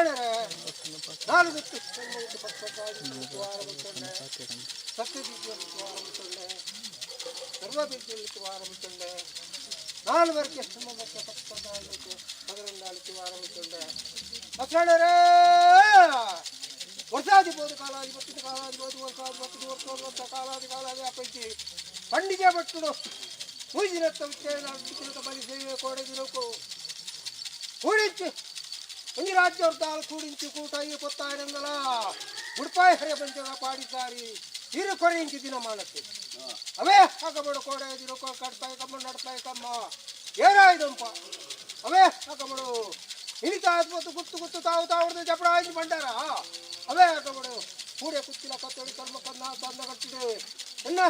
ಅಸರಣರೆ ನಾಲ್ಕು ಸಪ್ತಬೀಜ ಸರ್ವಬೀಜ ಆರಂಭಿಸುಂಡೆ ನಾಲ್ಕು ವರೆಗೆ ಅಸರಣರೆ ವರ್ಷಾಧಿಪತಿ ಕಾಲಾಧಿಪತಿ ಕಾಲಾಧಿಪತಿ ವರ್ಷ ಕಾಲಾದಿ ಅಪೈತಿ ಪಂಡಿಗೆ ಬಟ್ಟುಡು ಪೂಜಿನ ಬಲಿ ಸೇವೆ ಕೊಡದಿರಕು ಕೂಡಿಂಚು ಒಂದು ರಾಜ್ಯ ಅವ್ರದ್ದಾಳು ಕೂಡಿಂಚು ಕೂಟ ಈ ಕೊತ್ತಾಯಿರಂಗಲ ಮುಡ್ಪಾಯಿ ಹರಿಯ ಪಂಚಗ ಪಾಡಿಸಾರಿ ಇರು ಕೊರೆಯಿಂಚು ದಿನ ಮಾಡಕ್ಕೆ ಅವೇ ಹಾಕಬೇಡ ಕೋಡೆದಿರೋ ಕಟ್ಪಾಯಿ ಕಮ್ಮ ನಡ್ಪಾಯಿ ಕಮ್ಮ ಏನಾಯ್ತಂಪ ಅವೇ ಹಾಕಬೇಡು ಇಳಿತಾ ಆತ್ಮತ್ತು ಗುತ್ತು ಗುತ್ತು ತಾವು ತಾವ್ರದ್ದು ಜಪಡ ಆಯ್ತು ಬಂಡಾರ ಅವೇ ಹಾಕಬೇಡು ಕೂಡೆ ಕುತ್ತಿಲ ಕತ್ತಡಿ ಕರ್ಮ ಕನ್ನ ತಂದ ಕಟ್ಟಿದೆ ಎನ್ನ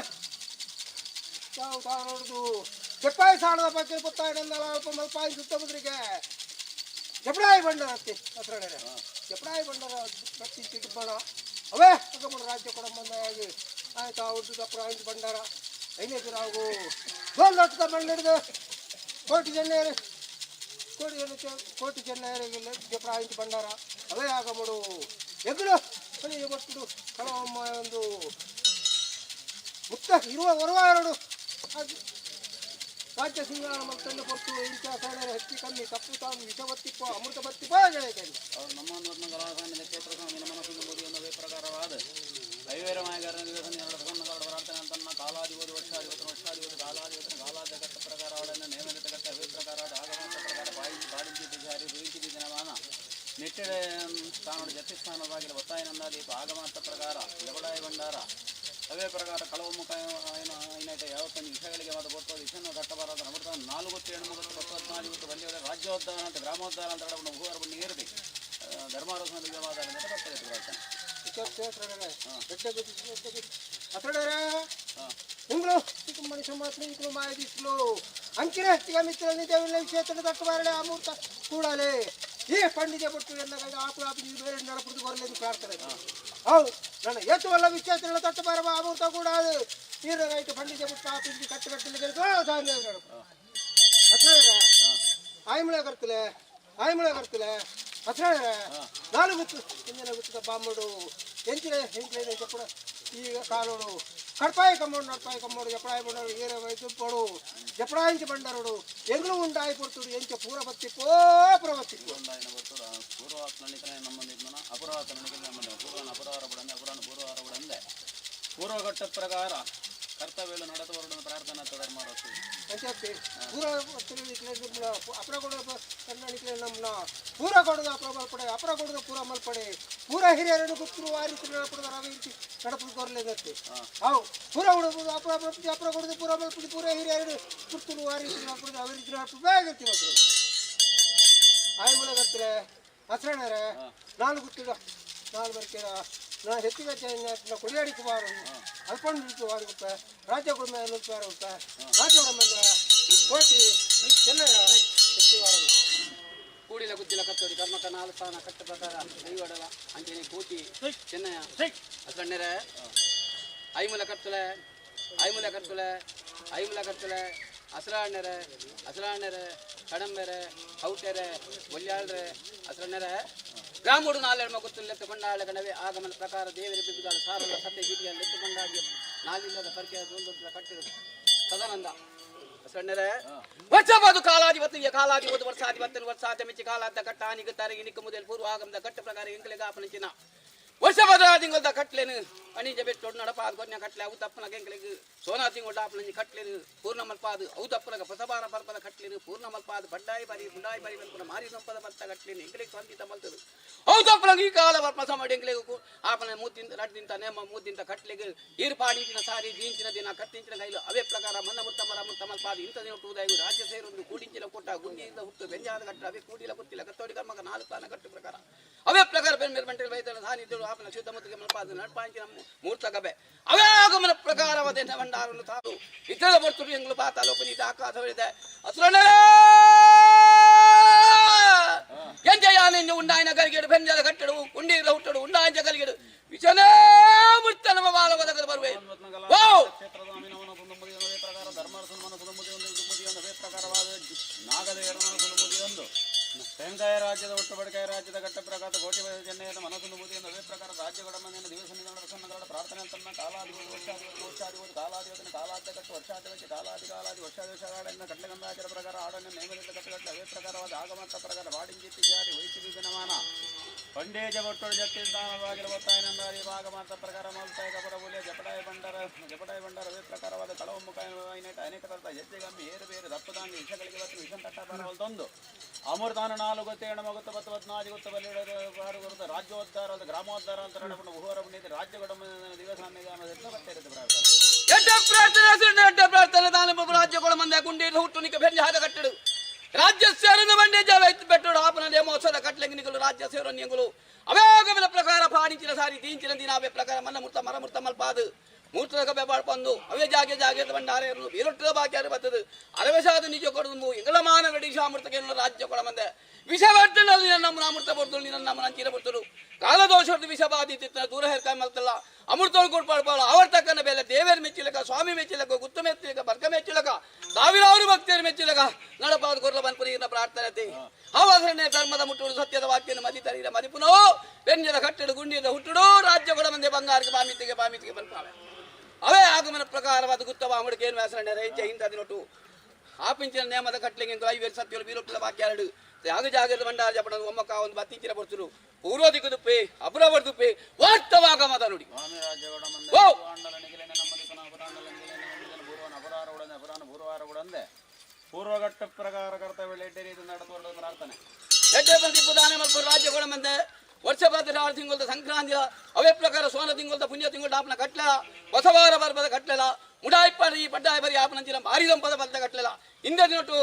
ತಾವು ತಾವು ನೋಡುದು ಜಪ್ಪಾಯಿ ಸಾಣದ ಬಗ್ಗೆ ಗೊತ್ತಾಯಿಡಲ್ಲ ಅಲ್ಪ ಮಲ್ಪಾಯಿ ಸುತ್ತಮುದ್ರಿಗೆ ಜಪಡಾಯಿ ಬಂಡಾರತ್ತೆ ಹತ್ರಡೆ ಜಪಡಾಯಿ ಬಂಡಾರ ಪ್ರತಿ ಬಣ ಅವೇ ಹಾಕಬೇಡು ರಾಜ್ಯ ಕೊಡಂಬಂದಾಗಿ ಆಯ್ತಾ ಉದ್ದು ತಪ್ಪು ಆಯ್ತು ಬಂಡಾರ ಐನೇದು ನಾವು ಗೋಲ್ ಲಟ್ಕ ಮಣ್ಣಿಡಿದು ಕೋಟಿ ಚೆನ್ನೈರಿಗಿಲ್ಲ ಜಪಡ ಆಯ್ತು ಬಂಡಾರ ಅವೇ ಆಗಬೇಡು ಎಗ್ಳು ಮನೆಗೆ ಬರ್ತಿಡು ಕಳವಮ್ಮ ಒಂದು ಮುಕ್ತ ಇರುವ ಹೊರವ ಎರಡು ರಾಜ್ಯ ಸಿಂಗಾರ ಮಕ್ಕಳನ್ನು ಕೊಟ್ಟು ಇಂಥ ಸಾಣರ ಹೆಚ್ಚಿ ಕಮ್ಮಿ ತಪ್ಪು ತಾನು ವಿಷ ಬತ್ತಿಪ್ಪ ಅಮೃತ ಬತ್ತಿಪ್ಪ ಜಯಕಂಡಿ ಅವರು ನಮ್ಮ ಕಲಾಸಾಮಿನ ಕ್ಷೇತ್ರ ಸ್ವಾಮಿನ ಮನಸ್ಸಿನ ಬೋಧಿ ಒಂದು ಪ್ರಕಾರವಾದ ಐವೇರಮಾಯಗಾರ ನಿವೇದನೆ ಎರಡು ಸಣ್ಣ ಪ್ರಾರ್ಥನೆ ಅಂತನ್ನ ಕಾಲಾಧಿಪತಿ ವರ್ಷಾಧಿಪತಿ ಕಾಲಾಧಿಪತಿ ಪ್ರಕಾರವಾಡನ್ನು ನೇಮನಿತ ಕಟ್ಟ ಅವೇ ಪ್ರಕಾರವಾದ ಆಗಮಂತ ಪ್ರಕಾರ ಬಾಡಿಂಚಿ ಜಾರಿ ರುಯಿಂಚಿ ದಿನಮಾನ ನಿಟ್ಟೆ ಸ್ಥಾನದ ಜತಿ ಸ್ಥಾನದಾಗಿರುವ ಒತ್ತಾಯನಂದಾದೀಪ ಆಗಮಂತ ಪ್ರಕಾರ ಜಬಡಾಯಿ ಭಂಡಾರ ಅವೇ ಪ್ರಕಾರ ಕಳವ ಮುಖ ಐನೈಟ ಯಾವತ್ತೊಂದು ವಿಷಯಗಳಿಗೆ ಮಾತು ಗೊತ್ತೋದು ವಿಷಯವನ್ನು ಕಟ್ಟಬಾರದ ನಮೃತ 4 ಹೆಣ್ಣುಮುಖ 24 ಬಲ್ಲಿಯವರ ರಾಜ್ಯೋದ್ಧಾರ ಅಂತ ಗ್ರಾಮೋದ್ಧಾರ ಅಂತ ಹೇಳಬಹುದು ಭೂವಾರ ಬನ್ನಿ ಏರಿದೆ ಧರ್ಮಾರೋಹಣ ವಿಧವಾದ ಇಂಗ್ಳು ಮನುಷ್ಯ ಮಾತ್ರ ಇಂಗ್ಳು ಮಾಯದಿಸ್ಲು ಅಂಕಿನ ಹೆಚ್ಚಿಗೆ ಮಿತ್ರ ನಿಜವಿಲ್ಲ ವಿಷಯ ತಟ್ಟು ಬಾರಳೆ ಅಮೂರ್ತ ಕೂಡಲೇ ಈ ಪಂಡಿಗೆ ಬಿಟ್ಟು ಎಂದಾಗ ಆಪು ನೀವು ಬೇರೆ ನಡಪುದು ಬರಲೆಂದು ಪ್ರಾರ್ಥನೆ ಹೌದು ನನ್ನ ಎತ್ತುವಲ್ಲ ವಿಷಯ ತಟ್ಟು ಬಾರವ ಅಮೂರ್ತ ಕೂಡ ನೀರಾಯ್ತು ಪಂಡಿಗೆ ಬಿಟ್ಟು ಆ ಪಿಂಡಿ ಕಟ್ಟುಗಟ್ಟಲಿಗೆ ಆಯ್ಮಳೆ ಕರ್ತಲೆ ಹತ್ರ ನಾಲ್ಕು ಗುತ್ತು ಹಿಂದಿನ ಗುತ್ತದ ಬಾಂಬಡು ಎಂಚಿನ ಹೆಂಚಿನ ಚಪ್ಪಡ ಈಗ ಕಾಲೋಡು ಕಡ್ಪಾಯಿ ಕಮ್ಮೋಡು ನಡ್ಪಾಯಿ ಕಮ್ಮೋಡು ಜಪಡಾಯಿ ಬಂಡಾರು ಏರ ವೈದ್ಯು ಪೋಡು ಜಪಡಾಯಿಂಚ ಬಂಡಾರೋಡು ಎಂಗ್ಳು ಉಂಡಾಯಿ ಪೊರ್ತುಡು ಎಂಚ ಪೂರ ಬತ್ತಿಪ್ಪೋ ಪೂರ ಬತ್ತಿಪ್ಪು ಪೂರ್ವಾತ್ಮನಿಕನೇ ನಮ್ಮಂದಿದ್ಮನ ಅಪುರಾತನಿಗೆ ನಮ್ಮಂದ ಪೂರ್ವನ ಅಪರಾರ ಬಿಡಂದೆ ಅಪುರಾಣ ಪೂರ್ವಾರ ಬಿಡಂದೆ ಪೂರ್ವಘಟ್ಟ ಪ್ರಕಾರ ಕರ್ತವ್ಯ ನಡೆತವರನ್ನು ಪ್ರಾರ್ಥನಾ ತೊಡರ್ ಮಾಡೋದು ಪೂರ ಅಪರ ಕೊಡೋದು ಕನ್ನಡಿಕೆ ನಮ್ಮನ್ನ ಪೂರ ಕೊಡೋದು ಅಪರ ಕೊಡೋದು ಪೂರ ಮಲ್ಪಡೆ ಪೂರ ಹಿರಿಯರನ್ನು ಗುತ್ತರು ವಾರಿಸಿ ನಡಪಡೋದು ರವಿಂಚಿ ನಡಪದು ಕೊರಲೇಗತ್ತೆ ಹೌ ಪೂರ ಕೊಡೋದು ಅಪರ ಕೊಡೋದು ಪೂರ ಮಲ್ಪಡಿ ಪೂರ ಹಿರಿಯರನ್ನು ಗುತ್ತರು ವಾರಿಸಿ ನಡಪಡೋದು ಅವರಿಗೆ ನಡಪದು ಬೇಗತ್ತಿ ಮಾತ್ರ ಆಯ್ ಮೂಲಗತ್ತರೆ ಹಸ್ರಣರೆ ನಾಲ್ಕು ಗುತ್ತಿಡ ನಾಲ್ಕು ಬರ್ಕೇರ ನಾ ಹೆಚ್ಚಿಗೆ ಕೊಡಿಯಾಡಿ ಕುಮಾರ ಅಲ್ಪಂಡು ವಾಡುತ್ತೆ ರಾಜ್ಯ ಕುಟುಂಬ ರೂಪಾಯಿ ರಾಜ್ಯ ಕುಟುಂಬ ಕೋಟಿ ಚೆನ್ನೈ ಹೆಚ್ಚಿ ವಾರ ಕೂಡಿಲ ಗುದ್ದಿಲ ಕತ್ತೋಡಿ ಕರ್ಮಕ 4 ಸ್ಥಾನ ಕಟ್ಟ ಪ್ರಕಾರ ದೈವಡಲ ಅಂಜನೆ ಕೋಟಿ ಚೆನ್ನಯ ಹಸ್ರಣರೆ ಐಮೂಲ ಕತ್ತಲೆ ಹಸ್ರಾಣರೆ ಕಡಂಬೆರೆ ಔಟೆರೆ ಒಲ್ಯಾಳ್ರೆ ಹಸ್ರಣರೆ ಗ್ರಾಮೋಡು 4 ಗೊತ್ತುಲೆತ್ತು ಕೊಂಡಾಳೆ ಕಣವೆ ಆಗಮನ ಪ್ರಕಾರ ದೇವರ ಬಿದ್ದುಗಾಲ ಸಾರಲ್ಲ ಸತ್ಯ ಗೀಟಿಯಲ್ಲಿ ಎತ್ತುಕೊಂಡಾಗಿ ನಾಲಿಲ್ಲದ ಪರಿಚಯ ಕಟ್ಟಿರುವುದು ಸದಾನಂದ ಸಣ್ಣರೆ ವರ್ಷಬಾದು ಕಾಲಾಧಿಪತಿ ವರ್ಷಾಧಿಪತಿ ಮೆಚ್ಚಿ ಕಾಲಾದ ಕಟ್ಟ ನಿಗುತ್ತಾರೆ ನಿಕ್ಕ ಮೊದಲು ಪೂರ್ವ ಆಗಮದ ಕಟ್ಟ ಪ್ರಕಾರ ಎಂಕಲೆಗ ಅಪನಚಿನ ವರ್ಷಬಾದ ತಿಂಗಳದ ಕಟ್ಲೇನು ಅಣಿಜ ಬೆಟ್ಟೋಡು ನಡಪಾದ ಕೊನ್ಯ ಕಟ್ಲೆ ಅವು ತಪ್ಪನ ಎಂಕಲೆಗೆ ಸೋನಾ ತಿಂಗಳ ಅಪನಂಜಿ ಕಟ್ಲೇನು ಪೂರ್ಣ ಮಲ್ಪಾದು ಅವು ತಪ್ಪನಗ ಹೊಸಬಾರ ಪರ್ಪದ ಕಟ್ಲೇನು ಪೂರ್ಣ ಮಲ್ಪಾದು ಬಂಡಾಯಿ ಬರಿ ಬಂಪನ ಮಾರಿ ಸಂಪದ ಮತ್ತ ಕಟ್ಲೇನು ಎಂಕಲೆಗೆ ಸ್ವಂತಿತ ಮಲ್ತದು ಅವು ತಪ್ಪನಗ ಈ ಕಾಲ ವರ್ಪಸ ಮಾಡಿ ಎಂಕಲೆಗೂ ಆಪನ ಮೂತಿಂತ ನಡ್ದಿಂತ ನೇಮ ಮೂತಿಂತ ಕಟ್ಲೆಗೆ ಈರ್ಪಾಡಿಂಚಿನ ಸಾರಿ ಜೀಂಚಿನ ದಿನ ಕತ್ತಿಂಚಿನ ಕೈಲು ಅವೇ ಪ್ರಕಾರ ಮನ್ನ ಮುತ್ತ ಮಲ್ಪಾದು ಇಂಥ ದಿನ ಹುಟ್ಟುವುದಾಗಿ ರಾಜ್ಯ ಸೇರೊಂದು ಕೂಡಿಂಚಿನ ಕೊಟ್ಟ ಗುಂಡಿಯಿಂದ ಹುಟ್ಟು ಬೆಂಜಾದ ಕಟ್ಟ ಅವೇ ಕೂಡಿಲ ಗೊತ್ತಿಲ್ಲ ಕತ್ತೋಡಿ ಕರ್ಮಕ 4 ಸ್ಥಾನ ಕಟ್ಟು ಪ್ರಕಾರ ಅವೇ ಪ್ರಕಾರ ಬೆಂಟೆ ವೈದ್ಯರ ಸಾನ್ನಿಧ್ಯಗಳು ಆಪನ ಶುದ್ಧಮತ್ತಿಗೆ ಮಲ್ಪಾದು ನಡ್ಪಾಂಚಿನ ಮೂರ್ತ ಗಬೆ ಅವೇ ಆಗಮನ ಪ್ರಕಾರವಾದ ಭಂಡಾರನ್ನು ತಾವು ಇತರ ಬರ್ತರು ಎಂಗ್ಳು ಪಾತ ಲೋಕನೀತ ಆಕಾಶವಿದೆ ಅಸುರನೇ ಎಂಜಯಾನ ಉಂಡಾಯಿನ ಗಲಿಗೆಡು ಬೆಂಜಲ ಕಟ್ಟಡು ಉಂಡೀರ ಹುಟ್ಟಡು ಉಂಡಾಂಜ ಗಲಿಗೆಡು ವಿಷನೇ ಮುರ್ತ ನಮ್ಮ ಬಾಲ ಒದಗದ ಬರುವೆ ಪ್ರಕಾರ ಧರ್ಮರಸನ್ಮನ ಸುಲಭ ಪ್ರಕಾರವಾದ ನಾಗದೇವರನ ಸುಲಭ ಶಂಕಾಯ ರಾಜ್ಯದ ಒಟ್ಟು ಬಡಕಾಯ ರಾಜ್ಯದ ಘಟ್ಟ ಪ್ರಕಾರ ಪ್ರಾರ್ಥನೆ ತನ್ನ ಕಾಲಾಧಿಪತಿ ವರ್ಷಾಧಿಪತಿ ಕಾಲಾಧಿಪತಿನ ಕಾಲಾಧ್ಯಕ್ಷ ವರ್ಷಾಧ್ಯಕ್ಷ ಕಾಲಾದಿ ವರ್ಷಾಧಿಕಾರನ್ನ ಕಟ್ಲಗಂಧಾಚಾರ ಪ್ರಕಾರ ಆಡನ್ನು ನೇಮದಿಂದ ಕಟ್ಟಗಟ್ಟ ಅವೇ ಪ್ರಕಾರವಾದ ಆಗಮಂತ ಪ್ರಕಾರ ವಾಡಿಂಜಿತ್ತಿ ಜಾರಿ ವೈದ್ಯ ಜನಮಾನ ಪಂಡೇಜ ಒಟ್ಟೊಳು ಜಟ್ಟಿ ಸ್ಥಾನವಾಗಿರುವತ್ತಾಯನಂದಾರಿ ಭಾಗಮಂತ ಪ್ರಕಾರ ಮಲ್ತಾಯ ಕಪರ ಬುಲಿಯ ಜಪಡಾಯ ಬಂಡರ ಅವೇ ಪ್ರಕಾರವಾದ ಕಳವು ಮುಖ ಅನೇಕ ತರದ ಹೆಜ್ಜೆಗಮ್ಮಿ ಏರು ಬೇರೆ ದಪ್ಪದಾಂಗಿ ವಿಷಗಳಿಗೆ ಬತ್ತು ವಿಷಂ ತಟ್ಟಬರವಲ್ದೊಂದು ಅಮೃತಾನ 4 ಗೊತ್ತೆ ಎಣಮಗುತ್ತ 10 14 ಗೊತ್ತ ಬಲ್ಲಿಡೋದು ಬಾರು ಬರುತ್ತೆ ರಾಜ್ಯೋದ್ಧಾರ ಅದು ಗ್ರಾಮೋದ್ಧಾರ ಅಂತ ನಡಕೊಂಡು ಉಹೋರ ಬಂದಿದೆ ರಾಜ್ಯಗಳ ದಿವಸ ಪ್ರಾರ್ಥನೆ ದಾನ ರಾಜ್ಯಗಳ ಮಂದೆ ಗುಂಡಿ ಹುಟ್ಟುನಿಕ ಬೆಂಜ ಹಾದ ಕಟ್ಟಡು ರಾಜ್ಯ ಸೇರನ ಬಂಡೆ ಜಾವ ಎತ್ತು ಬೆಟ್ಟಡು ಆಪನ ನೇಮೋತ್ಸವದ ಕಟ್ಲೆಂಗಿನಿಗಳು ರಾಜ್ಯ ಸೇರನ್ಯಗಳು ಅವೇಗಮನ ಪ್ರಕಾರ ಪಾಣಿಂಚಿನ ಸಾರಿ ದೀಂಚಿನ ದಿನ ಅವೇ ಪ್ರಕಾರ ಮನ್ನ ಮುರ್ತ ಮರ ಮುರ್ತ ಮಲ್ಪಾದು ಮೂರ್ತದ ಕಬ್ಬೆ ಬಾಳ್ಪಂದು ಅವೇ ಜಾಗೆ ಬಂಡಾರೆಯನ್ನು ಬೀರೊಟ್ಟದ ಬಾಕ್ಯಾರು ಬರ್ತದೆ ಅರವೇಶಾದ ನಿಜ ಕೊಡುದು ಎಂಗಳ ಮಾನಗಡಿ ಶಾಮೃತಕ್ಕೆ ರಾಜ್ಯ ಕೊಡ ಮಂದೆ ವಿಷವರ್ತನಲ್ಲಿ ನನ್ನ ಅಮೃತ ಬರ್ತಳು ನಿನ್ನ ನಮ್ಮ ನಂಚಿನ ಬರ್ತರು ಕಾಲದೋಷದ ವಿಷ ಬಾಧಿತ ದೂರ ಹೇರ್ಕಾಯಿ ಮಲ್ತಲ್ಲ ಅಮೃತಗಳು ಕೊಡ್ಪಾಡ್ಪಾಳು ಆವರ್ತಕ್ಕನ ಬೆಲೆ ದೇವರ ಮೆಚ್ಚಿಲಕ ಸ್ವಾಮಿ ಮೆಚ್ಚಿಲಕ ಗುತ್ತ ಮೆಚ್ಚಿಲಕ ಬರ್ಗ ಮೆಚ್ಚಿಲಕ ಸಾವಿರಾರು ಭಕ್ತಿಯರು ಮೆಚ್ಚಿಲಕ ನಡಪಾದ ಕೊರ್ಲ ಬನ್ಪುರಿನ ಪ್ರಾರ್ಥನೆ ಆವಾಸನೆ ಧರ್ಮದ ಮುಟ್ಟುಡು ಸತ್ಯದ ವಾಕ್ಯನ ಮದಿತರೀರ ಮದಿಪುನೋ ಬೆಂಜದ ಕಟ್ಟಡು ಗುಂಡಿಯದ ಹುಟ್ಟುಡು ರಾಜ್ಯಗಳ ಮಂದೆ ಬಂಗಾರಕ್ಕೆ ಬಾಮಿತಿಗೆ ಬಂದ್ಪಾವೆ ಅವೇ ಆಗಮನ ಪ್ರಕಾರವಾದ ಗುತ್ತವ ಅಂಗಡಿಗೆ ಏನು ವ್ಯಾಸರಣೆ ರೈತ ಇಂಥದ್ದು ನೋಟು ಆಪಿಂಚಿನ ನೇಮದ ಕಟ್ಲಿಂಗ ಐವೇರು ಸತ್ಯಗಳು ಬೀರೋಟ್ಲ ಬಾಕಿ ಎರಡು ಜಾಗದ ಬಂಡಾರ ಜಪಡ ಒಮ್ಮಕ್ಕ ಒಂದು ಬತ್ತೀಚಿರ ಬರ್ತರು ಪೂರ್ವ ದಿಕ್ಕದುಪ್ಪೆ ಅಪುರವರ್ದುಪ್ಪೆ ವಾಸ್ತವಾಗಮದ ನೋಡಿ ಪೂರ್ವಘಟ್ಟ ಪ್ರಕಾರ ಕರ್ತವ್ಯ ಎಡ್ಡೆ ರೀತಿ ನಡೆದು ಪ್ರಾರ್ಥನೆ ಎಡ್ಡೆ ಬಂದಿಪ್ಪು ದಾನ ಮಲ್ಪುರ ರಾಜ್ಯಗಳ ಮಂದೆ ವರ್ಷ ಬರ್ತದೆ 6 ತಿಂಗಳದ ಸಂಕ್ರಾಂತಿ ಅವೇ ಪ್ರಕಾರ ಸೋನ ತಿಂಗಳದ ಪುಣ್ಯ ತಿಂಗಳ ಆಪನ ಕಟ್ಲ ಹೊಸವಾರ ಬರ್ಬದ ಕಟ್ಲೆಲ ಮುಡಾಯಿಪ್ಪಾಡಿ ಈ ಪಡ್ಡಾಯ ಬರಿ ಆಪನಂಚಿನ ಭಾರಿ ದಂಪದ ಬಲ್ದ ಕಟ್ಲೆಲ ಹಿಂದೆ ದಿನಟ್ಟು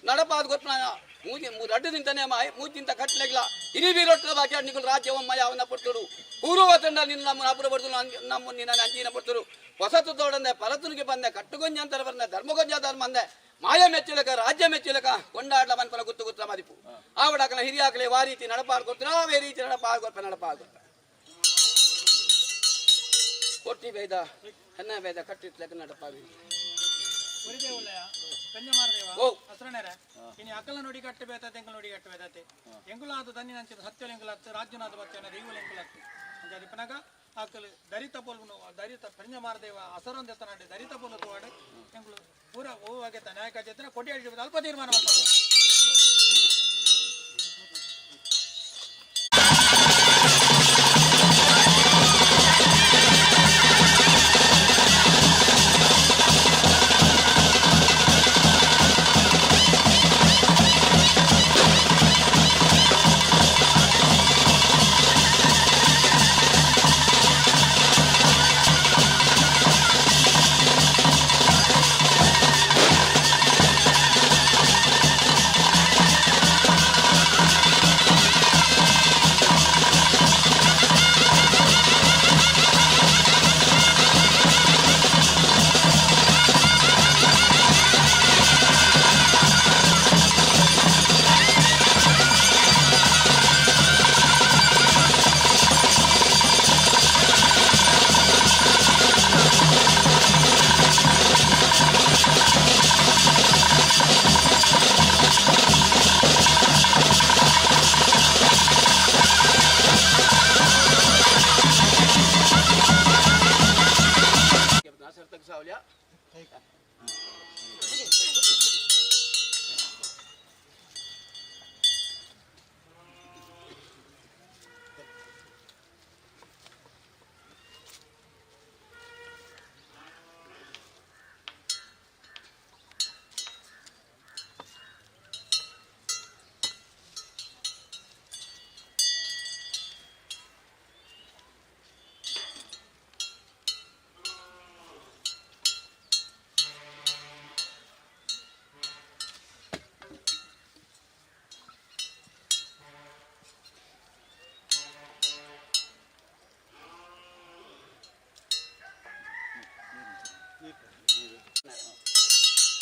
ನಡಪಾದ ಗೊತ್ತನ ರಡ್ಡು ನಿಂತನೇ ಮೂಚಿಂತ ಕಟ್ಲೆಗಿಲ್ಲ ಇನಿ ಬೀರೊಟ್ಟದ ಬಾಕಿ ನಿಗಳು ರಾಜ್ಯ ಒಮ್ಮಯ ಅವನ್ನ ಪಡ್ತರು ಪೂರ್ವ ತಂಡ ನಿನ್ನ ನಮ್ಮನ್ನ ಅಪುರ ಬಡ್ದು ನಮ್ಮ ನಿನ್ನ ಅಂಚಿನ ಪಡ್ತರು ಹೊಸತು ತೋಡಂದೆ ಪರತುನಿಗೆ ಬಂದೆ ಕಟ್ಟುಗೊಂಜ ಅಂತರ ಬಂದೆ ಧರ್ಮಗೊಂಜ ಧರ್ಮ ಅಂದೆ ಮಾಯ ಮೆಚ್ಚಲಕ ರಾಜ್ಯ ಮೆಚ್ಚಲಕ ಕೊಂಡಾಡ್ಲ ಮನ್ಪಲ ಗುತ್ತ ಮದಿಪು ಆವಡಾಕಲ ಹಿರಿಯಾಕಲೆ ವಾ ರೀತಿ ನಡಪಾಡ್ಕೊಡ್ತಾರೆ ಅವೇ ರೀತಿ ನಡಪಾಡ್ಕೊಡ್ಪ ಕೊಟ್ಟಿ ಬೇದ ಹೆನ್ನ ಬೇದ ಕಟ್ಟಿಟ್ಲಕ ನಡಪಾವಿ ಇನಿ ಅಕಲ ನುಡಿ ಕಟ್ಟು ಬೇತ ಎಂಕಲ್ ನುಡಿ ಕಟ್ಟು ಬೇದತೆ ಎಂಗುಲಾದು ದನ್ನಿನಂಚಿನ ಸತ್ಯಲ ಎಂಗುಲತ್ತು ರಾಜ್ಯನಾಥ ಬಚ್ಚನ ದೈವಲ ಎಂಗುಲತ್ತು ಅಂಜಾದಿ ಪನಗ ಆಕಲು ದರಿತ ಪೋಲ್ಗುನು ದರಿತ ಪಂಜ ಮಾರದೇವ ಅಸರೊಂದೆತ್ತನಾಡಿ ದರಿತ ಪೋಲು ತೋಡೆ ಎಂಗುಲು ಪೂರ ಓವಾಗೆತ ನಾಯಕ ಜೆತ್ತನ ಕೊಡಿ ಅಡಿ ಅಲ್ಪ ತೀರ್ಮಾನ ಮಾಡ್ತಾರೆ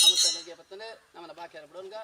ಅಮೃತ ಬರ್ತದೆ ನಮ್ಮನ್ನ ಬಾಕಿ ಬಿಡೋನ್ಗ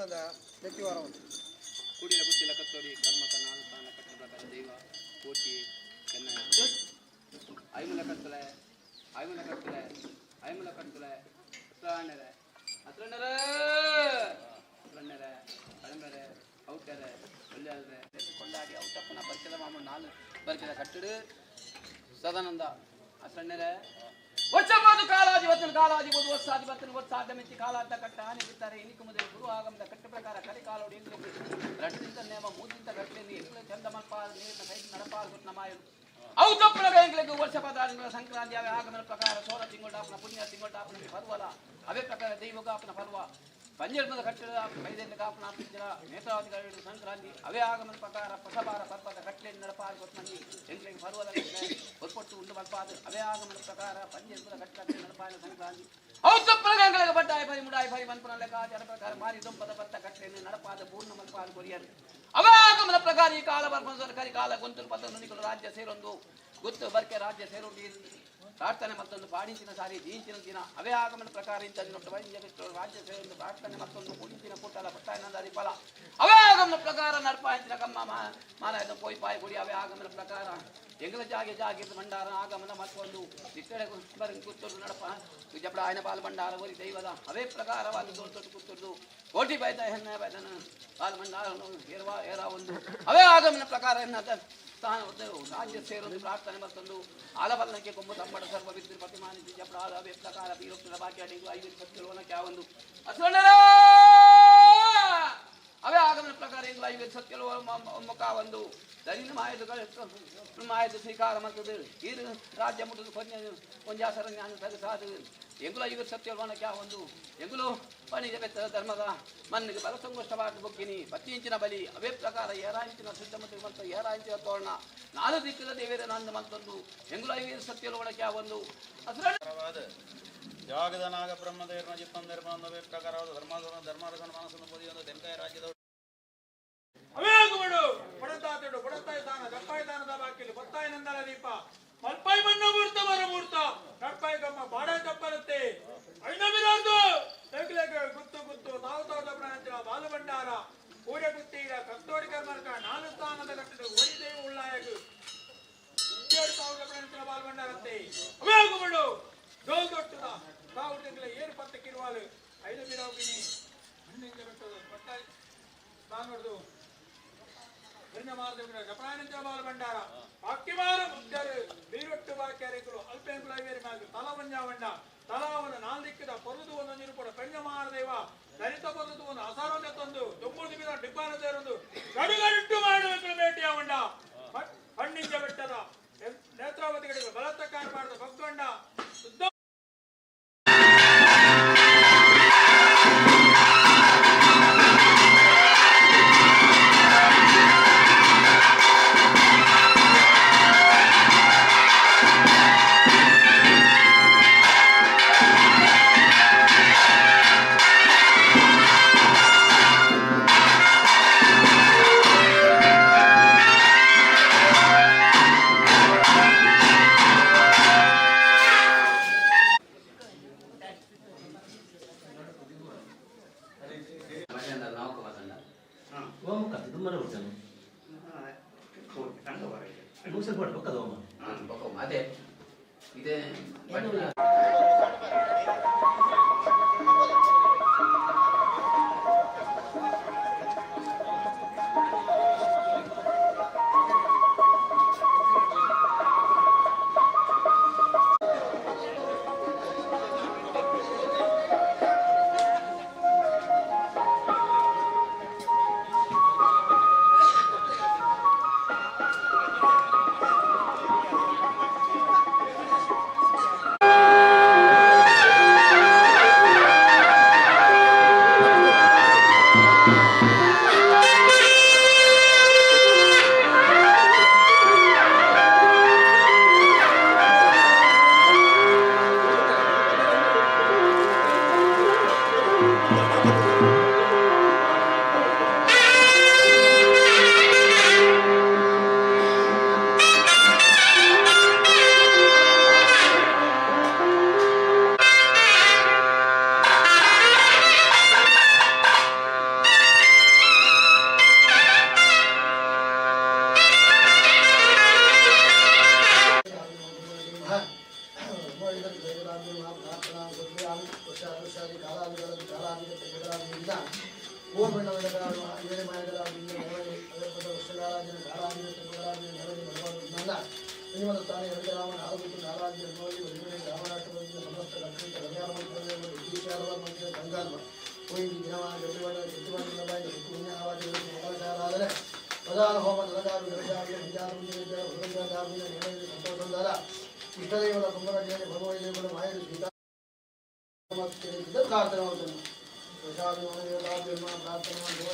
ಆದ ವ್ಯಕ್ತಿವಾರವನ್ನು ಕೂಡಿನ ಬುತ್ತಿಲ ಕತ್ತೋಡಿ ಕರ್ಮಕ ನಾಲ್ಕು ಸ್ಥಾನ ಕಟ್ಟ ಪ್ರಕಾರ ದೈವ ಕೋಟಿ ಚೆನ್ನೈ ಐಮುಲ ಕತ್ತಲೆ ಐಮುಲ ಕತ್ತಲೆ ಐಮುಲ ಕತ್ತಲೆ ಹತ್ರಣ್ಣರೆ ಹತ್ರಣ್ಣರೆ ಹತ್ರಣ್ಣರೆ ಕಳಂಬರೆ ಔಟರೆ ಒಳ್ಳೆಯಲ್ರೆ ಕೊಂಡಾಡಿ ಔಟಪ್ಪನ ಪರಿಚಯ ಮಾಮೂಲು ನಾಲ್ಕು ಪರಿಚಯ ಕಟ್ಟಡು ಸದಾನಂದ ಹತ್ರಣ್ಣರೆ ವರ್ಷಬೋದು ಕಾಲಾಧಿಪತನ ಕಾಲಾಧಿಪತಿ ವರ್ಷಾಧಿಪತನ ವರ್ಷಾಧಿಮಿತಿ ಕಾಲಾದ ಕಟ್ಟ ಹಾನಿ ಬಿತ್ತಾರೆ ಇನಿಕು ಮೊದಲು ಗುರು ಆಗಮದ ಕಟ್ಟ ಪ್ರಕಾರ ಕರಿ ಕಾಲೋಡಿ ರಟ್ಟಿಂತ ನೇಮ ಮೂದಿಂತ ಗಟ್ಟಲೆ ಎಂಗ್ಲ ಚಂದ ಮಲ್ಪಾಲ್ ನೀರಿನ ಕೈ ನಡಪಾಲ್ ಗುಟ್ನ ಮಾಯಲು ಅವು ತಪ್ಪುಲ ಎಂಗ್ಲಿಗೆ ವರ್ಷ ಪದಾರ್ಥ ಸಂಕ್ರಾಂತಿ ಅವೇ ಆಗಮನ ಪ್ರಕಾರ ಸೋರ ತಿಂಗೊಳ್ಡಾಪನ ಪುಣ್ಯ ತಿಂಗೊಳ್ಡಾಪನ ಪರ್ವಲ ಅವೇ ಪ್ರಕಾರ ದೈವಗಾಪನ ಪರ್ವ ಪಂಜರ್ಮದ ಕಟ್ಟಡ ಕೈದಿಂದ ಕಾಪನ ಪಿಂಜರ ನೇತ್ರಾವತಿಗಳು ಸಂಕ್ರಾಂತಿ ಅವೇ ಆಗಮನ ಪ್ರಕಾರ ಪಸಬಾರ ಪರ್ವತ ಕಟ್ಲೆ ನಡಪಾಲ್ ಗೊತ್ತಮಂದಿ ಎಂಗ್ಲಿಗೆ ಪರ್ವದ ಒಪ್ಪಟ್ಟು ಉಂಡು ಮಲ್ಪಾದ ಅವೇ ಆಗಮನ ಪ್ರಕಾರ ಪಂಜರ್ಮದ ಕಟ್ಟಡ ನಡಪಾಲ ಸಂಕ್ರಾಂತಿ ಅವು ತಪ್ಪುಲ ಎಂಗ್ಲಿಗೆ ಬಡ್ಡಾಯ ಪರಿ ಮುಡಾಯ ಪರಿ ಮನ್ಪನ ಲೆಕ್ಕಾಚಾರ ಪ್ರಕಾರ ಮಾರಿ ದೊಂಪದ ಬತ್ತ ಕಟ್ಲೆ ನಡಪಾದ ಪೂರ್ಣ ಮಲ್ಪಾದ ಕೊರಿಯರು ಅವೇ ಆಗಮನ ಪ್ರಕಾರ ಈ ಕಾಲ ಬರ್ಪದ ಕರಿ ಕಾಲ ಗೊಂತಲು ಪದ ನುಡಿಗಳು ರಾಜ್ಯ ಸೇರೊಂದು ಗುತ್ತು ಬರ್ಕೆ ರಾಜ್ಯ ಸೇರೋಡಿ ಪ್ರಾರ್ಥನೆ ಮತ್ತೊಂದು ಪಾಡಿಂಚಿನ ಸಾರಿ ಜೀಂಚಿನ ದಿನ ಅವೇ ಆಗಮನ ಪ್ರಕಾರ ಇಂಥ ರಾಜ್ಯ ಸೇರೊಂದು ಪ್ರಾರ್ಥನೆ ಮತ್ತೊಂದು ಕುಡಿಂಚಿನ ಕೂಟಲ ಪಟ್ಟಾಯನದಾರಿ ಫಲ ಅವೇ ಆಗಮನ ಪ್ರಕಾರ ನಡ್ಪಾಯಿಂಚಿನ ಕಮ್ಮ ಮಾಲಾಯದ ಪೋಯ್ ಪಾಯ್ ಗುಡಿ ಅವೇ ಆಗಮನ ಪ್ರಕಾರ ಎಂಗಲ ಜಾಗಿರ್ದು ಭಂಡಾರ ಆಗಮನ ಮತ್ತೊಂದು ನಿಟ್ಟೆಡೆ ಕುತ್ತೂರು ನಡಪ ಜಪಡ ಆಯ್ನ ಬಾಲ್ ಭಂಡಾರ ಓರಿ ದೈವದ ಅವೇ ಪ್ರಕಾರವಾಗಿ ತೊಟ್ಟು ಕುತ್ತೂರ್ದು ಕೋಟಿ ಬೈದ ಹೆಣ್ಣೆ ಬೈದನ ಬಾಲ್ ಭಂಡಾರ ಏರ ಒಂದು ಅವೇ ಆಗಮನ ಪ್ರಕಾರ ಎನ್ನದ ರಾಜ್ಯ ಸೇರೊಂದು ಪ್ರಾರ್ಥನೆ ಮತ್ತೊಂದು ಆಲಬಲ್ಲಕ್ಕೆ ಕೊಂಬು ತಮ್ಮಡ ಸರ್ವ ವಿದ್ಯು ಪ್ರತಿಮಾನಿಸಿ ಜಪಡ ಅವೇ ಪ್ರಕಾರ ಬೀರೋಕ್ತಿನ ಬಾಕಿ ಅಡಿಗೂ 5 ಸತ್ಯಲೋನಕ್ಕೆ ಒಂದು ಅಸರಣರ ಅವೇ ಆಗಮನ ಪ್ರಕಾರ ಇಂಗ್ಲ 5 ಸತ್ಯಲೋ ಮುಖ ಒಂದು ದರಿನ ಮಾಯದ ಸ್ವೀಕಾರ ಮತ್ತದು ಇದು ರಾಜ್ಯ ಮುಟ್ಟದು ಕೊಂಜಾಸರ ಜ್ಞಾನ ಸರಿಸಾದು ಎಂಗುಲ 5 ಸತ್ಯಲೋನಕ್ಕೆ ಒಂದು ಎಂಗುಲು ಪಣಿದ ಬೆತ್ತದ ಧರ್ಮದ ಮಣ್ಣಿಗೆ ಬಲಸಂಗೋಷ್ಟವಾದ ಬೊಗ್ಗಿನಿ 10 ಇಂಚಿನ ಬಲಿ ಅವೇ ಪ್ರಕಾರ 2 ಇಂಚಿನ ಸುತ್ತಮುತ್ತ ಮತ್ತು 2 ಇಂಚಿನ ತೋರಣ 4 ದಿಕ್ಕದ ದೇವರ ನಂದು ಮತ್ತೊಂದು ಎಂಗುಲ 5 ಸತ್ಯಲೋನಕ್ಕೆ ಒಂದು ಜಾಗದ ನಾಗ ಬ್ರಹ್ಮದೇವರನ ಜಿಪ್ಪಂದರ್ಮವೇ ಪ್ರಕಾರವಾದ ಧರ್ಮಾರಸನ ಮನಸ್ಸನ್ನು ಪೊದಿಯೊಂದು ತೆಂಕಾಯ ರಾಜ್ಯದ ಅವೇಗುಮಡು ಪಡತಾತಡು ಪಡತಾಯ ದಾನ ದಪ್ಪಾಯ ದಾನದ ಬಾಕಿಲು ಬತ್ತಾಯ ನಂದಲ ದೀಪ ಮಲ್ಪಾಯಿ ಮಣ್ಣ ಮೂರ್ತ ಮರ ಮೂರ್ತ ನಡ್ಪಾಯಿ ಗಮ್ಮ ಬಾಡ ತಪ್ಪರುತ್ತೆ ಐನವಿರಾರ್ದು ಲೇಖ ಗುತ್ತು ಗುತ್ತು ತಾವು ದಪ್ಪಣಂತಿನ ಬಾಲು ಭಂಡಾರ ಊರ ಗುತ್ತೀರ ಕತ್ತೋಡಿ ಕರ್ಮರ್ಕ 4 ಸ್ಥಾನದ ಕಟ್ಟಡ ಒರಿದೇವ ಉಳ್ಳಾಯಗು 7 ಸಾವಿರ ದಪ್ಪಣಂತಿನ ಬಾಲು ಭಂಡಾರತ್ತೆ ಅವೇಗುಮಡು ದೋಲ್ ದೊಟ್ಟದ ತಾವು ತಿಂಗಳ ಏರು ಪತ್ತಕ್ಕಿರುವಾಲು ಐನವಿರಾಗಿನಿ ಹಣ್ಣಿಂದ ಬಿಟ್ಟದು ಬತ್ತಾಯ ಬಾನೋಡ್ದು ಜಪಣಾನಂದ ಭಂಡಾರ ಅಕ್ಕಿಮಾರ ಮುದ್ದರು ಬೀರೊಟ್ಟು ಬಾಕ್ಯಾರಿಗಳು ಅಲ್ಪೆಂಗುಲ ವೇರಿ ಮ್ಯಾಗ ತಲವಂಜಾವಂಡ ತಲಾವನ 4 ದಿಕ್ಕದ ಪೊರುದು ಒಂದು ನಿರುಪಡ ಪೆಂಜಮಾರ ದೇವ ದಲಿತ ಪೊರುದು ಒಂದು ಅಸಾರೋಗ್ಯ ತಂದು ದೊಂಬುದು ಬೀರ ಡಿಬ್ಬಾನ ಸೇರೊಂದು ಗಡುಗಟ್ಟು ಮಾಡುವ ಭೇಟಿಯಾವಂಡ ಹಣ್ಣಿಂಜ ಬೆಟ್ಟದ ನೇತ್ರಾವತಿ ಕಡೆಗೆ ಬಲತ್ತಕಾರ ಮಾಡಿದ ಭಕ್ತಗೊಂಡ ಶುದ್ಧ ಅದೇ ಇದೆ ಪ್ರಧಾನ ಹೋಮ ನಲಗಾರು ನಿರಜಾವಿಯ ನಿಜಾರುಂಜಿಯ ಉರುಂಜಾವಿಯ ನಿಲಯ ಸಂತೋಷಂದರ ಇಷ್ಟದೇವರ ಕುಂಭರಾಜನ ಭಗವದೇವರ ಮಾಯರು ಸೀತಾ ಪ್ರಾರ್ಥನೆ ಮಾಡುತ್ತೇನೆ ಪ್ರಸಾದ ಪ್ರಾರ್ಥನೆ ಮಾಡಿ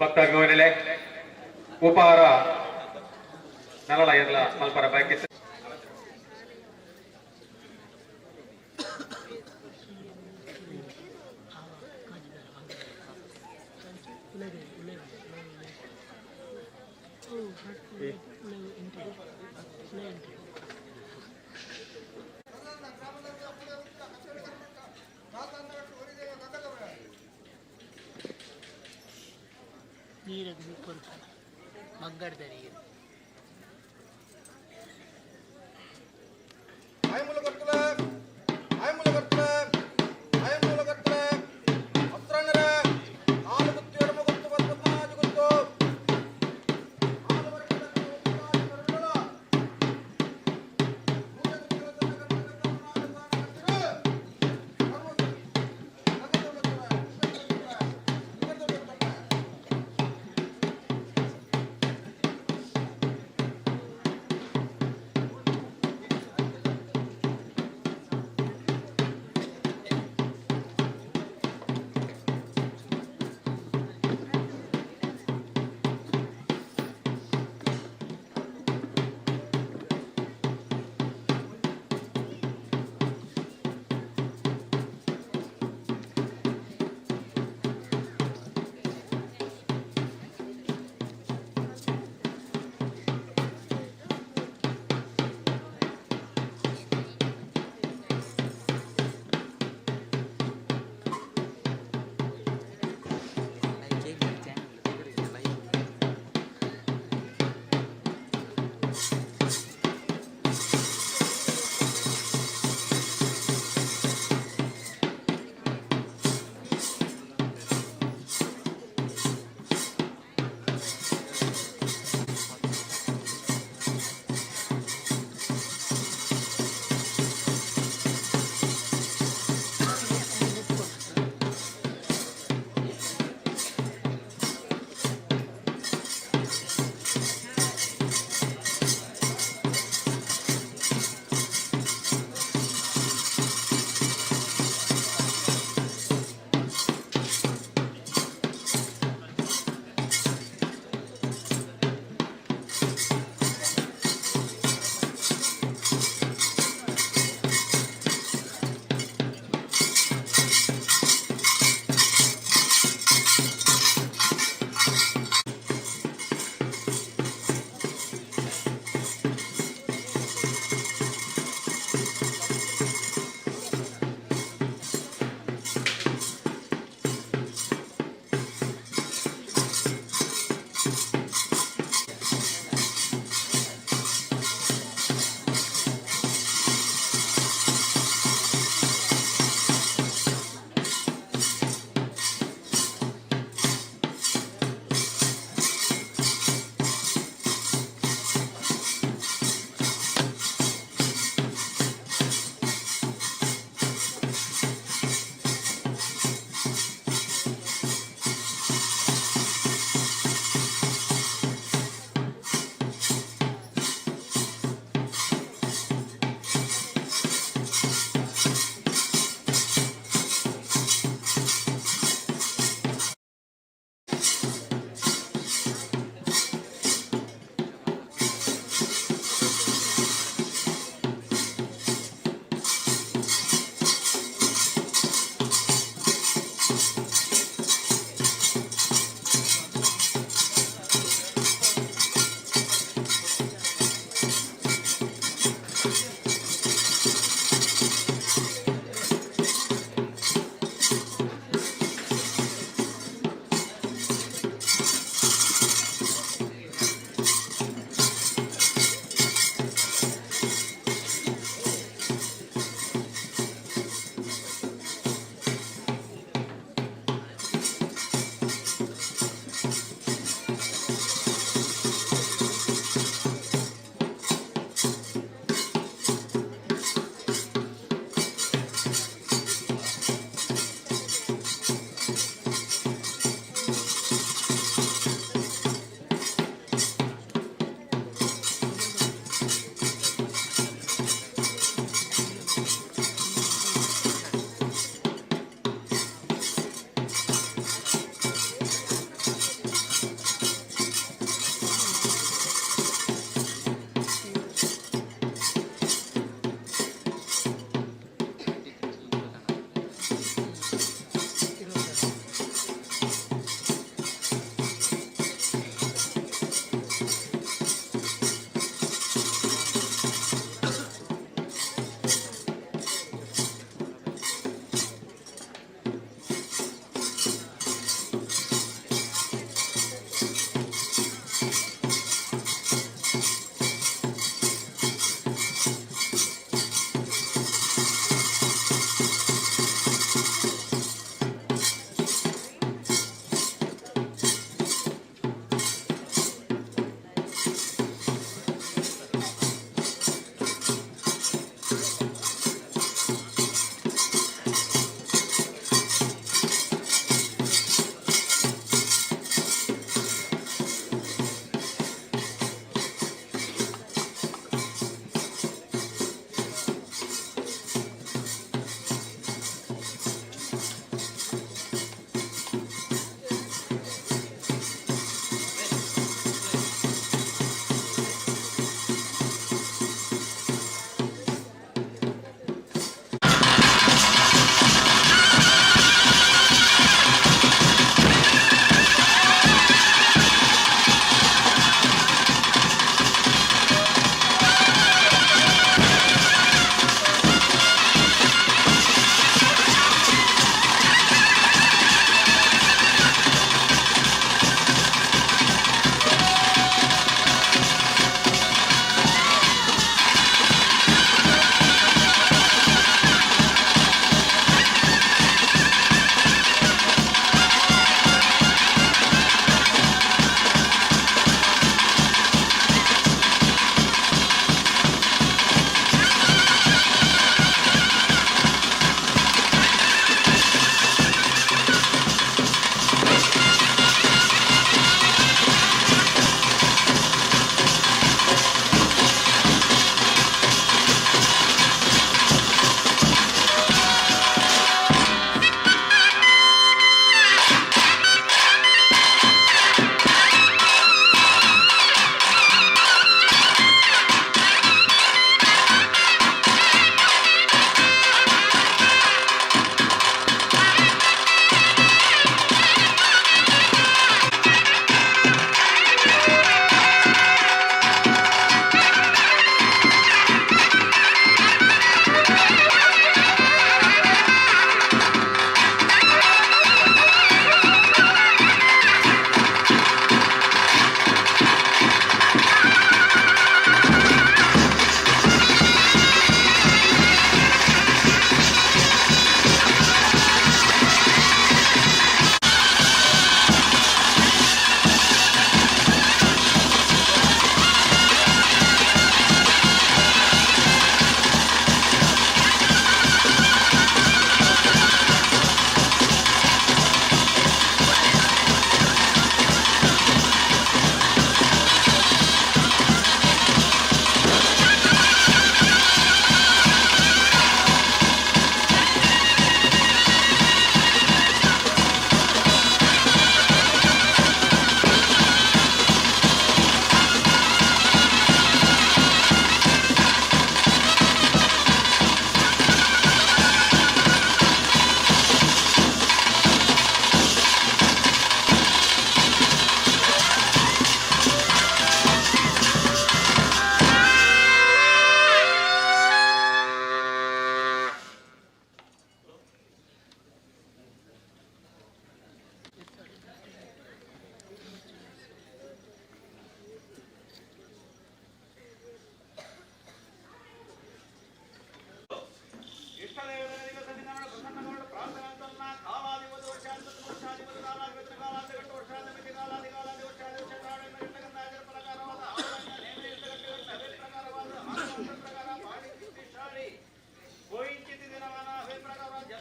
ಭಕ್ತಾಭಿಮಾನಿಲೆ ಉಪಹಾರ ನಲಲ ಎಲ್ಲ ಮಲ್ಪರ ಬಾಕಿ ನೀರಿಗೆ ಕೊಡ್ತಾರೆ ಮಂಗಡದರಿಗೆ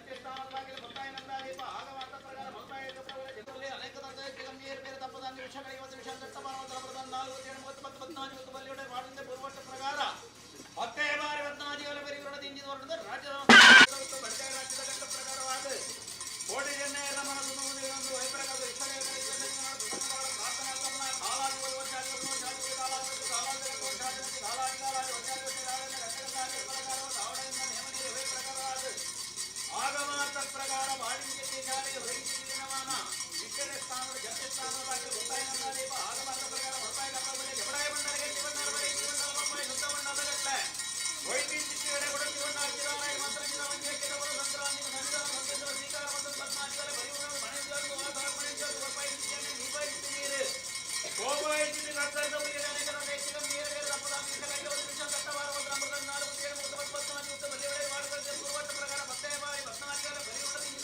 ಪ್ರತ್ಯಕ್ಷವಾಗಿ ಭಕ್ತಾಯ ನಂದಾದೀಪ ಆಗಮಾತ ಪ್ರಕಾರ ಭಕ್ತಾಯ ಪ್ರಭುಗಳಲ್ಲಿ ಅನೇಕ ತಂದೆ ಗಂಭೀರ ಬೇರೆ ತಪ್ಪದಾನಿ ವಿಷಯಗಳು ಇವತ್ತು ವಿಷಯ ದಟ್ಟ ಪರ್ವತ ಪ್ರಧಾನ 4 7 30 14 ಬಲ್ಲಿಯೊಡೆ ಮಾಡಿದ ಪೂರ್ವಟ ಪ್ರಕಾರ ಮತ್ತೆ ಬಾರಿ 14 ಬೆರಿಗರೊಡ ದಿಂಜಿದ ಹೊರಟದ ರಾಜ್ಯದ ಬಡಜಾಗ ರಾಜ್ಯದ ಗಂಟ ಪ್ರಕಾರವಾದ ಕೋಟಿ ಜನ ಎಲ್ಲ ಮನಸ್ಸು ಒಂದು ವೈಪ್ರಕಾರದ ಇಷ್ಟಗಳಿಗೆ ಪ್ರಾರ್ಥನಾ ತಮ್ಮ ಕಾಲಾದಿ ವರ್ಷ ಶಾಂತಿ ಕಾಲಾದಿ ಕಾಲಾದಿ ಕಾಲಾದಿ ಕಾಲಾದಿ ಆಗಮಾತ ಪ್ರಕಾರ ವಾಣಿಜ್ಯ ಶಾಲೆಗೆ ವೈದ್ಯಮಾನ ವಿಷಯ ಸ್ಥಾನದ ಜನ ಸ್ಥಾನವಾಗಿ ರೂಪಾಯಿ ನಂದಾದೀಪ ಆಗಮಾತ ಪ್ರಕಾರ ರೂಪಾಯಿ ಕಪ್ಪಲ್ಲಿ ಜಬಡಾಯ ಬಂಡರಿಗೆ ಜೀವನ ಬರೀ ಜೀವನ ರೂಪಾಯಿ ಶುದ್ಧ ಬಣ್ಣದ ಗಟ್ಟಲೆ ವೈದ್ಯ ಚಿಟ್ಟಿಗಡೆ ಕೂಡ ಜೀವನ ಹಾಕಿದಾರೆ ಮಾತ್ರ ವಂಚನೆ ಕೆಲವರು ಸಂಕ್ರಾಂತಿ ಸಂವಿಧಾನ ಸಂಕೇತ ಸ್ವೀಕಾರ ಮತ್ತು ಪದ್ಮಾಧಿಕಾರಿ ಪರಿವರ್ತನೆ ಮನೆಯಲ್ಲಿ ವಾತಾವರಣ ರೂಪಾಯಿ ನೀರು ಗೋಪಾಯಿ ಚಿಟ್ಟಿ ಕಟ್ಟದ ಬಗ್ಗೆ ಅನೇಕ ರೈತರ ನೀರು ತಪ್ಪದಾಗಿ ಒಂದು ವಿಷಯ ಕಟ್ಟವಾರ ಒಂದು ನಂಬರ್ 4 7 30 ಬಲ್ಲಿವಡೆ ಮಾಡಬೇಕು ಪೂರ್ವಟ ಪ್ರಕಾರ ಮತ್ತೆ ಬಾರಿ 14 ಪರಿವರ್ತನೆ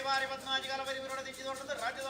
ಬಾರಿ 14 ಕಾಲ ಬರಿ ವಿರೋಧ ದಿಕ್ಕಿದೊಂದು ರಾಜ್ಯದ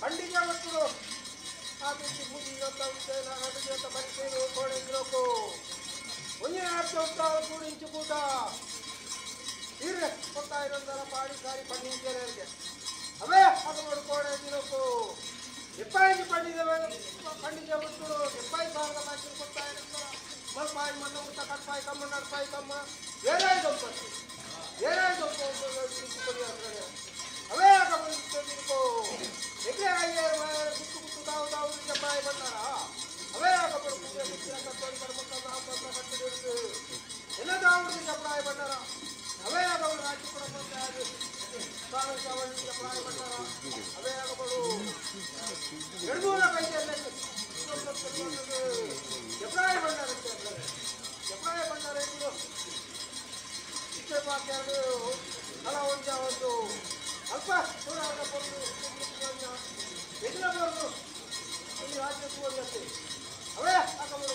ಖಂಡಿತ ಮಕ್ಕಳು ಆ ರೀತಿ ಮುಗಿದ ಬರ್ತೇವೆ ಕೋಡೆಗಿರೋಕು ಒಂದೇ ಅರ್ಥ ಕೂಡಿಂಚು ಕೂಟ ಇರ್ರೆ ಕೊಟ್ಟಾಯಿರೊಂದರ ಪಾಡಿ ಸಾರಿ ಪಂಡಿಗೆ ಅವೇ ಅದು ನೋಡಿ ಕೋಡೆಗಿರೋಕು ಎಪ್ಪಾಯಿ ಪಂಡಿಗೆ ಬಿಟ್ಟು ಎಪ್ಪಾಯಿ ಸಾವಿರದ ಬಾಕಿ ಕೊಟ್ಟಾಯಿರಂದರ ಮಲ್ಪಾಯಿ ಮಣ್ಣ ಮುಟ್ಟ ಕಟ್ಪಾಯಿ ಕಮ್ಮ ನಡ್ಪಾಯಿ ಕಮ್ಮ ಏನಾಯ್ತು ಅವೇ ಆಗಬೇಕು ಎಗ್ರೆ ಅಯ್ಯ ಗುಟ್ಟು ಗುಟ್ಟು ತಾವು ತಾವು ಎಪ್ಪಾಯಿ ಬಂದಾರ ಅವೇ ಆಗಬೇಕು ಎಲ್ಲ ತಾವು ಎಪ್ಪಾಯಿ ಬಂದಾರ ಅವೇ ಆಗಗಳು ರಾಜ್ಯ ಕೂಡ ಬಂದ ಎಪ್ಪಾಯಿ ಬಂದಾರ ಅವೇ ಆಗಗಳು 200 ಕೈಯಲ್ಲಿ ಎಪ್ಪಾಯಿ ಬಂದಾರ ಇಷ್ಟೇ ಹಲ ಒಂದು ಅಲ್ಪ ಎದುರಬಾರದು ಈ ರಾಜ್ಯಕ್ಕೂ ಒಂದಕ್ಕೆ ಅವೇ ಹಾಕಬಹುದು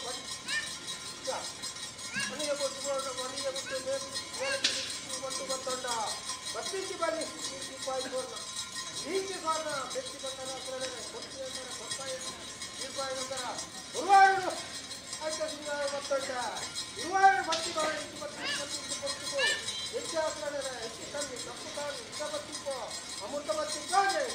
ಮನೆಗೆ ಕೊಟ್ಟು ಮನೆಗೆ ಬಿಟ್ಟು ಕೊಟ್ಟು ಬಂತೊಂಡ ಬತ್ತಿಂಚಿ ಬನ್ನಿ ರೂಪಾಯಿ ಹೀಗೆ ಸಾಲ ಬೆಚ್ಚಿ ಬಂದರ ಕೊಟ್ಟಿ ಅಂತರ ರೂಪಾಯಿ ನಂತರ ಗುರುವಾರು ಆಯ್ತು ಬಂತೊಂಡ ಗುರುವಾರು ಬತ್ತಿ ಮಾಡಿ ಕೊಟ್ಟು ಹೆಚ್ಚು ಹೆಚ್ಚು ಕಮ್ಮಿ ತಪ್ಪು ಕಾಣಿ ಇಷ್ಟ ಬತ್ತಿಪ್ಪ ಅಮೃತ ಬತ್ತಿ ಕಾಣೆ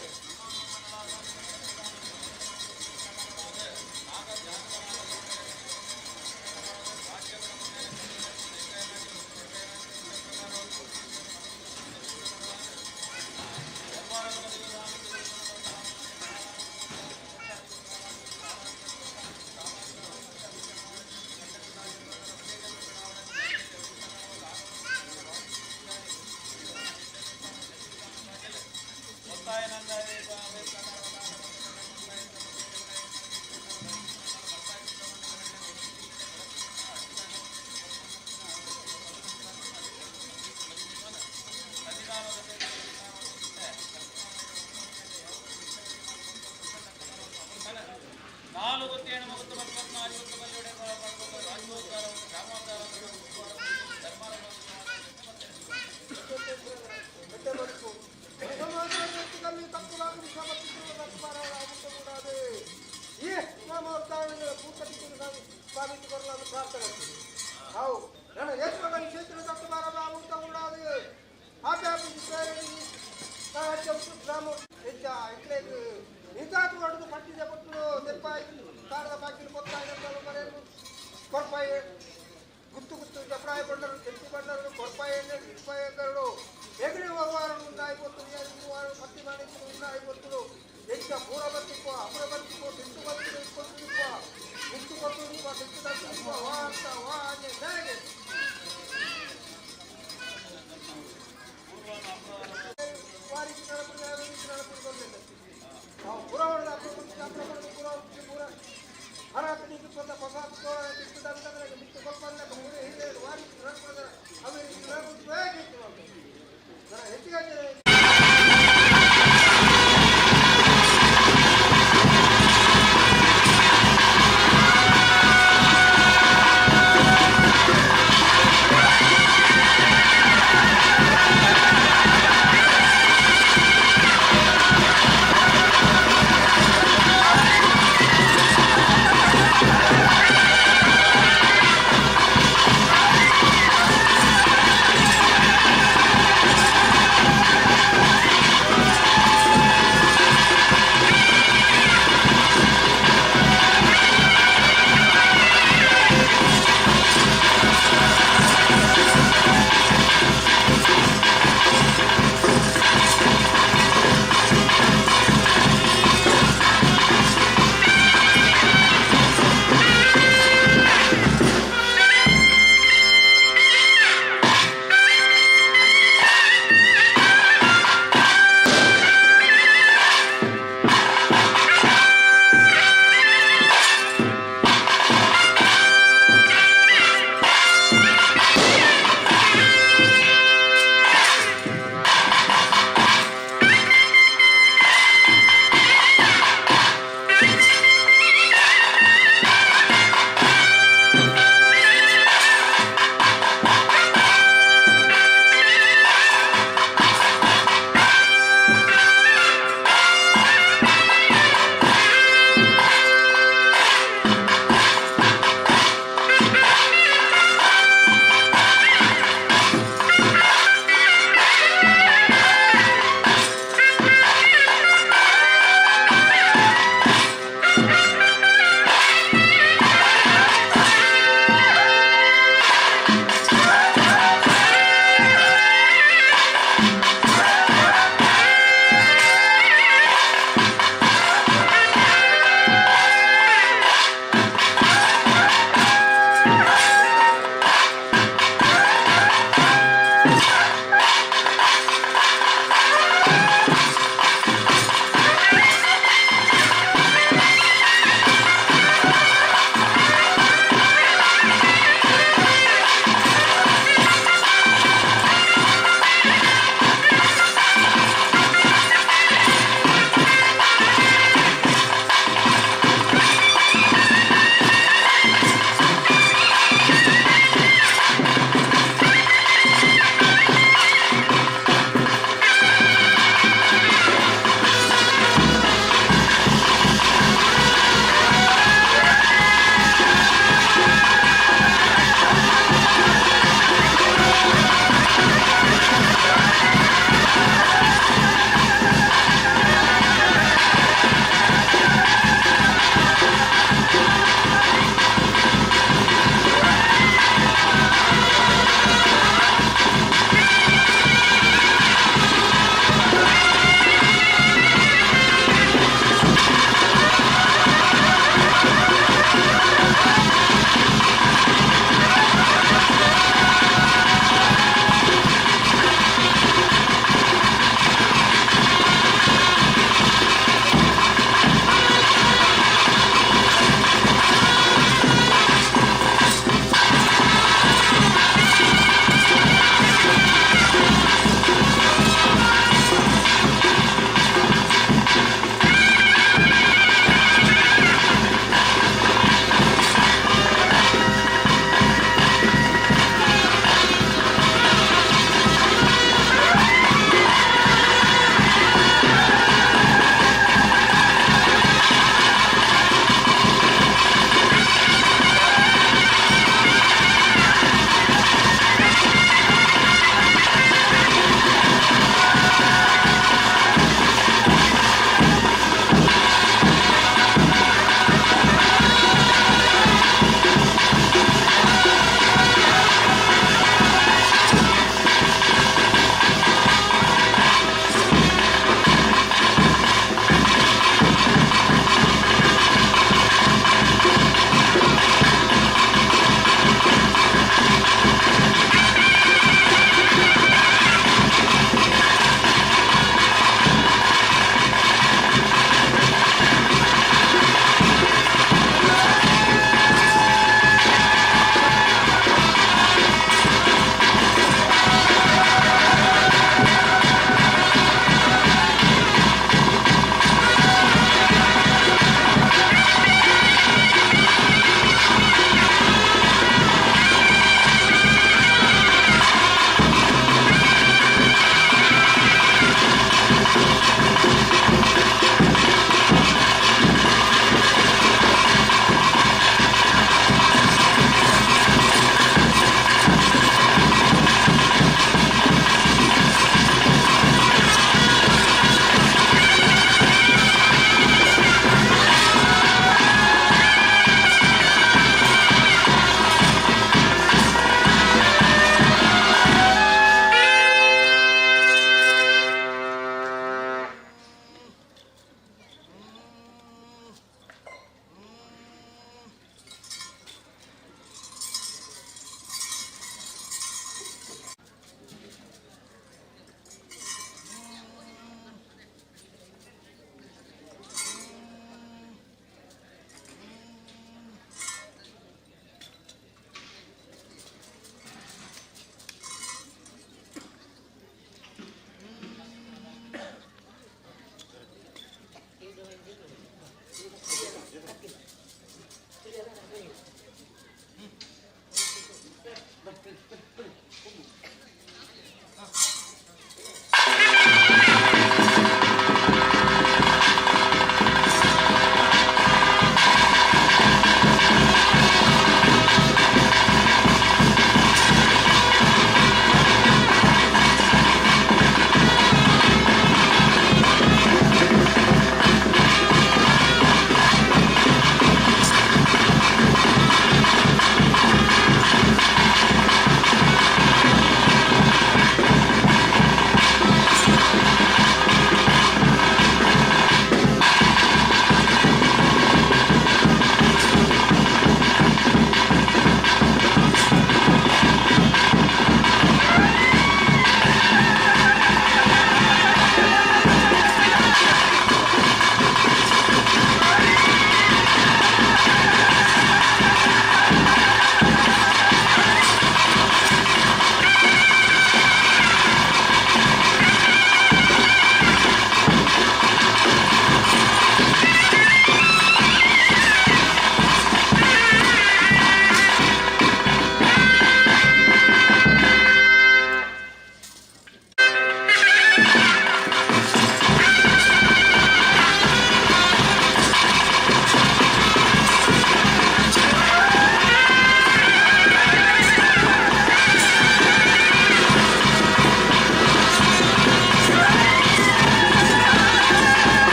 గుర్తు గుర్తు చెప్పడాయి పడ్డారు తెలిసి పడ్డారు కొరపాయి రూపాయి ఎక్కడు ఎగిరి వారం అయిపోతుంది వారు పత్తి మానేసి అయిపోతున్నారు ఇంకా పూర బతికో అమర బతికో తింటు బతుకు గుర్తు కొడుతుంది మా తింటు తగ్గిపో వా అంత వా అని వారికి నడుపుకోలేదు పురాణ పూర ಹರಾಕನಿಗೆ ಬಂದ ಪಸಾತ್ ಬಿಟ್ಟು ಬಿಟ್ಟು ಕೊಪ್ಪಲ್ಲ ವಾರಿ ಅವೆ ಿ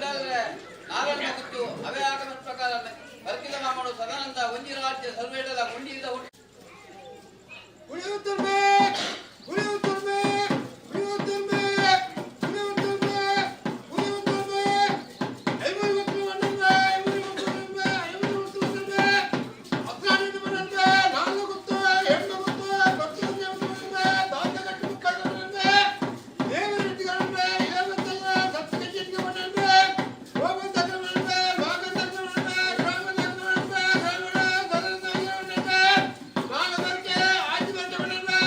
ಒಳ್ಳೆಯದ್ರೆ ನಾರಾಯಣ ಗುತ್ತು ಅವೇ ಆಗಮನ ಪ್ರಕಾರ ಬರ್ಕಿಲ ಮಾಮನು ಸದಾನಂದ ಒಂಜಿ ರಾಜ್ಯ ಸರ್ವೇಡಲ ಗುಂಡಿಯಿಂದ ಉಳಿಯುತ್ತಲ್ವೇ ಉಳಿಯುತ್ತಲ್ವೇ ಉಳಿಯುತ್ತಲ್ವೇ ಉಳಿಯುತ್ತಲ್ವೇ ಉಳಿಯುತ್ತಲ್ವೇ ಐವರು ಗೊತ್ತು ಅನ್ನಲ್ವೇ ಐವರು ಗೊತ್ತು ಅನ್ನಲ್ವೇ ಐವರು ಗೊತ್ತು ಅನ್ನಲ್ವೇ ಅಕ್ರಾಣಿನ ಮನಲ್ವೇ ನಾಲ್ಕು ಗೊತ್ತು ಹೆಣ್ಣು ಗೊತ್ತು ಗೊತ್ತು ಅನ್ನಲ್ವೇ ದಾಂತ ಗಟ್ಟಿ ಮುಕ್ಕಳನ್ನಲ್ವೇ ದೇವರ ರೀತಿಗಳನ್ವೇ ಏವಂತಲ್ವೇ ಸತ್ಯಕ್ಕೆ ಮನಲ್ವೇ ಹೋಗಂತಲ್ವೇ ಭಾಗಂತಲ್ವೇ ಗ್ರಾಮದಲ್ವೇ ಗ್ರಾಮದ ಸದನದಲ್ವೇ ನಾಗದರ್ಗೆ ಆಜ್ಞೆ ಮನಲ್ವೇ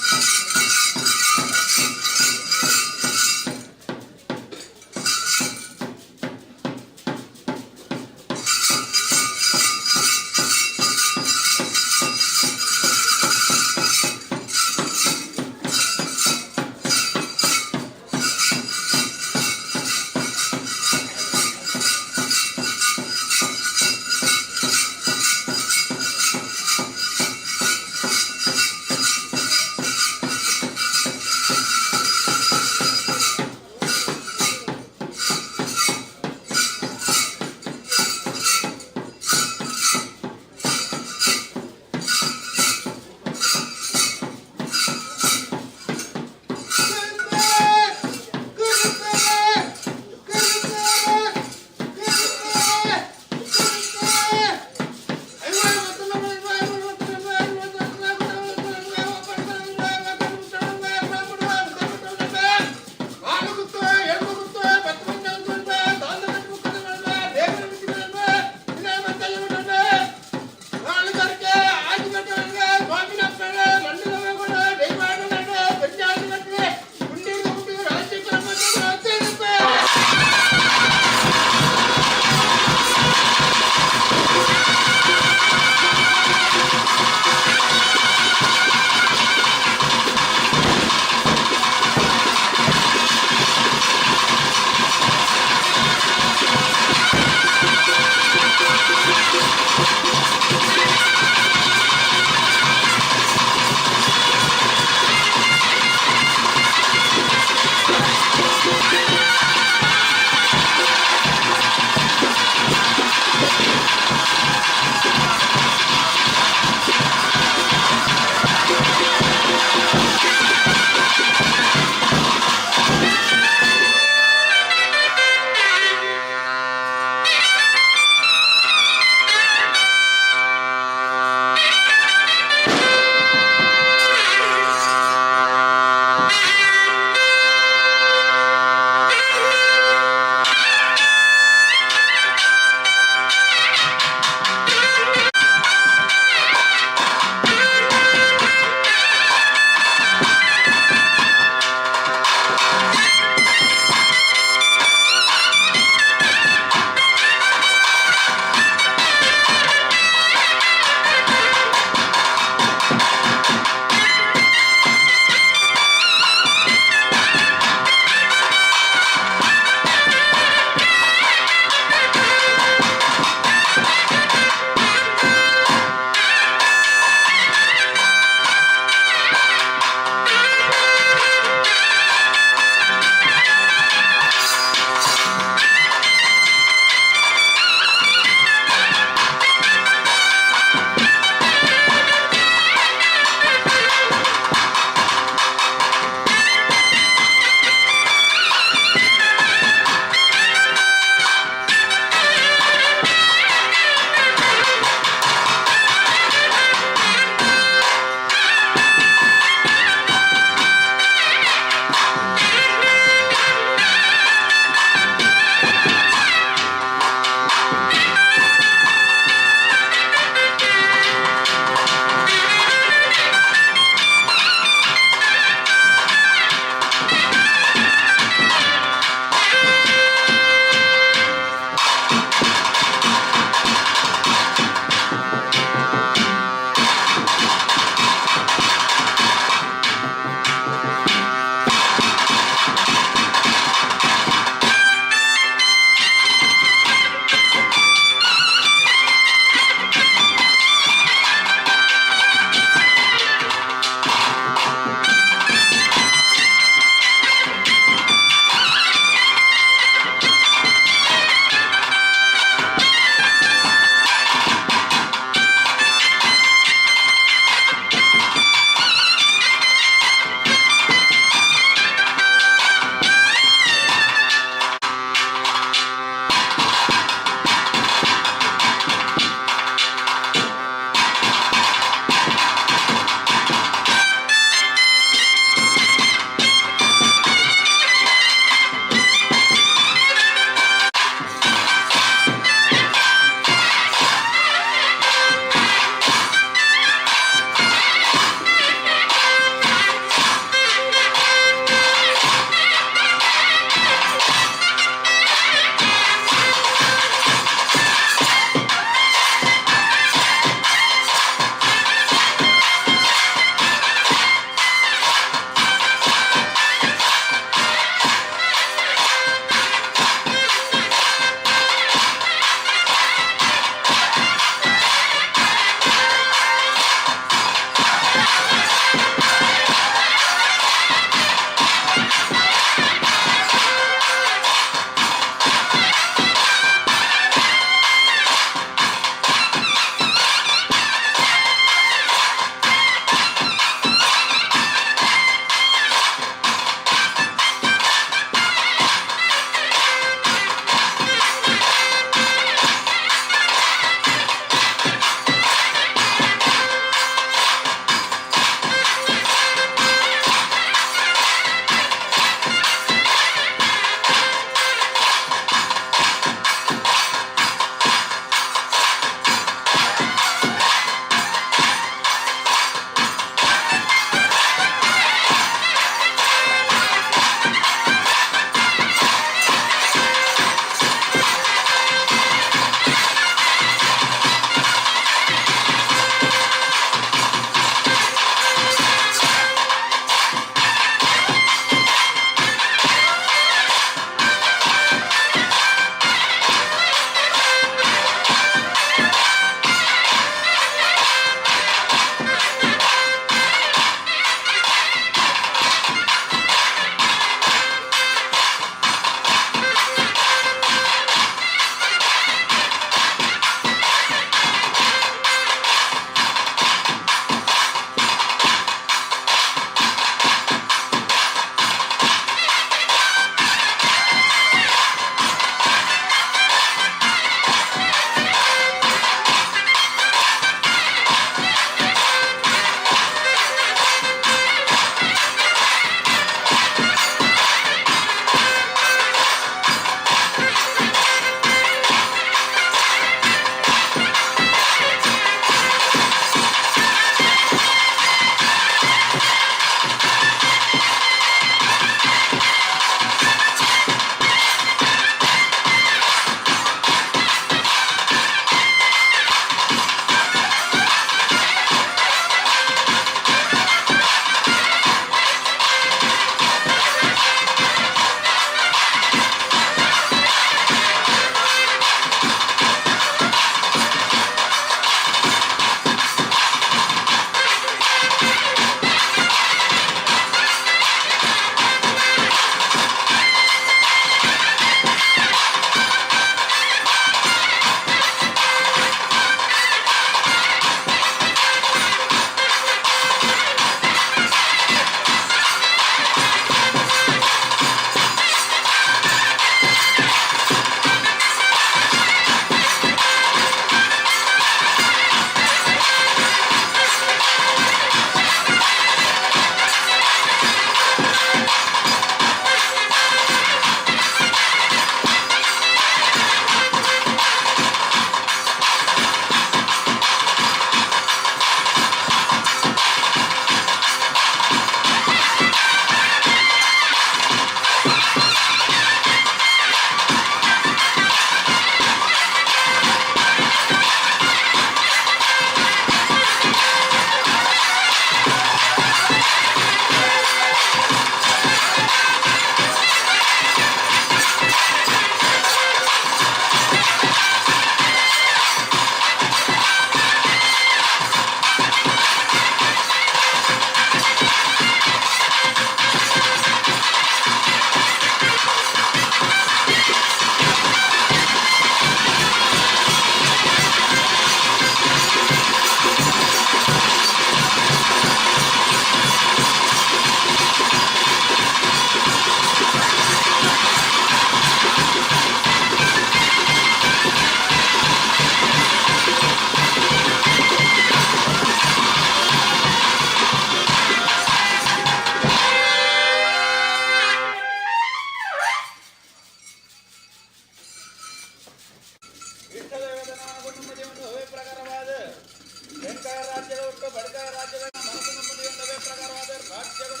ಪ್ರಕಾರವಾದ ರಾಜ್ಯಗಳ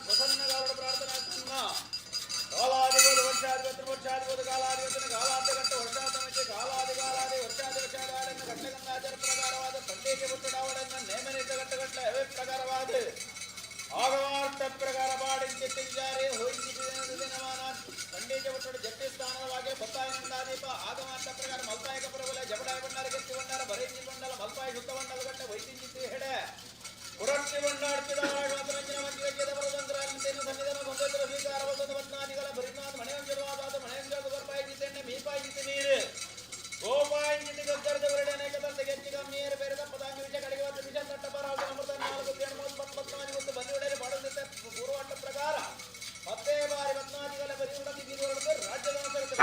ಪ್ರಸನ್ನಗಾರರ ಪ್ರಾರ್ಥನಾ ಕಾಲಾಧಿಪತಿ ವರ್ಷಾಧಿಪತಿ ಕಾಲಾಧಿಪತಿನ ಕಾಲಾಧಿಗಂಟ ವರ್ಷಾಧಿಪತಿ ಕಾಲಾದಿ ವರ್ಷಾಧಿಪತಿಗಳನ್ನು ಘಟ್ಟಗಂಧಾಚಾರ ಪ್ರಕಾರವಾದ ಪಂಡಿಗೆ ಮುಟ್ಟಡಾವಳನ್ನು ನೇಮನಿತ ಘಟ್ಟಗಟ್ಟಲೆ ಅವೇ ಪ್ರಕಾರವಾದ ಆಗಮಾರ್ಥ ಪ್ರಕಾರ ಪಾಡಿಂಚಿಟ್ಟಿದ್ದಾರೆ ದಿನಮಾನ ಪಂಡಿತ ಮುಟ್ಟಡ ಜಟ್ಟಿ ಸ್ಥಾನವಾಗಿ ಬತ್ತಾಯಿನಿಂದಾದೀಪ ಆಗಮಾರ್ಥ ಪ್ರಕಾರ ಮಲ್ಪಾಯಕ ಪ್ರಬಲ ಜಬಡಾಯ ಬಂಡಾರ ಗೆತ್ತಿ ಬಂಡಾರ ಬರೀತಿ ಬಂಡಲ ಮಲ್ಪಾಯ ಶುದ್ಧ ಬಂಡಲ ಗಟ್ಟ ವೈದ್ಯಂಚಿತ್ತಿ ಹೆಡೆ ಕುರಟ್ಟಿ ಬಂಡಾಡ್ತಿದ ಮಂದಿರ ಮಂದಿರ ಬರದಂತ್ರ ಸನ್ನಿಧಾನ ಬಂದಿದ್ದ ಸ್ವೀಕಾರ ಬಂದ ಬತ್ನಾದಿಗಳ ಬರಿನಾಥ ಮನೆಯಂಜಲವಾದ ಮನೆಯಂಜಲು ಬರ್ಪಾಯಿ ಜಿದ್ದೆಣ್ಣೆ ಮೀಪಾಯಿ ಜಿತ್ತಿ ನೀರು ಗೋಪಾಯಿ ಜಿತ್ತಿ ಗದ್ದರದ ಬರಡೆ ಅನೇಕ ತಂದೆ ಗೆಚ್ಚಿಗ ಮೇರು ಬೇರೆ ಪದಾಂಗಿ ವಿಷಯ ಕಡೆಗೆ ಒಂದು ವಿಷಯ ತಟ್ಟಬಾರ ಅಮೃತ 4 ಬಂದಿವಡೆಯಲ್ಲಿ ಮಾಡುತ್ತೆ ಪೂರ್ವಾಟ ಪ್ರಕಾರ ಮತ್ತೆ ಬಾರಿ ಬತ್ನಾದಿಗಳ ಬರಿ ಉಡತಿ ಬೀರುವರೆಗೂ ರಾಜ್ಯದ ರಾಜ್ಯದ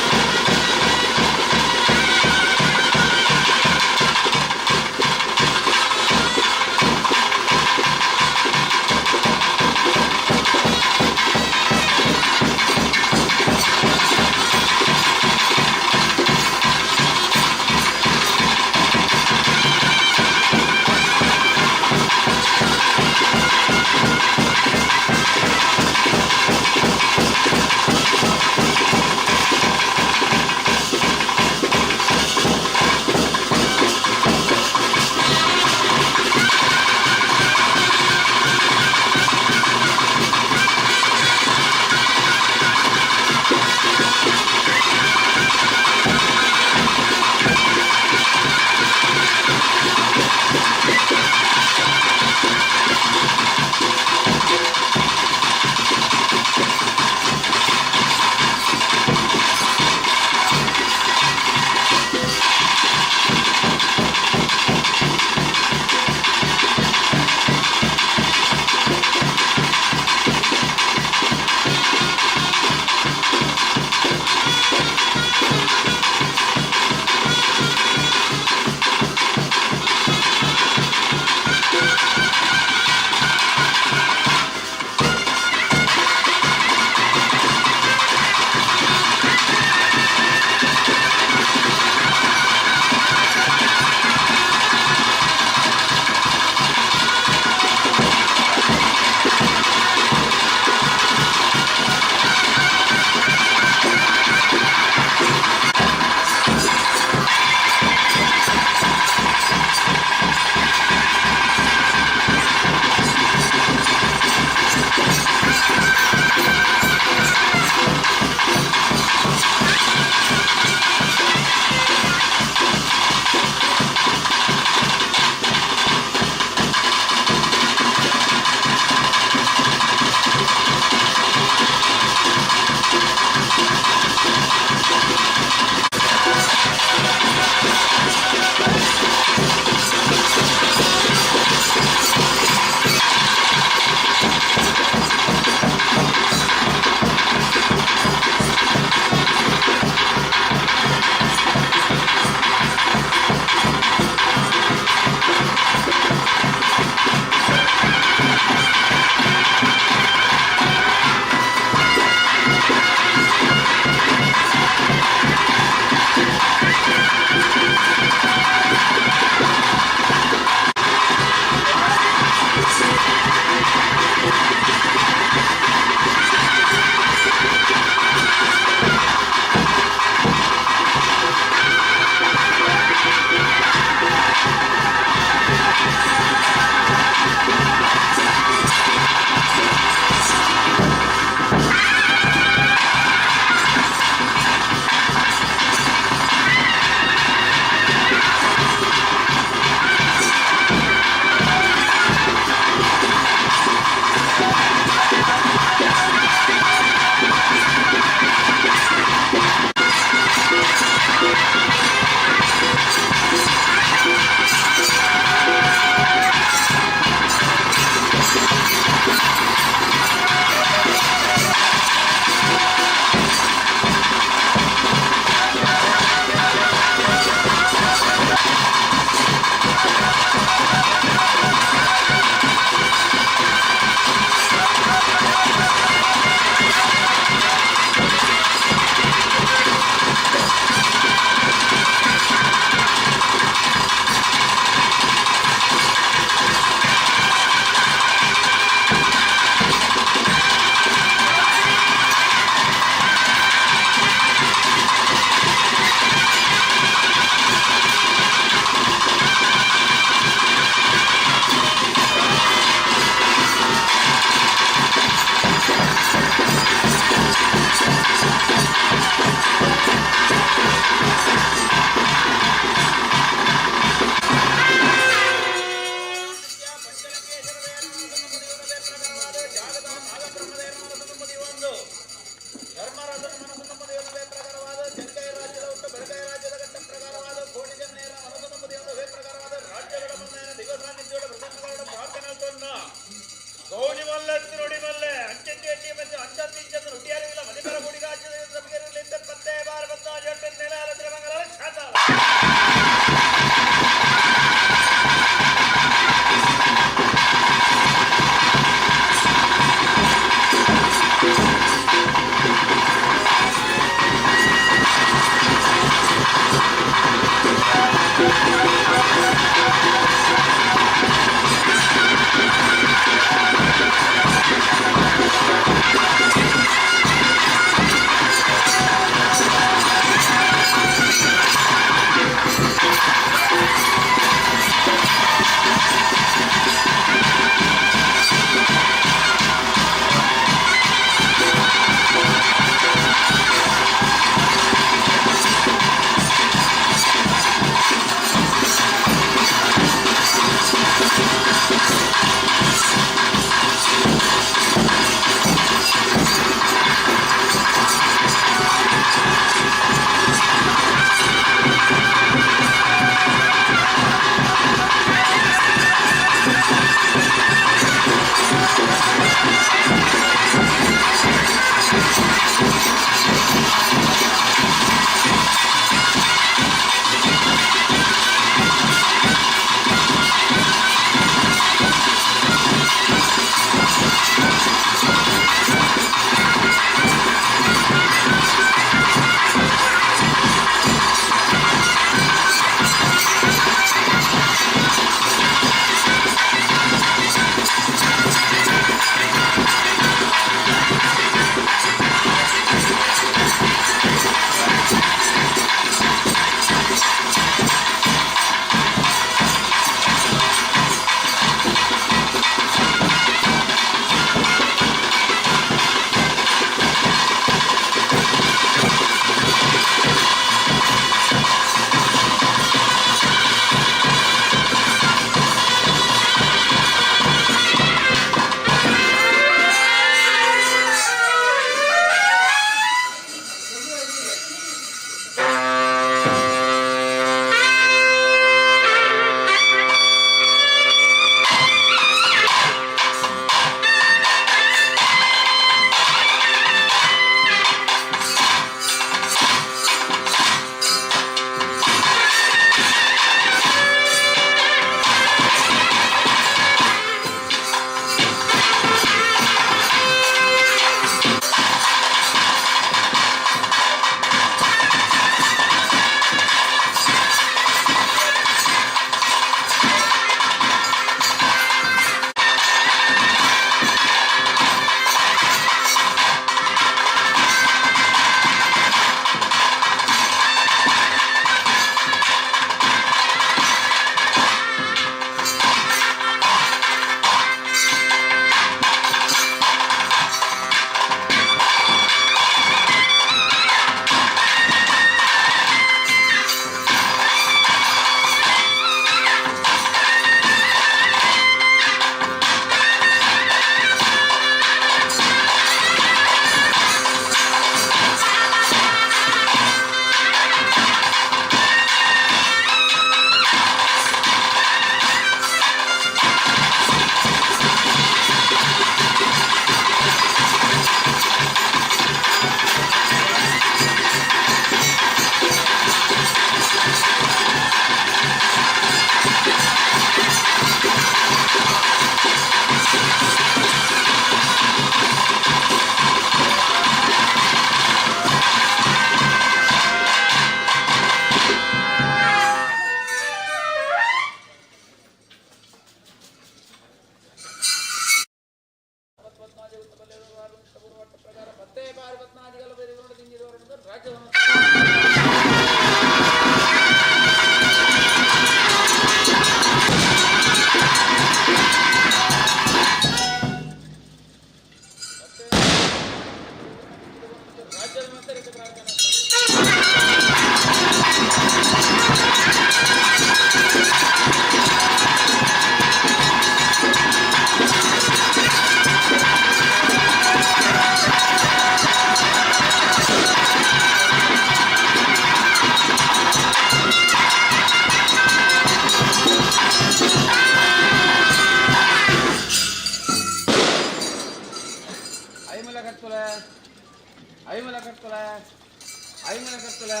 ಕಡಂಬರ ಕತ್ತಲೆ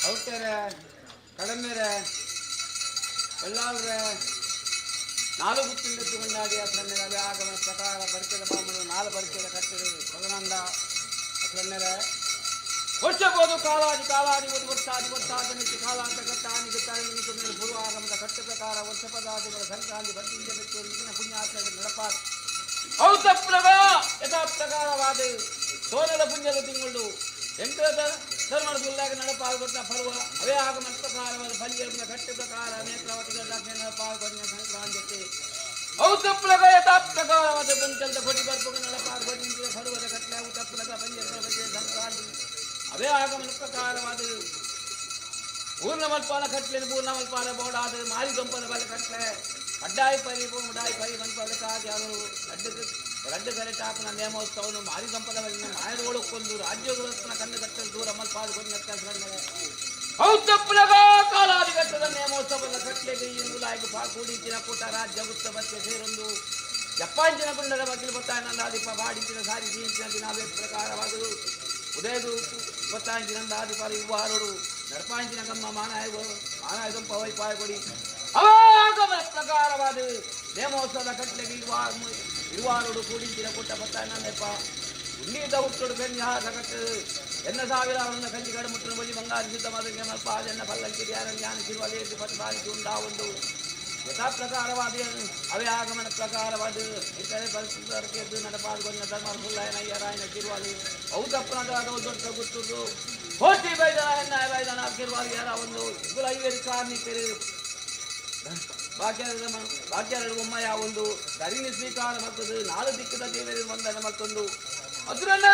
ಔಟೆರೆ ಕಡಮೆರೆ ಬೆಳ್ಳಾಳ್ರೆ ನಾಲ್ಕು ಗುತ್ತಿಂಡೆತ್ತುಕೊಂಡಾಡಿ ಅಸರನ್ನೆರೆ ಆಗಮನ ಪ್ರಕಾರ ಬರಿಕೆದ ಬಾಮನು ನಾಲ್ಕು ಬರಿಕೆದ ಕಟ್ಟಡಿ ತದನಂದ ಅಸರನ್ನೆರೆ ವರ್ಷಬೋದು ಕಾಲಾದಿ ಒಂದು ವರ್ಷಾದಿ ಕಾಲಾಂತ ಕಟ್ಟಾನಿ ಗುತ್ತಾನಿ ಪೂರ್ವಾಗಮದ ಕಟ್ಟ ಪ್ರಕಾರ ವರ್ಷ ಪದಾದಿಗಳ ಸಂಕ್ರಾಂತಿ ಬಡ್ಡಿಂಜ ಬೆಟ್ಟು ಇಂದಿನ ಪುಣ್ಯಾತ್ಮ ನಡಪಾತ್ ಔತ ಯಥಾ ಪ್ರಕಾರವಾದ ಸೋನದ ಪುಣ್ಯದ ತಿಂಗಳು ಎಂಟದ ಧರ್ಮದ ಸುಲ್ಲಾಗ ನಡಪಾಲ್ಗೊಟ್ಟ ಪರ್ವ ಅವೇ ಆಗಮನ ಪ್ರಕಾರವಾದ ಫಲಿಯರ್ಮದ ಕಟ್ಟ ಪ್ರಕಾರ ನೇತ್ರಾವತಿಗಳ ದಕ್ಷಿಣ ನಡಪಾಲ್ಗೊಟ್ಟ ಸಂಕ್ರಾಂತಿ ಔತಪ್ಲಗ ಯಥಾ ಪ್ರಕಾರವಾದ ಪಂಚದ ಕೊಡಿ ಬರ್ಪಗ ನಡಪಾಲ್ಗೊಟ್ಟಿನ ಪರ್ವದ ಕಟ್ಟ ಔತಪ್ಲಗ ಪಂಚದ ಬಗ್ಗೆ ಸಂಕ್ರಾಂತಿ ಅವೇ ಆಗಮನ ಪ್ರಕಾರವಾದ ಪೂರ್ಣಮಲ್ಪಾನ ಕಟ್ಲೆ ಪೂರ್ಣಮಲ್ಪಾನ ಬೋಡಾದ ಮಾರಿಗಂಪನ ಬಲ ಕಟ್ಲೆ ಅಡ್ಡಾಯಿ ಪರಿ ಮುಡಾಯಿ ಪರಿ ಬಂದ್ಪದಕ್ಕಾಗಿ ಅವರು ರಡ್ಡು ಕರೆಟಾಪನ ನೇಮೋತ್ಸವನು ಮಾರಿಗಂಪದ ಬಲಿನ ಮಾಯದೊಳಕ್ಕೊಂದು ರಾಜ್ಯಗುಲಸ್ನ ಕಣ್ಣು ಕಟ್ಟಲು ದೂರ ಮಲ್ಪಾಲ್ಗೊಂಡು ಔತಪ್ಪುಲಗ ಕಾಲಾದಿಗಟ್ಟದ ನೇಮೋತ್ಸವದ ಕಟ್ಲೆಗೆ ಈ ಮೂಲಾಗಿ ಕೂಡಿಂಚಿನ ಕೂಟ ರಾಜ್ಯ ಉತ್ಸವಕ್ಕೆ ಸೇರೊಂದು ಜಪ್ಪಾಂಚಿನ ಗುಂಡದ ಬಗ್ಗಿಲು ಗೊತ್ತಾಯಿನಂದಾದಿಪ ಬಾಡಿಂಚಿನ ಸಾರಿ ಜೀಂಚಿನ ದಿನಾವೇ ಪ್ರಕಾರವಾದರು ಉದಯದು ಗೊತ್ತಾಂಚಿನಂದಾದಿಪ ಇವ್ವಾರೋಡು ನಡಪಾಂಚಿನ ಗಮ್ಮ ಮಾನಾಯಗಂಪ ವೈಪಾಯ ಕೊಡಿ ಅವಾಗಮನ ಪ್ರಕಾರವಾದ ನೇಮೋತ್ಸವದ ಕಟ್ಲೆಗೆ ಇರುವಾರೋಡು ಕೂಡಿಂಚಿನ ಕೂಟ ಗೊತ್ತಾಯಿನಂದಪ್ಪ ಉನ್ನೀತ ಹುಟ್ಟೋಡು ಬೆನ್ಯಾದ ಕಟ್ಟು ಎನ್ನ ಸಾವಿರವನ್ನು ಕಂಚಿಗಡ ಮುಟ್ಟನ ಬಲಿ ಬಂಗಾರ ಸಿದ್ಧ ಮದಗೆ ಮಲ್ಪಾದ ಎನ್ನ ಪಲ್ಲಂಕಿ ಧ್ಯಾನ ಜ್ಞಾನ ಶಿರುವಲೇಸಿ ಪಟಬಾಲಿಸಿ ಉಂಟಾವೊಂದು ಯಥಾ ಪ್ರಕಾರವಾದ ಅವೇ ಆಗಮನ ಪ್ರಕಾರವಾದ ಇತರೆ ಪರಿಸ್ಥಿತಿ ನಡಪಾಲ್ಗೊಂಡ ಧರ್ಮ ಸುಲ್ಲಾಯನ ರಾಯನ ಕಿರುವಾಲಿ ಔತಪ್ಪನದಾದ ದೊಡ್ಡ ಗುತ್ತುದು ಕೋಟಿ ಬೈದನ ಎನ್ನ ಬೈದನ ಕಿರುವಾಲಿ ಯಾರ ಒಂದು ಇಬ್ಬರು ಐವೇರು ಕಾರ್ಮಿಕರು ಭಾಗ್ಯರೆಡು ಒಮ್ಮಯ ಒಂದು ಧರಿಣಿ ಸ್ವೀಕಾರ ಮತ್ತದು ನಾಲು ದಿಕ್ಕದ ದೇವರಿಗೆ ವಂದನೆ ಮತ್ತೊಂದು ಅದರನ್ನ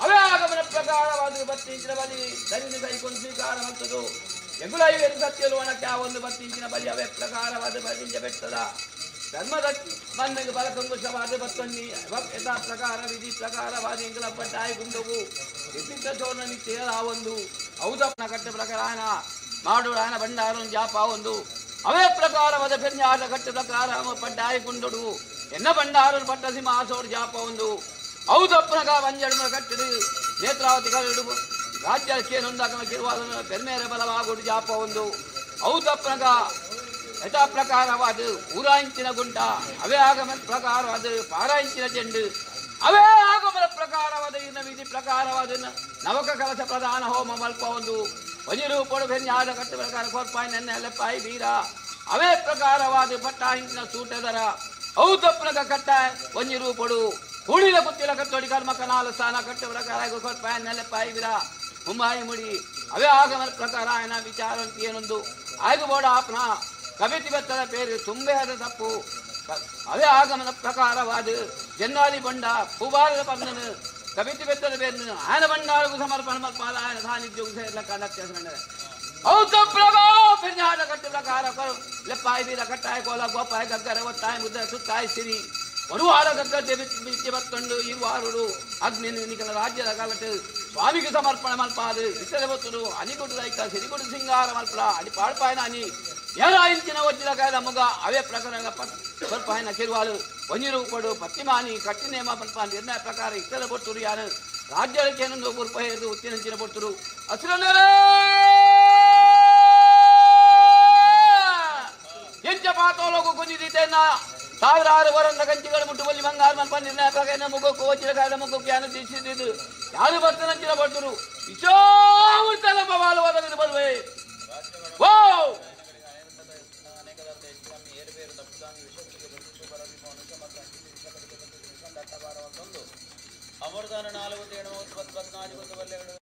ಅವೇ ಆಗಮನ ಪ್ರಕಾರವಾದ ಬತ್ತಿಂಚಿನ ಬಲಿ ಧರಿಣಿ ಕೈಕೊಂಡು ಸ್ವೀಕಾರ ಮತ್ತದು ಎಗುಲೈವೇರು ಸತ್ಯಲು ಒಣಕ್ಕೆ ಆ ಒಂದು ಬತ್ತಿಂಚಿನ ಬಲಿ ಅವೇ ಪ್ರಕಾರವಾದ ಬಲಿಂಜ ಬೆಟ್ಟದ ಧರ್ಮದ ಮನ್ನೆಗೆ ಬಲಕಂಗುಷವಾದ ಬತ್ತೊಂದಿ ಯಥಾ ಪ್ರಕಾರ ವಿಧಿ ಪ್ರಕಾರವಾದ ಎಂಗಲ ಪಟ್ಟಾಯಿ ಗುಂಡವು ವಿಪಿತ ಚೋರ್ನ ನಿತ್ಯ ಆ ಒಂದು ಔದಪ್ಪನ ಕಟ್ಟ ಪ್ರಕಾರ ಮಾಡೋಡಾಯನ ಭಂಡಾರ ಜಾಪ ಒಂದು ಅವೇ ಪ್ರಕಾರವಾದ ಬೆನ್ಯಾದ ಕಟ್ಟ ಪ್ರಕಾರ ಪಟ್ಟಾಯಿ ಗುಂಡೊಡು ಎನ್ನ ಭಂಡಾರ ಪಟ್ಟ ಸಿಂಹಾಸೋಡು ಜಾಪ ಒಂದು ಔದಪ್ಪನಗ ವಂಜಡಮ ಕಟ್ಟದು ನೇತ್ರಾವತಿ ಕರಡು ರಾಜ್ಯಕ್ಕೆ ನೊಂದಾಗಮ ಕಿರುವಾದ ಬೆರ್ಮೇರ ಬಲವಾಗೋಡು ಜಾಪ ಒಂದು ಔದಪ್ಪನಗ ಯಥಾ ಪ್ರಕಾರವಾದ ಊರಾಂಚಿನ ಗುಂಡ ಅವೇ ಆಗಮನ ಪ್ರಕಾರವಾದ ಪಾರಾಂಚಿನ ಚೆಂಡು ಅವೇ ಆಗಮನ ಪ್ರಕಾರವಾದ ಇನ್ನ ವಿಧಿ ಪ್ರಕಾರವಾದ ನವಕ ಕಲಶ ಪ್ರಧಾನ ಹೋಮ ಮಲ್ಪ ಒಂದು ವಜಿರೂಪಡು ಬೆನ್ಯಾದ ಕಟ್ಟು ಪ್ರಕಾರ ಕೊರ್ಪಾಯಿ ನೆನ್ನೆ ಅಲೆಪ್ಪಾಯಿ ಬೀರ ಅವೇ ಪ್ರಕಾರವಾದ ಪಟ್ಟಾಂಚಿನ ಸೂಟದರ ಔತಪ್ಪನಗ ಕಟ್ಟ ವಂಜಿರೂಪಡು ಕೂಡಿಲ ಕುತ್ತಿಲ ಕಟ್ಟೋಡಿ ಕರ್ಮ ಕನಾಲ ಸ್ಥಾನ ಕಟ್ಟು ಪ್ರಕಾರ ಕೊರ್ಪಾಯಿ ನೆಲೆಪ್ಪಾಯಿ ಬೀರ ಮುಂಬಾಯಿ ಮುಡಿ ಅವೇ ಆಗಮನ ಪ್ರಕಾರ ಆಯನ ವಿಚಾರಂತಿ ಏನೊಂದು ಆಯ್ದುಬೋಡ ಆಪ್ನ ಕವಿತಿ ಬೆತ್ತದ ಪೇರು ತುಂಬೆ ಆದ ತಪ್ಪು ಅವೇ ಆಗಮನ ಪ್ರಕಾರವಾದ ಜನ್ನಾದಿ ಬಂಡ ಪೂಬಾರದ ಪಂದನು ಕವಿತಿ ಬೆತ್ತದ ಪೇರು ಆಯನ ಬಂಡಾರಗೂ ಸಮರ್ಪಣ ಮಲ್ಪಾದ ಆಯನ ಸಾನ್ನಿಧ್ಯೋಗ ಸೇರ್ಲಕ್ಕ ನತ್ಯ ಔತಪ್ರಗಾದ ಕಟ್ಟು ಪ್ರಕಾರ ಲೆಪ್ಪಾಯಿ ಬೀರ ಕಟ್ಟಾಯ ಕೋಲ ಗೋಪಾಯ ಗಗ್ಗರ ಒತ್ತಾಯ ಮುದ್ದ ಸುತ್ತಾಯ ಸಿರಿ ಒರುವಾರ ಗಗ್ಗದ್ದೆ ಬಿಚ್ಚಿ ಬತ್ತೊಂಡು ಇರುವಾರುಡು ಅಗ್ನಿ ನಿಖಲ ರಾಜ್ಯದ ಕಾಲಟ್ಟು ಸ್ವಾಮಿಗೆ ಸಮರ್ಪಣ ಮಲ್ಪಾದು ಇತರೆ ಬತ್ತುಡು ಅನಿಗುಡು ರೈತ ಸಿರಿಗುಡು ಸಿಂಗಾರ ಮಲ್ಪಲ ಅಡಿ ಪಾಳ್ಪಾಯನ ಅನಿ ಏನ ಇಂಚಿನ ಒಜ್ಜಿನ ಕಾಯದ ಮುಗ ಅವೇ ಪ್ರಕರಣ ಪರ್ಪಾಯನ ಕಿರುವಾಲು ಒಂಜಿರೂಪಡು ಪತ್ತಿಮಾನಿ ಕಟ್ಟಿನೇಮ ಪಲ್ಪ ನಿರ್ಣಯ ಪ್ರಕಾರ ಇತರೆ ಬೊಟ್ಟುರು ಯಾರು ರಾಜ್ಯಕ್ಕೆ ಏನೊಂದು ಗುರುಪಹೆದು ಉತ್ತಿನಂಚಿನ ಬೊಟ್ಟುರು ಹಸಿರನ್ನರೇ ಎಂಚ ಪಾತೋಲೋಗು ಕುಂಜಿದೀತೇನ ಸಾವಿರಾರು ವರಂದ ಗಂಜಿಗಳು ಮುಟ್ಟು ಬಲ್ಲಿ ಬಂಗಾರ ಮಲ್ಪ ನಿರ್ಣಯ ಪ್ರಕಾರ ಮುಗಕ್ಕೂ ವಜ್ಜಿನ ಕಾಯದ ಮುಗಕ್ಕೆ ಯಾರು ತಿಳಿಸಿದ್ದು ಯಾರು ಬರ್ತನಂಚಿನ ಬೊಟ್ಟುರು ವಿಶೋತಲ ಬವಾಲವಾದ ಬರುವೆ ಓ ಅಮೃತಾನ 4 ತೇಣು 24 ಬಲ್ಲೆಗಳು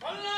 Allah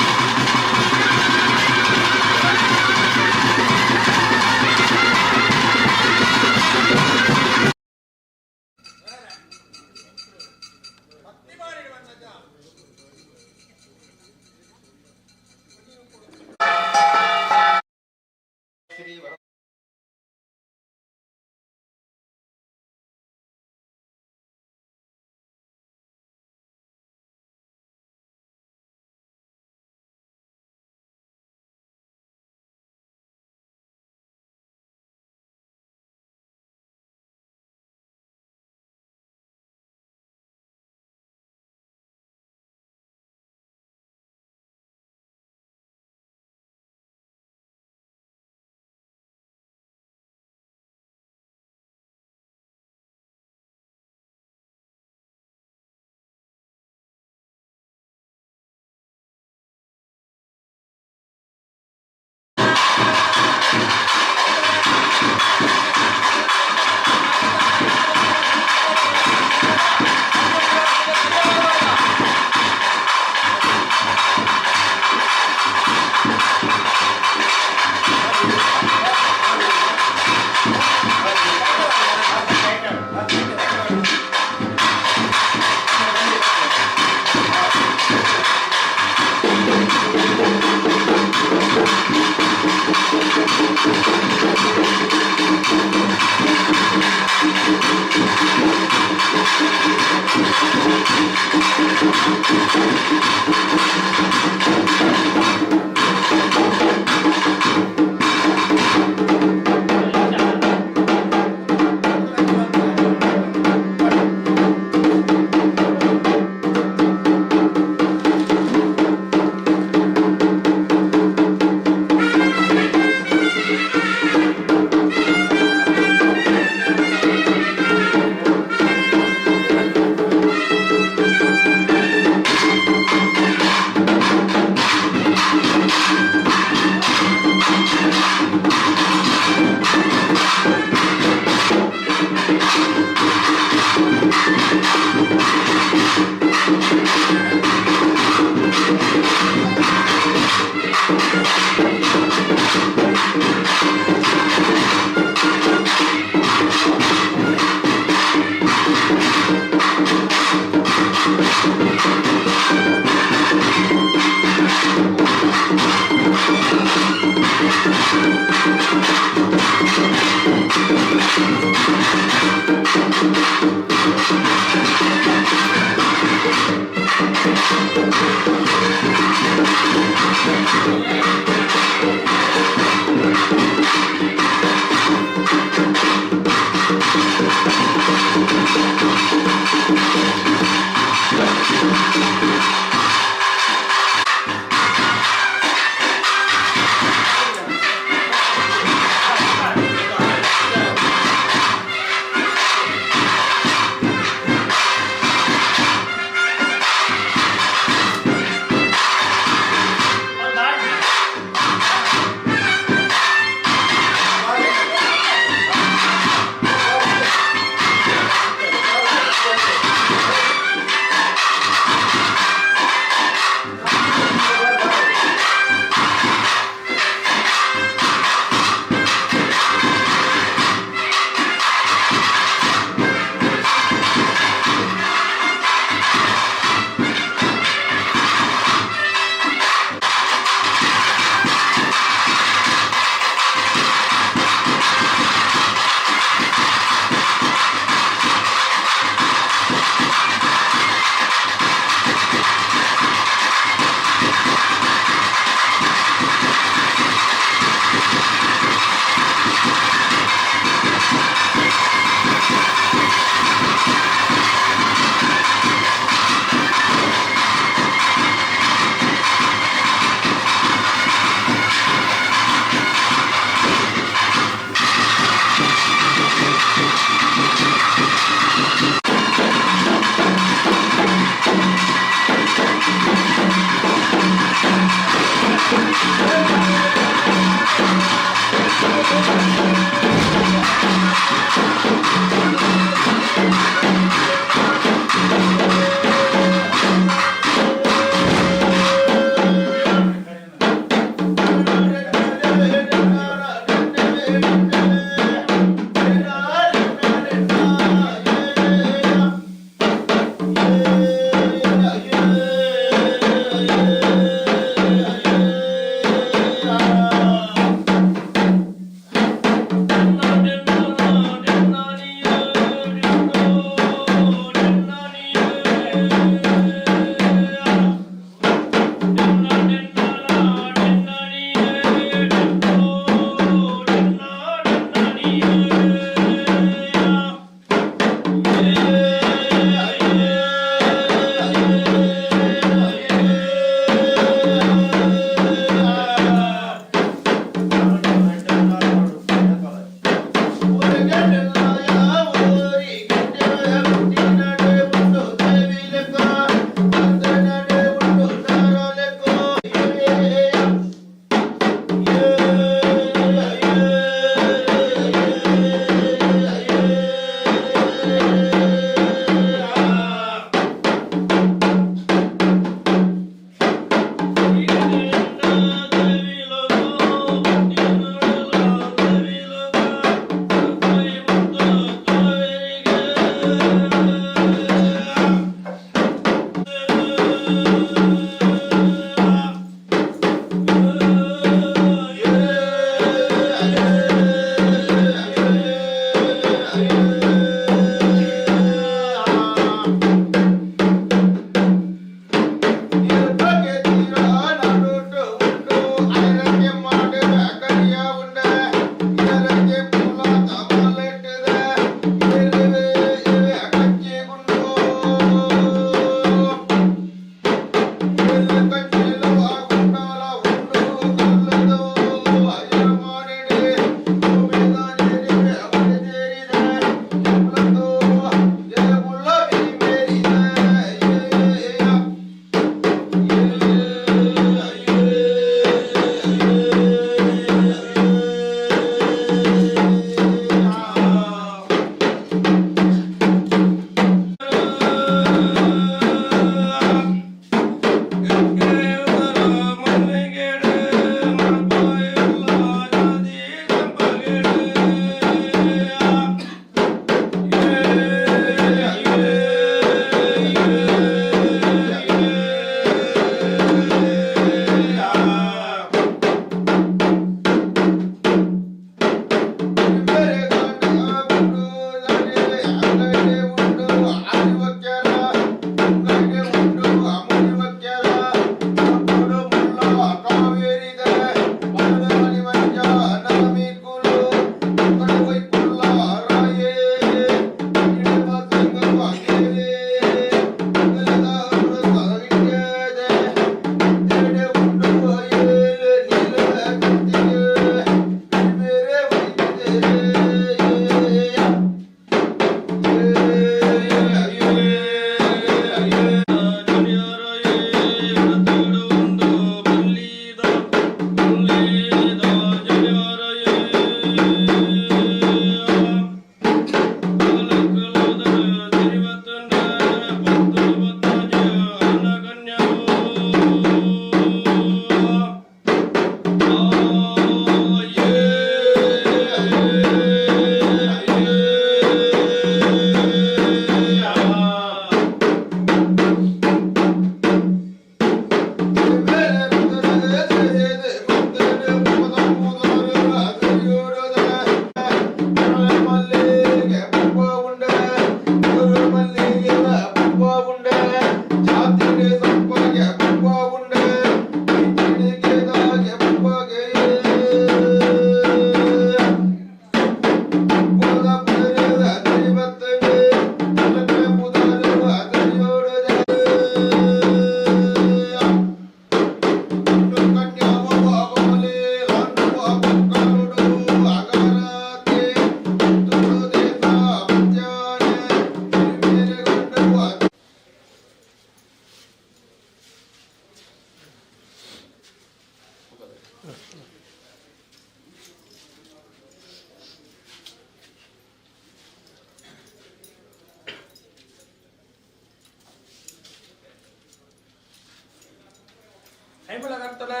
ಐಮಲಗರ್ತಲೆ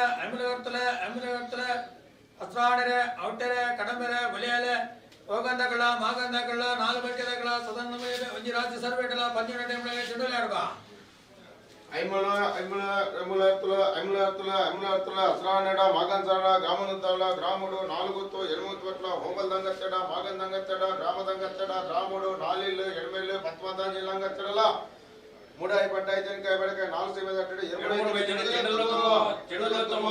ಅಸ್ರಾಣರೆ ಔಟರೆ ಕಡಂಬೆರೆ ಒಲೆಯಲೆ ಹೋಗಂದಗಳ ಮಾಗಂದಗಳ ನಾಲು ಬಟ್ಟೆಗಳ ಸದನ ಒಂಜಿ ರಾಜ್ಯ ಸರ್ವೆಗಳ ಪಂಜಿನ ಟೈಮ್ನಾಗ ಚೆಂಡುಲಾಡುವ అసరానడ మాగంచడ గ్రామనుద్దల గ్రాముడు 4 8 పట్ల హోమల్ దంగచ్చడ మాగన్ దంగచ్చడ గ్రామ దంగచ్చడ గ్రాముడు 4 8 10 జిల్లంగచ్చడల మూడాయి పట్టాయి జనకాయ బడకాయ 4 సీమ దట్టడి 23 చెడులతమ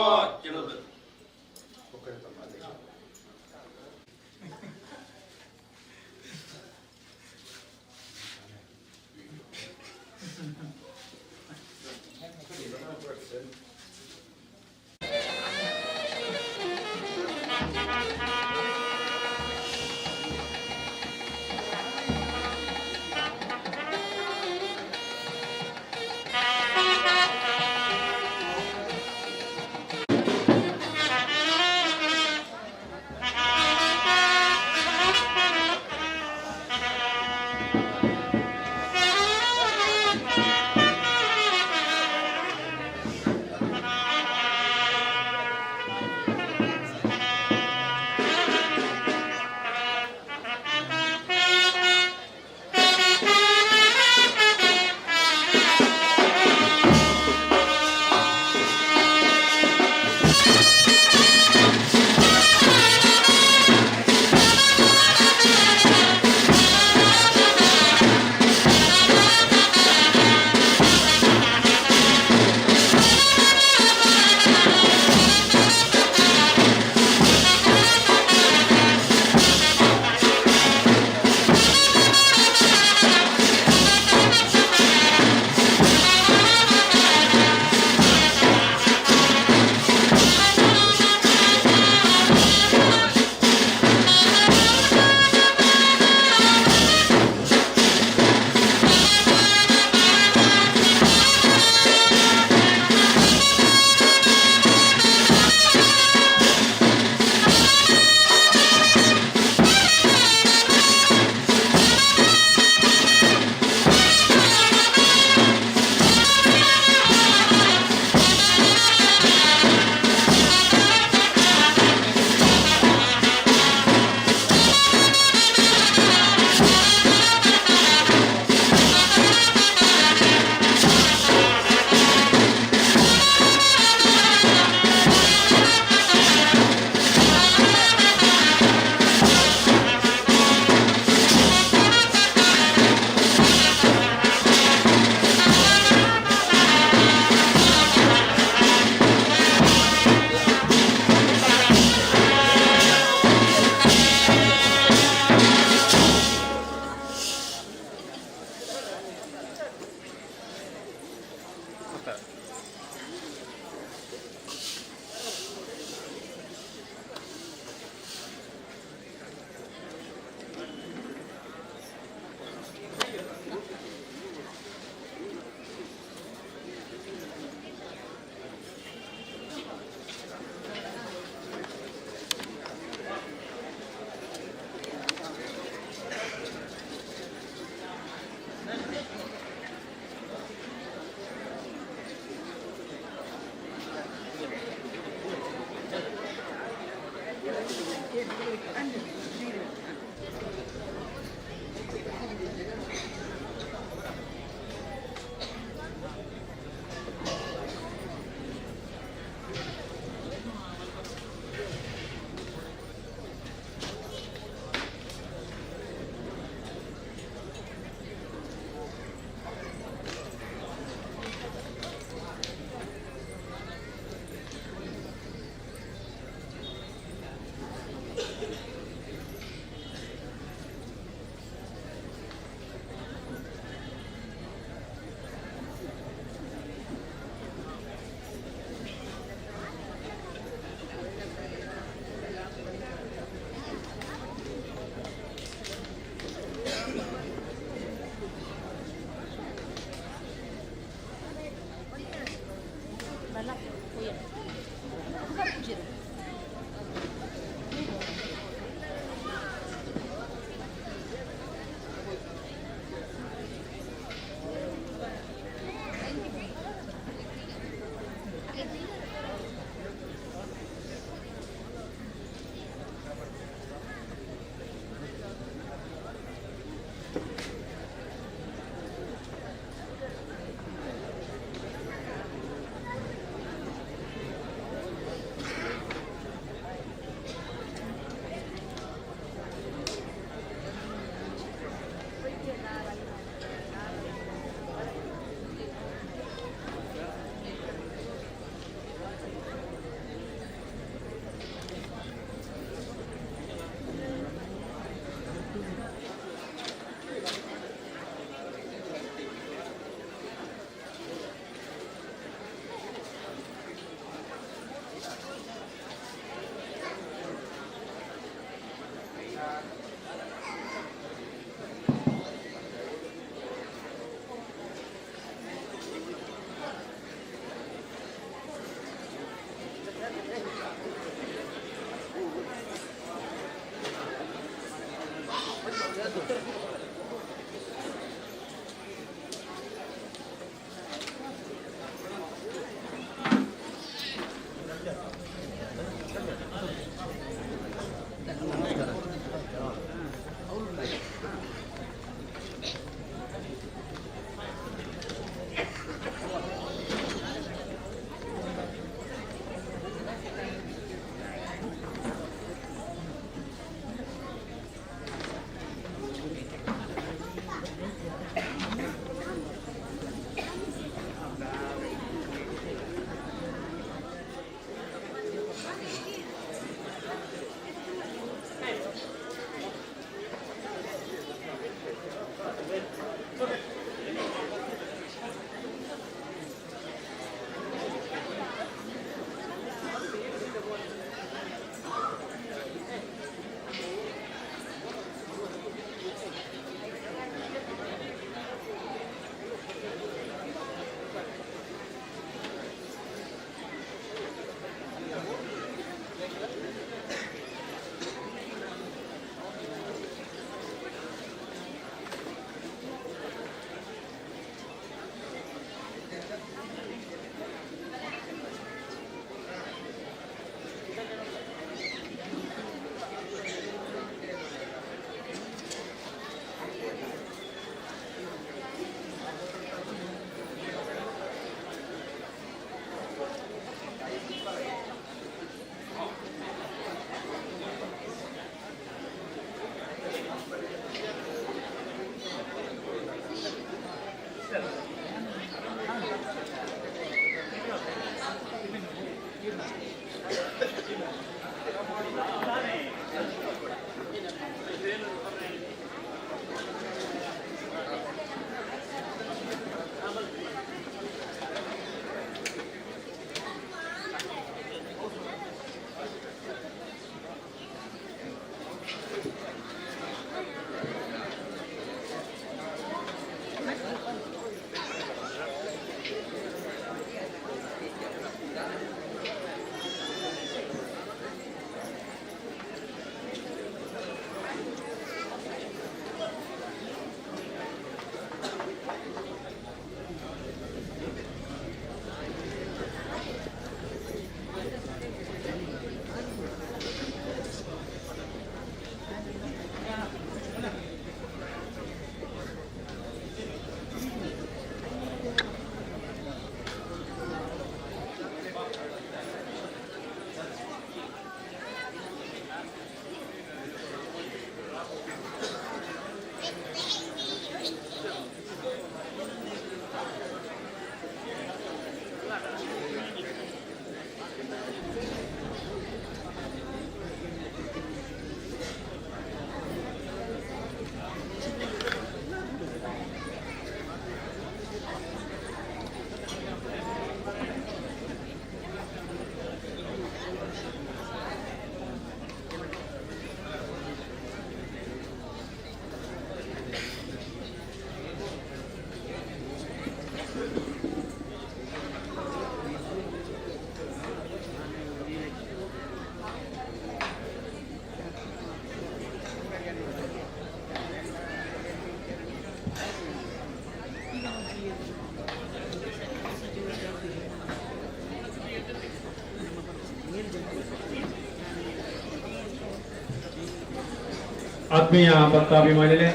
ಆತ್ಮೀಯ ಭಕ್ತಾಭಿಮಾನಿಗಳೇ,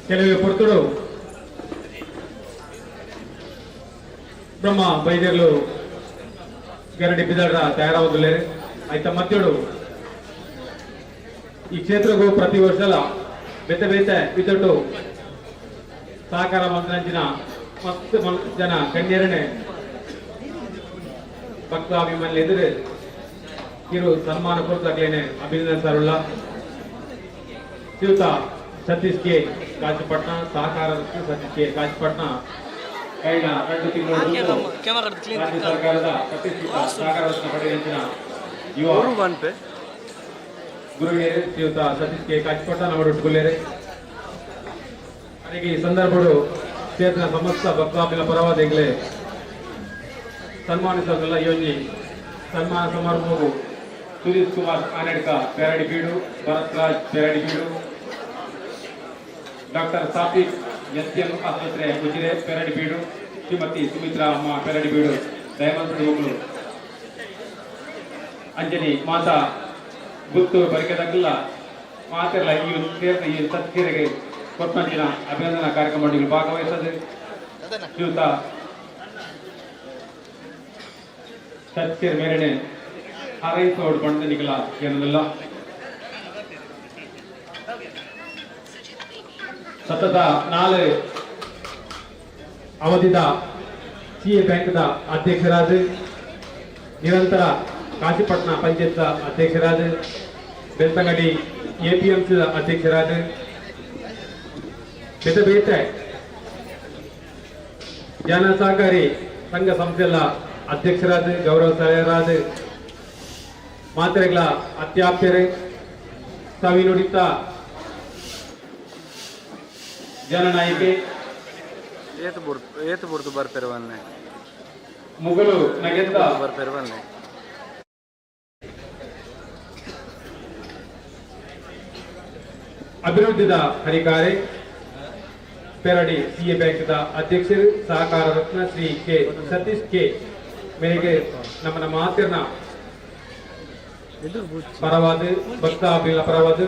ಕೆಲವೇ ಪುರ್ತುಡು ಬ್ರಹ್ಮ ಬೈದೇರ್ಲು ಗರಡಿ ಬಿದರ ತಯಾರಾಗುದಿಲ್ಲ ಆಯ್ತಾ ಮತ್ತೇಳು ಈ ಕ್ಷೇತ್ರಕ್ಕೂ ಪ್ರತಿ ವರ್ಷಲ ಬೆತ್ತ ಬೇತೆ ಬಿತ್ತಟ್ಟು ಸಹಕಾರ ಮಂತ್ರಂಚಿನ ಮಸ್ತ್ ಜನ ಕಣ್ಯರನೆ ಭಕ್ತಾಭಿಮಾನಿ ಎದುರು ಇರು ಸನ್ಮಾನ ಕೊಡ್ತಾಗ್ಲೇನೆ ಅಭಿನಂದಿಸರುಳ್ಳ ಶ್ರೀಯುತ ಸತೀಶ್ ಕೆ ಕಾಚಿಪಟ್ನ ಸಹಕಾರ ಸತೀಶ್ ಕೆ ಕಾಚಿಪಟ್ನ ಕೈನ 2 ತಿಂಗಳು ರಾಜ್ಯ ಸರ್ಕಾರದ ಪ್ರತಿಷ್ಠಿತ ಸಹಕಾರ ರತ್ನ ಪಡೆದಂಚಿನ ಯುವ ಗುರುಗೇರೆ ಶ್ರೀಯುತ ಸತೀಶ್ ಕೆ ಕಾಚಿಪಟ್ನ ನವರೊಟ್ಟುಗುಲೇರೆ ನನಗೆ ಈ ಸಂದರ್ಭಗಳು ಕ್ಷೇತ್ರ ಸಮಸ್ತ ಭಕ್ತಾಭಿನ ಪರವಾದಿಗಳೇ ಸನ್ಮಾನಿಸೋದಲ್ಲ ಯೋಜನೆ ಸನ್ಮಾನ ಸಮಾರಂಭವು ಸುರೇಶ್ ಕುಮಾರ್ ಆನೆಡ್ಕ ಪೆರಡಿ ಬೀಡು, ಭರತ್ ರಾಜ್ ಪೆರಡಿ ಬೀಡು, ಡಾಕ್ಟರ್ ಸಾಫಿಕ್ ಎಸ್ಎಂ ಆಸ್ಪತ್ರೆ ಉಜಿರೆ ಪೆರಡಿ ಬೀಡು, ಶ್ರೀಮತಿ ಸುಮಿತ್ರಾ ಅಮ್ಮ ಪೆರಡಿ ಬೀಡು, ದಯಾನಂದ ಹೋಗ್ಲು ಅಂಜನಿ ಮಾತಾ ಗುತ್ತು ಬರಿಕೆದಾಗಲ್ಲ ಮಾತೆಲ್ಲ ಈ ಸತ್ಕೇರಿಗೆ ಕೊಟ್ಟಂಚಿನ ಅಭಿನಂದನಾ ಕಾರ್ಯಕ್ರಮದಲ್ಲಿ ಭಾಗವಹಿಸದೆ ಶ್ರೀಯುತ ಸತ್ಕೇರ್ ಮೇರೆನೆ ಹಾರೈಸೋಡು ಪಂಡ ನಿಖಲ ಏನಲ್ಲ ಸತತ 4 ಅವಧಿದ ಸಿಎ ಬ್ಯಾಂಕ್ದ ಅಧ್ಯಕ್ಷರಾದ ನಿರಂತರ ಕಾಶಿಪಟ್ನ ಪಂಚಾಯತ್ ಅಧ್ಯಕ್ಷರಾದ ಬೆಳ್ತಂಗಡಿ ಎಪಿಎಂಸಿ ಅಧ್ಯಕ್ಷರಾದ ಬೇತೆ ಜನ ಸಹಕಾರಿ ಸಂಘ ಸಂಸ್ಥೆಗಳ ಅಧ್ಯಕ್ಷರಾದ ಗೌರವ ಸಲಹೆರಾದ ಮಾತ್ರೆಗಳ ಅತ್ಯಾಪ್ತರೆ ಸವಿ ನುಡಿತ ಜನನಾಯಕಿ ಏತು ಬುರ್ದು ಬರ್ಪೆರವನ್ನೆ ಮುಗಲು ನಗೆದ್ದ ಬರ್ಪೆರವನ್ನೆ ಅಭಿವೃದ್ಧಿದ ಹರಿಕಾರೆ ಪೆರಡಿ ಸಿಎ ಬ್ಯಾಂಕ್ದ ಅಧ್ಯಕ್ಷರು ಸಹಕಾರ ರತ್ನ ಶ್ರೀ ಕೆ ಸತೀಶ್ ಕೆ ಮೇರೆಗೆ ನಮ್ಮ ಮಾತಿನ ಪರವಾದ ಭಕ್ತಾಭಿಲ ಪರವಾದ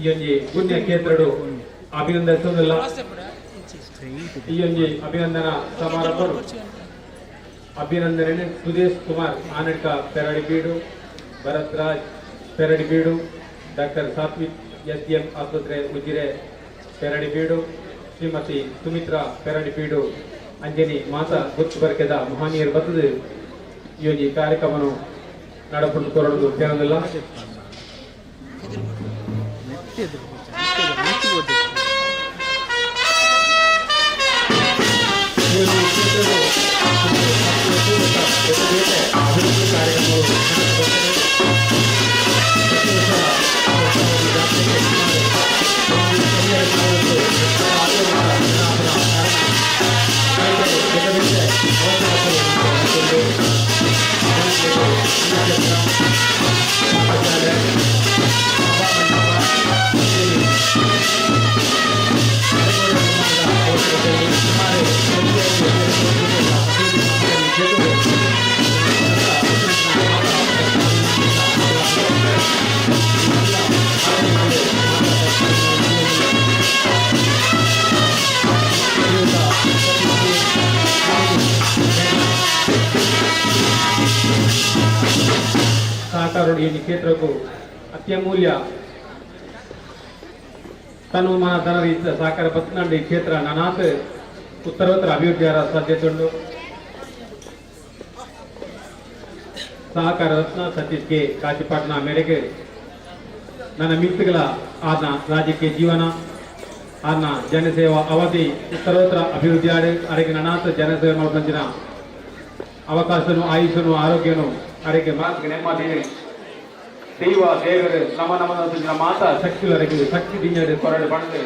ಈ ಪುಣ್ಯ ಕ್ಷೇತ್ರಡು ಅಭಿನಂದಿಸುವುದಿಲ್ಲ ಈ ಅಭಿನಂದನಾ ಸಮಾರಂಭ ಅಭಿನಂದನೆ ಸುರೇಶ್ ಕುಮಾರ್ ಆನೆಡ್ಕ ಪೆರಡಿ ಬೀಡು, ಭರತ್ ರಾಜ್ ಪೆರಡಿ ಬೀಡು, ಡಾಕ್ಟರ್ ಸಾತ್ವಿಕ್ ಎಸ್ಎಂ ಆಸ್ಪತ್ರೆ ಉಜಿರೆ ಪೆರಡಿ ಬೀಡು, ಶ್ರೀಮತಿ ಸುಮಿತ್ರಾ ಪೆರಡಿ ಬೀಡು ಅಂಜನಿ ಮಾತಾ ಗುತ್ತು ಬರಕೆದ ಮಹನೀಯರು ಬರ್ತದೆ ಈ ಕಾರ್ಯಕ್ರಮವನ್ನು ನಡೆಸಿಕೊಳ್ಳಲು ಕೇಳೋದಿಲ್ಲ. ಅಭಿವೃದ್ಧಿ ಕಾರ್ಯಕ್ರಮಗಳು ಸಹಕಾರ ಈ ಕ್ಷೇತ್ರಕ್ಕೂ ಅತ್ಯಮೂಲ್ಯ ತನ್ಮಾನ ಧನರೀತ ಸಹಕಾರ ಪತ್ನಾಡಿ ಕ್ಷೇತ್ರ ನಾನಾತ್ ಉತ್ತರೋತ್ತರ ಅಭಿವೃದ್ಧಿಯಾದ ಸಾಧ್ಯತೆ ಉಂಟು. ಸಹಕಾರ ರತ್ನ ಸತೀಶ್ ಕೆ ಕಾಚಿಪಟ್ನ ಮೇರೆಗೆ ನನ್ನ ಮಿತ್ರಗಳ ಆದ್ನ ರಾಜಕೀಯ ಜೀವನ ಆದ್ನ ಜನಸೇವಾ ಅವಧಿ ಉತ್ತರೋತ್ತರ ಅಭಿವೃದ್ಧಿ ಆಡಿ ಅರೆಗೆ ನಾನಾತ್ ಜನಸೇವೆ ಮಾಡಿನ ಅವಕಾಶನು ಆಯುಷನು ಆರೋಗ್ಯನು ಅರೆಗೆ ಮಾರ್ಗ ನೆಮ್ಮದಿ ದೈವ ದೇವರು ನಮ್ಮ ಮಾತಾ ಶಕ್ತಿವರೆಗೆ ಶಕ್ತಿ ದಿಂಜಡಿ ಕೊರಡು ಪಡೆದು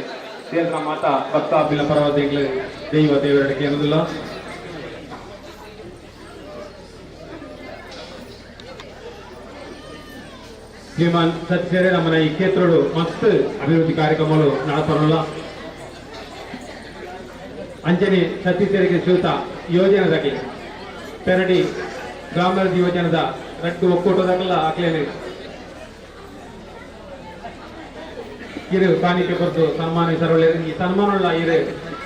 ದೇವರ ಮಾತಾ ಭಕ್ತಾಭಿಲ ಪರವಾದಿಗಳು ದೈವ ದೇವರಡಿಗೆ ಅನ್ನೋದಿಲ್ಲ. ಶ್ರೀಮಾನ್ ಸತ್ಯರೇ ನಮ್ಮನ ಈ ಕ್ಷೇತ್ರಗಳು ಮಸ್ತ್ ಅಭಿವೃದ್ಧಿ ಕಾರ್ಯಕ್ರಮಗಳು ನಡೆಸೋಲ್ಲ. ಅಂಜನಿ ಸತೀಶರಿಗೆ ಶ್ರೀಯುತ ಯೋಜನೆದಾಗಿ ಪೆರಡಿ ಗ್ರಾಮಾಭಿವೃದ್ಧಿ ಯೋಜನೆದ ರಟ್ಟು ಒಕ್ಕೂಟದಾಗಲ್ಲ ಹಾಕ್ಲೇನೆ ಇರು ಕಾಣಿಕೆ ಕೊಟ್ಟು ಸನ್ಮಾನಿಸರೊಳ್ಳೆ ಈ ಸನ್ಮಾನವುಳ್ಳ ಇರು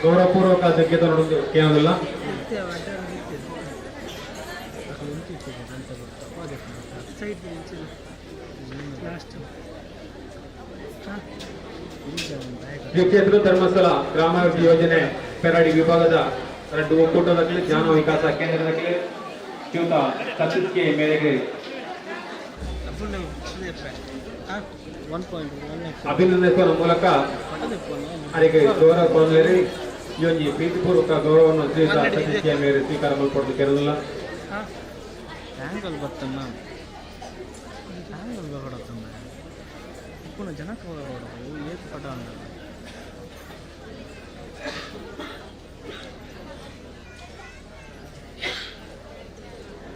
ಗೌರವಪೂರ್ವಕ ಜಗ್ಗೆ ತೊಡೊಂದು ಕೇಳೋದಿಲ್ಲ. ಶ್ರೀ ಕ್ಷೇತ್ರ ಧರ್ಮಸ್ಥಳ ಗ್ರಾಮಾಭಿವೃದ್ಧಿ ಯೋಜನೆ ಪೆರಾಡಿ ವಿಭಾಗದ 2 ಒಕ್ಕೂಟದ ಜ್ಞಾನ ವಿಕಾಸ ಕೇಂದ್ರದ ಶ್ರೀಯುತ ಸತೀಶ್ ಕೆ ಮೇರೆಗೆ ಅಭಿನಂದಿಸುವ ಮೂಲಕ ಅವರಿಗೆ ಗೌರವ ಕೊಡಲಿ. ಈ ಒಂದು ಪ್ರೀತಿಪೂರ್ವಕ ಗೌರವವನ್ನು ಶ್ರೀಯುತ ಸತೀಶ್ ಕೆ ಮೇರೆ ಸ್ವೀಕಾರ ಮಾಡಿಕೊಡಲು ಕೇಳೋದಿಲ್ಲ.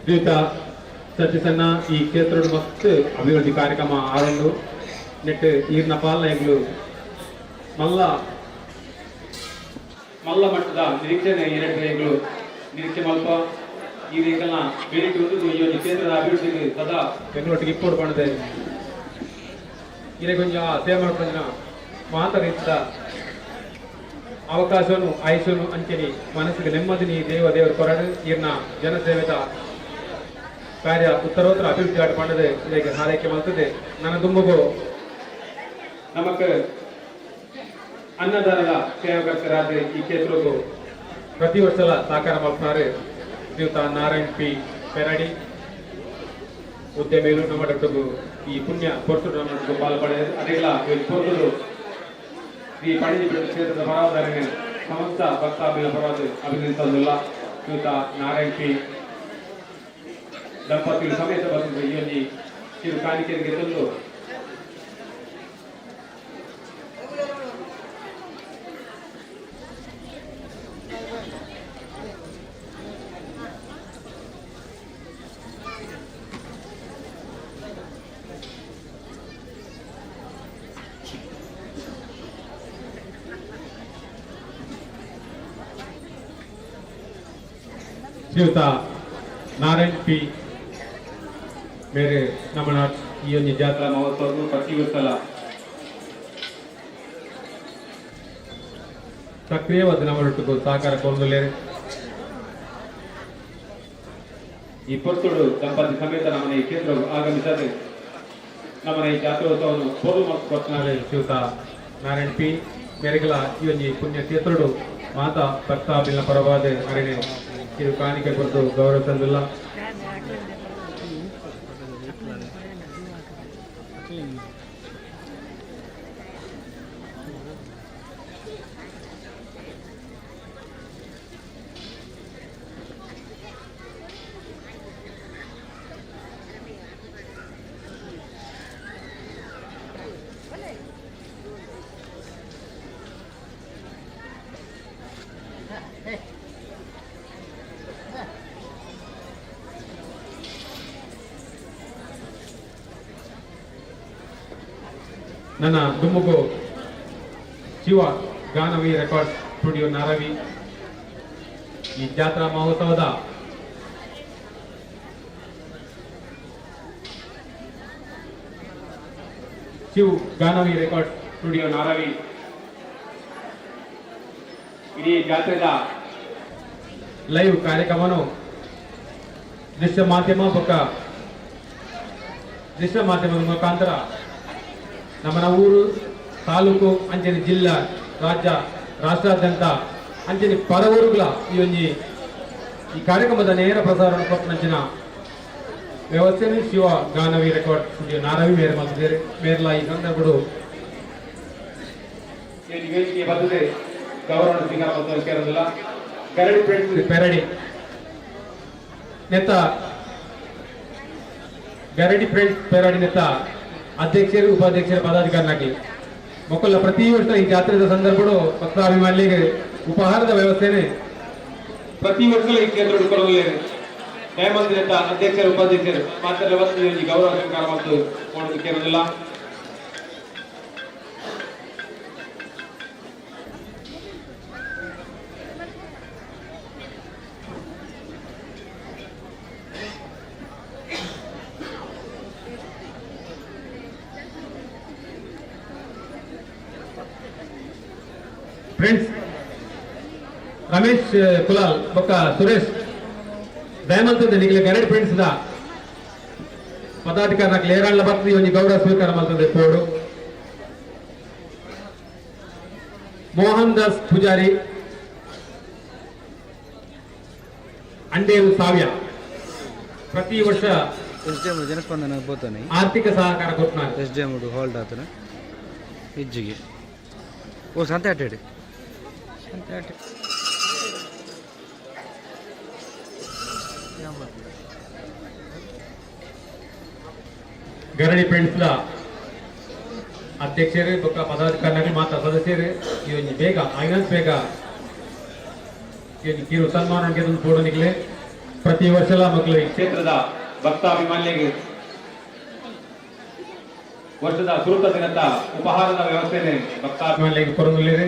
ಶ್ರೀಯುತ ಸತೀಶನ್ನ ಈ ಕ್ಷೇತ್ರದ ಮತ್ತು ಅಭಿವೃದ್ಧಿ ಕಾರ್ಯಕ್ರಮ ಆರಂಭ ನೆಟ್ ಈರ್ನ ಪಾಲನೆಗಳು ಮಲ್ಲ ಮಟ್ಟದ ನಿರೀಕ್ಷಣೆ ಎರಡು ನಿರೀಕ್ಷೆ ಮಲ್ಪ ಈ ರೀತಿಯ ಬೇಡಿಕೆ ಈ ಒಂದು ಕ್ಷೇತ್ರದ ಅಭಿವೃದ್ಧಿಗೆ ಸದಾ ಬೆಂಗಳೂರಿಗೆ ಇಪ್ಪೋಡು ಮಾಡಿದೆ ಇದೇ ಕೊಂಚ ಸೇವೆ ಮಾಡ್ಕೊಂಡ ಮಾತರಿಸಿದ ಅವಕಾಶವನ್ನು ಆಯುಷನು ಅಂಚೆನಿ ಮನಸ್ಸಿಗೆ ನೆಮ್ಮದಿನಿ ದೇವರ ಕೊರಡು ಈರ್ನ ಜನಸೇವೆದ ಕಾರ್ಯ ಉತ್ತರೋತ್ತರ ಅಭಿವೃದ್ಧಿ ಆಟ ಮಾಡಿದೆ ಇದಕ್ಕೆ ಹಾರೈಕೆ ಮಾಡ್ತದೆ. ನನ್ನ ದುಂಬಗು ನಮಕ್ ಅನ್ನದಾನದ ಸೇವಕರಾದ ಈ ಕ್ಷೇತ್ರಕ್ಕೂ ಪ್ರತಿ ವರ್ಷ ಸಹಕಾರ ಮಾಡ್ತಾರೆ. ಶ್ರೀಯುತ ನಾರಾಯಣ್ ಪಿ ಪೆರಾಡಿ ಉದ್ಯಮೇಲು ನಮ್ಮ ಡಾಕ್ಟರ್ ಈ ಪುಣ್ಯ ಪೊರ್ತುಡು ನಮ್ಮ ಪಾಲ್ಪಡೆ ಅದೆಲ್ಲ ಪೊರ್ತುಡು ಈ ಪಣಿಜಿ ಕ್ಷೇತ್ರದ ಪರವಾದರಿಗೆ ಸಮಸ್ತ ಭಕ್ತಾಭಿನ ಪರವಾದ ಅಭಿನಂದಿಸಲಿಲ್ಲ. ಶ್ರೀಯುತ ನಾರಾಯಣ್ ಪಿ ದಂಪತಿಗಳು ಸಮೇತ ಬಂದಿದ್ದು ಈ ಒಂದು ಕಿರು ಕಾಣಿಕೆಗೆ ತಂದು ಶ್ರೀಯುತ ನಾರಾಯಣ್ ಪಿ ಮೇರೆ ನಮ್ಮ ಈ ಒಂದು ಜಾತ್ರಾ ಮಹೋತ್ಸವ ಪ್ರತಿ ವರ್ಷ ಸಕ್ರಿಯವಾದ ನಮ್ಮೊಟ್ಟಿಗೂ ಸಹಕಾರ ಕೊಡಲಿದೆ. ಈ ಪೊರ್ತುಡು ದಂಪತಿ ಸಮೇತ ನಮ್ಮನೆ ಈ ಕ್ಷೇತ್ರ ಆಗಮಿಸದೆ ನಮ್ಮನೆ ಈ ಜಾತ್ರೋತ್ಸವವನ್ನು ಪೂರ್ವ ಮಾಡಿಕೊಡ್ತಾರೆ. ಶ್ರೀಯುತ ನಾರಾಯಣ್ ಪಿ ಮೇರೆಗಳ ಈ ಒಂದು ಪುಣ್ಯ ಕ್ಷೇತ್ರಡು ಮಾತಾ ಭಕ್ತಾಭಿನ ಪರವಾದ ಅರಣ್ಯ ಇದು ಕಾಣಿಕೆ ಕೊಟ್ಟು ಗೌರವಿಸಲಿಲ್ಲ. ನನ್ನ ದುಮ್ಮುಗು ಶಿವ ಗಾನವಿ ರೆಕಾರ್ಡ್ ಸ್ಟುಡಿಯೋ ನಾರವಿ ಈ ಜಾತ್ರಾ ಮಹೋತ್ಸವದ ಶಿವ್ ಗಾನವಿ ರೆಕಾರ್ಡ್ ಸ್ಟುಡಿಯೋ ನಾರವಿ ಇಡೀ ಜಾತ್ರೆದ ಲೈವ್ ಕಾರ್ಯಕ್ರಮವನ್ನು ದೃಶ್ಯ ಮಾಧ್ಯಮದ ಮುಖಾಂತರ ನಮ್ಮ ಊರು ತಾಲೂಕು ಅಂಚನೆ ಜಿಲ್ಲಾ ರಾಜ್ಯ ರಾಷ್ಟ್ರಾದ್ಯಂತ ಅಂಚನೆ ಪರವೂರುಗಳ ಈ ಕಾರ್ಯಕ್ರಮದ ನೇರ ಪ್ರಸಾರ ಕೊಟ್ಟಂಚಿನ ವ್ಯವಸ್ಥೆಯನ್ನು ಶಿವ ಗಾನವಿ ರೆಕಾರ್ಡ್ ಸ್ಟುಡಿಯೋ ನಾರವಿ ಮೇರೆ ಮಾಡಿದ್ದಾರೆ. ಮೇರ್ಲ ಈ ಸಂದರ್ಭಗಳು ವೇದಿಕೆ ಬರ್ತದೆ ಗೌರವ ಸ್ವೀಕಾರ ಕೇಳೋದಿಲ್ಲ. ಗರಡಿ ಫ್ರೆಂಡ್ಸ್ ಪೆರಡಿ ನೆತ್ತ ಗರಡಿ ಫ್ರೆಂಡ್ಸ್ ಪೆರಡಿ ನೆತ್ತ ಅಧ್ಯಕ್ಷರು ಉಪಾಧ್ಯಕ್ಷರ ಪದಾಧಿಕಾರಿನಾಗಿ ಮಕ್ಕಳ ಪ್ರತಿ ವರ್ಷ ಈ ಜಾತ್ರೆಯ ಸಂದರ್ಭಗಳು ಭಕ್ತಾಭಿಮಾನಿಗಳಿಗೆ ಉಪಹಾರದ ವ್ಯವಸ್ಥೆನೆ ಪ್ರತಿ ವರ್ಷ ಈ ಕೇಂದ್ರ ಹುಡುಕೊಳ್ಳಲಿದೆ. ನ್ಯಾಯಮಂತ್ರಿ ಅಧ್ಯಕ್ಷರು ಉಪಾಧ್ಯಕ್ಷರು ಮಾತ್ರ ವ್ಯವಸ್ಥೆ ಗೌರವ ಸ್ವೀಕಾರ ಮತ್ತು ಮಾಡೋದಕ್ಕೆ ಇರೋದಿಲ್ಲ. ಫ್ರೆಂಡ್ಸ್ ರಮೇಶ್ ಕುಲಾಲ್ ಬೊಕ್ಕ ಸುರೇಶ್ ದಯಮಂತದ ನಿಖಿಲ ಗರಡ್ ಫ್ರೆಂಡ್ಸ್ ದ ಪದಾಧಿಕಾರ ಏರಾಳ ಭಕ್ತಿ ಒಂದು ಗೌರವ ಸ್ವೀಕಾರ ಮಾಡ್ತದೆ ಪೋಡು ಮೋಹನ್ ದಾಸ್ ಪೂಜಾರಿ ಅಂಡೇರು ಸಾವ್ಯ ಪ್ರತಿ ವರ್ಷ ಜನಸ್ಪಂದನ ಬೋತಾನೆ ಆರ್ಥಿಕ ಸಹಕಾರ ಕೊಡ್ತಾರೆ SDM ಹೋಲ್ಡ್ ಆತನ ಇಜ್ಜಿಗೆ ಓ ಸಂತೆ ಅಡ್ಡಾಡಿ ಗರಡಿ ಫ್ರೆಂಡ್ಸ್ ದ ಅಧ್ಯಕ್ಷರು ಬೊಕ್ಕ ಪದಾಧಿಕಾರಿಗಳು ಮಾತ್ರ ಸದಸ್ಯರು ಇವನು ಬೇಗ ಐನಾನ್ಸ್ ಬೇಗ ಇವನು ಕಿರು ಸನ್ಮಾನ ಗೆದ್ದು ಪೋಡನಿಗೆ ಪ್ರತಿ ವರ್ಷಲ ಮಕ್ಕಳು ಈ ಕ್ಷೇತ್ರದ ಭಕ್ತಾಭಿಮಾನಿಗಳಿಗೆ ವರ್ಷದ ಸುರುತ ದಿನದ ಉಪಹಾರದ ವ್ಯವಸ್ಥೆನೆ ಭಕ್ತಾಭಿಮಾನಿಗಳಿಗೆ ಕೊರಲಿರಿ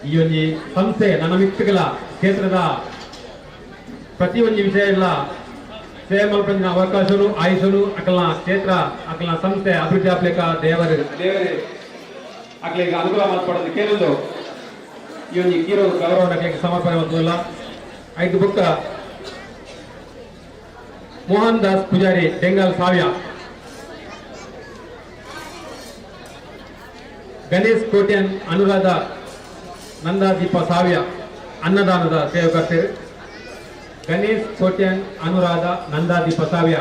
ಈ ಒಂದು ಸಂಸ್ಥೆ ನನ್ನ ವ್ಯಕ್ತಿಗಳ ಕ್ಷೇತ್ರದ ಪ್ರತಿಯೊಂದು ವಿಷಯ ಎಲ್ಲ ಸೇವೆ ಮಲ್ಪಂದಿನ ಅವಕಾಶನು ಆಯುಷನು ಅಕಲ್ನ ಕ್ಷೇತ್ರ ಅಕಲ್ನ ಸಂಸ್ಥೆ ಅಭಿವೃದ್ಧಿ ಆಗ್ಲಿಕ್ಕ ದೇವರೇ ಅಕಲಿಗೆ ಅನುಕೂಲ ಮಾಡ್ಕೊಡೋದು ಕೇಳಲು ಈ ಒಂದು ಕಿರು ಗೌರವ ಅಕಲಿಗೆ ಸಮರ್ಪಣೆ ಹೊಂದಿಲ್ಲ 5 ಬುಕ್ಕ ಮೋಹನ್ ದಾಸ್ ಪೂಜಾರಿ ಬೆಂಗಾಲ್ ಸಾವ್ಯ ಗಣೇಶ್ ಕೋಟ್ಯನ್ ಅನುರಾಧ ನಂದಾದೀಪ ಸಾವ್ಯ ಅನ್ನದಾನದ ಸೇವಕರ್ತರು ಗಣೇಶ್ ಕೋಟ್ಯನ್ ಅನುರಾಧ ನಂದಾದೀಪ ಸಾವ್ಯ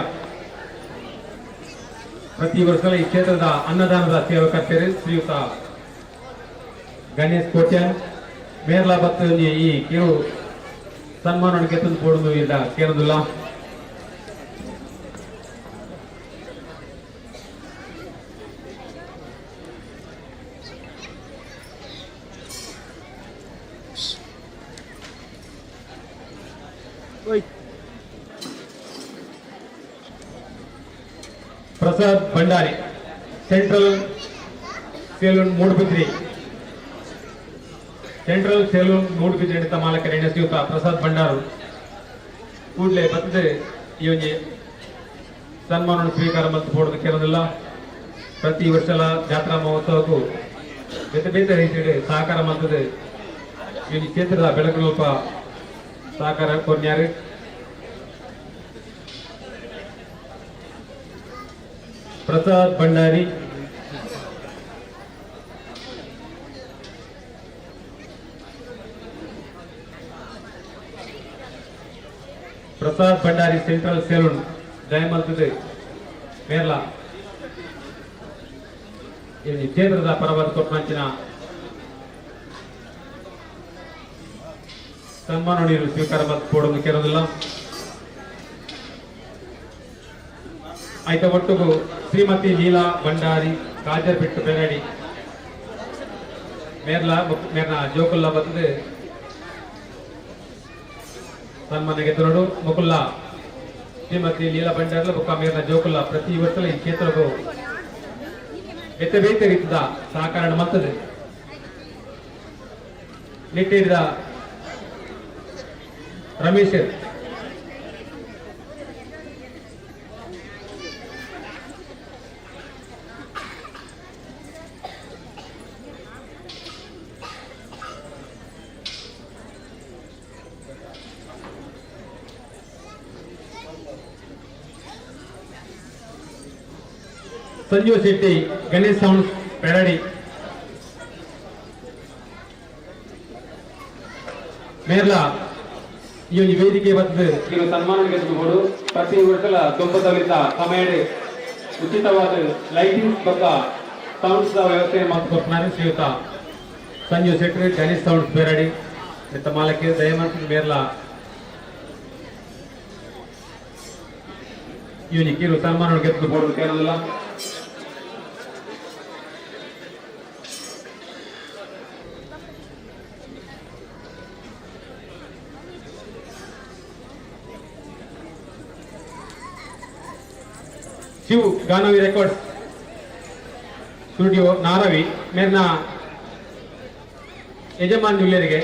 ಪ್ರತಿ ವರ್ಷ ಈ ಕ್ಷೇತ್ರದ ಅನ್ನದಾನದ ಸೇವಕರ್ತರು ಶ್ರೀಯುತ ಗಣೇಶ್ ಕೋಟ್ಯನ್ ಮೇರ್ಲಾ ಭಕ್ತ ಈ ಕಿರು ಸನ್ಮಾನಕ್ಕೆ ತಂದು ಕೊಡುವುದು ಇಲ್ಲ ಕೇಳುವುದಿಲ್ಲ ಪ್ರಸಾದ್ ಭಂಡಾರಿ ಸೆಂಟ್ರಲ್ ಸೆಲೂನ್ ಮೂಡುಬಿದ್ರಿ ನಡೆದ ಮಾಲಕರ ಶ್ರೀಯುತ ಪ್ರಸಾದ್ ಭಂಡಾರು ಕೂಡಲೇ ಬರ್ತದೆ ಈ ಒಂದು ಸನ್ಮಾನ ಸ್ವೀಕಾರ ಮತ್ತು ಕೊಡೋದು ಕೇಳೋದಿಲ್ಲ ಪ್ರತಿ ವರ್ಷಲ ಜಾತ್ರಾ ಮಹೋತ್ಸವಕ್ಕೂ ಬೇರೆ ಬೇರೆ ರೀತಿಯಲ್ಲಿ ಸಹಕಾರ ಮಾಡ್ತದೆ ಈ ಕ್ಷೇತ್ರದ ಬೆಳಕು ಸಹಕಾರ ಕೊಡ್ಯಾರು ಪ್ರಸಾದ್ ಭಂಡಾರಿ ಸೆಂಟ್ರಲ್ ಸೆಲೂನ್ ಜಯಮಲ್ತದೆ ಮೇರ್ಲಾ ಈ ಕ್ಷೇತ್ರದ ಪರವಾದ ಕೊಟ್ಟಂಚಿನ ಸನ್ಮಾನ ನೀರು ಸ್ವೀಕಾರ ಮತ್ತು ಕೊಡೋದು ಕೇಳೋದಿಲ್ಲ ಆಯ್ತಾ ಒಟ್ಟಿಗೂ ಶ್ರೀಮತಿ ಲೀಲಾ ಭಂಡಾರಿ ಕಾಜರ್ಬಿಟ್ಟು ಬೆರಡಿ ಮೇರ್ನ ಜೋಕುಲ್ಲಾ ಬರ್ತದೆ ಸನ್ಮಾನ ಗೆದ್ದರೋಡು ಮುಕುಲ್ಲಾ ಶ್ರೀಮತಿ ಲೀಲಾ ಭಂಡಾರಿ ಬುಕ್ಕ ಮೇರ್ನ ಜೋಕುಲ್ಲಾ ಪ್ರತಿ ವರ್ಷ ಈ ಕ್ಷೇತ್ರಕ್ಕೂ ಬೇತೆ ರೀತಿಯ ಸಹಕಾರ ಮಾಡ್ತದೆ ನಿಟ್ಟಿಡಿದ ರಮೇಶ್ ಸಂಜೀವ ಶೆಟ್ಟಿ ಗಣೇಶ್ ಸೌಂಡ್ಸ್ ಪೆರಡಿ ಮೇರ್ಲಾ ಈ ಒಂದು ವೇದಿಕೆ ಬರ್ತದೆ ಈಗ ಸನ್ಮಾನ ಗೆದ್ದುಕೊಂಡು ಪ್ರತಿ ವರ್ಷಲ ತೊಂಬತ್ತಲಿಂದ ಸಮಯ ಉಚಿತವಾದ ಲೈಟಿಂಗ್ ಬಗ್ಗೆ ಸೌಂಡ್ಸ್ ವ್ಯವಸ್ಥೆ ಮಾಡಿಕೊಡ್ತಾರೆ ಶ್ರೀಯುತ ಸಂಜೀವ ಶೆಟ್ಟಿ ಗಣೇಶ್ ಸೌಂಡ್ಸ್ ಪೆರಡಿ ಇಂಥ ಮಾಲಕ್ಕೆ ದಯಮಾಡಿ ಮೇರ್ಲಾ ಇವನಿಗೆ ಕಿರು ಸನ್ಮಾನ ಗೆದ್ದುಕೊಂಡು ಕೇಳೋದಿಲ್ಲ शिव गानवी रेकॉर्ड्स स्टूडियो नारवी मेरना यजमान जुल्लेरिगे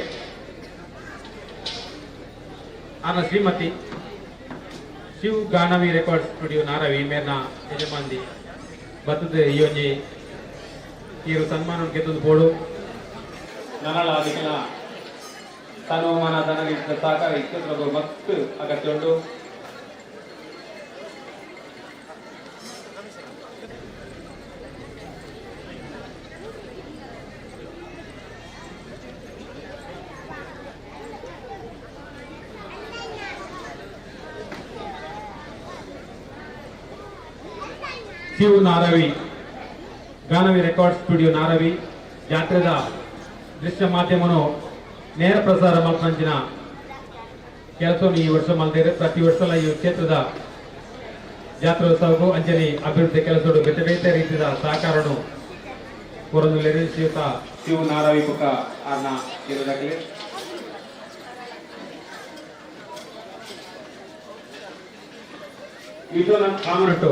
आना श्रीमती शिव गानवी रेकॉर्ड्स स्टूडियो नारवी मेरना यजमान दी बतुदे योनी कीरु सन्मान ಗೆದ್ದು ಬೋಡು ನನಳ ಅದಕ್ಕಿನ ತನುಮಾನ ಧನಗಿದ್ದ ಸಹಕಾರ ಇತ್ತು ಮತ್ತು ಅಗತ್ಯ ಉಂಟು. ಶಿವ ನಾರವಿ ಗಾನವಿ ರೆಕಾರ್ಡ್ ಸ್ಟುಡಿಯೋ ನಾರವಿ ಜಾತ್ರೆದ ದೃಶ್ಯ ಮಾಧ್ಯಮನು ನೇರ ಪ್ರಸಾರ ಮಲ್ಪಂಚಿನ ಕೆಲಸವನ್ನು ಈ ವರ್ಷ ಮಲ್ದೇರೆ. ಪ್ರತಿ ವರ್ಷ ಈ ಕ್ಷೇತ್ರದ ಜಾತ್ರೋತ್ಸವಕ್ಕೂ ಅಂಜನಿ ಅಭಿವೃದ್ಧಿ ಕೆಲಸಗಳು ಬೇತೆ ಬೇತೆ ರೀತಿಯ ಸಹಕಾರನು ಕೊರೊಂದು ಶ್ರೀಯುತ ಶಿವ ನಾರವಿ ಪುಕ್ಕ ಅನ್ನ ಇರುವುದಾಗಲಿ. ವಿಶ್ವನಾಥ್ ಕಾಮನಟ್ಟು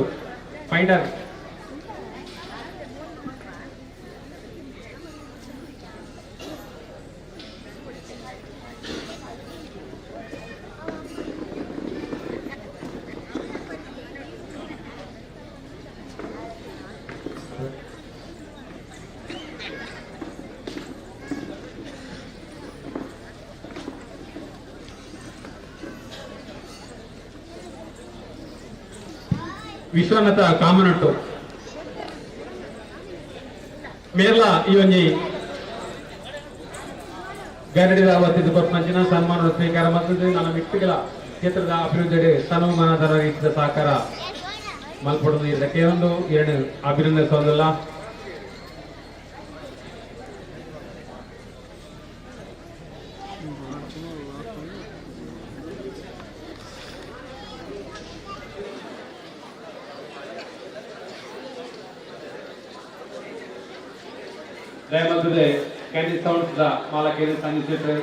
ಫೈಂಡರ್ ವಿಶ್ವನಾಥ ಕಾಮನಟ್ಟು ಮೇರ್ಲ ಈ ಒಂಜಿ ಗರಡಿದ ಅವತ್ತಿದ್ದು ಪರ್ಪಂಚಿನ ಸನ್ಮಾನ ಸ್ವೀಕಾರ ಮತ್ತು ನನ್ನ ವ್ಯಕ್ತಿಗಳ ಕ್ಷೇತ್ರದ ಅಭಿವೃದ್ಧಿ ತನುಮಾನದ ರೀತಿಯ ಸಹಕಾರ ಮಲ್ಪಡುವುದು ಇದಕ್ಕೆ ಒಂದು ಎರಡು ಅಭಿನಂದಿಸೋದಿಲ್ಲ. ದಯಮಂತದೆ ಕ್ಯಾಂಡಿ ಸೌಂಡ್ಸ್ ದ ಮಾಲಕೇರಿ ಸಂಗೀತ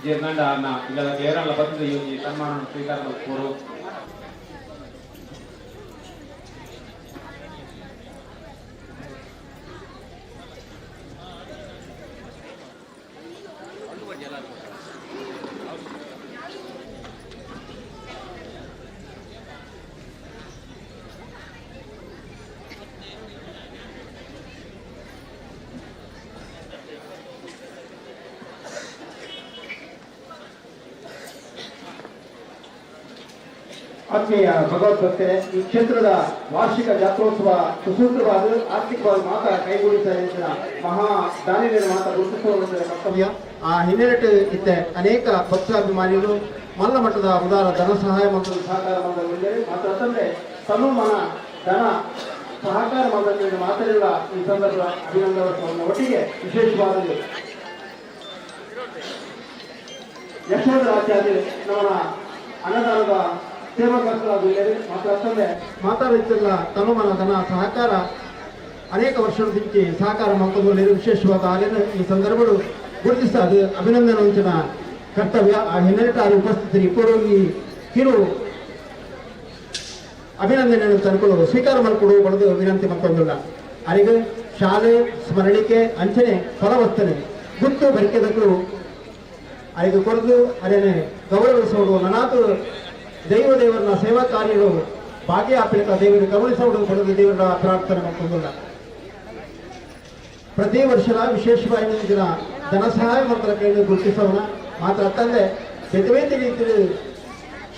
ಜೇರ್ನಂಡ ಅನ್ನ ಇಲ್ಲ ಏರಲ್ಲ ಬಂದು ಈ ಸನ್ಮಾನ ಸ್ವೀಕಾರ ಮಾಡ್ಕೋರು. ಆತ್ಮೀಯ ಭಗವದ್ಭಕ್ತರೇ, ಈ ಕ್ಷೇತ್ರದ ವಾರ್ಷಿಕ ಜಾತ್ರೋತ್ಸವ ಸುಸೂತ್ರವಾದ ಆರ್ಥಿಕವಾಗಿ ಮಾತ್ರ ಕೈಗೂಡಿಸಿದ ಮಹಾ ದಾನಿಗಳ ಮಾತ್ರ ಗುರುತಿಸುವ ಕರ್ತವ್ಯ. ಆ ಹಿನ್ನೆಲೆ ಇದ್ದ ಅನೇಕ ಭಕ್ತಾಭಿಮಾನಿಗಳು ಮಲ್ಲ ಮಟ್ಟದ ಉದಾರ ಧನ ಸಹಾಯ ಮತ್ತು ಸಹಕಾರ ಮಂಡಳಿದ್ದಾರೆ. ಮಾತ್ರ ತಂದೆ ತನುಮಾನ ಧನ ಸಹಕಾರ ಮಂಡಳಿಯನ್ನು ಮಾತಾಡಿರುವ ಈ ಸಂದರ್ಭ ಅಭಿನಂದನೆ ಒಟ್ಟಿಗೆ ವಿಶೇಷವಾದದ್ದು ಯಶೋಧರಾಚಾರ್ಯ ನಮ್ಮ ಅನ್ನದಾನದ ಸೇವಾಕರ್ತರಾಗಿದ್ದಾರೆ. ಮಾತ್ರ ಮಾತಾಡುತ್ತಿಲ್ಲ ತನುಮಾನ ಧನ ಸಹಕಾರ ಅನೇಕ ವರ್ಷದಿಂದ ಸಹಕಾರ ಮಂತ್ರಲ್ಲಿ ವಿಶೇಷವಾದ ಆಲಿನ ಈ ಸಂದರ್ಭಗಳು ಗುರುತಿಸ ಅದು ಅಭಿನಂದನೆ ವಂಚನ ಕರ್ತವ್ಯ. ಆ ಹಿನ್ನೆಲೆ ಉಪಸ್ಥಿತರು ಇಬ್ಬರು ಈ ಕಿರು ಅಭಿನಂದನೆಯನ್ನು ತಂದುಕೊಳ್ಳುವುದು ಸ್ವೀಕಾರ ಮಾಡಿಕೊಡುವ ಬಡದು ವಿನಂತಿ ಮತ್ತೊಂದಿಲ್ಲ. ಅವರಿಗೆ ಶಾಲೆ ಸ್ಮರಣಿಕೆ ಅಂಚನೆ ಫಲವರ್ತನೆ ಗುಟ್ಟು ಬರಿಕೆದಕ್ಕೂ ಅವರಿಗೆ ಕೊರದು ಅದೇನೆ ಗೌರವಿಸುವುದು ನನಾತು ದೇವರನ್ನ ಸೇವಾ ಕಾರ್ಯಗಳು ಭಾಗ್ಯಾಪಲಿಕ ದೇವರು ಗಮನಿಸುವುದು ಬಡದು ದೇವರ ಪ್ರಾರ್ಥನೆ ಮತ್ತೊಂದಿಲ್ಲ. ಪ್ರತಿ ವರ್ಷದ ವಿಶೇಷವಾಗಿ ದಿನ ಧನ ಸಹಾಯ ಮಂತ್ರ ಕೈಯಲ್ಲಿ ಗುರುತಿಸೋಣ. ಮಾತ್ರ ತಂದೆ ಬೇತೆ ರೀತಿಯಲ್ಲಿ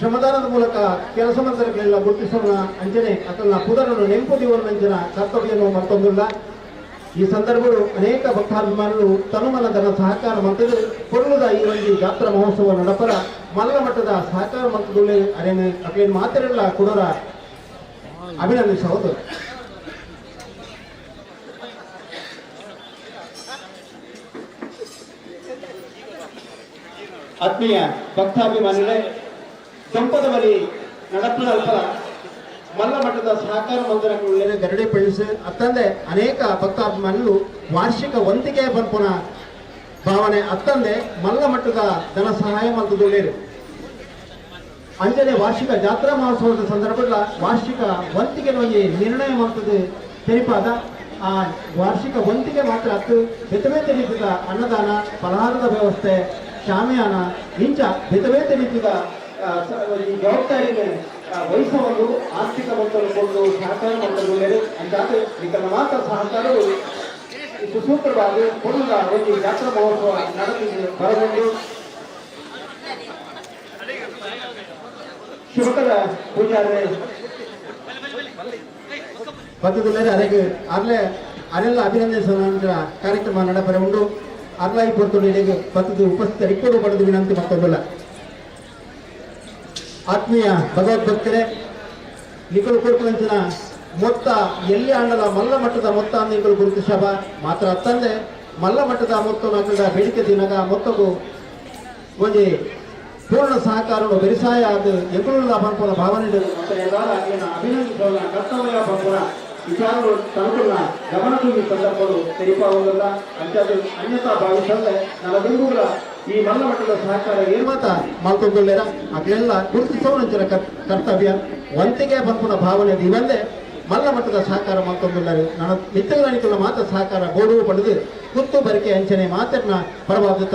ಶ್ರಮದಾನದ ಮೂಲಕ ಕೆಲಸ ಮಂತ್ರಗಳೆಲ್ಲ ಗುರುತಿಸೋಣ ಅಂಚನೆ ಅದನ್ನ ಪುದರನ್ನು ನೆಂಪುದಿವನ್ನಂಚನ ಕರ್ತವ್ಯವನ್ನು ಮತ್ತೊಂದಿಲ್ಲ. ಈ ಸಂದರ್ಭಗಳು ಅನೇಕ ಭಕ್ತಾಭಿಮಾನಿಗಳು ತನುಮನ ಧನ ಸಹಕಾರ ಮಂತ್ರದ ಕೊರಲದ ಈ ಒಂದು ಜಾತ್ರಾ ಮಹೋತ್ಸವ ನಡಪರ ಮಲ್ಲ ಮಟ್ಟದ ಸಹಕಾರ ಮಂತ್ರದಲ್ಲಿ ಅರೇನು ಅದೇನು ಮಾತಿರಲ್ಲ ಕೊಡೋರ ಅಭಿನಂದಿಸಬಹುದು. ಆತ್ಮೀಯ ಭಕ್ತಾಭಿಮಾನಿಗಳೇ, ಸಂಪದ ಬಲಿ ನಡಪದ ಮಲ್ಲ ಮಟ್ಟದ ಸಹಕಾರ ಮಂದಿರಗಳು ಗರಡಿ ಪಡಿಸಿ ಅತ್ತಂದೆ ಅನೇಕ ಭಕ್ತಾಭಿಮಾನಿಗಳು ವಾರ್ಷಿಕ ವಂತಿಗೆ ಬಂಪುನ ಭಾವನೆ ಅತ್ತಂದೆ ಮಲ್ಲ ಮಟ್ಟದ ಧನ ಸಹಾಯ ಮಂತ್ರದೊಳ್ಳೆರು ಅಂಜನೆ ವಾರ್ಷಿಕ ಜಾತ್ರಾ ಮಹೋತ್ಸವದ ಸಂದರ್ಭದ ವಾರ್ಷಿಕ ವಂತಿಗೆ ನಿರ್ಣಯ ಮಾಡ್ತದೆ ತೆರಿಪಾದ ಆ ವಾರ್ಷಿಕ ವಂತಿಗೆ ಮಾತ್ರ ಹತ್ತು ಬೇತೆ ರೀತಿಯ ಅನ್ನದಾನ ಫಲಹಾರದ ವ್ಯವಸ್ಥೆ ಶಾಮಿಯಾನ ಇಂಚ ಬೇತೆ ರೀತಿಯ ಜವಾಬ್ದಾರಿಯನ್ನು ವಹಿಸುವುದು ಆರ್ಥಿಕ ಮಂತ್ರಗಳು ಸಹಕಾರ ಮಂತ್ರಗಳು ಅಂತಾದ್ರೆ ಇದನ್ನ ಮಾತ್ರ ಸಹಕಾರವು ಸುಸೂತ್ರವಾಗಿ ಪುರುಷ ಒಂದು ಜಾತ್ರಾ ಮಹೋತ್ಸವ ನಡೆದು ಬರಗೊಂಡು ಶಿವಕರ ಪೂಜಾರಿ ಪದ್ಧತಿಯಲ್ಲಿ ಅದಕ್ಕೆ ಅರೆಲ್ಲ ಅಭಿನಂದಿಸುವ ನಂತರ ಕಾರ್ಯಕ್ರಮ ನಡೆಬರ ಉಂಟು ಅರ್ಲ ಇಪ್ಪತ್ತೊಂದಿಗೆ ಪದ್ಧತಿ ಉಪಸ್ಥಿತರಿಬ್ಬರು ಪಡೆದು ವಿನಂತಿ ಮತ್ತೊಂದಿಲ್ಲ. ಆತ್ಮೀಯ ಭಗವದ್ಭಕ್ತರೇ, ನಿಕಲು ಕೊಡುವಂಚಿನ ಮೊತ್ತ ಎಲ್ಲಿ ಆಂಡಲ ಮಲ್ಲ ಮಟ್ಟದ ಮೊತ್ತ ಅಂತ ನಿಕಲು ಗುರುತಿಸಬ ಮಾತ್ರ ಅತ್ತಂದೆ ಮಲ್ಲ ಮಟ್ಟದ ಮೊತ್ತ ನಗರದ ಬೇಡಿಕೆ ದಿನಗ ಮೊತ್ತಗೂ ಒಂದು ಪೂರ್ಣ ಸಹಕಾರವನ್ನು ಬೆರಿಸಾಯ ಅದು ಎಂಕುಳ ಪಂಪನ ಭಾವನೆ ಅಭಿನಂದಿಸುವ ಕರ್ತವ್ಯ ಪಂಪನ ವಿಚಾರಗಳು ತನಕನ್ನ ಗಮನ ತುಂಬಿ ಸಂದರ್ಭಗಳು ತೆರಿಪಾವುದಿಲ್ಲ ಅಂಚದು ಅನ್ಯತಾ ಭಾವಿಸದೆ ನನ್ನ ಬಿಂಬುಗಳ ಈ ಮಲ್ಲ ಮಟ್ಟದ ಸಹಕಾರ ಏನು ಮಾತ ಮಾಡ್ಕೊಂಡ್ಕೊಳ್ಳೇರ ಅದನ್ನೆಲ್ಲ ಗುರುತಿಸುವಂಚಿನ ಕರ್ತವ್ಯ ಒಂತಿಗೆ ಪಂಪನ ಭಾವನೆ ದಿವಂದೆ ಮಲ್ಲ ಮಟ್ಟದ ಸಹಕಾರ ಮಾಡ್ಕೊಂಡ್ಕೊಳ್ಳಾರೆ ನನ್ನ ಮಿತ್ರಗಳ ಮಾತ್ರ ಸಹಕಾರ ಗೋಡು ಪಡೆದು ಕುತ್ತು ಬರಿಕೆ ಅಂಚನೆ ಮಾತನ್ನ ಪರವಾದ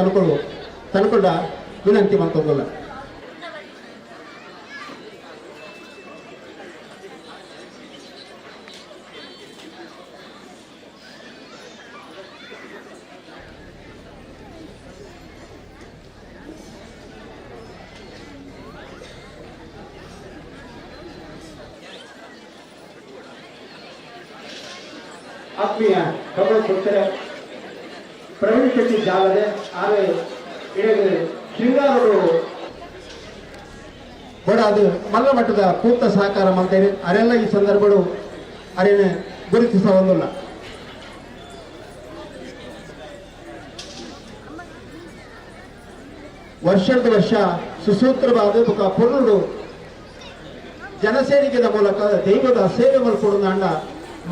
ತನಕೊಂಡ ವಿನಂತಿ ಮಾಡ್ಕೊಂಡಲ್ಲ. ಆತ್ಮೀಯ ಭಗವದ್ಭಕ್ತರೇ, ಪ್ರವೀಣ್ ಶೆಟ್ಟಿ ಜಾಲದೆ ಆರೆ ಇಡಗೆ ಶೃಂಗಾರರು ಅದು ಮಲ್ಲ ಮಟ್ಟದ ಪೂರ್ತ ಸಹಕಾರ ಮಾಡ್ತೇವೆ ಅರೆಲ್ಲ ಈ ಸಂದರ್ಭಗಳು ಅರೇನು ಗುರುತಿಸೋದಿಲ್ಲ. ವರ್ಷದ ವರ್ಷ ಸುಸೂತ್ರವಾದ ಪುರುಳು ಜನಸೇರಿಕೆಯ ಮೂಲಕ ದೈವದ ಸೇವೆ ಮಾಡಿಕೊಡುವಂಡ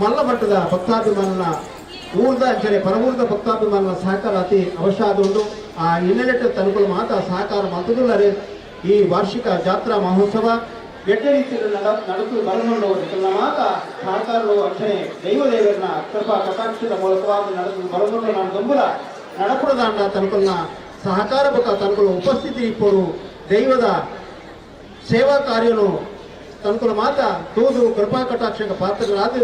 ಮಲ್ಲ ಮಟ್ಟದ ಭಕ್ತಾಭಿಮಾನ ಊರ್ದ ಅಂಚನೆ ಪರಮೂರ್ದ ಭಕ್ತಾಭಿಮಾನ ಸಹಕಾರ ಅತಿ ಅವಶ್ಯ ಆದುಂಟು. ಆ ಹಿನ್ನೆಲೆಟ್ಟು ತನಕಲು ಮಾತ್ರ ಸಹಕಾರ ಮತ್ತುಲ್ಲರೆ ಈ ವಾರ್ಷಿಕ ಜಾತ್ರಾ ಮಹೋತ್ಸವ ಎಡ್ಡ ರೀತಿಯಲ್ಲಿ ನಡೆದು ಬರಗೊಂಡು ಮಾತ್ರ ಸಹಕಾರಗಳು ಅಂಚನೆ ದೈವದೇವರನ್ನ ಕೃಪಾ ಕಟಾಕ್ಷದ ಮೂಲಕವಾಗಿ ನಡೆದು ಬರಗೊಂಡು ನಾನು ಗಂಭೀರ ನಡಪುರದಾಂಡ ತನಕಲ್ನ ಸಹಕಾರ ಬಕ ತನಕಲು ಉಪಸ್ಥಿತಿ ಇಪ್ಪರು ದೈವದ ಸೇವಾ ಕಾರ್ಯನು ತನಕಲು ಮಾತ್ರ ತೂದು ಕೃಪಾ ಕಟಾಕ್ಷಕ ಪಾತ್ರಗಳಾದ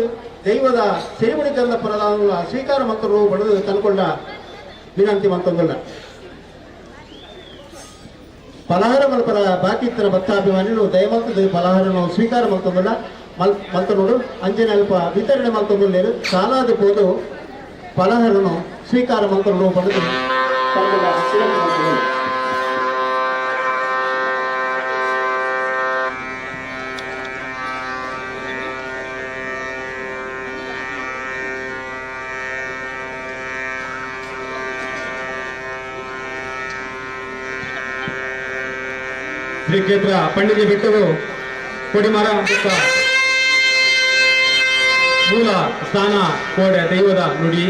ದೈವದ ಸೇವಣಿಕಂದ ಪರದಾನುಗಳ ಸ್ವೀಕಾರ ಮಕ್ಕಳು ಪಡೆದು ತನ್ಕೊಂಡ ವಿನಂತಿ ಮತ್ತೊಂದಲ್ಲ. ಫಲಹಾರ ಮಲ್ಪರ ಬಾಕಿ ಇತರ ಭಕ್ತಾಭಿಮಾನಿಗಳು ದಯಮಂತದ ಫಲಹಾರನು ಸ್ವೀಕಾರ ಮಲ್ತೊಂದಲ್ಲ ಮಲ್ತನೋಡು ಅಂಜನೆ ಅಲ್ಪ ವಿತರಣೆ ಮಲ್ತೊಂದು ಸಾಲಾದ ಹೋದು ಫಲಹಾರನು ಸ್ವೀಕಾರ ಮಲ್ತನೋಡು ಪಡೆದು ತನ್ಕೊಂಡ ವಿನಂತಿ ಮಲ್ತೊಂದಲ್ಲ. ಶ್ರೀ ಕ್ಷೇತ್ರ ಪಂಡಿಗೆ ಬೆಟ್ಟವು ಕೊಡಿಮರ ಅಂತ ಮೂಲ ಸ್ಥಾನ ಕೋಡೆ ದೈವದ ನುಡಿ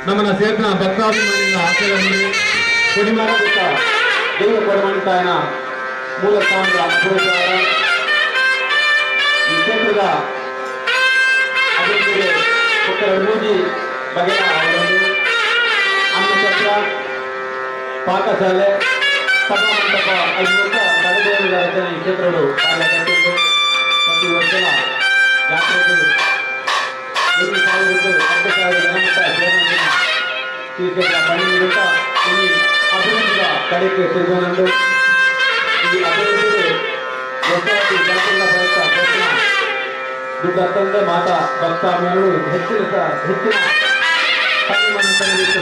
ನಮ್ಮನ್ನ ಸೇರ್ನ ಭಕ್ತಾಭಿಮಾನಿಯಿಂದ ಆಚರಣೆ ಕೊಡಿಮರ ಬೆಟ್ಟ ದೈವ ಕೊಡಮಣಿತಾಯನ ಮೂಲ ಸ್ಥಾನದ ಪುರಸ್ಕಾರ ಈ ಕ್ಷೇತ್ರದ ಅಭಿವೃದ್ಧಿಗೆ ಕೊಟ್ಟರ ಮೂಜಿ ಬಗೆಯ ಅವರನ್ನು ಅನ್ನಛತ್ರ ಪಾಕಶಾಲೆ ಸಭಾಮಂಟಪ 5 ವರ್ಷ ನಡೆದ ರಚನೆ ಈ ಕ್ಷೇತ್ರಗಳು ಕಾರ್ಯಕರ್ತರು ಪ್ರತಿ ವರ್ಷ ಜಾತ್ರೆಗಳು 1,000 ಜನಮಟ್ಟ ಸೇರಿದ ಶ್ರೀ ಕ್ಷೇತ್ರ ಪಂಡಿತ ಈ ಅಭಿವೃದ್ಧಿಯ ಕಡೆಗೆ ತಿರುಗುವಂದು ಈ ಅಭಿವೃದ್ಧಿಗೆ ಹೊಸದಾಗಿ ಜಾತ್ರೆಗಳ ಪ್ರಯತ್ನ ಪ್ರಯತ್ನ ದುಡ್ಡು ತಂದೆ ಮಾತಾ ಭಕ್ತಾಭಿಮಾನಿಗಳು ಹೆಚ್ಚಿನ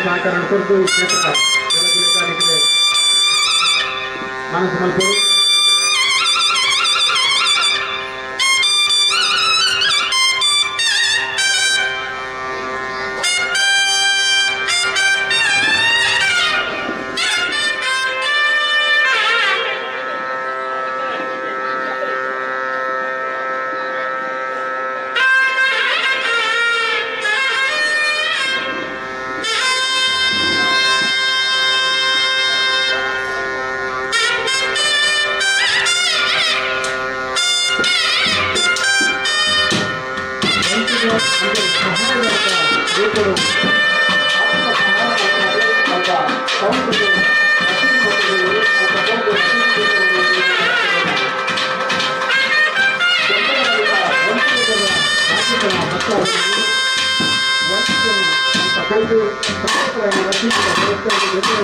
ಸಹಕಾರ ಕೊಟ್ಟು ಈ ಕ್ಷೇತ್ರ ಬೆಳಗಿನ ಮನಸ್ಸು ಮಲ್ಪರು ಅಂತ ಕೊಂದು ಕರ್ನಾಟಕವನ್ನು ರಕ್ಷಿಸಿದ ದೇವಸ್ಥಾನದ ಜೊತೆ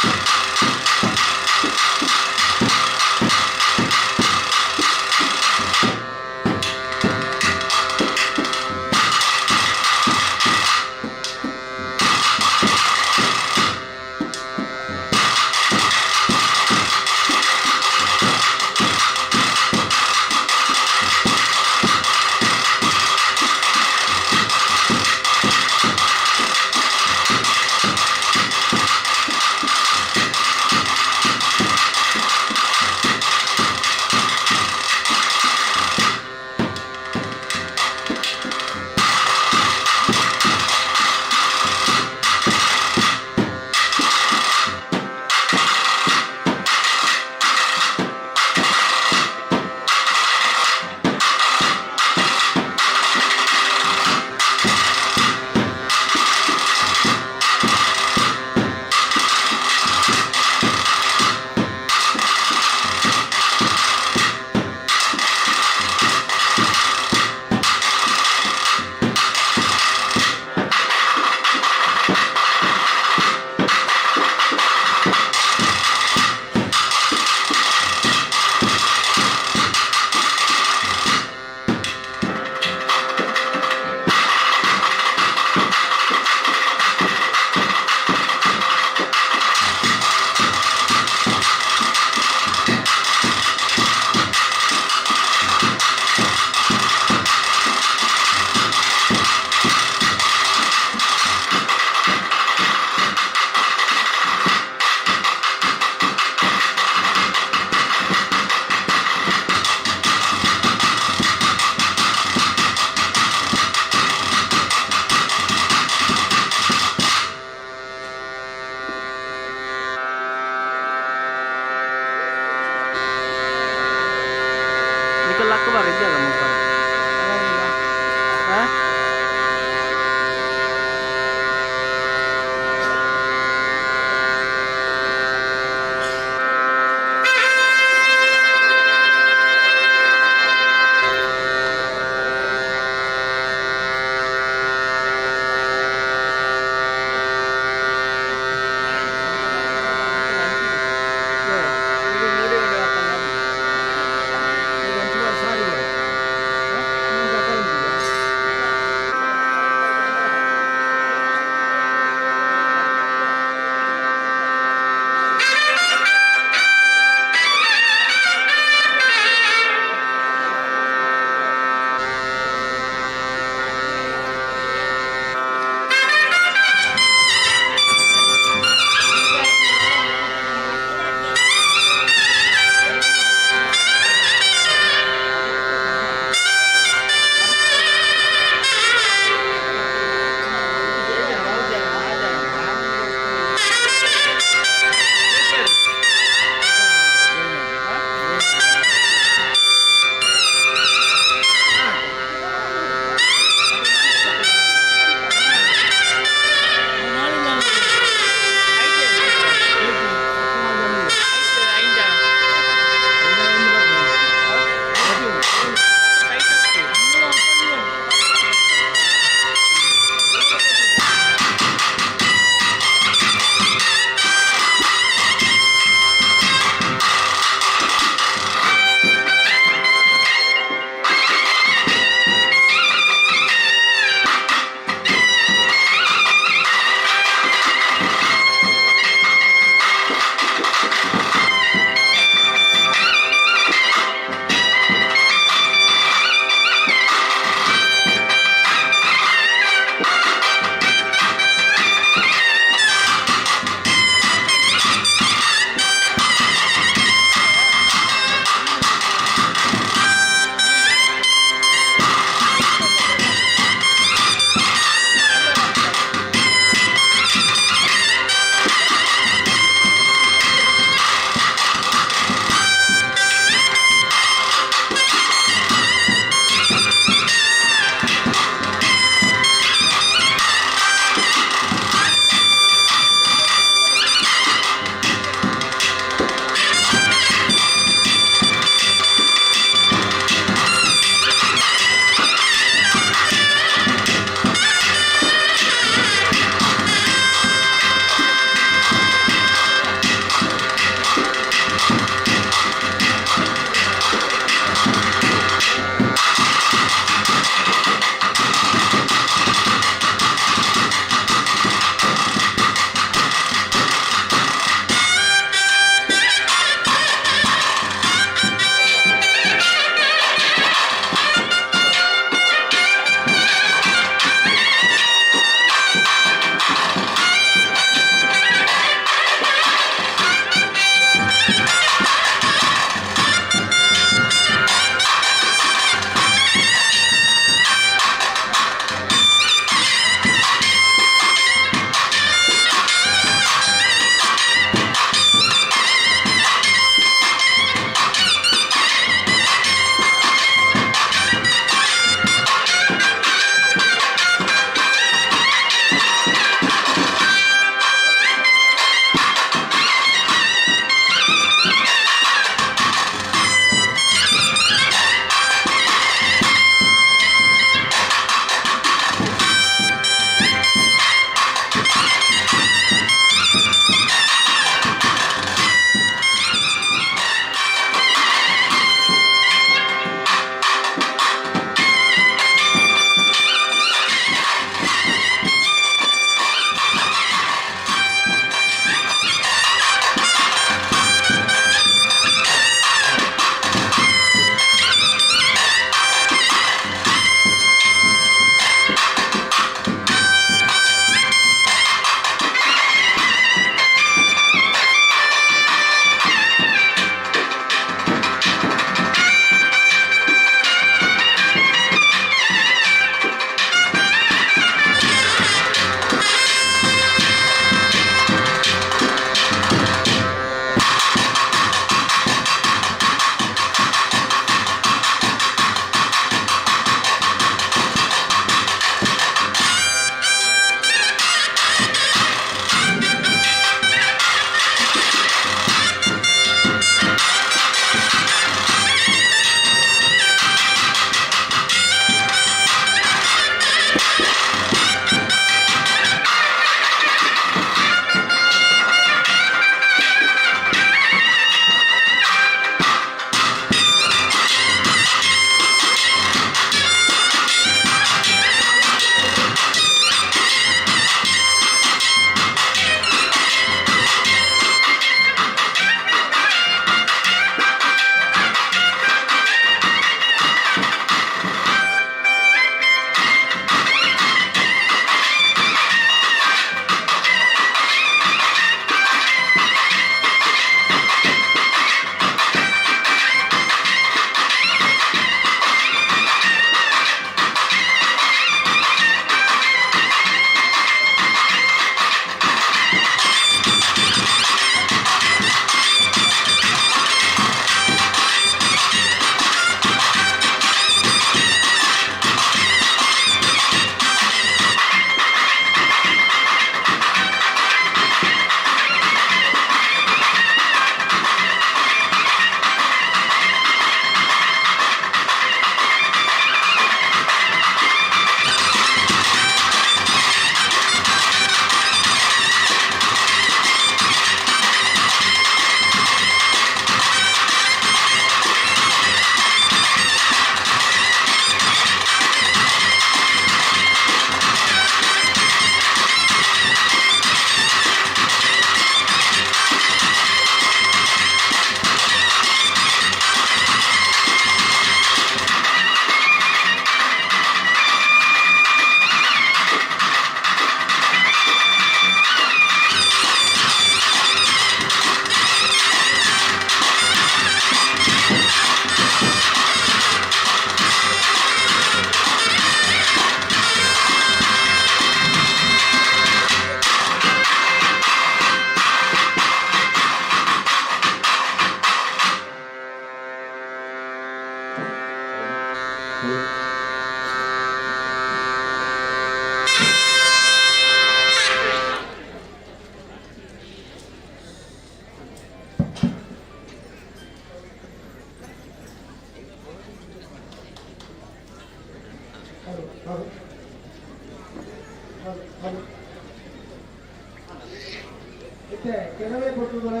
ಇತ್ತೆ ಕೆಲವೇ ಕೊಟ್ಟುಗಳು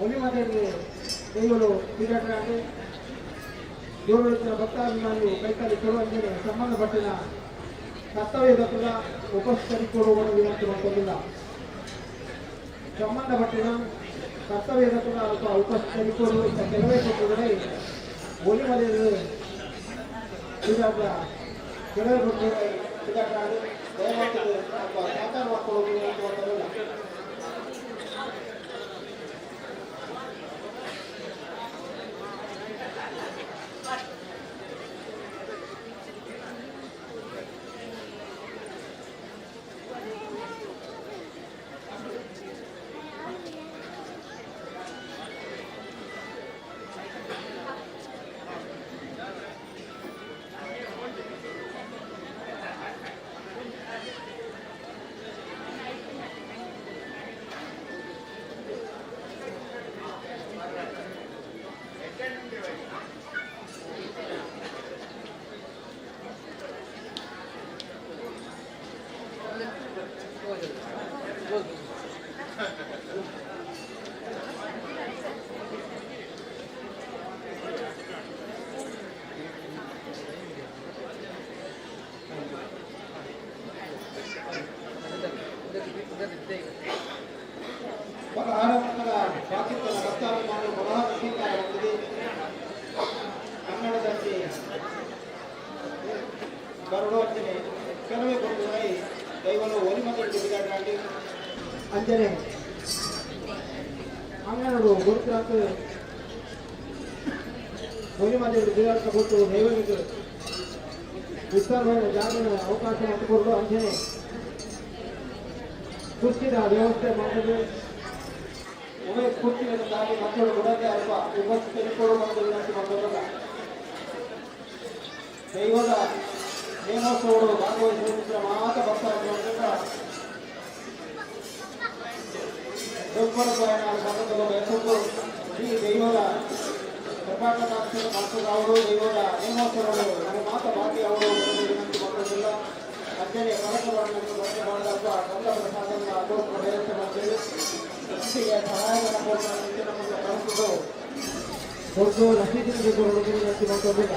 ಒಲಿ ಮಾತಾಡಿ ಕೈಗಳು ತಿರುಗಾಟ ಇವರು ಇತರ ಭಕ್ತಾಭಿಮಾನಿಗಳು ಕೈಕಾಲಿ ಕೊಡುವಂತೆ ಸಂಬಂಧಪಟ್ಟಿನ ಕರ್ತವ್ಯದ ಕೂಡ ಉಪಸ್ಥಿತರಿಕೊಡುವ ವಿನಂತಿ ಮಾಡುವುದಿಲ್ಲ. ಸಂಬಂಧಪಟ್ಟಿನ ಕರ್ತವ್ಯದ ಕೂಡ ಅಥವಾ ಉಪಸ್ಥಿತರಿಕೊಡು ಕೆಲವೇ ಕೊಟ್ಟುಗಳೇ ಒಲಿ ಮನೆಯಲ್ಲಿ ತಿರುಗಾಟ ಕೆಲವೇ ಕೊಟ್ಟುಗಳು ತಿರುಗಾಟ ದಯಮಾಡಿ ಅಥವಾ ಸಾಕಾರ ಮಾಡಿಕೊಳ್ಳುವ ವಿನಂತಿ ಮಾಡುವುದಿಲ್ಲ. ಆರಂಭದ ಪಾಕಿಸ್ತಾನ ಭಕ್ತಾಭಿಮಾನಿಗಳು ಬಹಳ ಸ್ವೀಕಾರವಾಗಿದೆ. ಕನ್ನಡದಲ್ಲಿ ಬರುವಂತೆ ಕೆಲವೇ ಕೊಡುಗೈ ದೈವಲು ಒಲಿಮದಲ್ಲಿ ತಿರುಗಾಡಿ ಅಂಜನೆ ಅಂಗನಡು ಗುರುತಿರಂತ ಒಲಿಮದಲ್ಲಿ ತಿರುಗಾಡಬಹುದು. ದೈವನಿಗೆ ವಿಸ್ತರಣೆ ಜಾಗದ ಅವಕಾಶ ಮಾಡಿಕೊಂಡು ಅಂಜನೆ ಕುರ್ಚಿದ ವ್ಯವಸ್ಥೆ ಮಾಡಲು ಕುರ್ಚಿಯನ್ನು ತಾಯಿ ಮಕ್ಕಳು ಕೊಡದೆ ಅಲ್ಪ ಉಪಸ್ಥಿತರಿಕೊಳ್ಳುವಂತೆ ವಿನಂತಿ ಮಾಡುವುದಿಲ್ಲ. ದೈವದ ನೇಮೋತ್ಸವಗಳು ಭಾಗವಹಿಸುವ ಮಾತ್ರ ಭಕ್ತರಾಗಿರುವುದರಿಂದ ದೊಡ್ಡ ಪ್ರಯಾಣ ಸಂಘಗಳು ಬಯಸುವುದು ಈ ದೈವದ ಕರ್ನಾಟಕ ಅವರು ದೈವದ ನೇಮೋತ್ಸವಗಳು ನಮ್ಮ ಮಾತ್ರ ಬಾಕಿ ಅವರು ವಿನಂತಿ ಮಾಡುವುದಿಲ್ಲ. ಅಂಜನೆ ಕನಕಗಳನ್ನು ಬಳಕೆ ಮಾಡಿದಾಗ ಗಂಧ ಪ್ರಸಾದವನ್ನು ಅಗೋಸ್ಕರ ವ್ಯವಸ್ಥೆ ಮಾಡ್ತೇವೆ. ಸಹಾಯಧನ ಕಳಿಸುವುದು ದೊಡ್ಡ ರಸೀದಿ ವಿನಂತಿ ಮಾಡುವುದಿಲ್ಲ.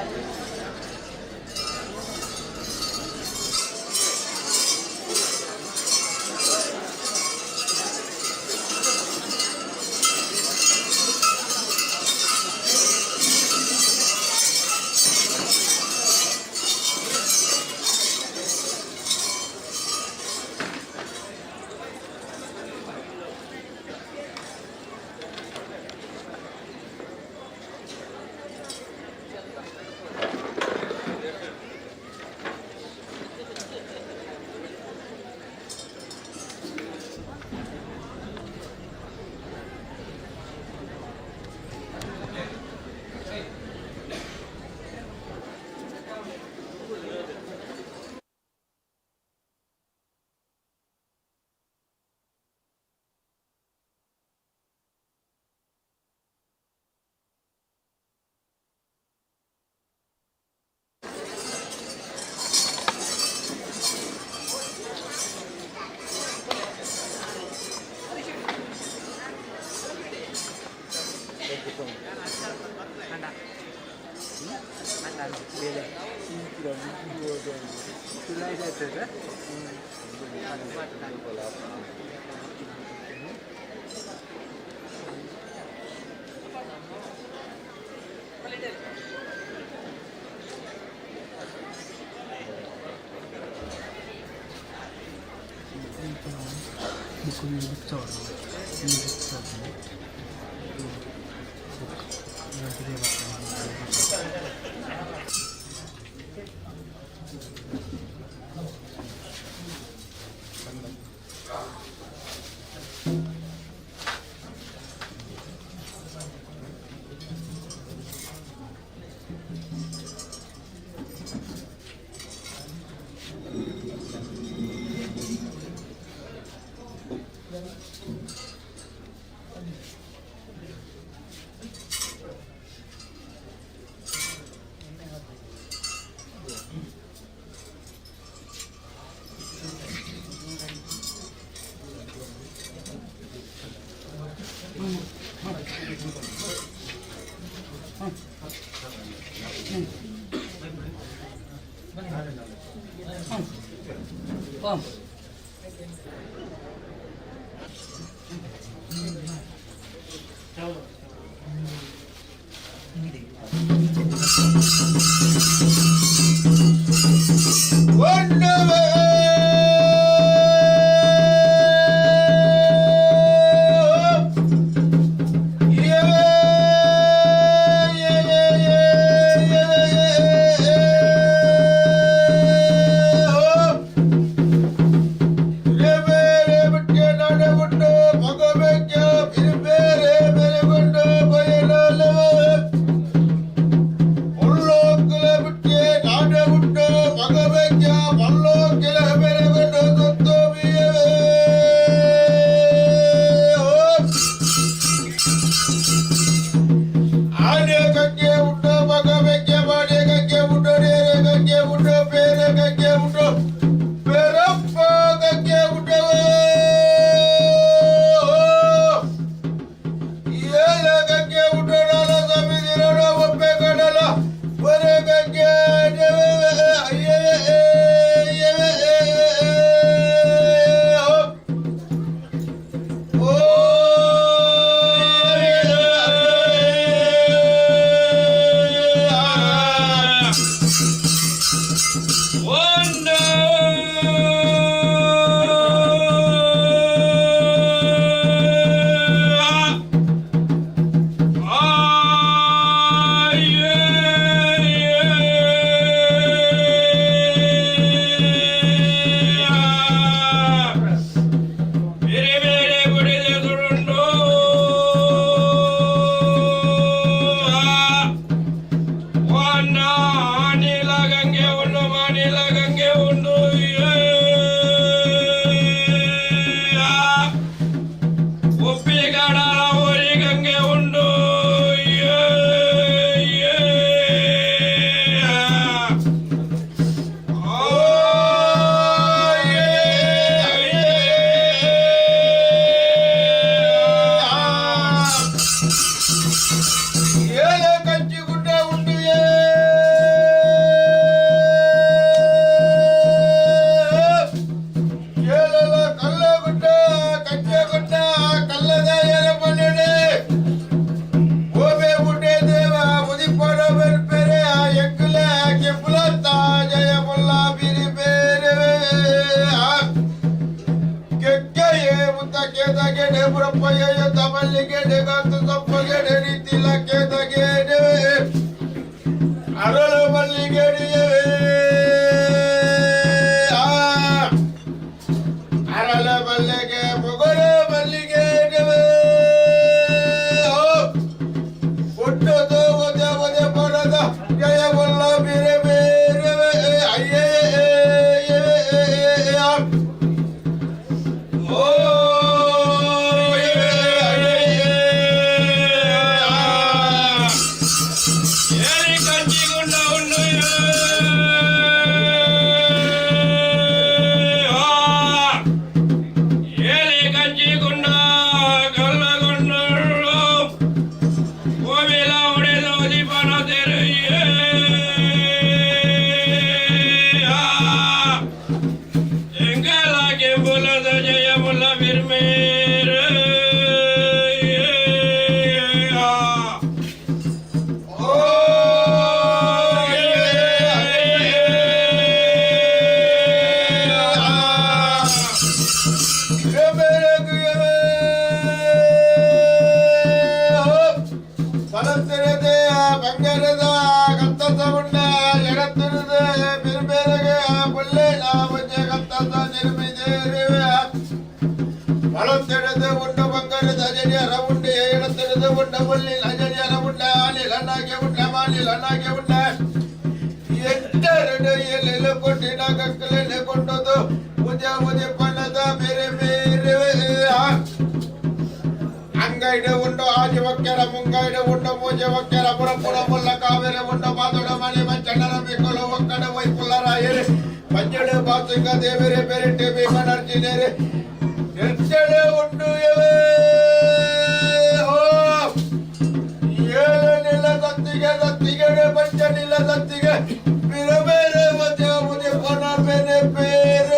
Pere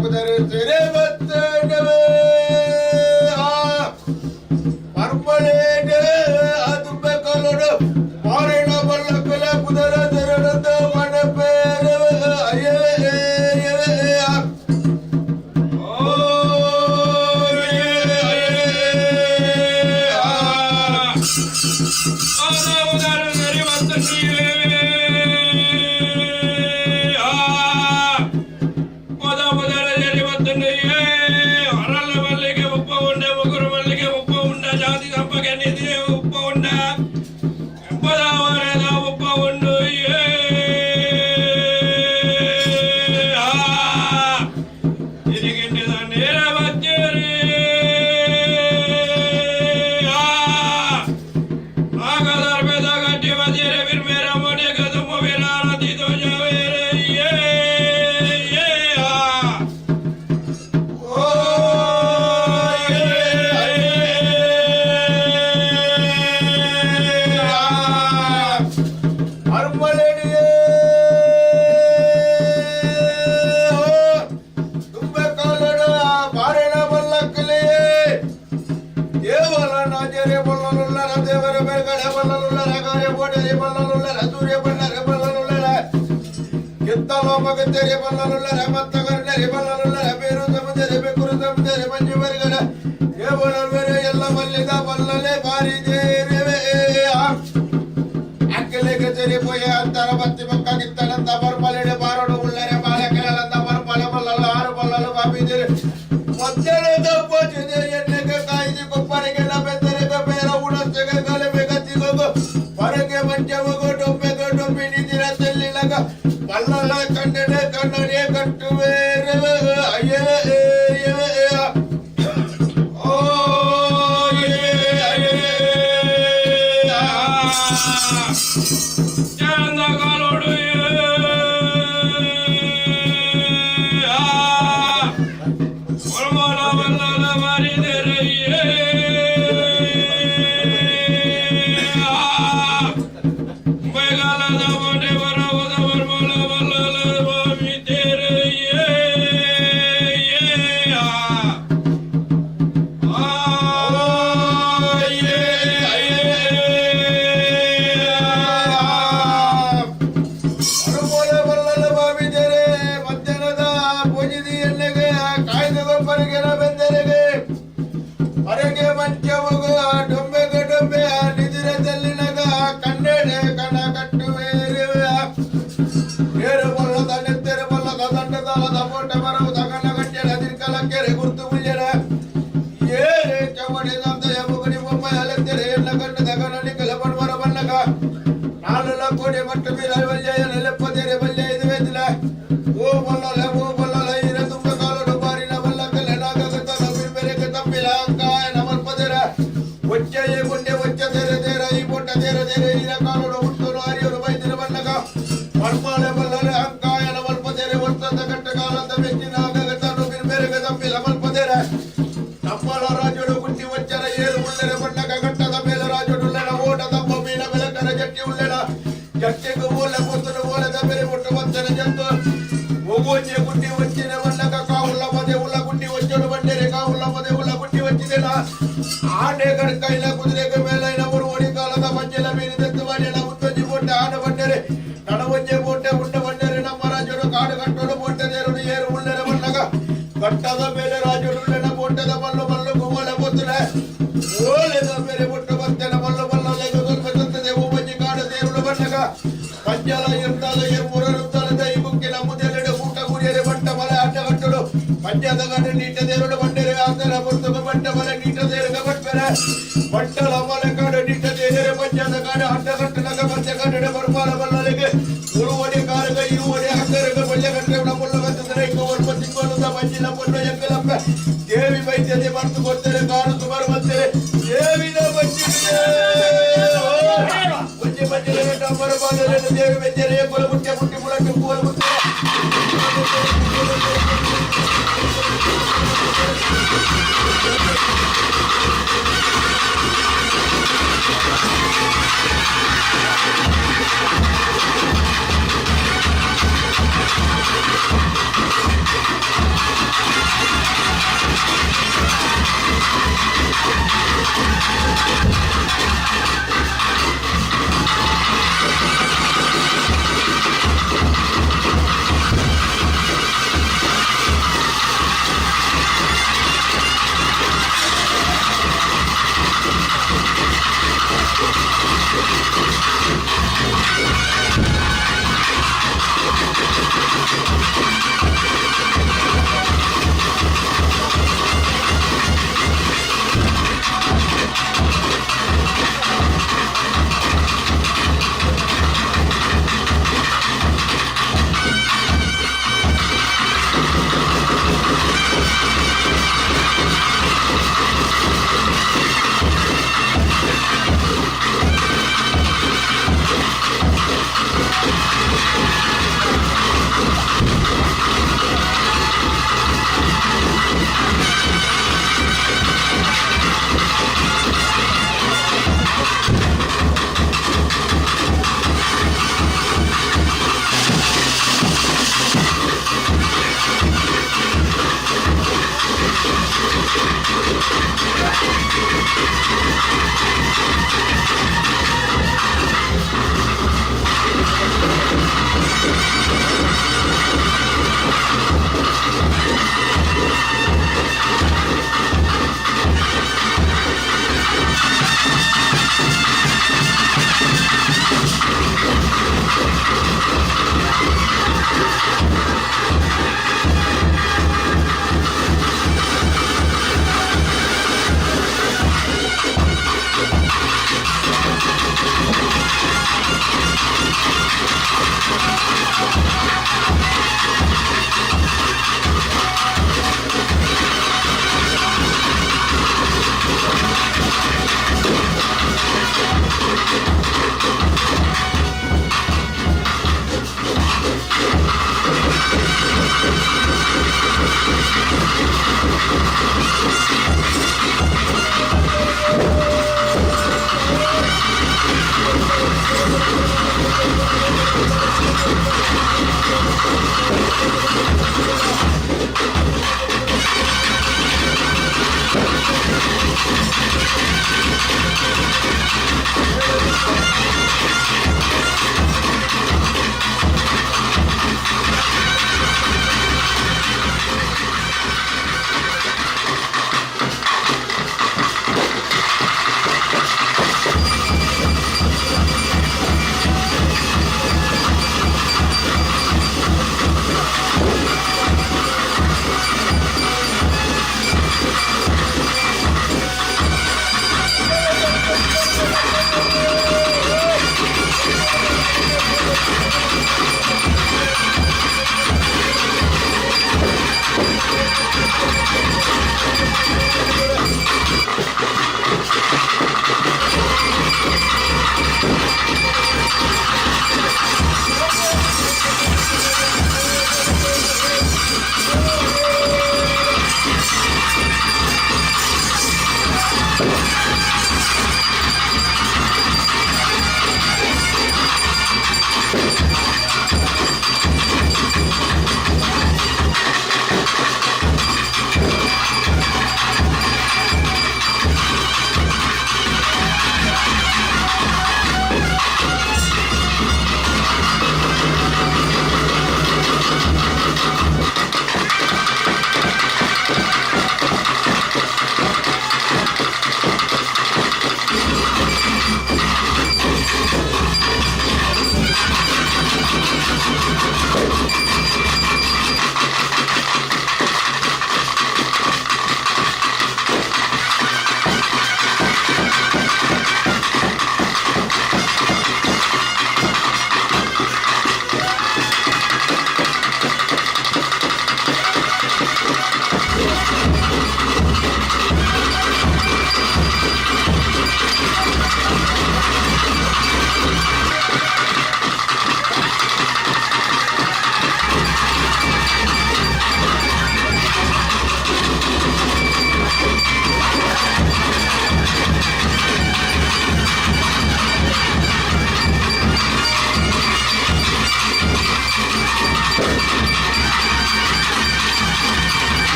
புதரு சிறைவத்தனவே பர்மலேடு அதும்ப கலடு மாறின பல்லக்கல புதர திரடந்த மனப்பேரு ஐயே तेरे बल्लुल्ला रहमत कर तेरे बल्लुल्ला बेरू समझे बेकुर समझे मंजू मरगना ये बोलल मेरे यल्ला बल्लेदा बल्लले बारी दे रे अकेले के तेरे पोये अंतर बत्ती पक्का कितनंत बरमलेडे बारोड उल्लरे बाले केलंत बरमले बल्लल आर बल्लल बाबी दे मध्यले दपच दे येने के काईदी को परगे लबे तेरे के पेरा उड़ते के गले में गति को परगे मंचे को डोपे नीतिरा तेली लगा बल्लल कंडने कन्नड़े कट्टुवे रे अये ओ ये चंदा कालोडु परमाला बल्लल मारी दे रे मेघाला दा बोने वरा वदा परमाला बल्लल बामी तेरे कोडे मट्ट मेरा बल्ले लेप तेरे बल्ले इद वेदला ओ बल्ला इरे तुम कालोड बारिना बल्ला कले नागा गता नबीर मेरे के तपिला काय नमल पदेरा वच्चे ये गुंडे वच्चे तेरे ई बोट तेरे इरे कालोड उट्टो आरियोर बैदिन बल्लगा परमाले बल्ले अंकाय नमल पदेरे वर्तದ ಕಟ್ಟ ಕಾಲದ ಬೆಚ್ಚಿ ನಾಗ ಗತ ನಬೀರ್ मेरे के तपिला नमल पदेरा ತಪ್ಪಲ ರಾಜೋಡು ಗುಂಡಿ ವಚ್ಚರ ಏರು ಉಳ್ಳರೆ ಬಣ್ಣಗ ಗಟ್ಟದ ಮೇಲೆ ರಾಜೋಡುಲ್ಲನ ಓಟದ ಬೊಮ್ಮಿನ ಬೆಲಕರ ಜಟ್ಟಿ ಉಳ್ಳನ जट्टे को बोले पुत्र बोले दा मेरे मोटे बंदर जंतो वो जे गुंडी वच्चे ने वल्ला का काउला मदे उला गुंडी वच्चोड बंडे रे काउला मदे उला गुंडी वच्ची देला आडे गडकैला कुदरे के मेलैना ओडी कालदा बंजेला मेरी दत्तवाडेला उद्दजी बोटे आड बंडे रे नडवज्जे बोटे उंड बंडे रे ನಮ್ಮ ರಾಜರು ಕಾಡು ಕಟ್ಟೋಡು बोटे ದೇರು ಏರು ಉಳ್ಳರೆ ಬಣ್ಣಗ ಕಟ್ಟದ ಮೇಲೆ ರಾಜರು ಉಳ್ಳನ बोटे ದ ಬಲ್ಲು ಬಲ್ಲು ಗೋಲೆ बोतಲೆ ಓಲೆ ದ ಮೇರೆ बोटे ಬರ್ತನ ಬಲ್ಲು ಬಲ್ಲು ಲೆಗ ಸ್ವಲ್ಪ ತತ್ತದೆ ಓ ಬಜ್ಜಿ ಕಾಡು ದೇರು ಬಣ್ಣಗ पंजाला इरताले ये पूरा रुताले दई बुक्किला मुदेलेडे ऊಟ गुरियरे बट्ट बले आಟ कट्टोಡು पंजाದ ಗಡೆ ನೀಟ ದೇರುಡು ಬಂಡೆರೆ ಆತರ ಬರ್ತಕ ಬಟ್ಟ ಬಲೆ ನೀಟ ದೇರುಗ ಬಟ್ಪೆರೆ ಬಟ್ಟಲ ಬಲೆ ಕಡೆ ನೀಟ ದೇರೆ पंजाದ ಗಡೆ ಆಟ ಕಟ್ಟಲಗ ಬಂದೆ ಕಡೆ ಬರ್ಪಾಲ ಬಲ್ಲಲೆಗೆ ಉರುವಡಿ ಕಾರಗ ಇರುವಡಿ ಹಕ್ಕರಗ ಬಲ್ಲೆ ಕಟ್ಟೆ ನಮ್ಮಲ್ಲ ಬಂದರೆ ಕೋವರ್ ಬತ್ತಿಕೊಳ್ಳುದ ಬಂಜಿನ ಪೊನ್ನ ಯಕ್ಕಲಪ್ಪ ದೇವಿ ವೈದ್ಯತೆ ಬರ್ತು ಕೊಡ್ತಾರೆ ಕಾರು ಸುಮಾರು ಬಂದರೆ ದೇವಿನ ಬಂಜಿಗೆ बच्चे नंबर वाले देव बच्चे रे बोल मुट्टे मुट्टे मुड़ा के बोल मुट्टे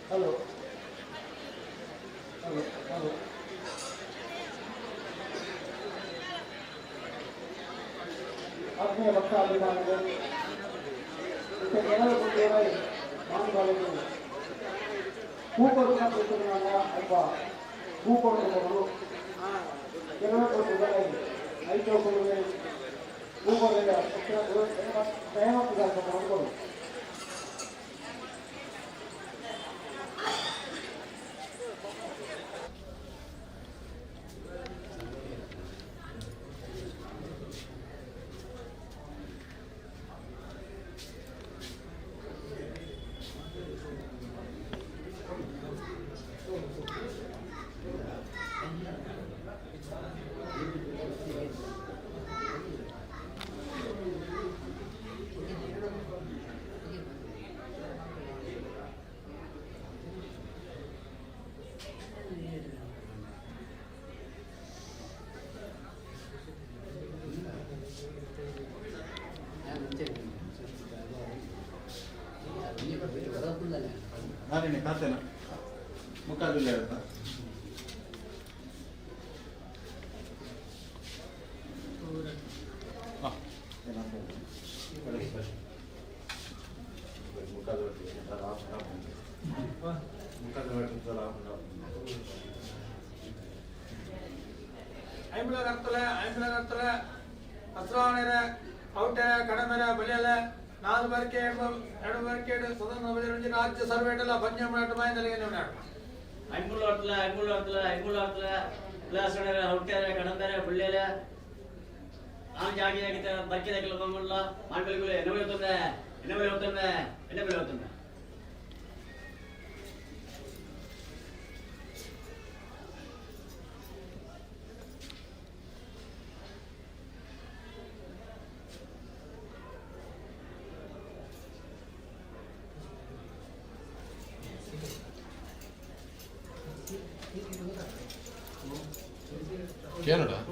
ಹಲೋ ಹಲೋ ಹಲೋ ಆತ್ಮೀಯ ಭಕ್ತಾಭಿಮಾನಿಗಳು ಜನರು ಕೊಟ್ಟಿರುವ ಮಾನವರಿಗೆ ಹೂಕೊಡುವ ಪ್ರತಿಜ್ಞಾನ ಅಥವಾ ಹೂಕೊಡುವವರು ಜನರ ಕೊಟ್ಟಿದ್ದಾರೆ ಐದು ಕೊಡುವೆ ಹೂಕೊಡುವ ದಯಮಾಡಿದ ಮಾಡಿಕೊಡು ನಾನೇನೆ ಖಾತೆನ ಮುಖಾದಿಲ್ಲ ಇರುತ್ತಾ ಐಂಬಳಗರ್ತಲೆ ಹಸ್ರಾವಣೆರೆ ಔಟೆರೆ ಕಡಮೆರೆ ಬಲಿಯಲೆ ನಾಲ್ಕು ಬರ್ಕೆ ಎರಡು ಬರ್ಕೆ ಸ್ವತಂತ್ರ ಬದಿರುಂಜಿ ರಾಜ್ಯ ಸರ್ವೇಟೆಲ್ಲ ಪಂಚಮಾಟ ಮಾಯದಲ್ಲಿಗೆ ನೋಡಾಡು ಐಮೂಲ ಪ್ಲಾಸ್ಟರ್ ಔಟೆರೆ ಕಡಮೆರೆ ಬಲಿಯಲೆ ನಾನು ಜಾಗಿಯಾಗಿದ್ದ ಬರ್ಕೆ దగ్గర ಬಂಗಲ್ಲ ಮಾಡ್ಬೇಕಲ್ಲ ಎಣ್ಣೆ ಹೋಗ್ತಂದೆ Canada.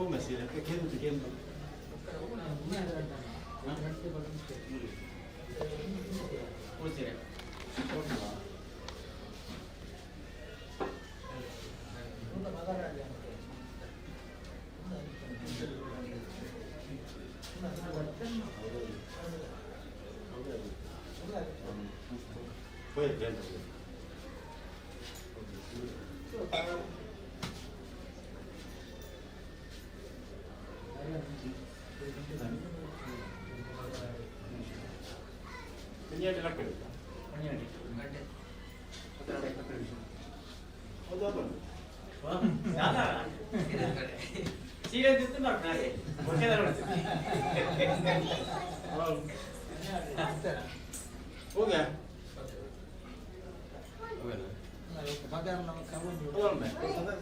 ಸಾಧಾರಣ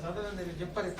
ಸಾಧಾರಣ ಜಪ್ಪರೆ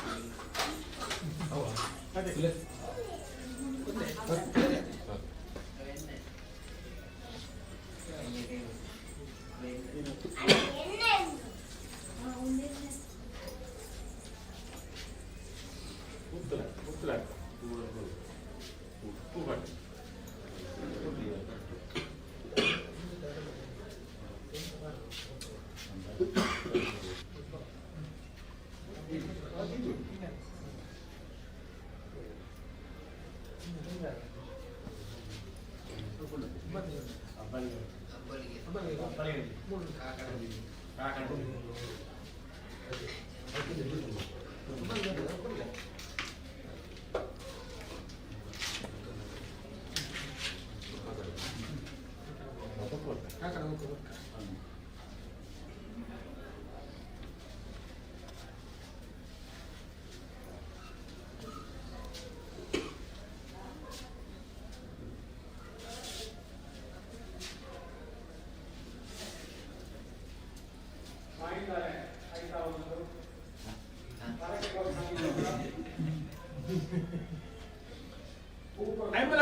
ಐಂಬಲ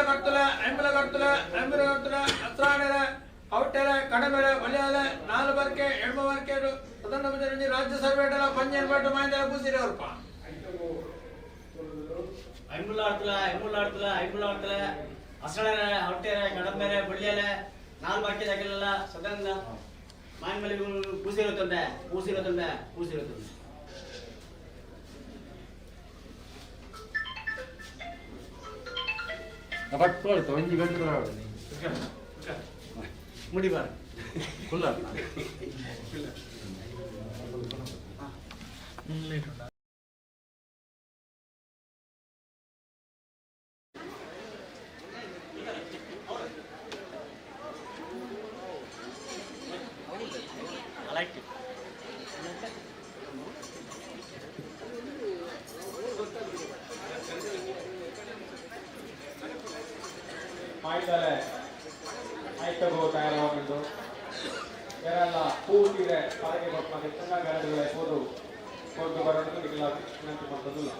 ಅಸ್ರಾಣರ ಔಟರ ಕಡಮೆರ ಒಲೆಯಾದ ನಾಲ್ ಬರ್ಕೆ ಎಡ್ಮ ಬರ್ಕೆ ಪ್ರಧಾನ ರಾಜ್ಯ ಸರ್ವೇಟಲ ಪಂಜನ್ ಬಟ್ಟು ಮಾಹಿತಿ ಕೂಸಿರಿ ಅವ್ರಪ್ಪ ಐಂಬುಲಾಡ್ತಲ ಅಸ್ರಾಣರ ಔಟರ ಕಡಮೆರ ಬಳ್ಳಿಯಲ ನಾಲ್ ಬರ್ಕೆ ದಾಖಲೆಲ್ಲ ಸದನ ಮಾಯಿನ ಮೇಲೆ ಕೂಸಿರುತ್ತದೆ ಪಟ್ಕೊಳ್ತು ಒಂಜಿ ಗಂಟೆ ಮುಡಿ ಬಾರ ಫುಲ್ಲ ಆಯ್ತಲ್ಲ ಆಯ್ತಗೋ ತಯಾರಾಗಿದ್ದು ಯಾರೆಲ್ಲ ಕೂತಿದ್ರೆ ಹೊರಗೆ ಕೊಟ್ಟು ಮತ್ತೆ ಚೆನ್ನಾಗಿ ಹೋದು ಕೊಟ್ಟು ಬರೋದು ಇಲ್ಲ ವಿನಂತಿ ಮಾಡೋದಿಲ್ಲ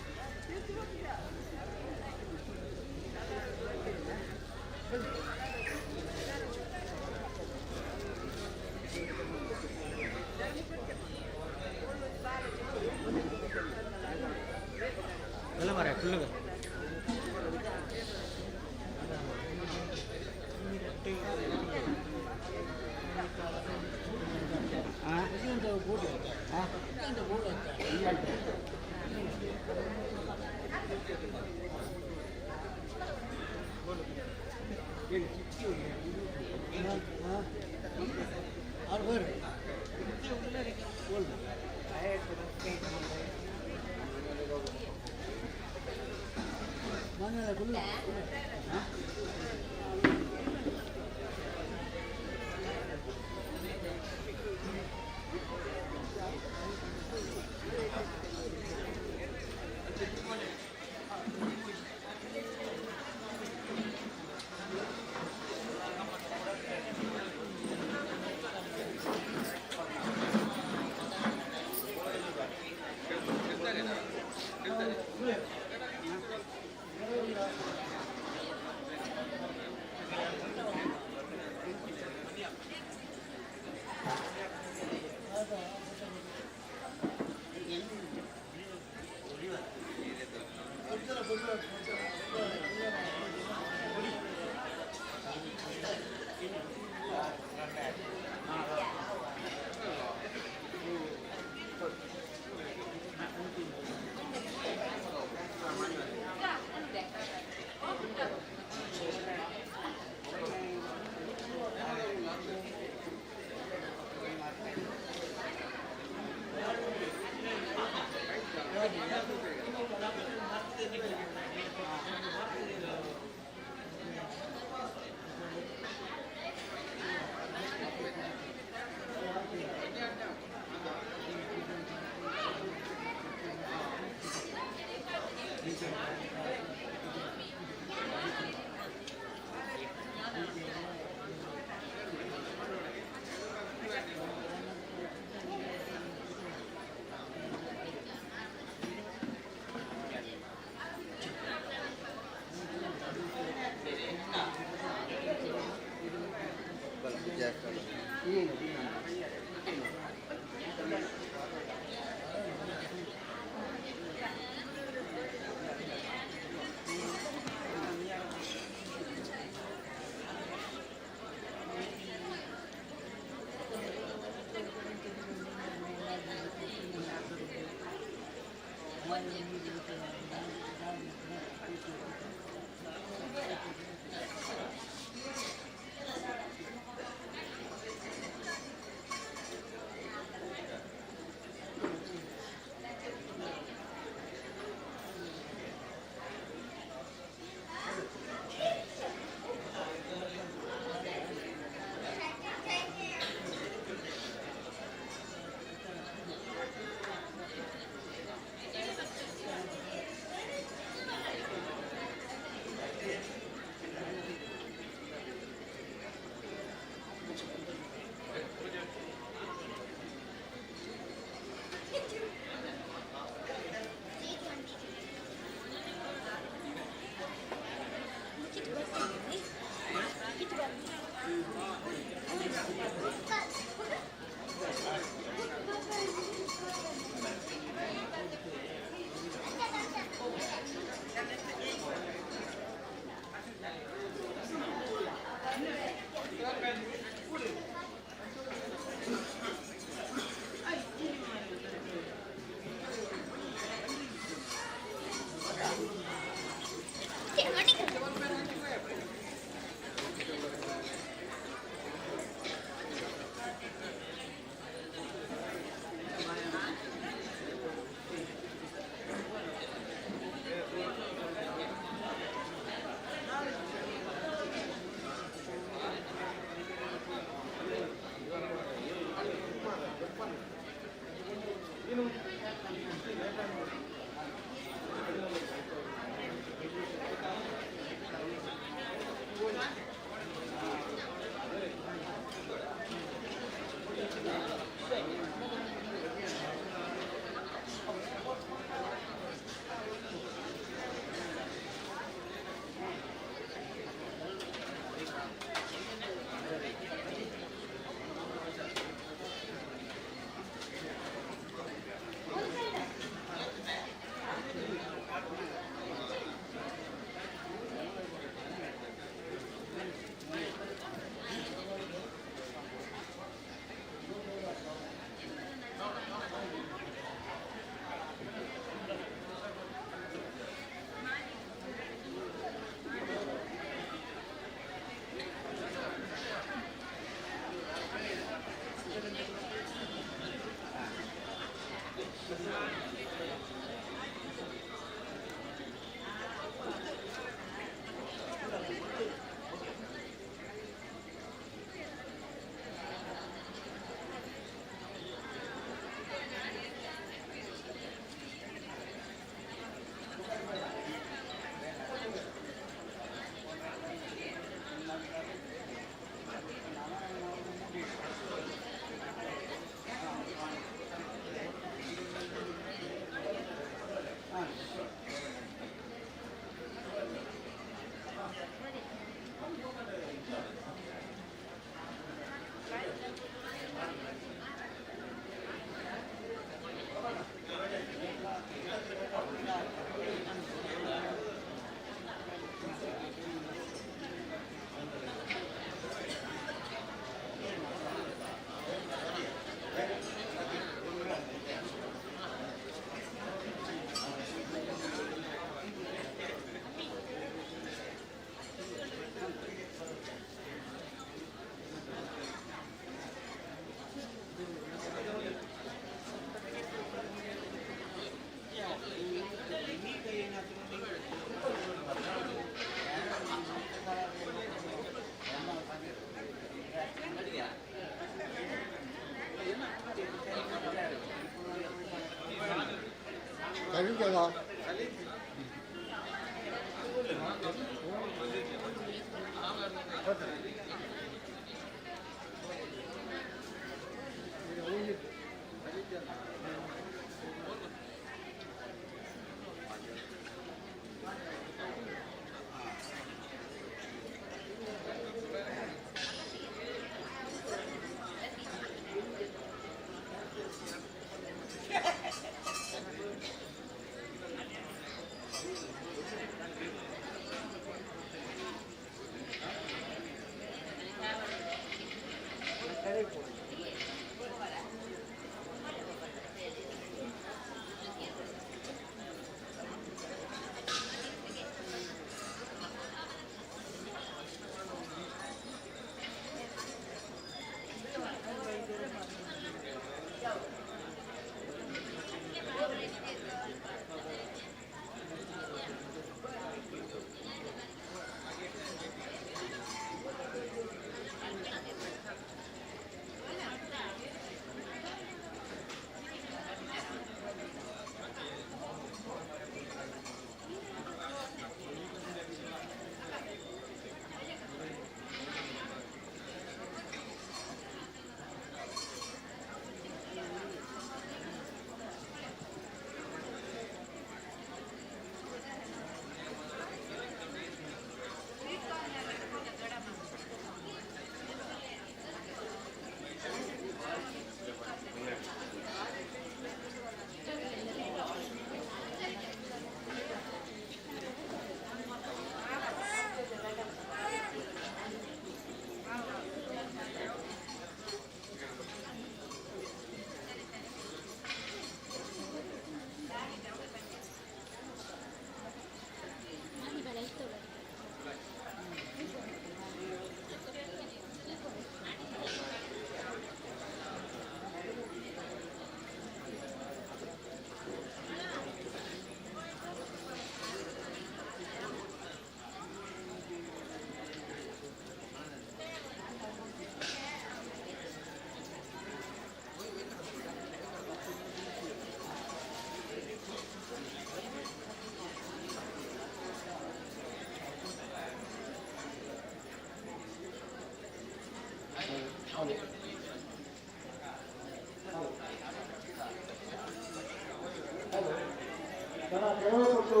ನನ್ನ ಪ್ರಯೋಗಪಟ್ಟು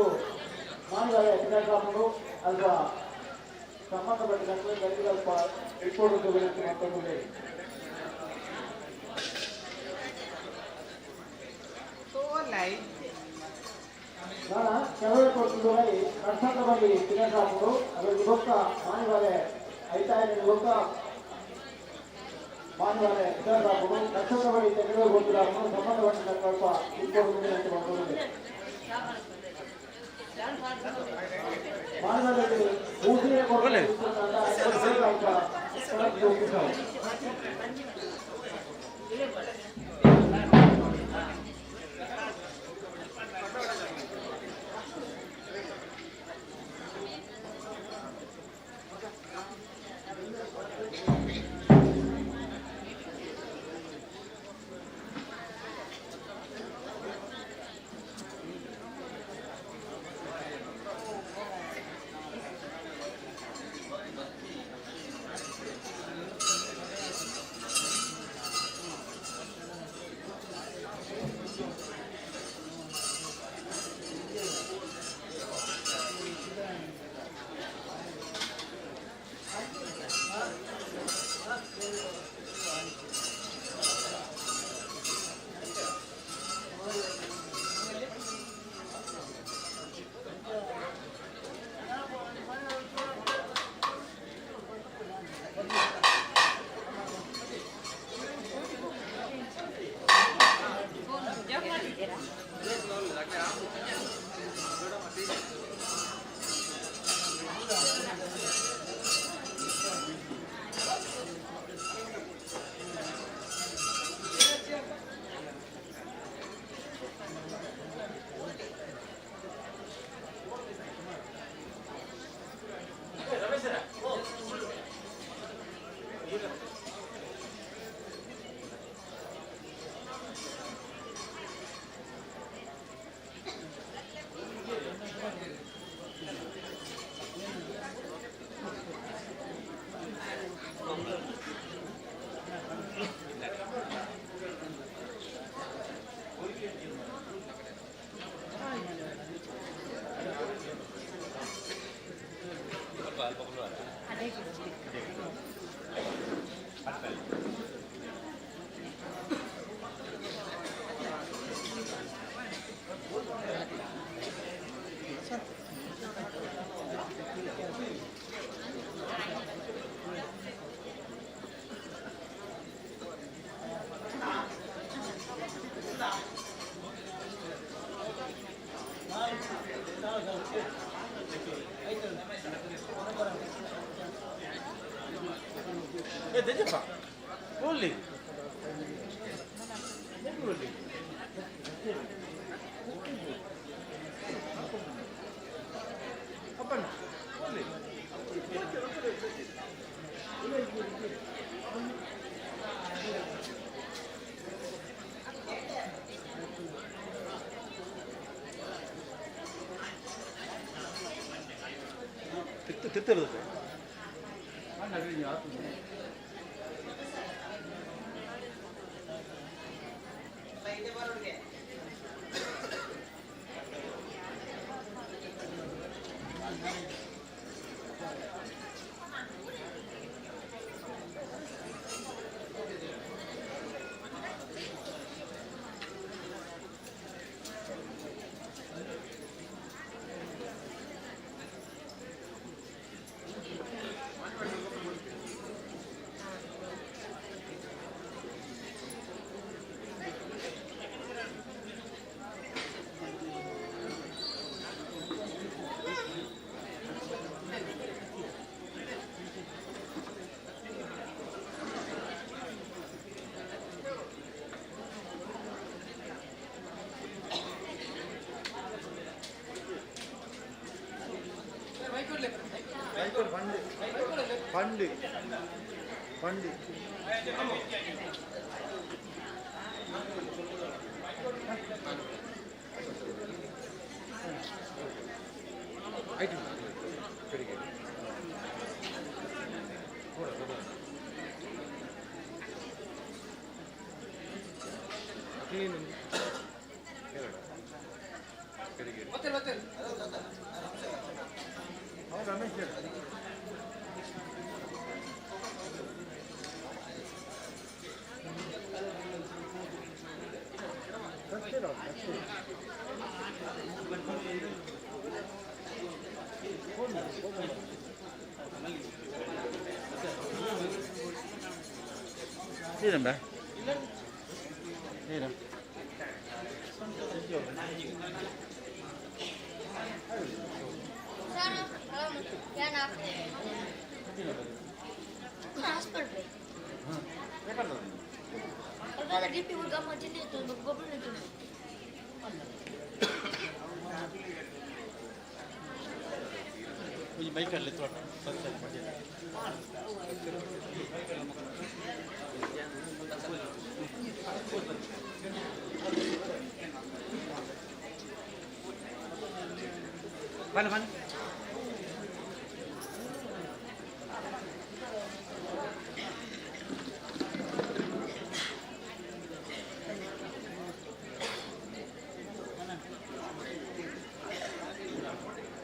ಮಾಡಿದ್ದಾರೆ ಕ್ರೀಡಾಕಾರರು ಅಥವಾ ಸಂಬಂಧಪಟ್ಟಂತೆ ಗಡಿಗಳ ಇಟ್ಕೊಳ್ಳುವುದು ವಿನಂತಿ ಮತ್ತೊಂದು ನಾನು ಪ್ರಯೋಗಪಟ್ಟು ಕರ್ನಾಟಕದಲ್ಲಿ ಕ್ರೀಡಾಕಾರರು ಅದರಲ್ಲಿ ಗೊತ್ತ ಮಾಡಿದ್ದಾರೆ ಐತಾ ಗೊತ್ತ ಮಾಡಿದ್ದಾರೆ ಕ್ರೀಡಾಕಾರರು ಕರ್ನಾಟಕದಲ್ಲಿ ತೆಗೆದುಕೊಳ್ಳುವುದನ್ನು ಸಂಬಂಧಪಟ್ಟಂತೆ ಸ್ವಲ್ಪ ಇಟ್ಕೊಳ್ಳುವುದು ವಿನಂತಿ ಮತ್ತೊಂದು ಮಾನವರಲ್ಲಿ ಊಸಿನ ಕೊಡಲಿ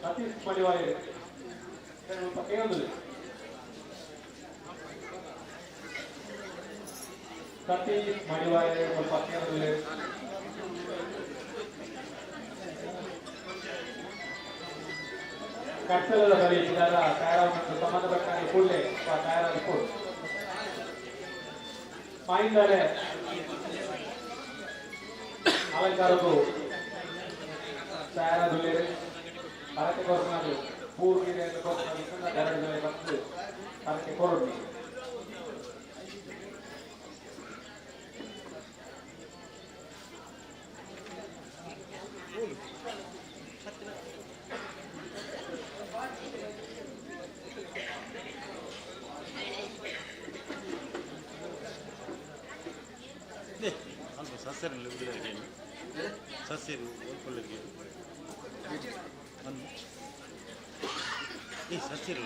ಸತೀಶ್ ಮಡಿವಾಯರ್ ಸತೀಶ್ ಮಡಿವಾಯರ್ ಸ್ವಲ್ಪ ಕೇಂದ್ರದಲ್ಲಿ ಕಟ್ಟಲದ ಬಳಿ ಇದರ ತಯಾರವನ್ನು ಸಂಬಂಧಪಟ್ಟ ಕೂಡಲೇ ತಯಾರಾದ ಕೂಡ ಮಾಯಿಂದಾರೆ ಅಲಂಕಾರಕ್ಕೂ ತಯಾರಾದಲ್ಲಿ ಹರಕೆ ಕೊರನಾದು ಪೂರ್ಣಿಗೆ ಕೊರನಾದು ಬಂದು ಹರಕೆ ಕೊರಡಿ ಸಸ್ಯರು ಒಳ್ಳೆಗೆ ಈ ಸಸ್ಯರು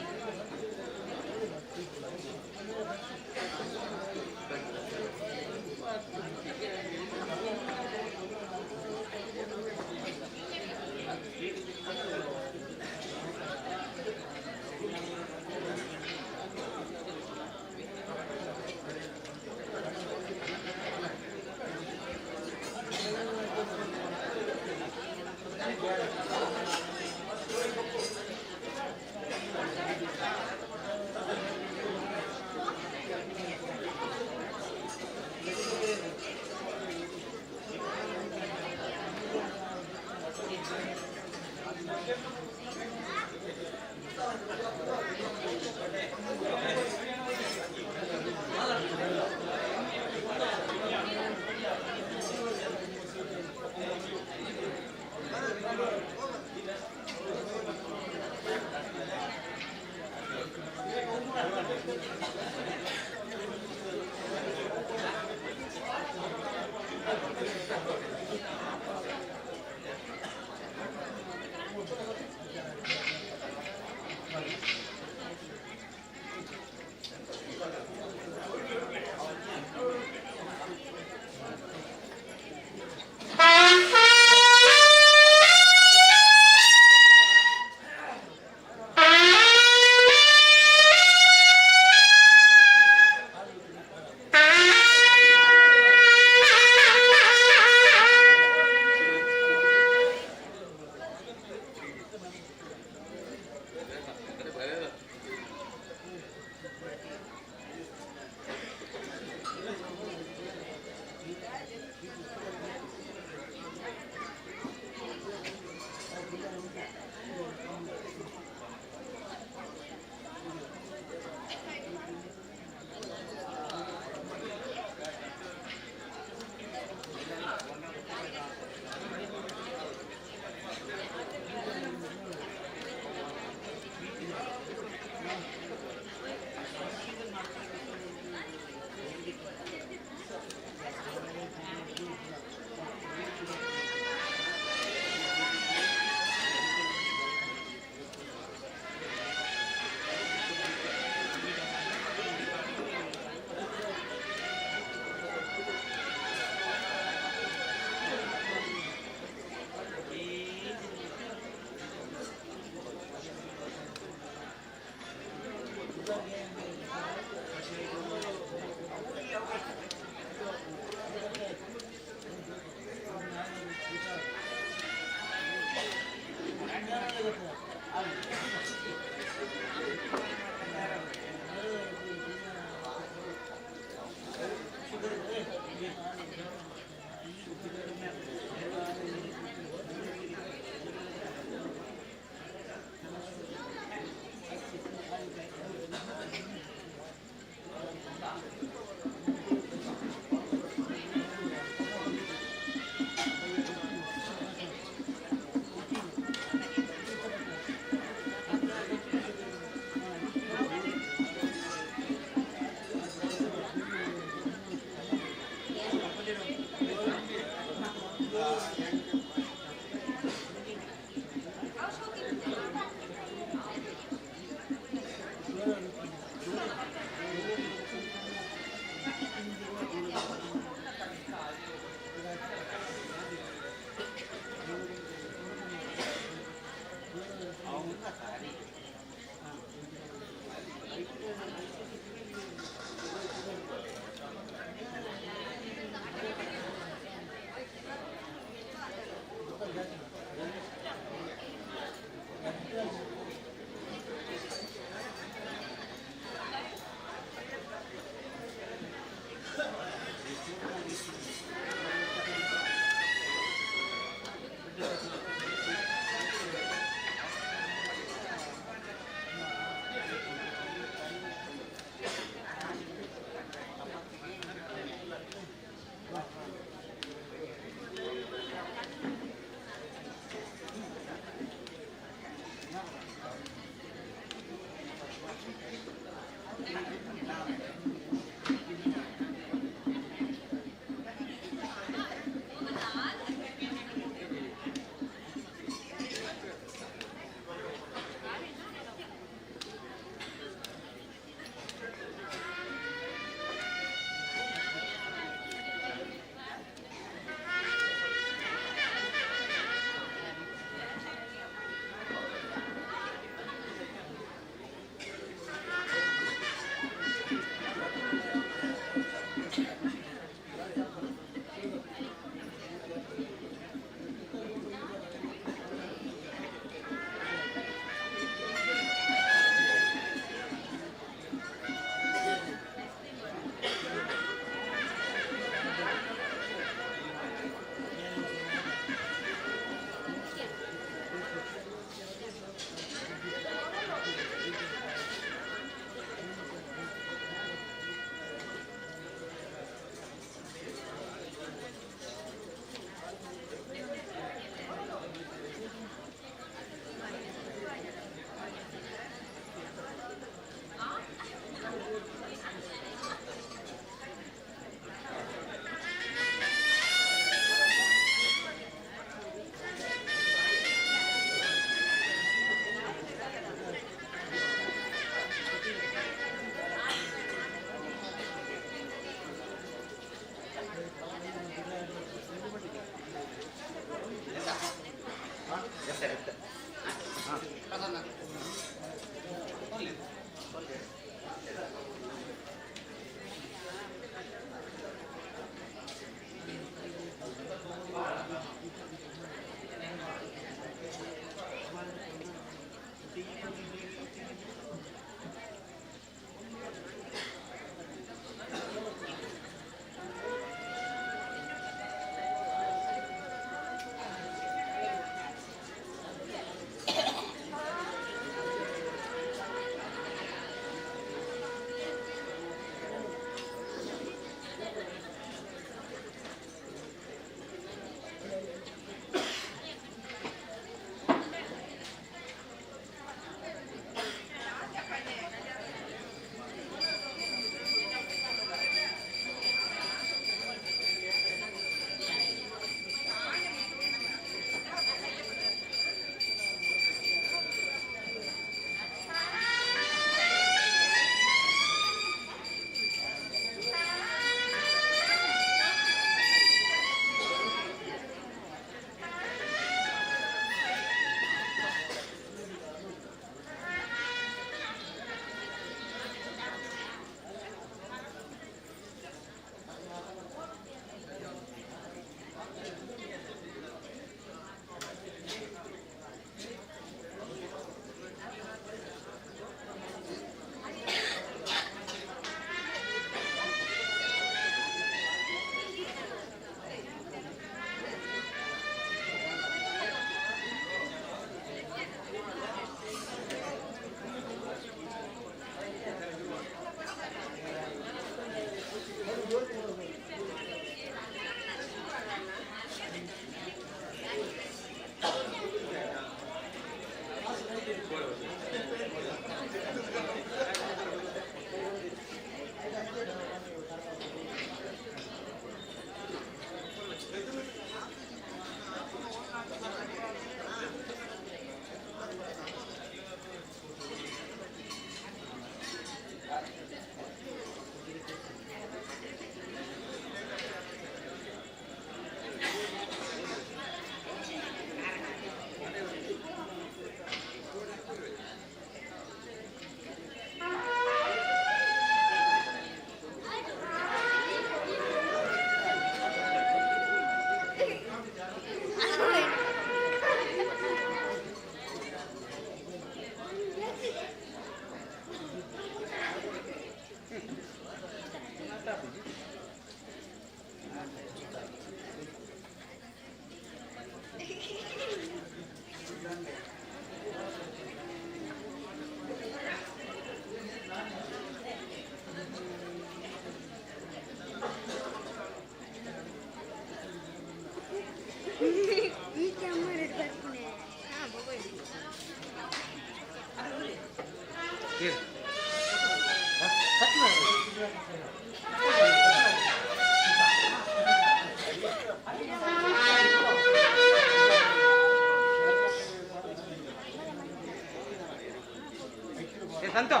ಸಂತೋ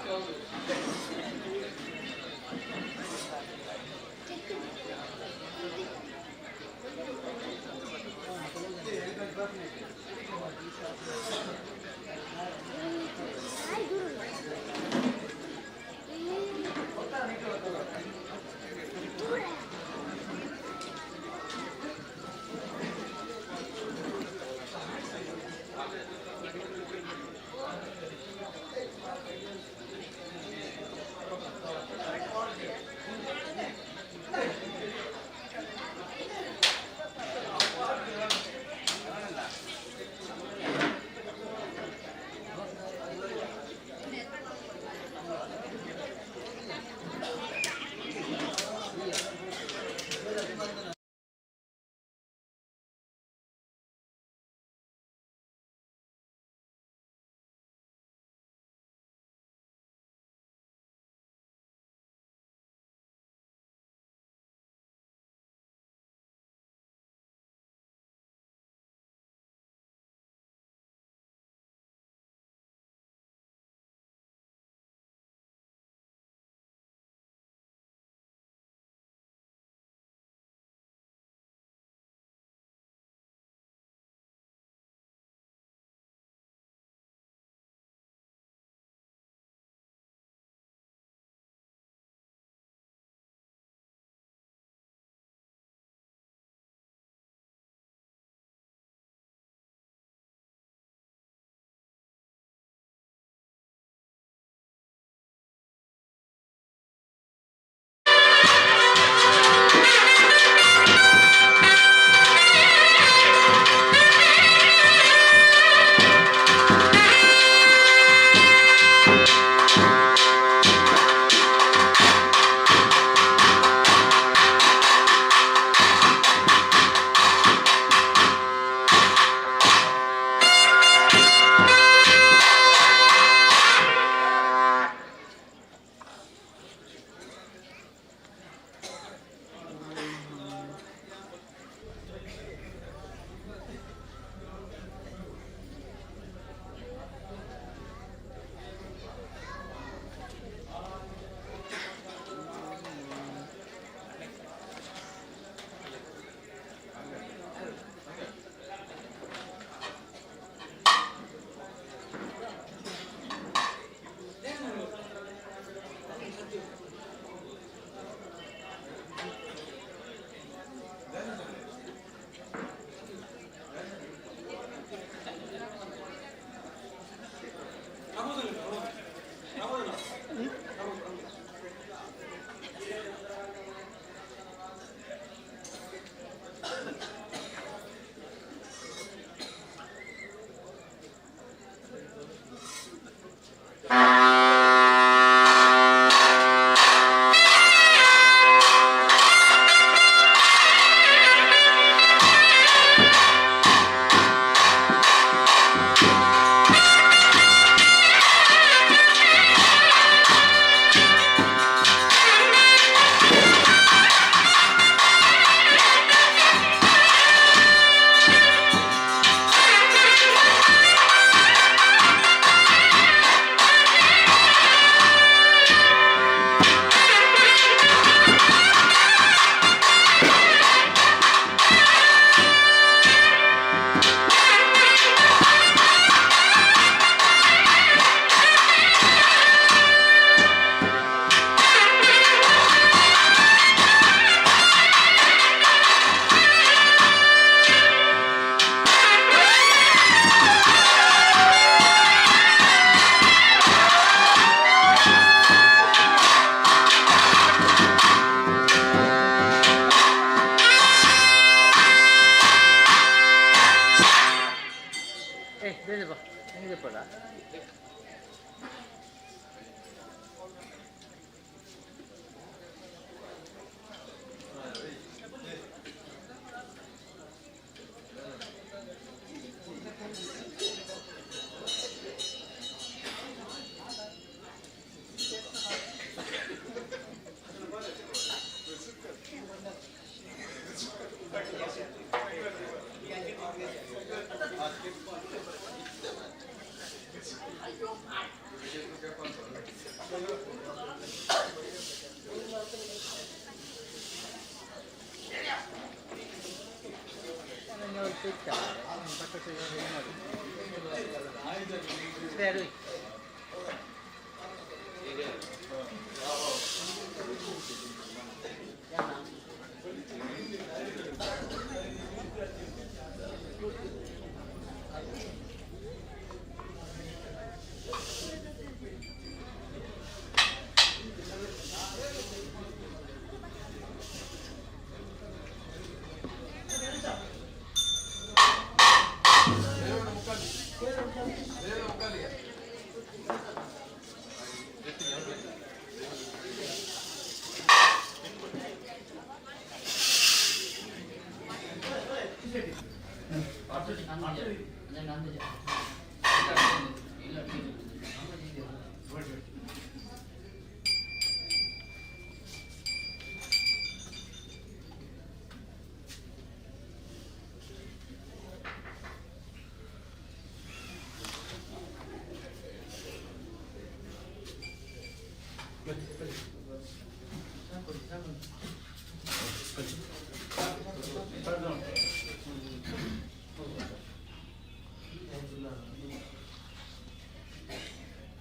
Thank you.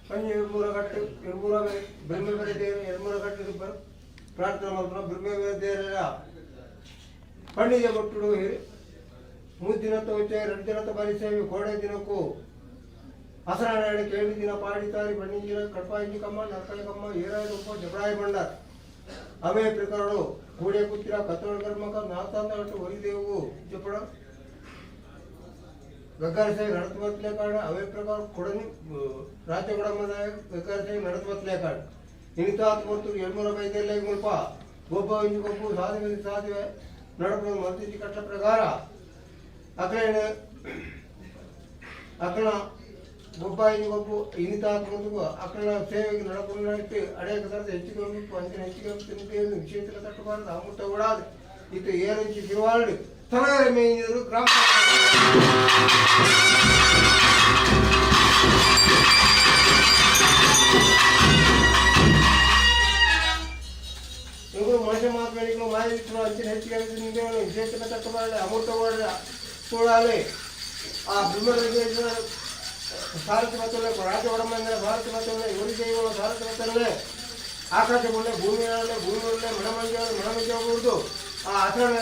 ಪಂಜೆ ಇರ್ಮೂರಗಟ್ಟು ಬ್ರಹ್ಮ ಬೇರೆ ಎರ್ಮೂರಗಟ್ಟು ಪ್ರಾರ್ಥನೆ ಮಾಡ್ತಾರೆ ಬ್ರಹ್ಮ ಬೇರೆ ಪಂಡಿಗೆ ಕೊಟ್ಟು 3 ದಿನ ತೋಚ 2 ದಿನ ಪರಿಸೇವೆ ಕೋಡೆ ದಿನಕ್ಕೂ ಹಸರಾಣ 7 ದಿನ ಪಾಡಿತಾರಿ ಬಣ್ಣಿಂಜಿನ ಕಡ್ಪಾಯಿ ಕಮ್ಮ ನರಕಾಯಿ ಕಮ್ಮ ಏರಾಯಿ ರೂಪ ಜಬರಾಯಿ ಬಂಡ ಅವೇ ಪ್ರಕಾರಗಳು ಕೂಡೆ ಕೂತಿರ ಕತ್ತೋಳ ಕರ್ಮಕ ನಾತಾಂತ ಹೊರಿದೇವು ಜಪಡ ಗಗ್ಗಾರಸೆ ನಡತ್ವತ್ಲೆ ಕಾರಣ ಅವೇ ಪ್ರಕಾರ ಕೊಡನಿ ರಾಜ್ಯಗಡಮದ ಗಗ್ಗಾರಸೆ ನಡತ್ವತ್ಲೆ ಕಾರಣ ಇನಿತಾತ್ ಹೊರತು 705 ಮುಲ್ಪ ಗೊಬ್ಬ ಇಂಜು ಗೊಬ್ಬು ಸಾಧಿವೆ ನಡಪದ ಮಂತ್ರಿ ಕಟ್ಟ ಪ್ರಕಾರ ಅಕಳ ಗೊಬ್ಬ ಇಂಜು ಗೊಬ್ಬು ಇನಿತಾತ್ ಹೊರತು ಅಕಳ ಸೇವೆಗೆ ನಡಪಟ್ಟು ಅಡೇಕ ತರದ ಹೆಚ್ಚಿಗೆ ಅಂಚಿನ ಹೆಚ್ಚಿಗೆ ತಿಂದು ವಿಶೇಷ ತಟ್ಟಬಾರದು ಅಮೃತ ಓಡಾದು ಇದು ಏರಂಚಿ ತಿರುವಾಡು ತಲಗಾರ ಮೇಯಿದರು ಗ್ರಾಮ ಇವರು ಮನುಷ್ಯ ಮಾತುಗಳಿಗೂ ಮಾಹಿತಿ ಅಂಚಿನ ಹೆಚ್ಚಿಗೆ ವಿಶೇಷ ತಟ್ಟಬಾರದು ಅಮೃತ ಓಡಾಲಿ ಆ ಬ್ರಹ್ಮ ಭಾರತ ಮತ್ತೊಂದು ರಾಜ್ಯ ಒಡಂಬಂದ್ರೆ ಭಾರತ ಮತ್ತೊಂದು ಇವರು ಜೈಗಳು ಭಾರತ ಮತ್ತೊಂದು ಆಕಾಶ ಒಳ್ಳೆ ಭೂಮಿ ಒಳ್ಳೆ ಮನಮಂಜ ಹೋಗುವುದು ಆ ಆಚರಣೆ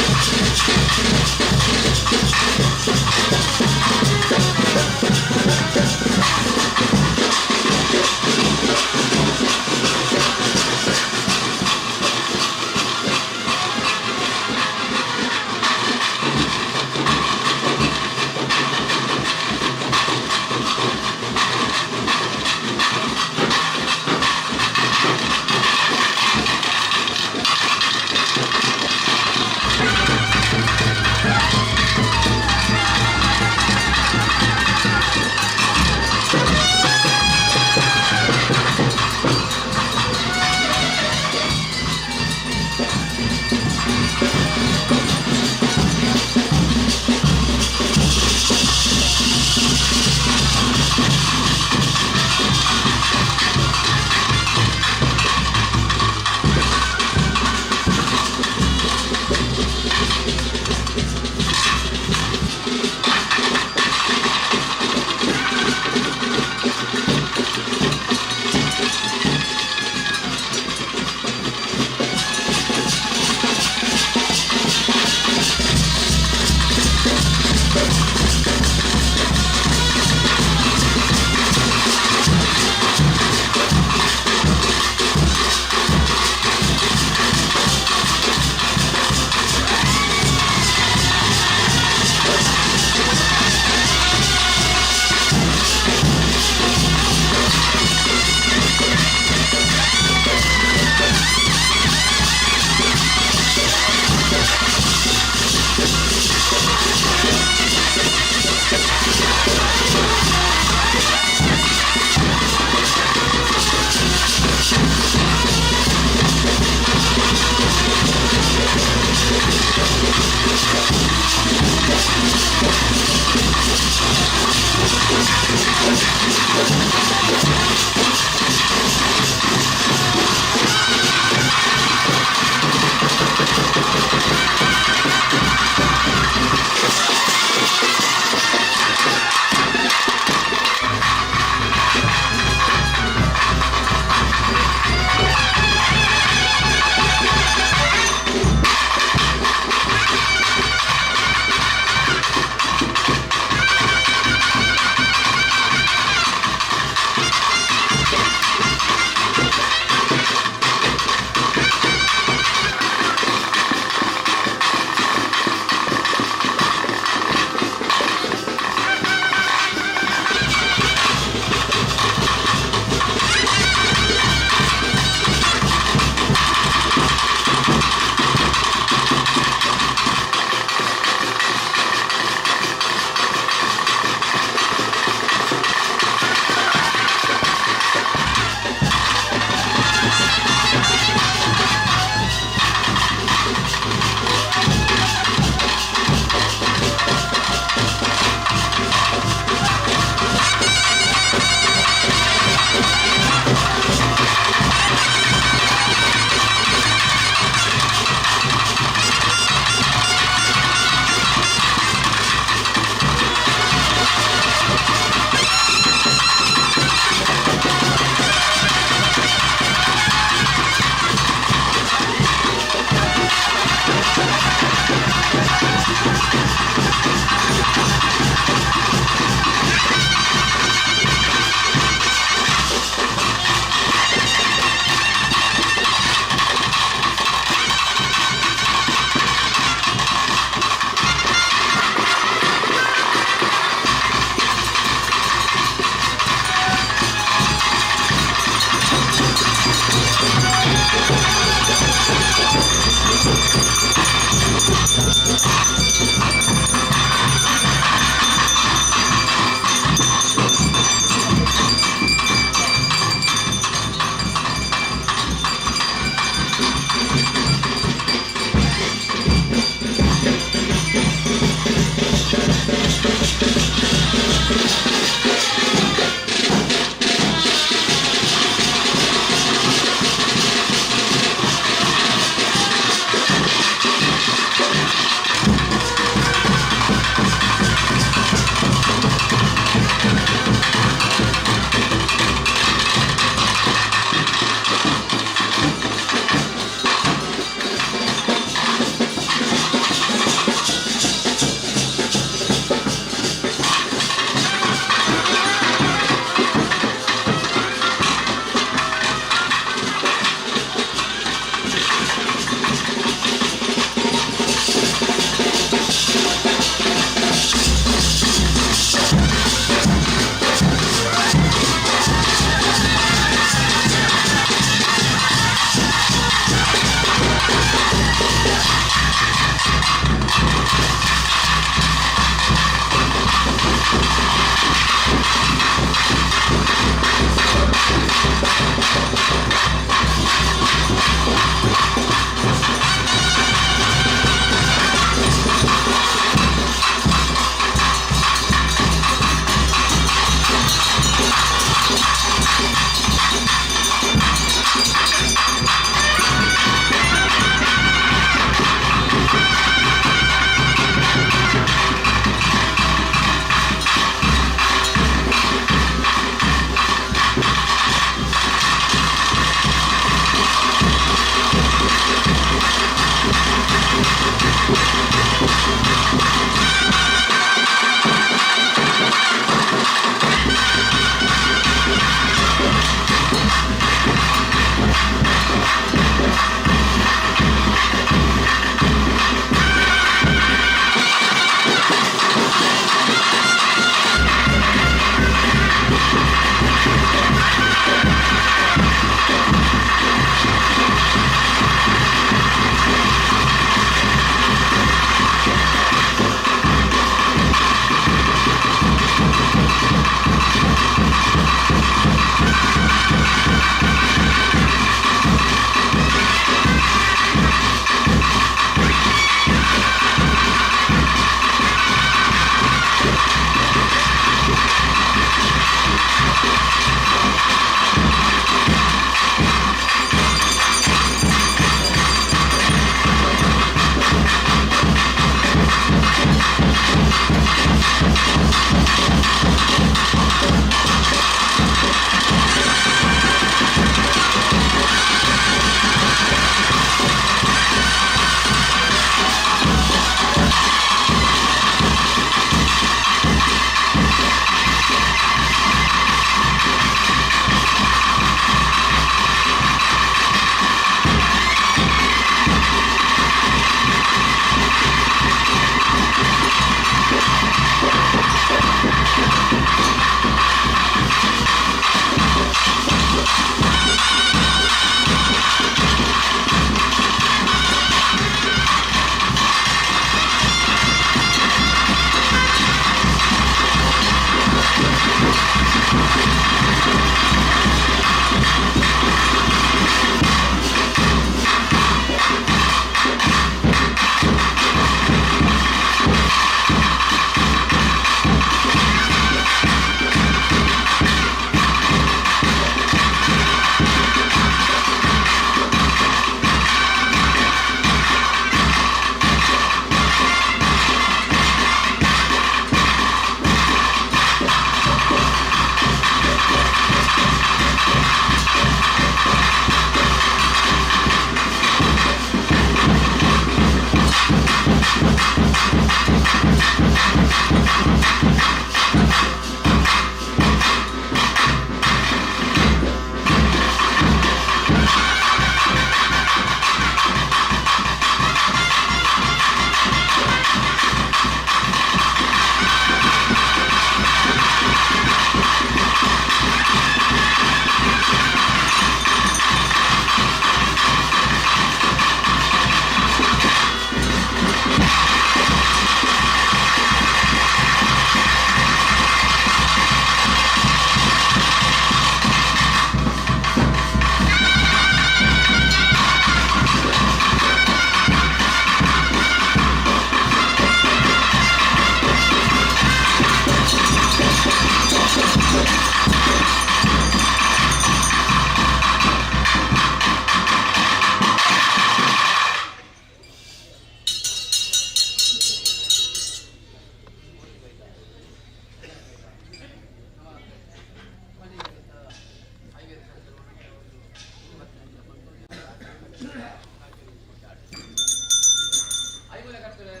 ಐಮೂಲೆ ಕಟ್ಟಲೆ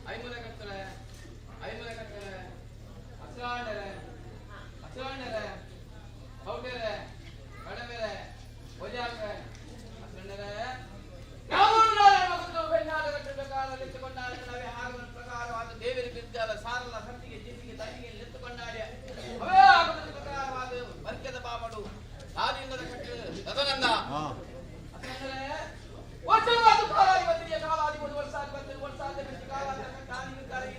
ಐಮೂಲೆ ಕಟ್ಟಲೆ ಐಮೂಲೆ ಕಟ್ಟಲೆ ಹಸಿರಾಂಡರೆ ಹಸಿರಾಂಡರೆ ಹೌಟೆರೆ ಕಡಮೆರೆ ಒಜಾಂಡ್ರೆ ಹಸಿರಾಂಡರೆ ಪ್ರಕಾರವಾದ ದೇವರ ಬಿದ್ದಾದ ಸಾರಲ ಸಂತಿಗೆ ಜಿಂದಿಗೆ ತಂದಿಗೆ ನಿಂತುಕೊಂಡಾಡಿ ಅವೇ ಆಗುವ ಪ್ರಕಾರವಾದ ವರ್ಗದ ಬಾಮಡು ನಾದಿಂದದ ಕಟ್ಟಲು ತದನಂದ ವರ್ಷವಾದ ಕಾಲಾಧಿಪತಿಯ ಕಾಲಾಧಿಪತಿ ವರ್ಷಾಧಿಪತಿ ಕಾಲಾದ ಕಟ್ಟಾನಿರುತ್ತಾರೆ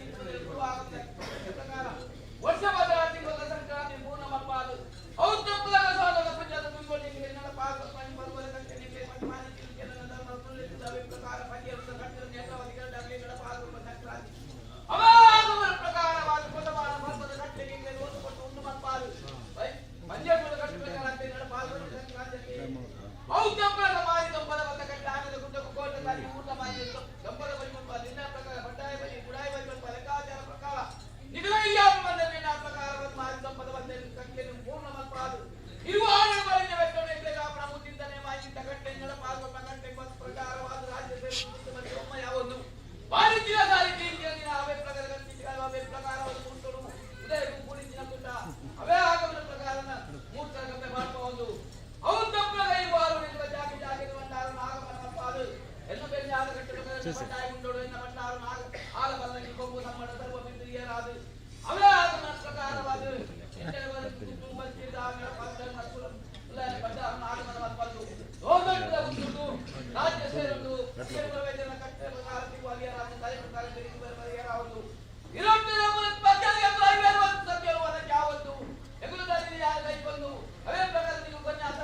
ಪ್ರಕಾರ ವರ್ಷವಾದ ತಿಂಗಳ ಸಂಕ್ರಾಂತಿ ಪೂರ್ಣ ಮಪ್ಪಾದು ಔತಪ್ಪದ ಸಾಲದ ಪಂಚಾದ ತುಂಬಿಕೊಂಡಿಗೆ ನನ್ನ ಪಾದ ಪಂಚ ಪರ್ವದ ಕಟ್ಟೆಗೆ ಪಂಚಮಾನಿ ಪ್ರಕಾರ ಪಂಚ ಕಟ್ಟಲು ನೇತ್ರವಾದಿಗಳ ಡಬ್ಲಿಗಳ ಪಾದ ಸಂಕ್ರಾಂತಿ ಅವಾಗವರ ಪ್ರಕಾರವಾದ ಪದಮಾನ ಪರ್ವದ ಕಟ್ಟೆಗೆ ಓದಿಕೊಟ್ಟು ಉಂಡು ಮಪ್ಪಾದು ಪಂಚಮದ ಕಟ್ಟು ಪ್ರಕಾರ ನನ್ನ ಪಾದ ಸಂಕ್ರಾಂತಿ ಔತಪ್ಪದ ಮಾರಿ ದಂಪದ ಬಂದ ಕಟ್ಟೆ ಆನದ ಗುಡ್ಡಕ್ಕೂ ಕೋಟೆ ತಾಯಿ ಊಟ ಮಾಡಿ ದಂಪದ ಬಳಿ ಮುಪ್ಪ ನಿನ್ನ ಪ್ರಕಾರ ಬಡ್ಡಾಯ ಬಳಿ ಗುಡಾಯ ಬಳಿ ಮುಪ್ಪ ಲೆಕ್ಕಾಚಾರ ಪ್ರಕಾರ ನಿಗದಿಯಾದ ಬಂದ ಪ್ರಕಾರವಾದ ಮಾರಿ ದಂಪದ ಬಂದ ಕಟ್ಟೆಯನ್ನು ಪೂರ್ಣ ಮಪ್ಪಾದು ಇರುವ ಆಡಳಿತ ಬಳಿಯ ವ್ಯಕ್ತನೆ ಕಾಪಣ ಮುದ್ದಿಂದನೆ ಮಾಹಿತಿ ಕಟ್ಟೆ ಪಾಲ್ವ ಕಟ್ಟೆ ಪ್ರಕಾರವಾದ ರಾಜ್ಯ ಒಮ್ಮ ಯಾವುದು ವಾಣಿಜ್ಯ ಸಾರಿಗೆ ಅವೇ ಪ್ರಕಾರ ಅವೇ ಪ್ರಕಾರವಾದ ಮೂರ್ತರು ಉದಯ ಕೂಡಿಸಿನ ಪುಟ್ಟ ಅವೇ ಆಗಮನ ಪ್ರಕಾರನ ಮೂರ್ತರ ಗಂಬೆ ಮಾಡಬಹುದು ಅವು ತಪ್ಪಗ ಇರುವಾರು ನಿಲ್ಲುವ ಜಾಗಿ ಜಾಗಿದ ಬಂಡಾರು ನಾಗಮನ ಮಪ್ಪಾದು ಎನ್ನು ಬೆಲ್ಲಿ ಆದ ಕಟ್ಟೆ ಬಂಡಾಯಿ ಉಂಡೋಡು ಎನ್ನ ಬಂಡಾರು ಆಲ ಬಲ್ಲಕ್ಕೆ ಕೊಂಬು ನಮ್ಮಡ ಸರ್ವ ಬಿಂದುರಿಯರಾದು ಅವೇ ಆಗಮನ ಪ್ರಕಾರವಾದ ರಾಜ್ಯ ಸೇರಲು ಕಟ್ಟೆ ಪ್ರಕಾರ ಯಾವತ್ತು ಎಗುಲದಲ್ಲಿ ಯಾರ ಕೈ ಬಂದು ಅವೇ ಪ್ರಕಾರ ನೀವು ಉಪನ್ಯಾಸ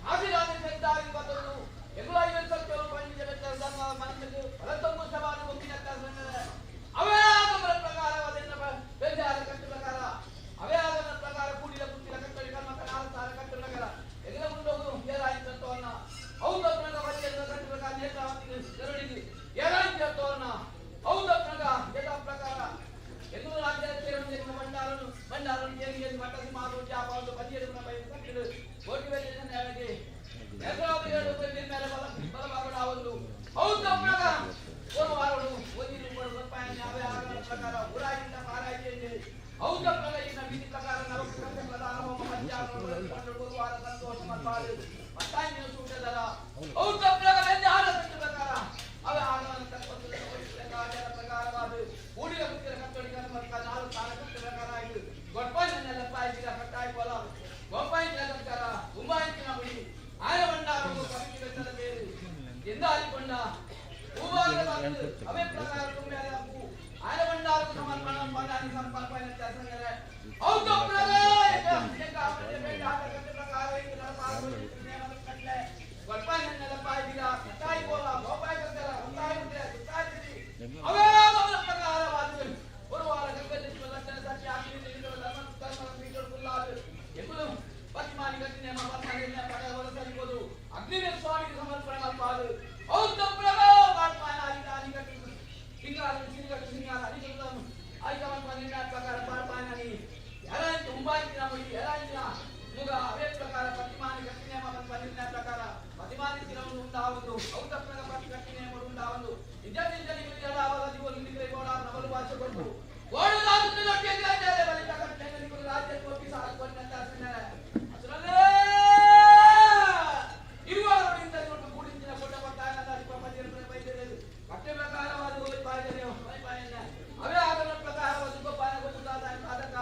ಆದಿರಾಜ ಸೈತಾಗಿ ಬಂದದ್ದು ಎಗುಲ ಸತ್ಯವು ಪಂಡಿತ ಮನಸ್ಸು ಹೊರತೊಂಬು ಸಭಾನು ಒಪ್ಪಿನ ಅವೇ ಆಗಮನ ಪ್ರಕಾರವಾದ ಕಟ್ಟು ಪ್ರಕಾರ ಅವೇ ಆಗಮನ ಪ್ರಕಾರ ಕೂಡಿದ ಕುಟ್ಟಿದ ಕಟ್ಟಡಿ ಕರ್ಮಕ ನಾಲ್ಕು ಸಾಲ ಕಟ್ಟು ಪ್ರಕಾರ ಎಗಲ ಮುಂದೋಗುದು ಏರಾಯಿ ತತ್ವವನ್ನ ಔತಪ್ನಗ ಬಚ್ಚದ ಕಟ್ಟು ಪ್ರಕಾರ ನೇತ್ರಾವತಿಗೆ ಗರುಡಿಗೆ ಏರಾಯಿ ತತ್ವವನ್ನ ಔತಪ್ನಗ ಯಥಾ ಪ್ರಕಾರ ಎದುರು ರಾಜ್ಯ ಸೇರಿದ ಬಂಡಾರನು ಏರಿಯಲ್ಲಿ ಮಟ್ಟಸಿ ಮಾತು ಜಾಪವನ್ನು ಬದಿಯಡುವ ಕಟ್ಟಿಡು ಮೋಟಿವೇಶನ್ ಯಾರಿಗೆ ನೇತ್ರಾವತಿ ಮೇಲೆ ಬಲಭಾಗಡಾವೊಂದು ಔತಪ್ನಗ ಒಂದು ವಾರಗಳು ಓದಿರು ರೂಪಾಯಿ ಅವೇ ಆಗಮನ ಪ್ರಕಾರ ಊರಾಗಿಂದ ಮಾರಾಯಿಗೆ ಔತಪ್ನಗ ಇನ್ನ ವಿಧಿ ಪ್ರಕಾರ ನವಗ್ರಹ ಪ್ರಧಾನ ಹೋಮ ಮಧ್ಯಾಹ್ನ ಒಂದು ವಾರ ಸಂತೋಷ ಮಲ್ಪಾಡು ಮತ್ತಾಯಿನ ಸೂಟದರ ಔತಪ್ನಗ ವ್ಯಂಜಾನ ಕಟ್ಟು ಪ್ರಕಾರ ಅವೇ ಆಗಮನ ತತ್ವದ ಪ್ರಕಾರವಾದ ಕೂಡಿದ ಮುಖ್ಯರ ಕಟ್ಟಡಿ ಕರ್ಮಕ ನಾಲ್ಕು ಸಾಲ ಕಟ್ಟು ಪ್ರಕಾರ ಆಯಿತು ಗೊಟ್ಪಾಯಿನೆಲ್ಲ ಪಾಯಿಸಿದ ಕಟ್ಟಾಯಿ ಕೊಲ ಗೊಪ್ಪಾಯಿನ ಸರ್ಕಾರ ಉಂಬಾಯಿನ ಮುಡಿ ಆಯ ಬಂಡಾರು ಕಮಿಟಿ ಬೆತ್ತದ ಬೇರು ಎಂದ ಆಲಿಕೊಂಡ ಅವೇ ಪ್ರಕಾರ ತುಂಬ್ಯಾದ ಹಕ್ಕು ಆಯ ಬಂಡಾರು ಸಮರ್ಪಣ ಪದಾನಿ ಸಂಪರ್ಪಣೆ ಕೆಲಸಂದರೆ ಔತಪ್ನಗ ಪ್ರಕಾರ ಗೊಟ್ಪಾಯಿನೆಲ್ಲ ಪಾಯಿಸಿದ ಕಟ್ಟಾಯಿ ಕೋಲ ಗೋಪಾಯಿ ಸರ್ಕಾರ ಅವೇ ಪ್ರಕಾರವಾದ ಒಂದು ವಾರ ಗಂಗಾ ಲಕ್ಷಣ ಸತ್ಯ ಎಂಬುದು ಪತಿಮಾನಿ ಗಟ್ಟಿ ನೇಮ ಪಡೆಯಬಹುದು ಅಗ್ನಿವೇ ಸ್ವಾಮಿಗೆ ಸಮರ್ಪಣೆ ಮಾಡಬಾರದು ಔತಪ್ನಗ ಪಾಟ್ಮಾನ ಅಧಿಕಾರಿ ಗಟ್ಟಿ ಸಿಂಗಾರ ಅಧಿಕೃತ ಆಯ್ಕಮಂತ ನಿರ್ಣಯ ಪ್ರಕಾರ ಪಾಟ್ಮಾನಿ ಯಾರಾಯ್ತು ಮುಂಬಾಯಿನ ಮುಡಿ ಯಾರಾಯ್ತಿನ ಮುಗ ಅವೇ ಪ್ರಕಾರ ಪತಿಮಾನಿ ಗಟ್ಟಿ ನೇಮ ನಿರ್ಣಯ ಪ್ರಕಾರ ಪತಿಮಾನಿ ದಿನವನ್ನು ಉಂಟಾವುದು ಔತಪ್ನಗ ಪ್ರತಿ ಗಟ್ಟಿ ನೇಮ ಉಂಟಾವುದು ನಿಜ ಅವಧಿಗಳು ಇಂದಿಗೆ ಕೂಡ ನವಲು ಭಾಷೆ ಕೊಟ್ಟು ಓಡಲಾಗುತ್ತದೆ ಗಟ್ಟಿಯಾಗಿ ಬಲಿತ ಕಟ್ಟೆಯಲ್ಲಿ ರಾಜ್ಯ ಕೋಟಿ ಸಾಲ್ಕೊಂಡಂತ ಅದರಲ್ಲೇ ಇರುವವರಿಂದ ನೋಡು ಕೂಡಿಸಿನ ಕೊಟ್ಟ ಪಟ್ಟಾಗಿ ಪ್ರಪಂಚದಲ್ಲಿ ಕಟ್ಟೆ ಪ್ರಕಾರವಾದ ಪಾಯಿದರೆ ಅವೇ ಆಗಮನ ಪ್ರಕಾರವಾದ ಗೋಪಾಲ ಗೊತ್ತಾದ ಸಾಧಕ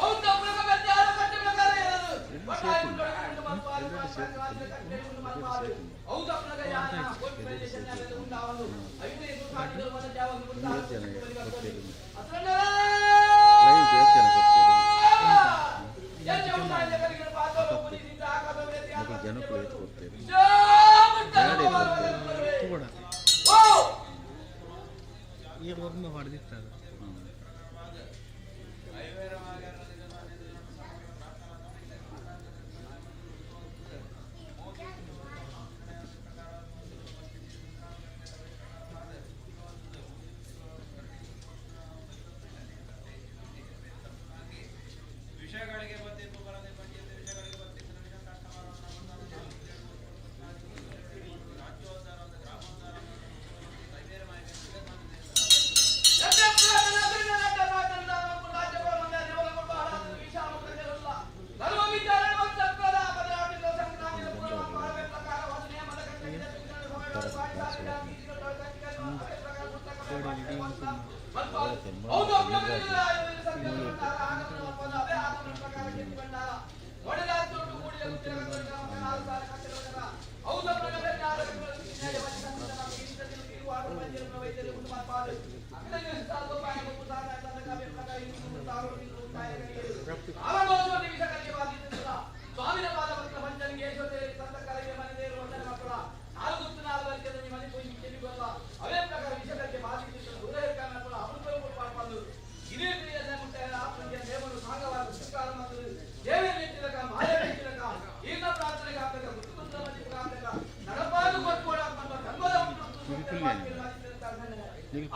ಔತಪ್ನಗ ವ್ಯತ್ಯಾಸ ಕಟ್ಟೆ ಪ್ರಕಾರ ಇರಲು ಪಟ್ಟಾಗಿ ಔತಪ್ನಗ ಯಾನ ಕೋಟಿ ಪ್ರದೇಶದಲ್ಲಿ ಉಂಟಾವುದು ಐದು ಕಾಟಿಗಳು ಬಂದ ಈಗ ಒಮ್ಮೆ ಹೊಡೆದಿರ್ತಾರೆ Ini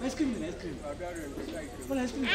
ice cream ice cream ice cream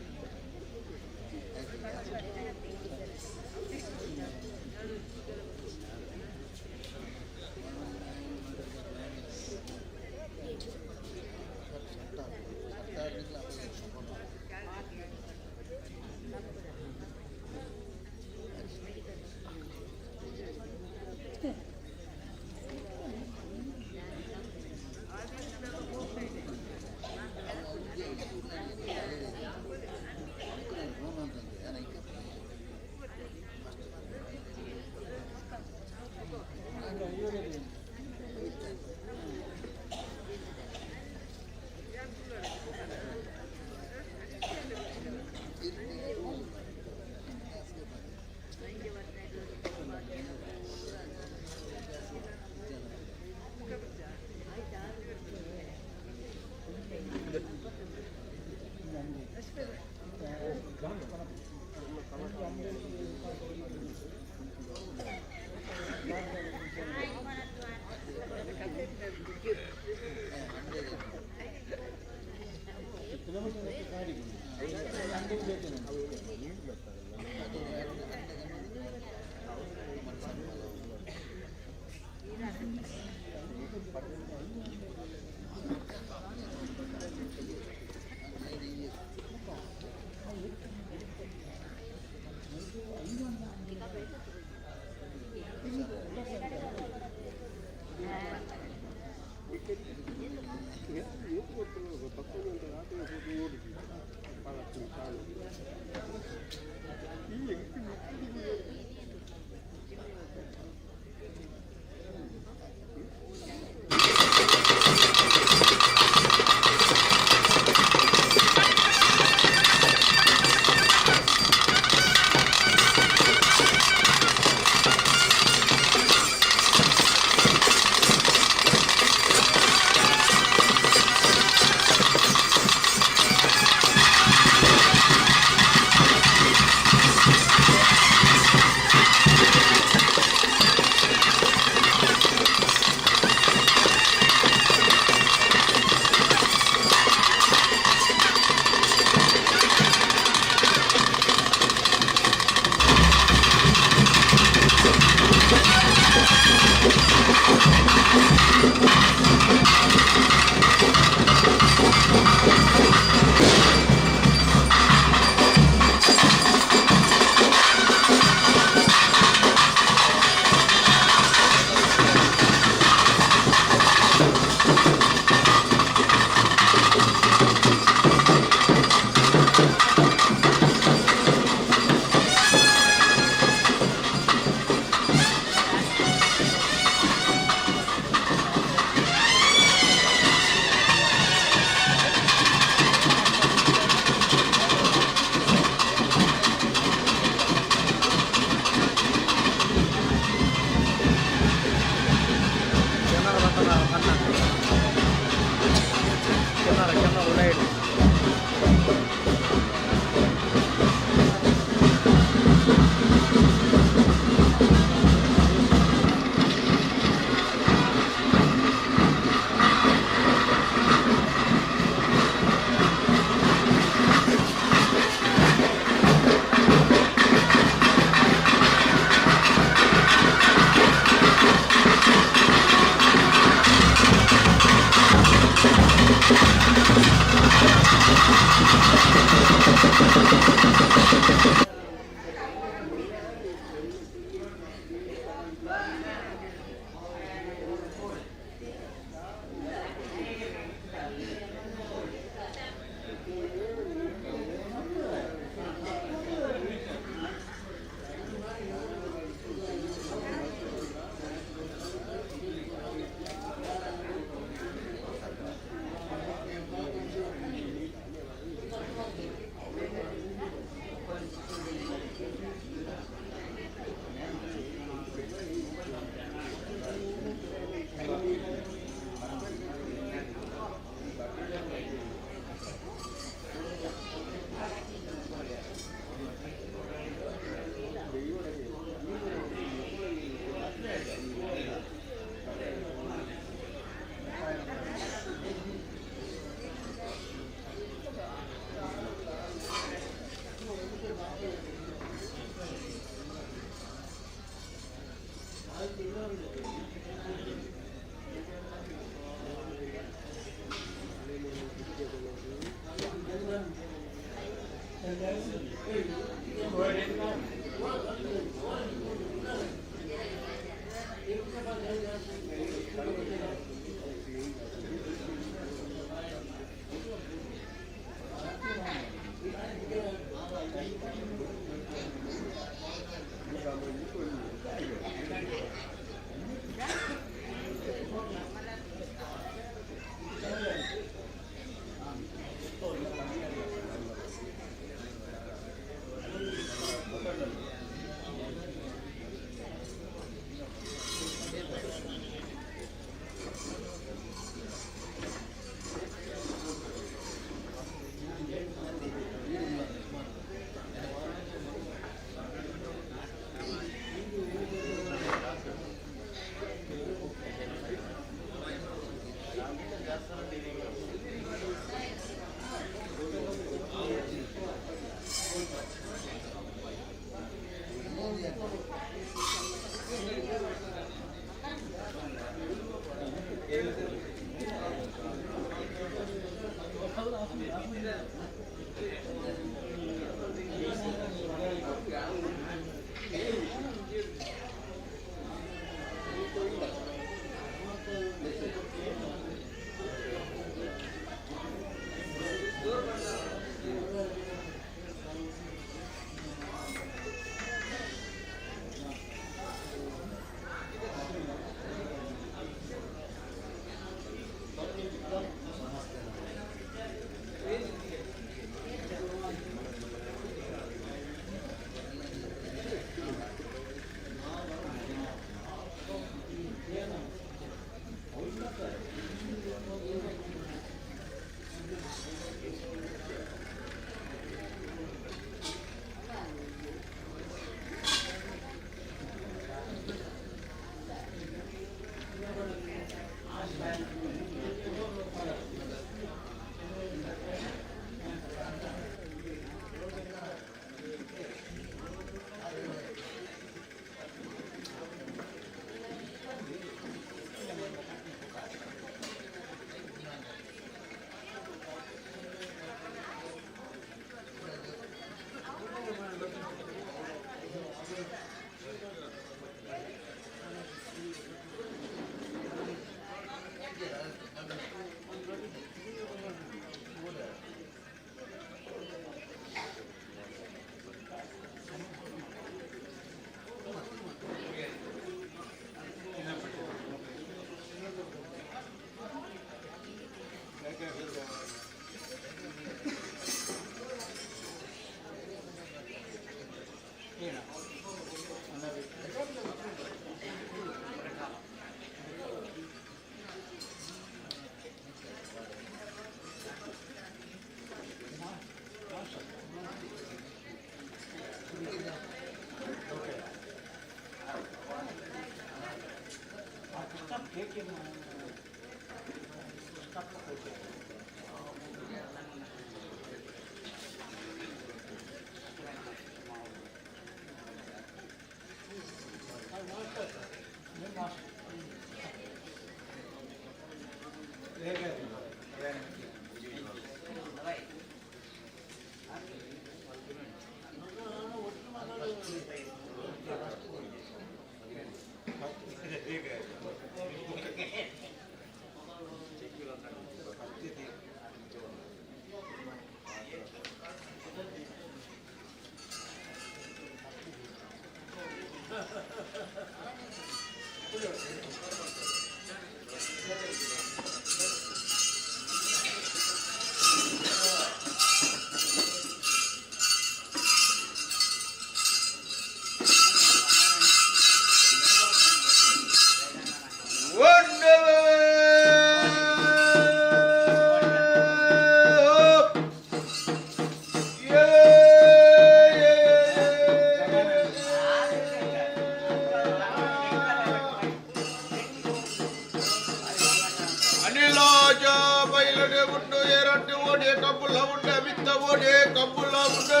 ಓಡಿ ಕಬ್ಬುಲ ಉಂಡೆ ಬಿತ್ತ ಓಡಿ ಕಬ್ಬುಲ ಉಂಡೆ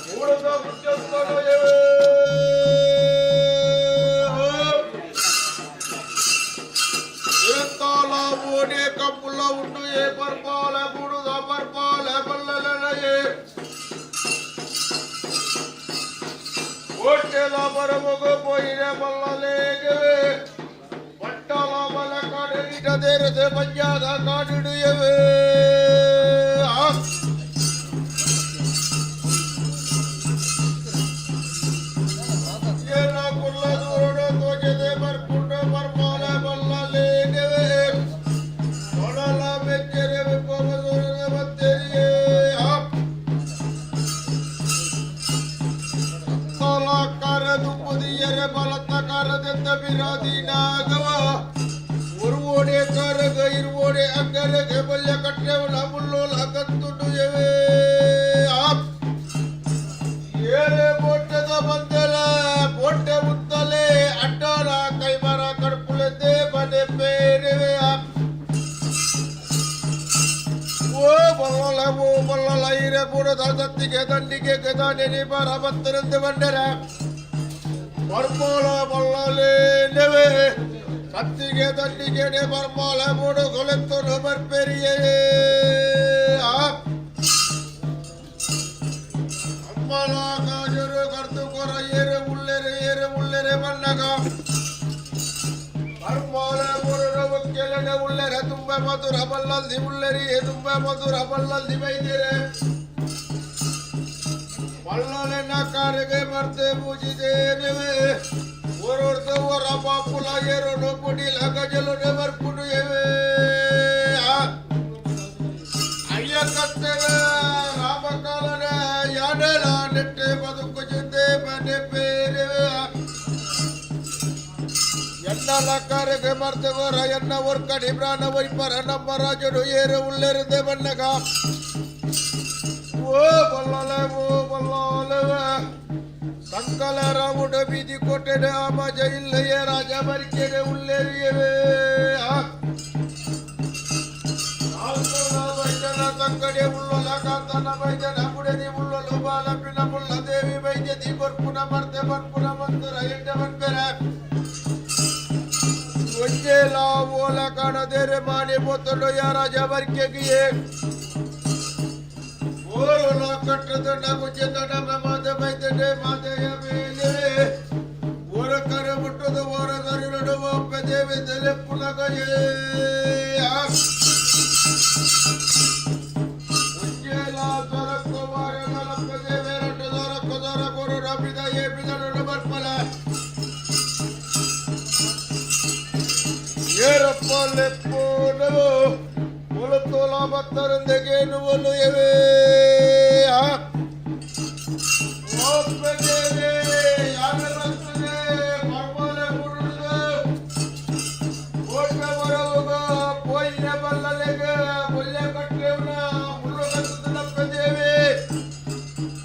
ಮೂಡದ ಮುಚ್ಚಸ್ತನವೇ ಏತಾಲ ಓಡಿ ಕಬ್ಬುಲ ಉಂಡು ಏ ಪರ್ಪಾಲ ಮೂಡುದ ಪರ್ಪಾಲ ಬಲ್ಲಲೇ ಓಟೆಲ ಬರಮಗ ಪೋಯಿರೆ ಬಲ್ಲಲೇಗೆ ಪಟ್ಟಲ ಬಲ ಕಾಡಿಡದೇರದೆ ಪಂಜಾದ ಕಾಡಿಡುಯವೆ ಏನ ಕುಲ್ಲದೋಡ ತೋಜದೆ ಬರ್ಪುಂಡ ಬರ್ಮಾಲ ಬಲ್ಲಲೇಗೆವೆ ತೊಡಲ ಬೆಚ್ಚರೆ ವಿಪವಸೋರದ ಮತ್ತೆರಿಯೇ ದುಪ್ಪುದಿಯರೆ ಬಲತ್ತ ಕರದೆತ್ತ ಬಿರಾದಿನಾಗವ ಉರುವೋಡೆ ಕರಗ ಇರುವೋಡೆ ಅಂಗರಗೆ ಬಲ್ಯ ಕಟ್ಟೆವಳ ಮುಲ್ಲೋಲ ಕತ್ತುಡು ಎವೆ ಏರೆ ಬೋಟದ ಬಂದೆಲ ಬೋಟೆ ಮುತ್ತಲೆ ಅಡ್ಡಾರ ಕೈಮರ ಕಡ್ಪುಳೆದೆ ಬನೆ ಬೇರೆವೆ ಓ ಬಲ್ಲಲ ಇರೆ ಬುಡದ ಸತ್ತಿಗೆ ದಂಡಿಗೆ ಗದ ನೆನೆ ಬರ ಬತ್ತರಂತೆ ಬಂಡರೆ ಬರ್ಮಾಲ ಬಲ್ಲಲೆ ನೆವೆ ಸತ್ತಿಗೆ ದಂಡಿಗೆ ಬರ್ಮಾಲ ಮೂಡು ಕೊಲೆತ್ತು ಬರ್ಪೆರಿಯೇ ಅಮ್ಮಲ ಕಾಜರು ಕರ್ದು ಕೊರ ಏರೆ ಉಳ್ಳೆರೆ ಬಣ್ಣಗ ಬರ್ಮಾಲ ಮೂರು ಕೆಳನೆ ಉಳ್ಳೆರೆ ತುಂಬ ಮಧುರ ಬಲ್ಲಲ್ದಿ ಉಳ್ಳೆರಿ ತುಂಬ ಮಧುರ ಬಲ್ಲಲ್ದಿ ಬೈದಿರೆ ಬಲ್ಲಲೆ ನಕಾರಿಗೆ ಬರ್ತೆ ಪೂಜಿದೇವೆ ಓರೋರ್ದವರ ಬಾಪುಲ ಏರೋ ನೊಬ್ಬುಡಿ ಲಗಜಲು ಬರ್ಪುಡು ಎವೆ ಅಯ್ಯ ಕತ್ತೆವೆ ರಾಮಕಾಲನೆ ಯಾಡೆಲ ನೆಟ್ಟೆ ಬದುಕು ಜೊತೆ ಮನೆ ಬೇರೆವೆ ಎನ್ನ ಲಕಾರಿಗೆ ಮರ್ತವರ ಎನ್ನ ಒರ್ಕಡಿ ಪ್ರಾಣ ವೈಪರ ನಮ್ಮ ರಾಜಡು ಏರು ಉಳ್ಳೆರುದೆ ಬಣ್ಣಗ ಓ ಬಲ್ಲಲೆ ಸಂಕಲ ರಾಮುಡ ಬೀದಿ ಕೊಟ್ಟೆಡೆ ಆಮಜ ಇಲ್ಲಯೇ ರಾಜ ಬರಿಕೆಡೆ ಉಳ್ಳೆರಿಯವೆ ವೈದ್ಯನ ತಂಗಡೆ ಉಳ್ಳೊಲ ಕಾಂತನ ವೈದ್ಯನ ಬುಡದಿ ಉಳ್ಳೊಲು ಬಾಲಪಿನ ಮುಳ್ಳ ದೇವಿ ವೈದ್ಯದಿ ಬರ್ಪುನ ಮರ್ತೆ ಬರ್ಪುನ ಮಂದಿರ ಎಂಟೆ ಬರ್ಪೆರೆ ಒಂಜೇಲ ಓಲ ಕಾಣದೇರೆ ಮಾಡಿ ಮೊತ್ತಲು ಯಾರಾಜ ಬರಿಕೆಗಿಯೇ ಓರೋಲ ಕಟ್ಟದ ಕುಚಿತಡ ಮಾತೆ ಬೈತಡೆ ಮಾತೆಯ ಮೇಲೆ ಓರ ಕರೆ ಮುಟ್ಟದ ಓರ ಕರಿರಡು ಒಪ್ಪೆ ದೇವಿ ತಲೆ ಪುನಗಯೇ ಉಜ್ಜೇಲ ದೊರಕು ವಾರ ನಲಪ್ಪ ದೇವೆ ರಟ್ಟು ದೊರಕು ದೊರಕುರು ರಬಿದ ಏ ಬಿದಡು ಬರ್ಪಲ ಏರಪ್ಪ ಲೆಪ್ಪೋನವು ಮುಳುತ್ತೋಲ ಭಕ್ತರೊಂದಿಗೆ ನುವಲು ಎವೆ ಒಪ್ಪದೇವೆ ಯಾರು ಬರ್ತದೆ ಪರ್ವಲೆ ಮುರುಳು ಓಟ ಬರವುಗ ಪೊಯ್ಯ ಬಲ್ಲಲೆಗೆ ಮುಲ್ಲೆ ಕಟ್ಟೆವನ ಮುಳ್ಳು ಕತ್ತದಪ್ಪದೇವೆ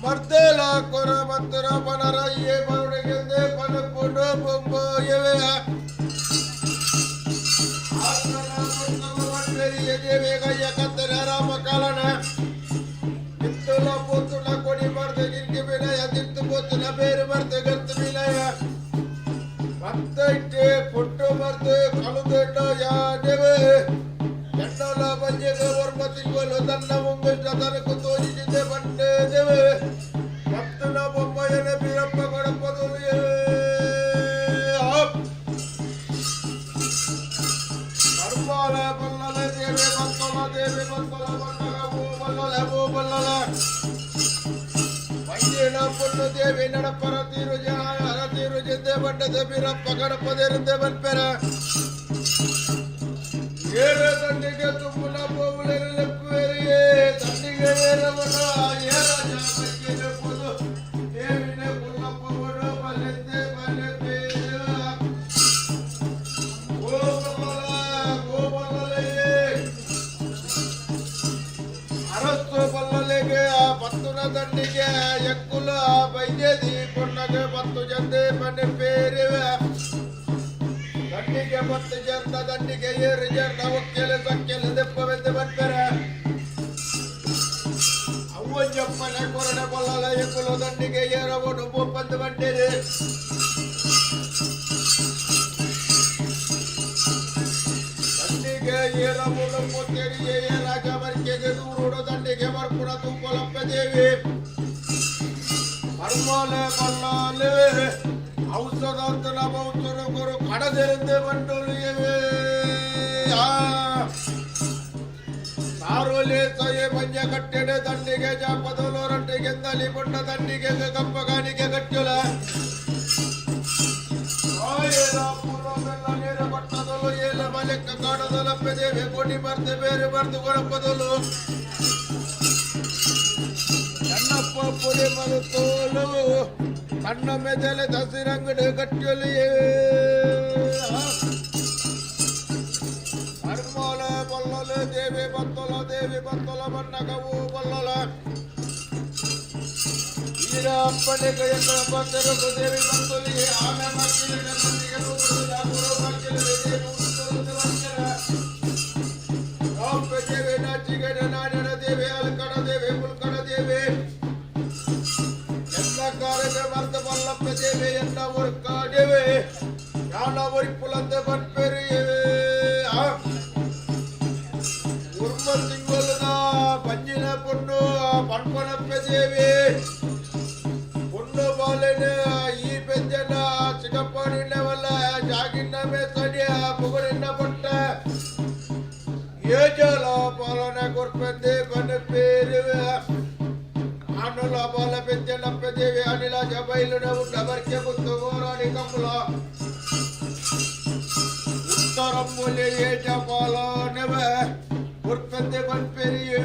ಮರ್ದೇಲ ಕೊರ ಮಂತರ ಪನರ ಏ ಬರುಡೆಗೆಂದೆ ಪನಪುಡು ಬೊಂಬ ಎವೆ ದೇವೇಗಯ್ಯ ಕತ್ತರೆ ರಾಮ ಕಾಲನ ಕಿತ್ತುಲ ಪೋತುಲ ಕೊಡಿ ಬರ್ದೆ ಗಿರ್ಗಿ ಬಿಲಯ ತಿತ್ತು ಪೋತುಲ ಬೇರೆ ಬರ್ದೆ ಗರ್ತು ಬಿಲಯ ಮತ್ತೈಟೆ ಪುಟ್ಟು ಬರ್ದೆ ಕಳುದೆಂಡ ಯಾದೇವೆ ಎಂಡಲ ಬಂಜೆಗೆ ವರ್ಮ ತಿರುವಲು ತನ್ನ ಮುಂಗಿಷ್ಟ ತನಕು ತೋಜಿಸಿದೆ ಬಂಡೆ ದೇವೆ ಮತ್ತನ ಬೊಮ್ಮಯ್ಯನ ಬೀರಪ್ಪ ಗಣಪದು ಬರ್ಮಾಲ ಬಲ್ಲಲೆ ದೇವೆ ಬತ್ತಲ ದೇವೆ ಬತ್ತಲ ಬಣ್ಣಗ ಬಲ್ಲಲೆ ಬಲ್ಲಲ ವೈದ್ಯನ ಪುಣ್ಯ ದೇವಿ ನಡಪರ ತೀರು ಜನ ತೀರು ಜಿದ್ದೆ ಬಂಡದ ಬೀರಪ್ಪ ಗಣಪದಿರಂದೆ ಬನ್ಪೆರ ಏರೆ ದಂಡಿಗೆ ತುಂಬುನ ಬೋವುಲೆರೆ ಲೆಪ್ಪುವೆರಿಯೇ ದಂಡಿಗೆ ಏರವನ ಏರ ಜಾಬಕ್ಕೆ ಲೆಪ್ಪುದು ದೇವಿನ ಕುಲ್ಲಪ್ಪವನು ಬಲ್ಲೆದ್ದೆ ಬಲ್ಲೆದ್ದೆ ಅರಸ್ತು ಬಲ್ಲಲೆಗೆ ಆ ಪತ್ತುನ ದಂಡಿಗೆ ಎಕ್ಕುಲ ಬೈದೇದಿ ಕೊಣ್ಣಗೆ ಪತ್ತು ಜಂದೆ ಮನೆ ಬೇರೆವೆ ದಂಡಿಗೆ ಪತ್ತು ಜರ್ದ ದಂಡಿಗೆ ಏರು ಜರ್ದ ಒಕ್ಕೆಲೆ ಸಕ್ಕೆಲೆ ದೆಪ್ಪವೆಂದು ಬರ್ತಾರೆ ಮನೆ ಕೊರಡೆ ಬಲ್ಲಲ ಎಂಬುಲು ದಂಡಿಗೆ ಏರವನು ಪೊಪ್ಪಂದು ಬಂಡಿದೆ ದಂಡಿಗೆ ಏರವನು ಮುತ್ತೇರಿಯೇ ರಾಜ ಮರ್ಕೆಗೆ ದೂರೋಡು ದಂಡಿಗೆ ಮರ್ಪುಣ ತೂಕೊಲಪ್ಪ ದೇವಿ ಮರ್ಮಾಲೆ ಬಲ್ಲಾಲೆ ಔಷಧಾಂತನ ಬೌತರು ಗುರು ಕಡದೆರೆಂದೆ ಬಂಡೋಲಿಯವೇ ಸಾರೋಲೆ ಸಯೆ ಮಂಜ ಕಟ್ಟೆಡೆ ದಂಡಿಗೆ ಜಾಪದಲು ರೊಟ್ಟಿಗೆ ತಲಿ ಬುಟ್ಟ ದಂಡಿಗೆ ಕಪ್ಪಗಾನಿಗೆ ಕಟ್ಟಲ ನೀರ ಬಟ್ಟದಲು ಏಲ ಮಲೆಕ್ಕ ಕಾಡದಲ ಪೆದೇವೆ ಕೊಡಿ ಬರ್ದೆ ಬೇರೆ ಬರ್ದು ಕೊಡಪದಲು ಕಣ್ಣಪ್ಪ ಪುಡಿ ಮರುತೋಲು ಕಣ್ಣ ಮೆದಲೆ ದಸಿರಂಗಡು ಕಟ್ಟಲಿಯೇ ಹರ್ಮೋಲ ಬಲ್ಲಲ ದೇವಿ ಬತ್ತಲ ಬಣ್ಣಗವು ಬಲ್ಲಲ ಈರ ಅಪ್ಪನಿಗೆ ಎಕ್ಕಳ ಬಂದರು ದೇವಿ ಬತ್ತಲಿ ಆಮೆ ಮಕ್ಕಳಿಗೆ ಮಂದಿಗೆ ಗುರು ಮಕ್ಕಳಿಗೆ ದೇವಿ ನಾಚಿಗೆ ನಾಡಿನ ದೇವಿ ಅಲ್ಕಡ ದೇವಿ ಮುಲ್ಕಡ ದೇವಿ ಎಲ್ಲ ಕಾರ್ಯ ಮರ್ದ ಬಲ್ಲಪ್ಪ ದೇವಿ ಎಲ್ಲ ವರ್ಕ ದೇವಿ ಯಾನ ವರಿ ಪುಲಂದ ಬನ್ಪೆರಿಯೇ ತಿಂಗಳದ ಪಂಜಿನ ಪುಣ್ಣು ಪಣ್ಪನಪ್ಪ ದೇವಿ ಪುಣ್ಣು ಬಾಲೆನ ಈ ಬೆಂಜನ ಚಿಕ್ಕಪ್ಪನಿನ್ನವಲ್ಲ ಜಾಗಿನ ಮೇಸಡಿಯ ಪುಗುರಿನ ಪಟ್ಟ ಏಜಲ ಪಾಲನೆ ಕೊರ್ಪಂದೆ ಬನ ಪೇರುವೆ ಅನುಲ ಬಾಲ ಬೆಂಜನಪ್ಪ ದೇವಿ ಅನಿಲ ಜಬೈಲುನ ಉಂಡ ಬರ್ಕೆ ಕುತ್ತು ಗೋರಾಣಿ ಕಮಲ ಉತ್ತರ ಮೂಲೆ ಏಜ ಪಾಲನೆವ ಕೊರ್ಪಂದೆ ಬನ್ಪೆರಿಯೇ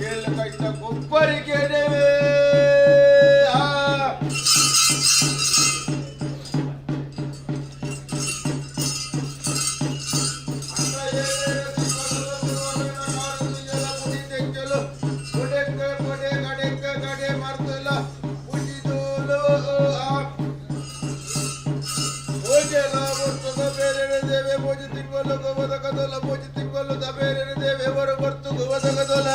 ಏಲ ಕೈತ ಗೊಬ್ಬರಿಗೆ ದೇವೆ ಭೋಜಿ ತಿಂಗಳು ಗೋವದಗದೊಲ ಭೋಜಿ ತಿಂಗಳು ದಬೇರೆ ದೇವೆ ಹೊರ ಬರ್ತು ಗೋವದಗದೊಲ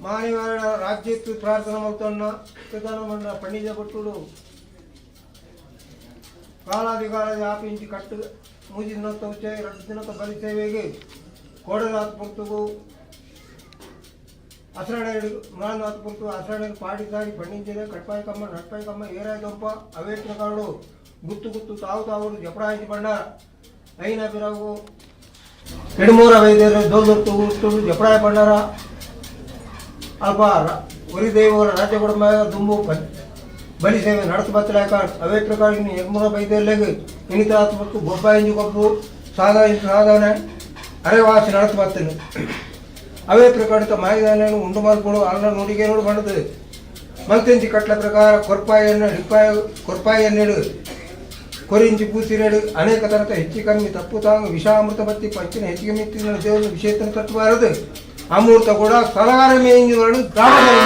మానివారణ రాజ్యత్తు ప్రార్థన అవుతున్న ప్రధానమండ పండిత భట్టుడు కాలాది ఆపించి కట్టు ಮೂಜಿನತ್ತ ಉಚ್ಚೆ ರಟ್ಟು ದಿನತ್ತ ಬಲಿ ಸೇವೆಗೆ ಕೋಡರಾತ್ ಪುರ್ತುಗು అసలు మాను అతుకుంటూ అసలు పాటిసారి పండించేదే కట్పాయికమ్మ నట్పాయికమ్మ ఏరాయి దొంప అవేట్నకాడు గుత్తు తావుడు జపడాయించి పండ అయిన పిరాగు ఎడుమూర వైద్యులు దోదొత్తు గుర్తుడు జపడాయి పండారా అల్ప ఉరి దేవుల రాజ్యగుడ దుమ్ము ಬಲಿ ಸೇವೆ ನಡೆಸಬತ್ತಲಾಕ ಅವೇಟ್ನಕಾಡಿನ ಎಗ್ಮೂರ ವೈದ್ಯರಿಗೆ ಇನಿತಾತ್ಮಕ್ಕೆ ಬೊಬ್ಬಾಯಿಂಜಿಕೊಬ್ಬು ಸಾಧಾರಣ ಅರೆವಾಸಿ ನಡೆಸಬತ್ತನು ಅವೇ ಪ್ರಕಟಿತ ಮಾಹಿತಿಯನ್ನು ಉಂಡು ಮಾಡಿಕೊಂಡು ಅಲ್ಲ ನುಡಿಗೆ ನೋಡಿ ಬಂದದ್ದು మంతెంచి కట్ల ప్రకారం కొరపాయి అన్నాడు కొరించి పూసిరాడు అనేక తరత ಹೆಚ್ಚಿ ಕಮ್ಮಿ ತಪ್ಪು ತಾಂಗ ವಿಷಾಮೃತ ಬತ್ತಿ ಪಂಚಿನ ಹೆಚ್ಚಿಗೆ ಮಿತ್ತಿನ ದೇವನ ವಿಷಯತನ ತಟ್ಟಬಾರದು ಅಮೃತ ಕೂಡ ಸಲಗಾರ ಮೇಯಿಂದಿವರು ಗ್ರಾಮದಲ್ಲಿ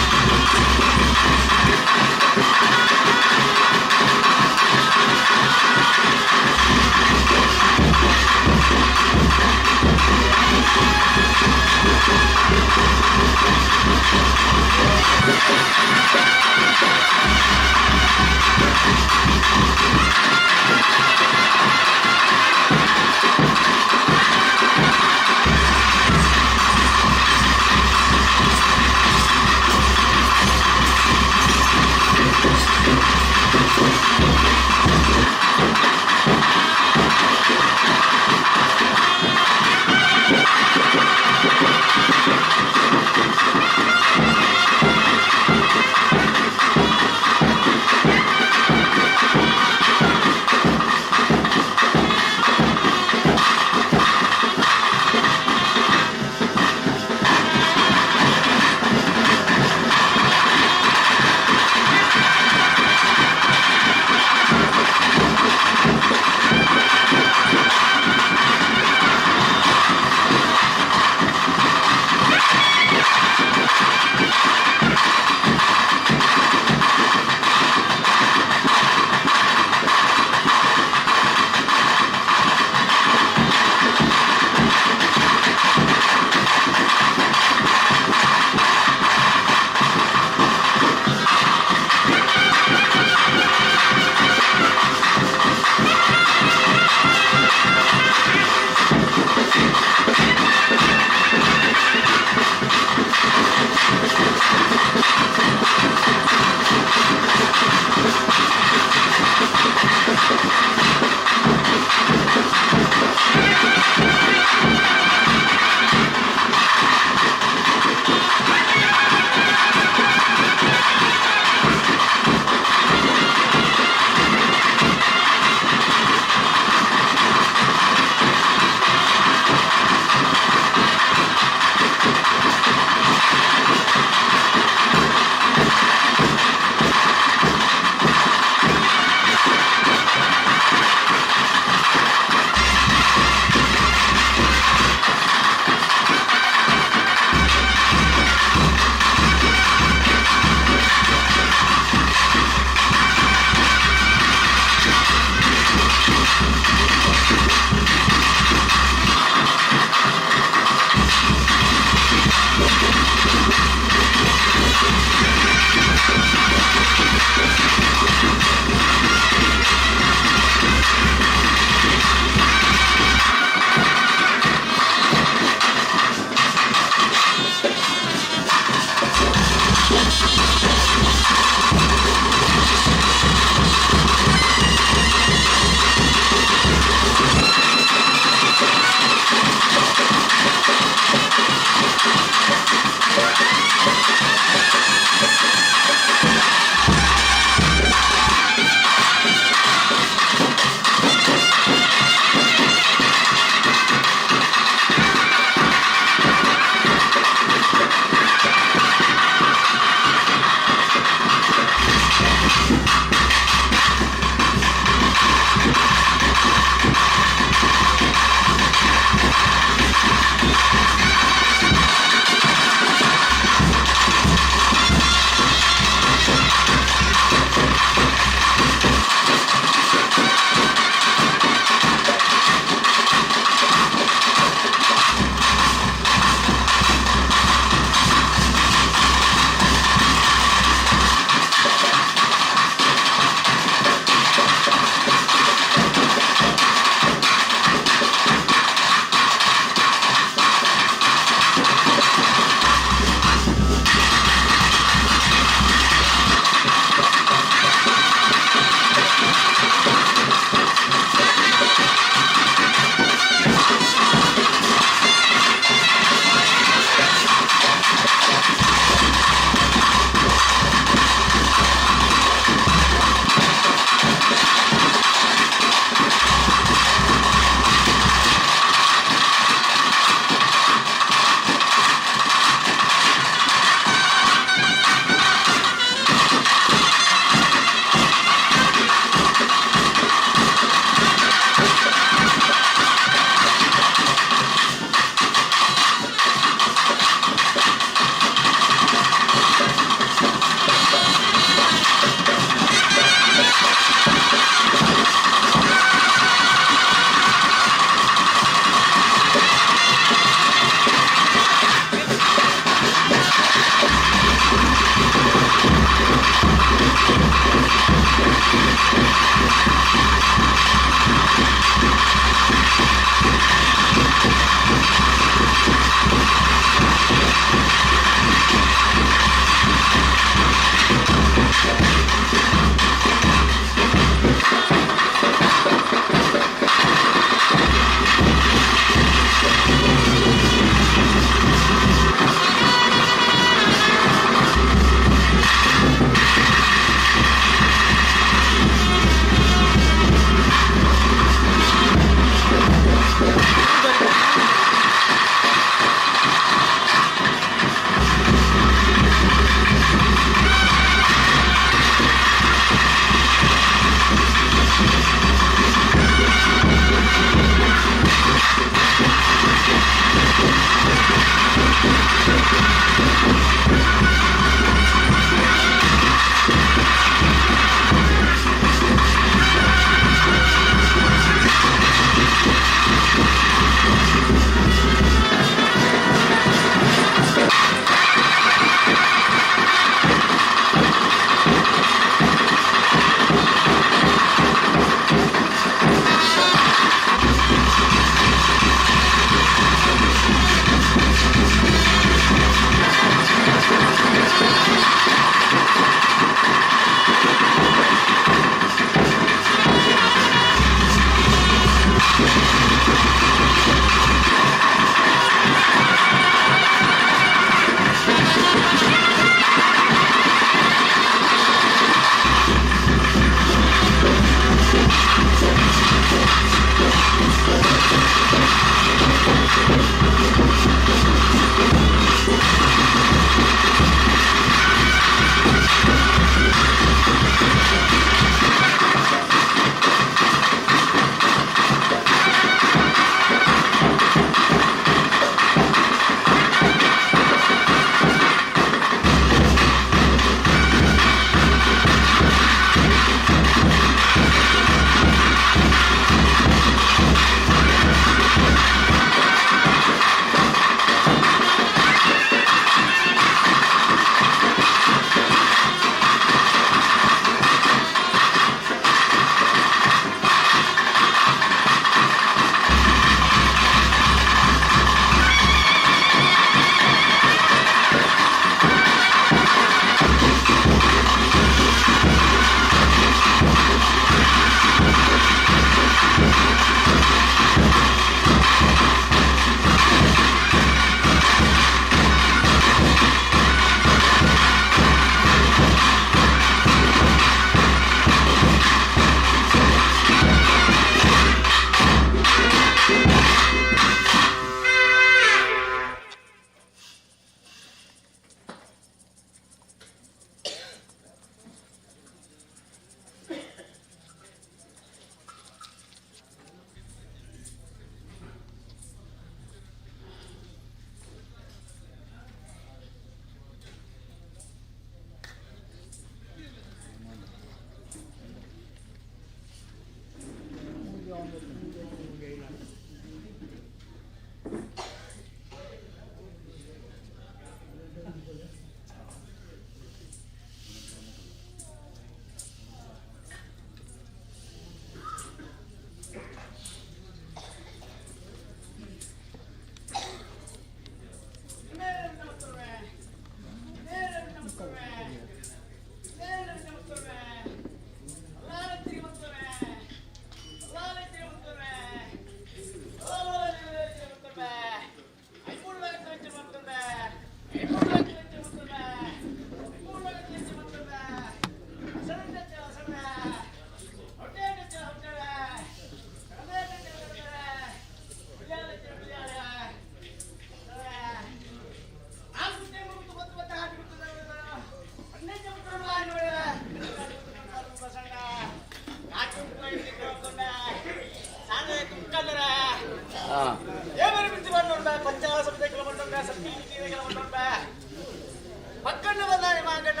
ಪಕ್ಕಣ್ಣ ಬಂದಾನೆ ಮಾಗಣ್ಣ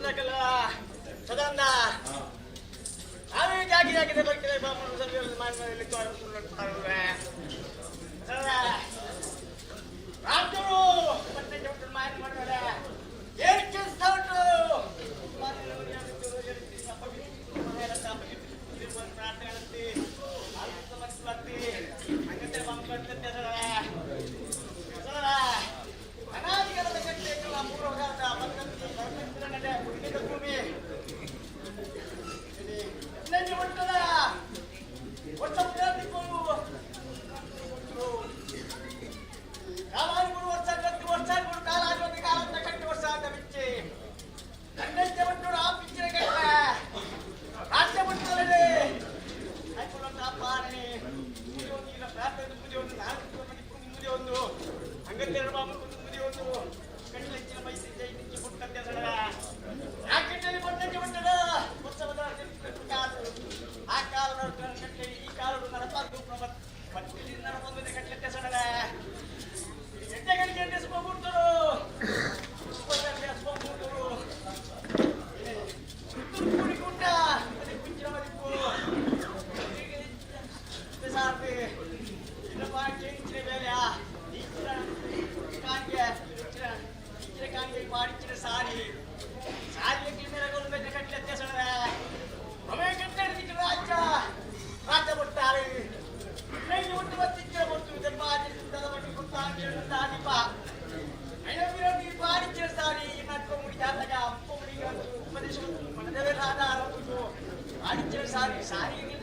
ಮಗಲ್ಲ ಸದಾಂದ ಅವೇ ಜಾಗಿ ಜಾಗಿದೆ ಬಗ್ಗೆ ರಾಜ್ಯರು ಮಾಡ್ತಾರೆ ಏನು ಕೆಲಸ ಉಂಟು ಪ್ರಾರ್ಥನೆ ಹಂಗಂತೆ ಬಂದ್ಬಿಡ್ತಂತೆ ಅನಾದಿಕಾಲದ ಕಟ್ಟೆಗಳ ಪೂರ್ವಕಾಲದ ಭಗವಂತ ನಡೆ ಪುಣ್ಯದ ಭೂಮಿ ಇನ್ನೊಂದು ಉಂಟದ ವರ್ಷ ಪ್ರಾರ್ಥಿಕೊಂಡು ಕಾಲಾದಿಗಳು ವರ್ಷ ಕಟ್ಟಿ ವರ್ಷ ಕೊಡು ಕಾಲಾದಿ ಕಾಲದ ಕಟ್ಟಿ ವರ್ಷ ಅಂತ ಬಿಚ್ಚಿ ಕಣ್ಣಂತೆ ಉಂಟು ಆ ಪಿಚ್ಚಿನ ಕಟ್ಟ ರಾಜ್ಯ ಬಿಟ್ಟರೆ ಆಯ್ಕೊಳ್ಳೋಣ ಪಾಲನೆ ಮುಗಿಯೋದಿಲ್ಲ ಪ್ರಾರ್ಥನೆ ಮುಗಿಯೋದು ನಾನು ಮುಗಿಯೋದು ಒಂದು ಹಂಗಂತೆರಡು ಬಾಮು ಒಂದು ಕಣ್ಣೆಚ್ಚಿನ ಮೈಸಿ ಜೈನಿಗೆ ಕೊಟ್ಟಂತೆ ಸಡ ರಾಕೆಟ್ಟಲ್ಲಿ ಬಂದಂತೆ ಬಂದದ ಉತ್ಸವದ ಆ ಕಾಲದ ಕಟ್ಟೆ ಈ ಕಾಲದ ನರಪಾರ್ದು ಪಟ್ಟಿಲಿ ನರಪೊಂದನೆ ಕಟ್ಟಲೆತ್ತೆ ಸಡಲ ಎಣ್ಣೆಗಳಿಗೆ ಎಣ್ಣೆಸ್ಕೊಂಡ್ಬಿಡ್ತರು ಹಸ್ಕೊಂಡ್ಬಿಡ್ತರು ಕುಡಿಕೊಂಡ ಮತ್ತೆ ಕುಂಚಿನ ಮದಿಪ್ಪು ಸಾರ್ತಿ ಇನ್ನೊಬ್ಬ ಕೇಂದ್ರ ಬೇರೆ ಕಾಣಿಗೆ ಮಾಡಿಚ್ಚಿನ ಸಾರಿ ಸಾರಿಗೆ ಮೇಲೆ ಕಟ್ಟಲೆತ್ತೆ ಸಡ ಒಮ್ಮೆ ಕಟ್ಟಡ ರಾಜ್ಯ ರಾಜ್ಯ ಕೊಟ್ಟಾರೆ ನೈಗೆ ಒಟ್ಟು ಬತ್ತಿಚ್ಚರ ಕೊಟ್ಟು ದೆಬ್ಬಾಜಿಂದ ಮಟ್ಟಿ ಕೊಟ್ಟ ದೀಪ ಐನವಿರೋಗಿ ಮಾಡಿಚ್ಚಿನ ಸಾರಿ ನಡ್ಕೊಂಡ್ಬಿಡಿ ಜಾತಕ ಅಪ್ಪುಡಿ ಉಪದೇಶ ಮನದವೇ ಆಧಾರ ಮಾಡಿಚ್ಚಿನ ಸಾರಿ ಸಾರಿಗೆ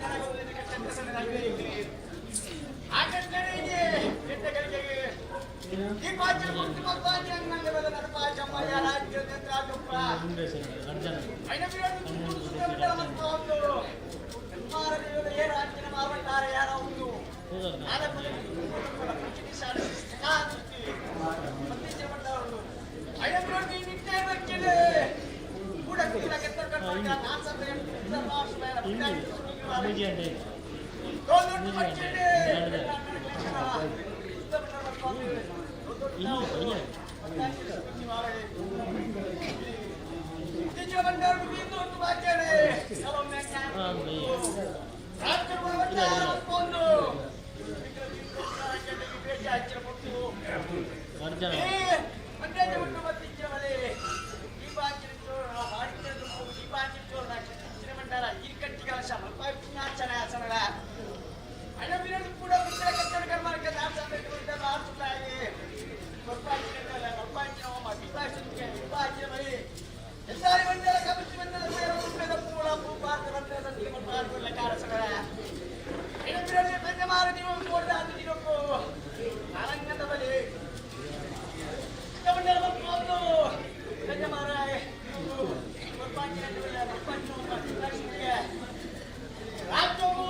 ಕಟ್ಟಲೆತ್ತೆ ಸಡ ಆ ಕಟ್ಟಡೆಗೆ ಹೆಣ್ಣಗಳಿಗೆ ದೀಪಾಚರ ಮುಕ್ತಿ ಮಲ್ಪಾಜಿ ಅಂಗಂಗದ ನರಪಾಜಮ್ಮಯ್ಯ ರಾಜ್ಯ ರಾಜಪ್ಪ ಐನವಿರೋಗಿ ಒಂದು ಏ ರಾಜ್ಯನ ಮಾಡ್ತಾರೆ ಯಾರ ಒಂದು ಐನವಿರೋಗಿ ನಿಟ್ಟೆ ಬರ್ತಿದೆ ಕೂಡ ರಾಜ್ಯವು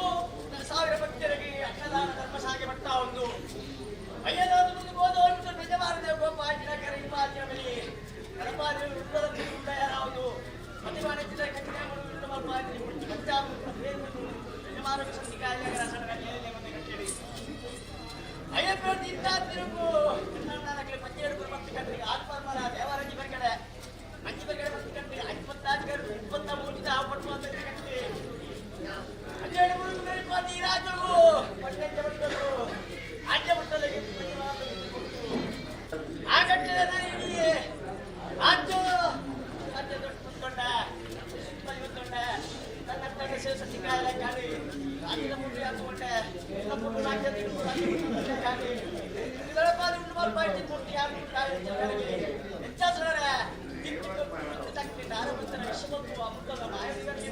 1000 ಭಕ್ತರಿಗೆ ಅನ್ನದಾನ ಧರ್ಮ ಸಾಗಿ ಬರ್ತಾ ಒಂದು ಅಯ್ಯದಾದ ಮುಂದೆ ಹೋದವನು ನಿಜವಾದ ಗೋಪಾಜಿನ ಕರೆ ಪಾಜಿನ ಬಲಿ ಗಣಪಾದಿ ಯಾವುದು ಮತಿವಾದ ಜಿಲ್ಲೆ ಕನ್ಯಾಮುಡಿ ಪಾಜಿ ಪಂಜಾಬ್ ನಿಜವಾದ ಸಂಧಿಕಾಯ ಕಟ್ಟಡಿ ಅಯ್ಯಪ್ಪ ನಿಂತ ತಿರುಗು ಕನ್ನಡಕ್ಕೆ 17 ಮತ್ತೆ ಕಟ್ಟಿಗೆ ಆತ್ಮರ್ಮರ ದೇವರಾಜಿ ಬರ್ಗಡೆ ಮಂಜಿ ಬರ್ಗಡೆ ಮತ್ತೆ ಕಟ್ಟಿಗೆ 54 23 ಆಪಟ್ಟು ಅಂತ ಕಟ್ಟಿಗೆ 17 ಪಾದಿ ರಾಜರು ಪಟ್ಟೆ ಜವಟ್ಟರು ಆಜ್ಯ ಬಿಟ್ಟಲೆ ಆ ಕಟ್ಟಡ ಇದೆಯೇ ರಾಜ್ಯ ರಾಜ್ಯ ದೊಡ್ಡ ದೊಡ್ಡ ನನ್ನ ಸಂಧಿಕಾಯ ಗಾಡಿ ರಾಜ್ಯದ ಮುಂದೆ ಹಾಕೊಂಡೆ ನಮ್ಮ ರಾಜ್ಯದ ಗಾಡಿ ಇದರ ಪಾದಿ ಉಂಟು ಮಾಡ್ಪಾಯ್ತು ಮೂರ್ತಿ ಯಾರು ಹೆಚ್ಚಾಸರ ತಕ್ಕಿ ಆರಂಭಿಸಿದ ವಿಶ್ವಮತ್ತು ಅಮೃತದ ನಾಯಕರಿಗೆ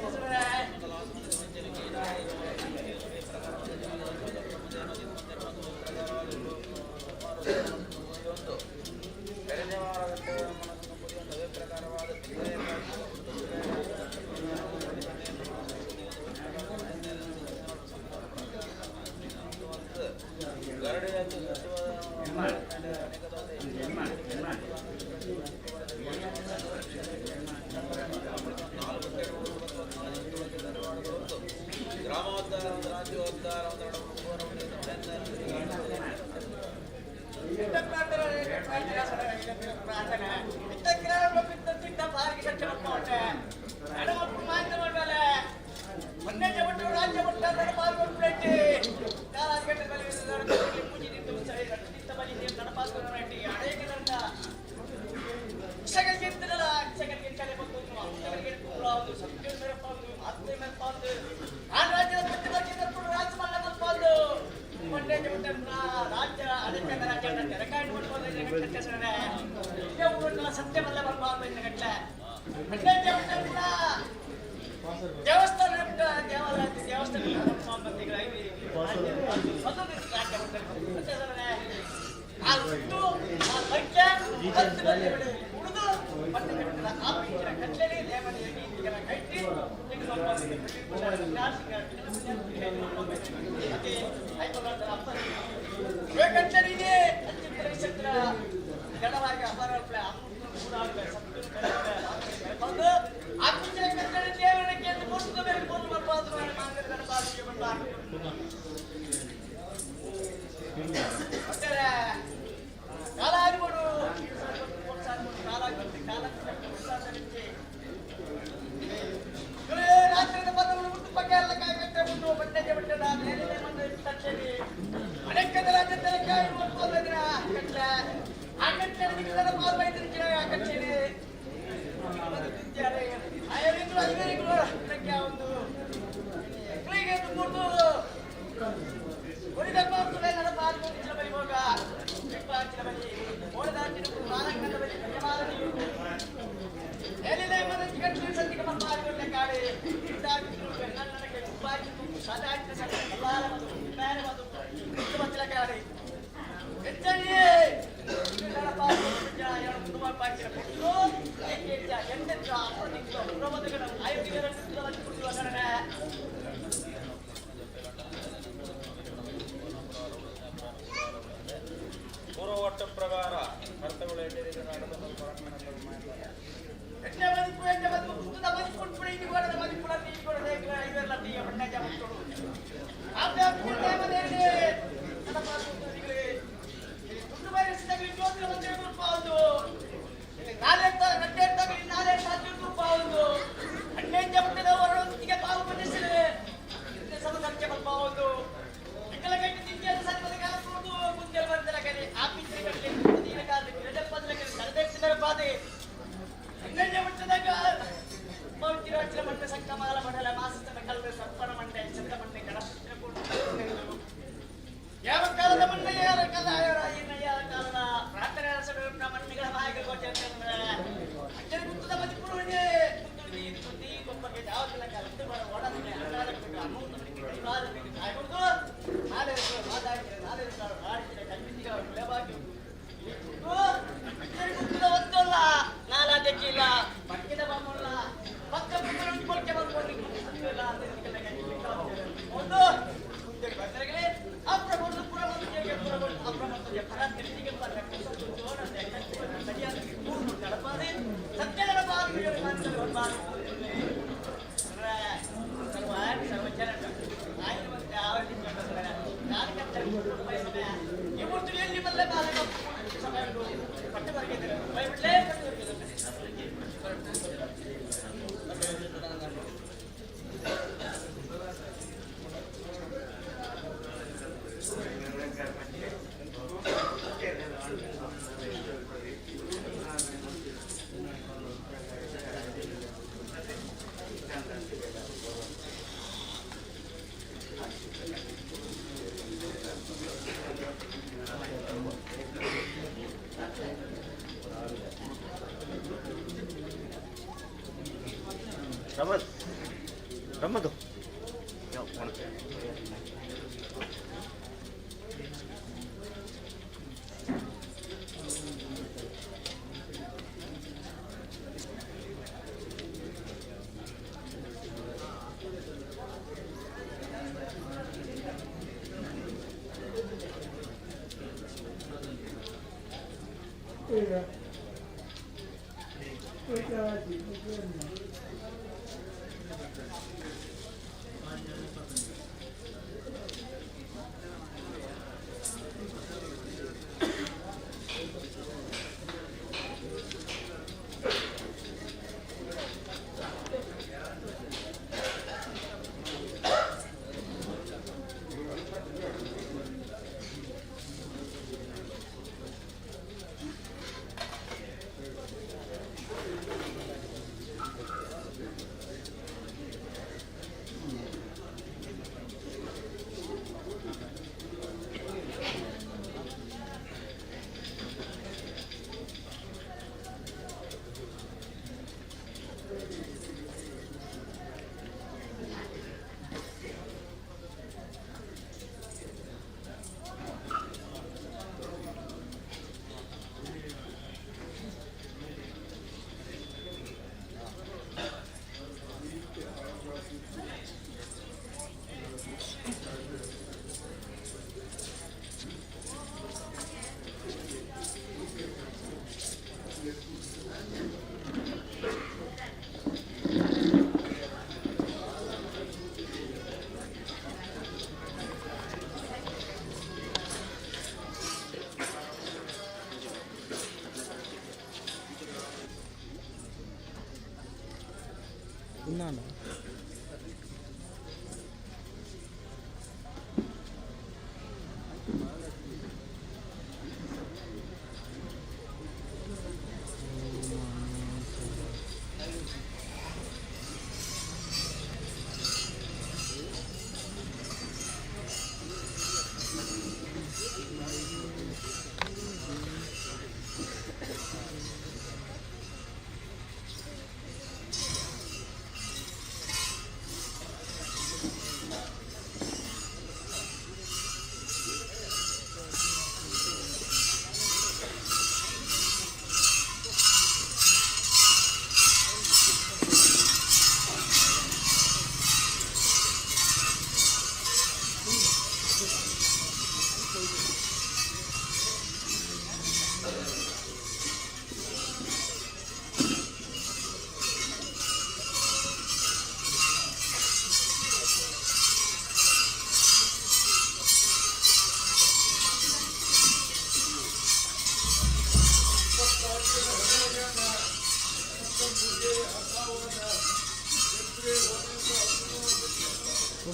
Ramadu.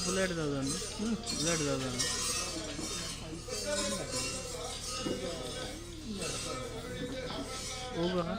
प्लेट दादा प्लेट दादा होगा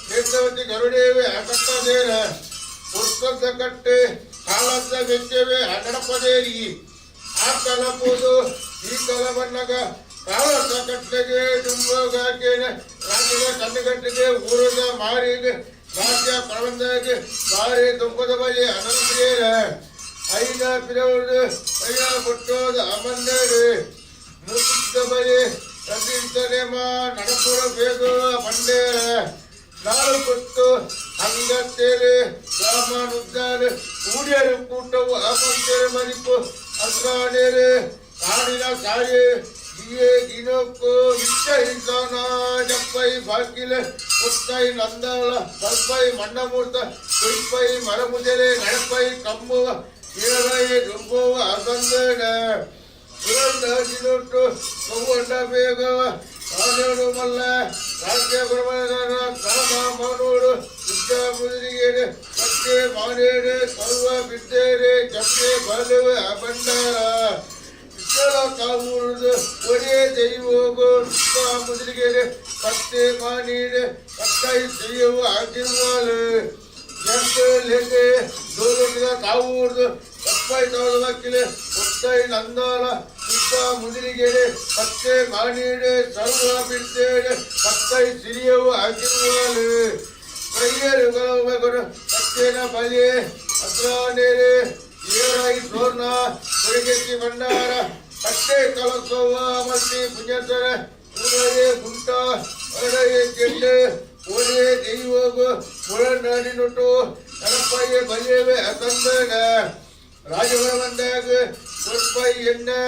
ಕೇಶವತಿ ಗರುಡೇವೆ ಹಕಟ್ಟದೇರ ಪುಸ್ತಕ ಕಟ್ಟೆ ಕಾಲದ ಬೆಚ್ಚವೆ ಹಡಪದೇರಿ ಆ ಕಲಪುದು ಈ ಕಲ ಬಣ್ಣಗ ಕಾಲದ ಕಟ್ಟೆಗೆ ಡುಂಬೋಗಾಕೇನ ರಾಜ್ಯದ ಕಣ್ಣುಗಟ್ಟಿಗೆ ಊರದ ಮಾರಿಗೆ ರಾಜ್ಯ ಪ್ರಬಂಧಕ್ಕೆ ಬಾರಿ ದುಂಬದ ಬಳಿ ಅನಂತೇರ ಐನ ಪಿರವುದು ಐನ ಕೊಟ್ಟೋದ ಅಮಂದೇರಿ ಮುಗಿದ ಬಳಿ ಪ್ರತಿಂತನೇಮ ನಡಪುರ ಬೇಗ ಬಂಡೇರ ನಾಳು ಕೊಟ್ಟು ಅಂಗತ್ತೇರೆ ರಾಮನುದ್ದಾರೆ ಕೂಡಿಯರು ಕೂಟವು ಅಪಂಚೇರೆ ಮರಿಪು ಅಸ್ರಾನೇರೆ ಕಾಡಿನ ಸಾಯೆ ಗಿಯೇ ಗಿನೋಕ್ಕೋ ನಿಶ್ಚಯಿಸೋಣ ಜಪ್ಪೈ ಬಾಕಿಲೆ ಕೊತ್ತೈ ನಂದಾಳ ಬಲ್ಪೈ ಮಣ್ಣಮೂರ್ತ ಕುರಿಪೈ ಮರಮುಜರೆ ನಡಪೈ ಕಮ್ಮುವ ಏರೈ ದುಂಬುವ ಅಸಂದೇನ ಿನೊಟ್ಟು ಕೊವ್ವಂಡ ಬೇಗ ಕಾನೂನು ಮಲ್ಲ ರಾಜ್ಯ ಪ್ರಬಂಧನ ಕಾಮ ಮಾನೋಡು ಯುದ್ಧ ಮುದುರಿಗೇನೆ ಕಟ್ಟೆ ಮಾನೇಡೆ ಕರುವ ಬಿದ್ದೇರೆ ಜಪ್ಪೆ ಬಲುವೆ ಅಬಂಡಾರ ಇಷ್ಟಲ ಕಾವೂರುದು ಒಡೆ ದೈವೋಗು ಯುದ್ಧ ಮುದುರಿಗೇನೆ ಕಟ್ಟೆ ಮಾನೀಡೆ ಕಟ್ಟೈ ದೈವ ಆಗಿರುವಾಲು ಎಂಟು ಲೆಗೆ ದೂರದ ಕಾವೂರುದು ತಪ್ಪೈ ತೋದವಕ್ಕಿಲೆ ಕೊತ್ತೈ ನಂದಾಲ ಯುದ್ಧ ಮುದುರಿಗೇನೆ ಕತ್ತೆ ಮಾನೀಡೆ ಸರ್ವ ಬಿದ್ದೇಡೆ ಕತ್ತೈ ಸಿರಿಯವು ಆಗಿರುವಾಲು ಕೈಯರು ಕತ್ತೇನ ಬಲಿಯೇ ಅಸ್ರಾನೇರೆ ಏರಾಯಿ ಸೋರ್ಣ ಕೊರಿಗೆತ್ತಿ ಭಂಡಾರ ಕಟ್ಟೆ ಕಲಸೋವ ಮಲ್ಟಿ ಪುಣ್ಯತರ ಊರೇ ಗುಂಟ ಹೊರಡೆಯೇ ಚೆಂಡೆ ಓರೇ ದೈವೋಗು ಮುಳನಾಡಿನೊಟ್ಟು ನಡಪಯ್ಯ ಬಲಿಯವೆ ಅತಂದನ ರಾಜವರ ಬಂದಾಗ ಕೊಡ್ಪೈ ಎಣ್ಣೆ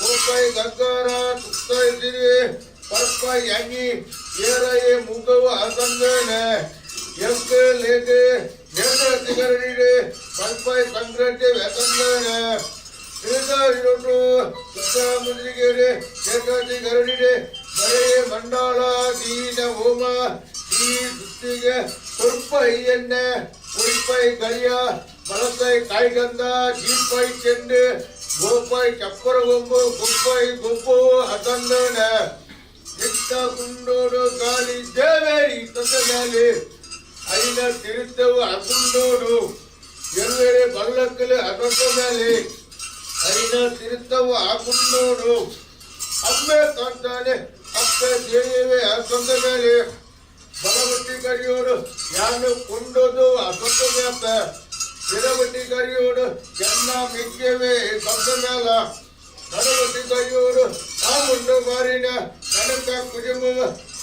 ಓಪೈ ಗಗ್ಗಾರ ತುತ್ತೈ ಸಿರಿ ಪರ್ಪೈ ಅಂಗಿ ಏರಯ್ಯ ಮುಗವ ಅತಂದನ ಎಂಕ ಲೇಕೆ ನೇರತಿ ಗರಡಿಡೆ ಪಲ್ಪೈ ಸಂಗ್ರಹ್ಯ ವ್ಯತಂದನ ಶ್ರೀಗಾರಿನೊಟ್ಟು ತುತ್ತ ಮುದ್ರಿಗೆರೆ ನೇರತಿ ಗರಡಿಡೆ ಬರೇ ಮಂಡಾಳ ದೀನ ಹೋಮ ಈ ಸುತ್ತಿಗೆ ಕೊರ್ಪೈ ಎಣ್ಣೆ ಕೊರಿಪೈ ಕರಿಯ ಬಲಸೈ ಕಾಯ್ಗಂಧ ಜೀಪೈ ಚೆಂಡು ಗೋಪೈ ಚಪ್ಪರ ಗೊಂಬು ಗುಪ್ಪೈ ಗುಂಪು ಅತಂದನ ನಿತ್ತ ಕುಂಡೋಡು ಗಾಲಿ ದೇವೇರಿ ತಂದಗಾಲಿ ಐನ ತಿರುತ್ತವು ಅಗುಂಡೋಡು ಎಲ್ಲೆಡೆ ಬಲ್ಲಕ್ಕಲೆ ಅತಂದ ಮೇಲೆ ಐನ ತಿರುತ್ತವು ಆಗುಂಡೋಡು ಅಮ್ಮೆ ತಂತಾನೆ ಅಪ್ಪೆ ದೇವಿವೆ ಅತಂದ ಮೇಲೆ ಬಲಬಟ್ಟಿ ಕರಿಯೋಡು ಯಾನು ಕೊಂಡೋದು ಅಸಂತ ಮ್ಯಾಪ ಎಡಬಟ್ಟಿ ಕರಿಯೋಡು ಎನ್ನ ಮೆಚ್ಚೆವೆ ಸಂತ ಮ್ಯಾಲ ಬಲಬಟ್ಟಿ ಕರಿಯೋಡು ಆ ಮುಂಡು ಮಾರಿನ ನನಕ ಕುಜುಂಬ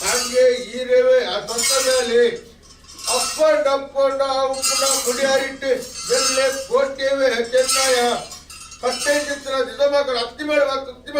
ಹಂಗೆ ಈರೇವೆ ಆ ಸೊತ್ತ ಮೇಲೆ ಅಪ್ಪಂಡ ಉಪ್ಪುನ ಮುಡಿಯಾರಿಟ್ಟು ಎಲ್ಲೇ ಕೋಟೇವೆ ಚೆನ್ನಯ ಕಟ್ಟೆ ಚಿತ್ರ ದಿದ ಮಕ್ಕಳು ಹತ್ತಿ ಮಾಡಿ ಹತ್ತಿ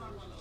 ಧರ್ಮ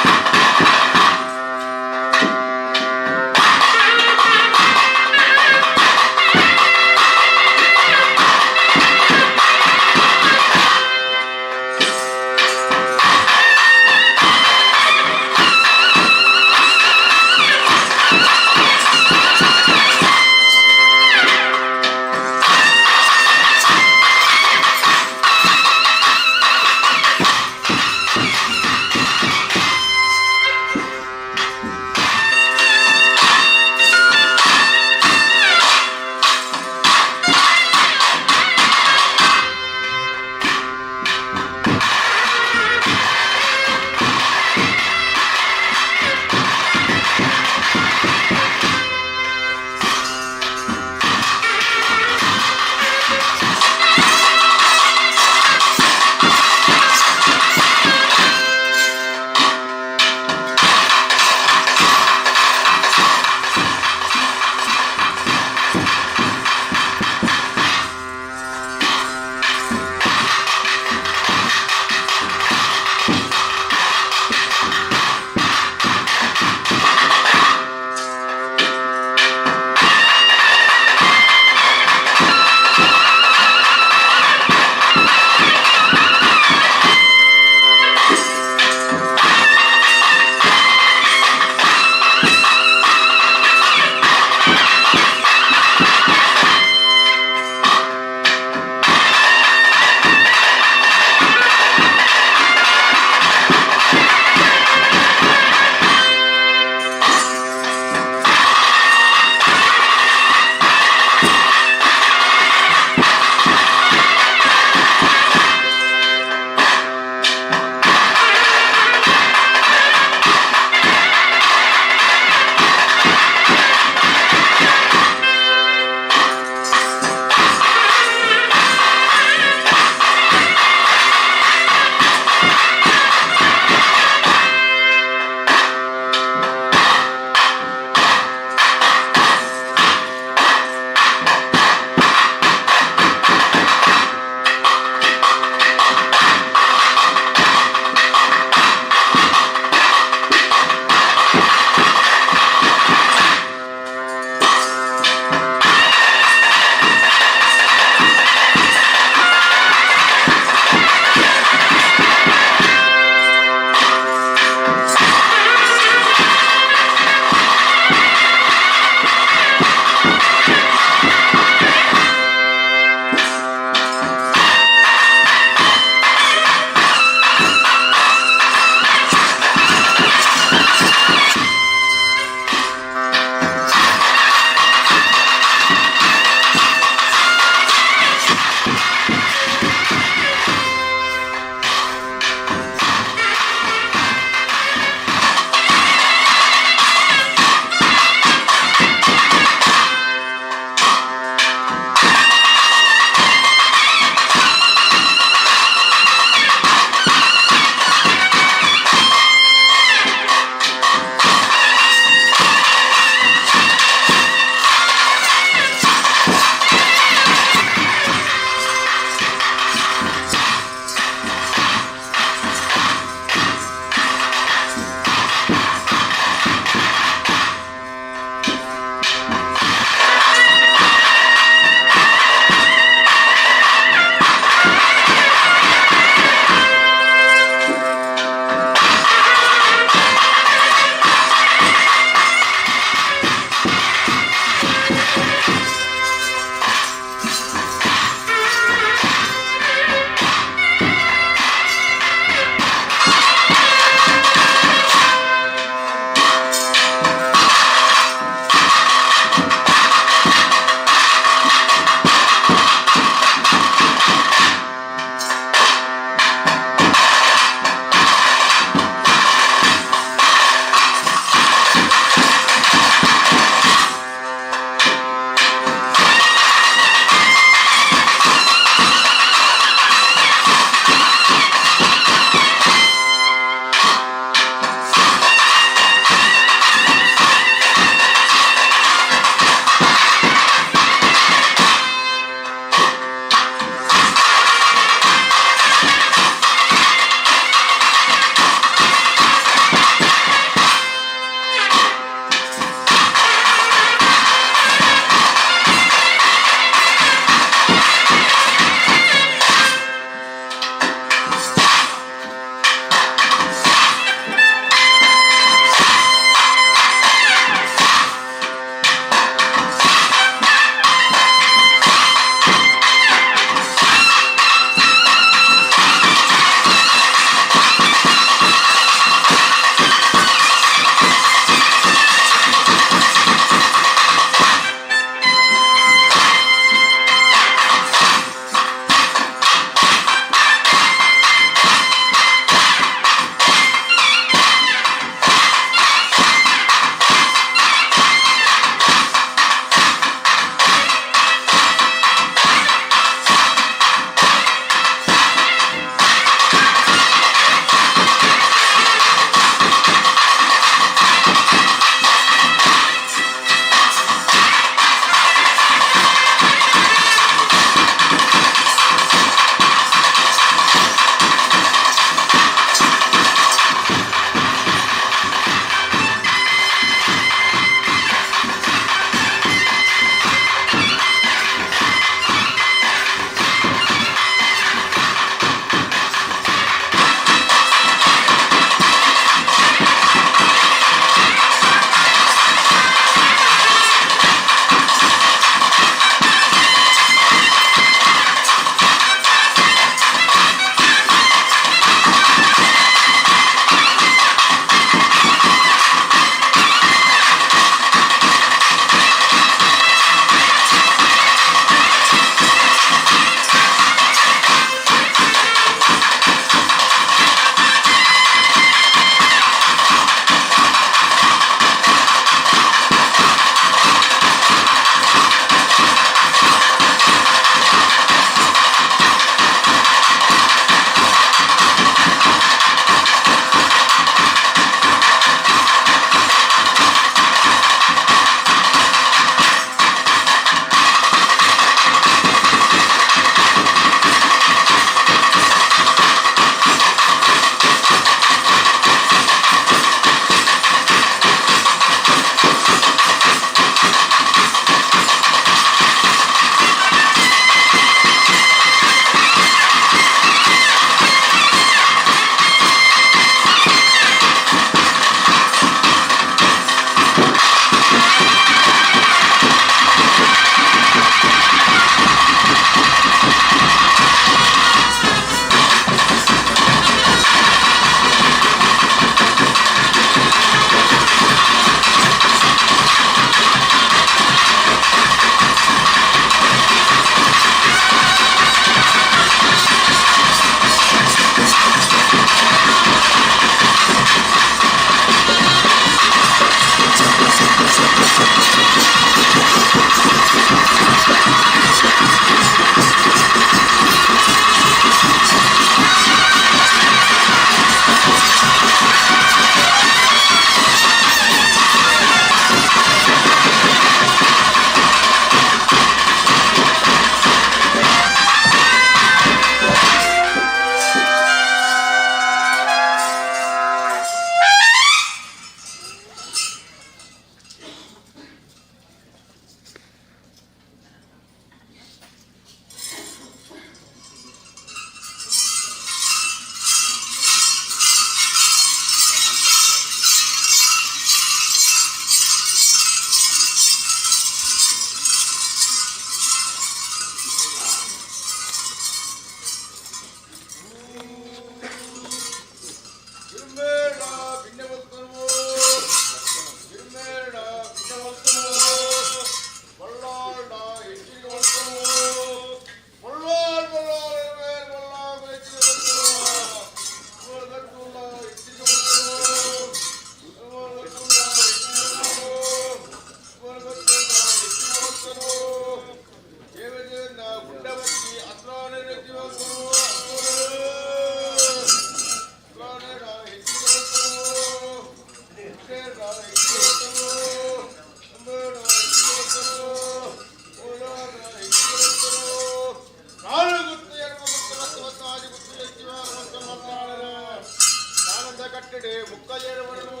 చేరవలను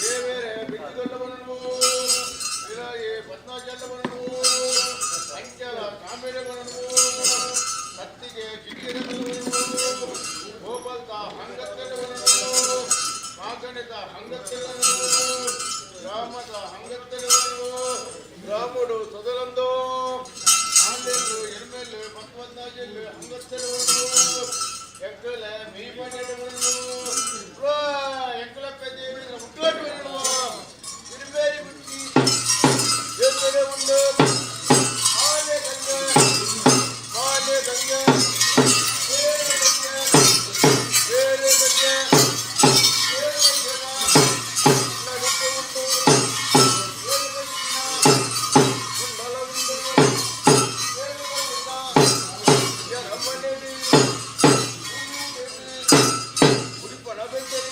ఏ వేరే బిడ్డగొల్లవలను ఇలాగే 14 చెల్లవలను సంఖ్యల కామెరవలను ಕತ್ತಿಗೆ ಕಿಕ್ಕಿರವನು ಗೋಪಾಲ್ತ ಹಂಗತ್ತೆರವನು ಮಾಗಣಿತ ಹಂಗತ್ತೆರವನು ರಾಮದ ಹಂಗತ್ತೆರವನು ರಾಮುಡು ಸದರಂದು ಆಂಡೆಲ್ಲು ಎರ್ಮೆಲ್ಲು 14 ಹಂಗತ್ತೆರವನು ಎಕ್ಕಲ ಮೀಪನೆರವನು ಎಕ್ಕಲ ಪೆದೇವಿ ಮುಟ್ಟುವನು ಇರುಬೇರಿ ಬಿಟ್ಟಿ ಎತ್ತರೆ ಉಂಡು ಆನೆ ಗಂಗೆ ಮಾಲೆ ಗಂಗೆ ಬೇರೆ ಗಂಗೆ ಬೇರೆ ಗಂಗೆ ಬೇರೆ ಜನ ನಡುಕೆ ಉಂಟು ಬೇರೆ ಗಂಗಿನ ಕುಂಡಲ ಉಂಟು ಬೇರೆ ಗಂಗಿನ ಯರಮನೆಡಿ ಉಡಿಪಣ ಬೆಂದರೆ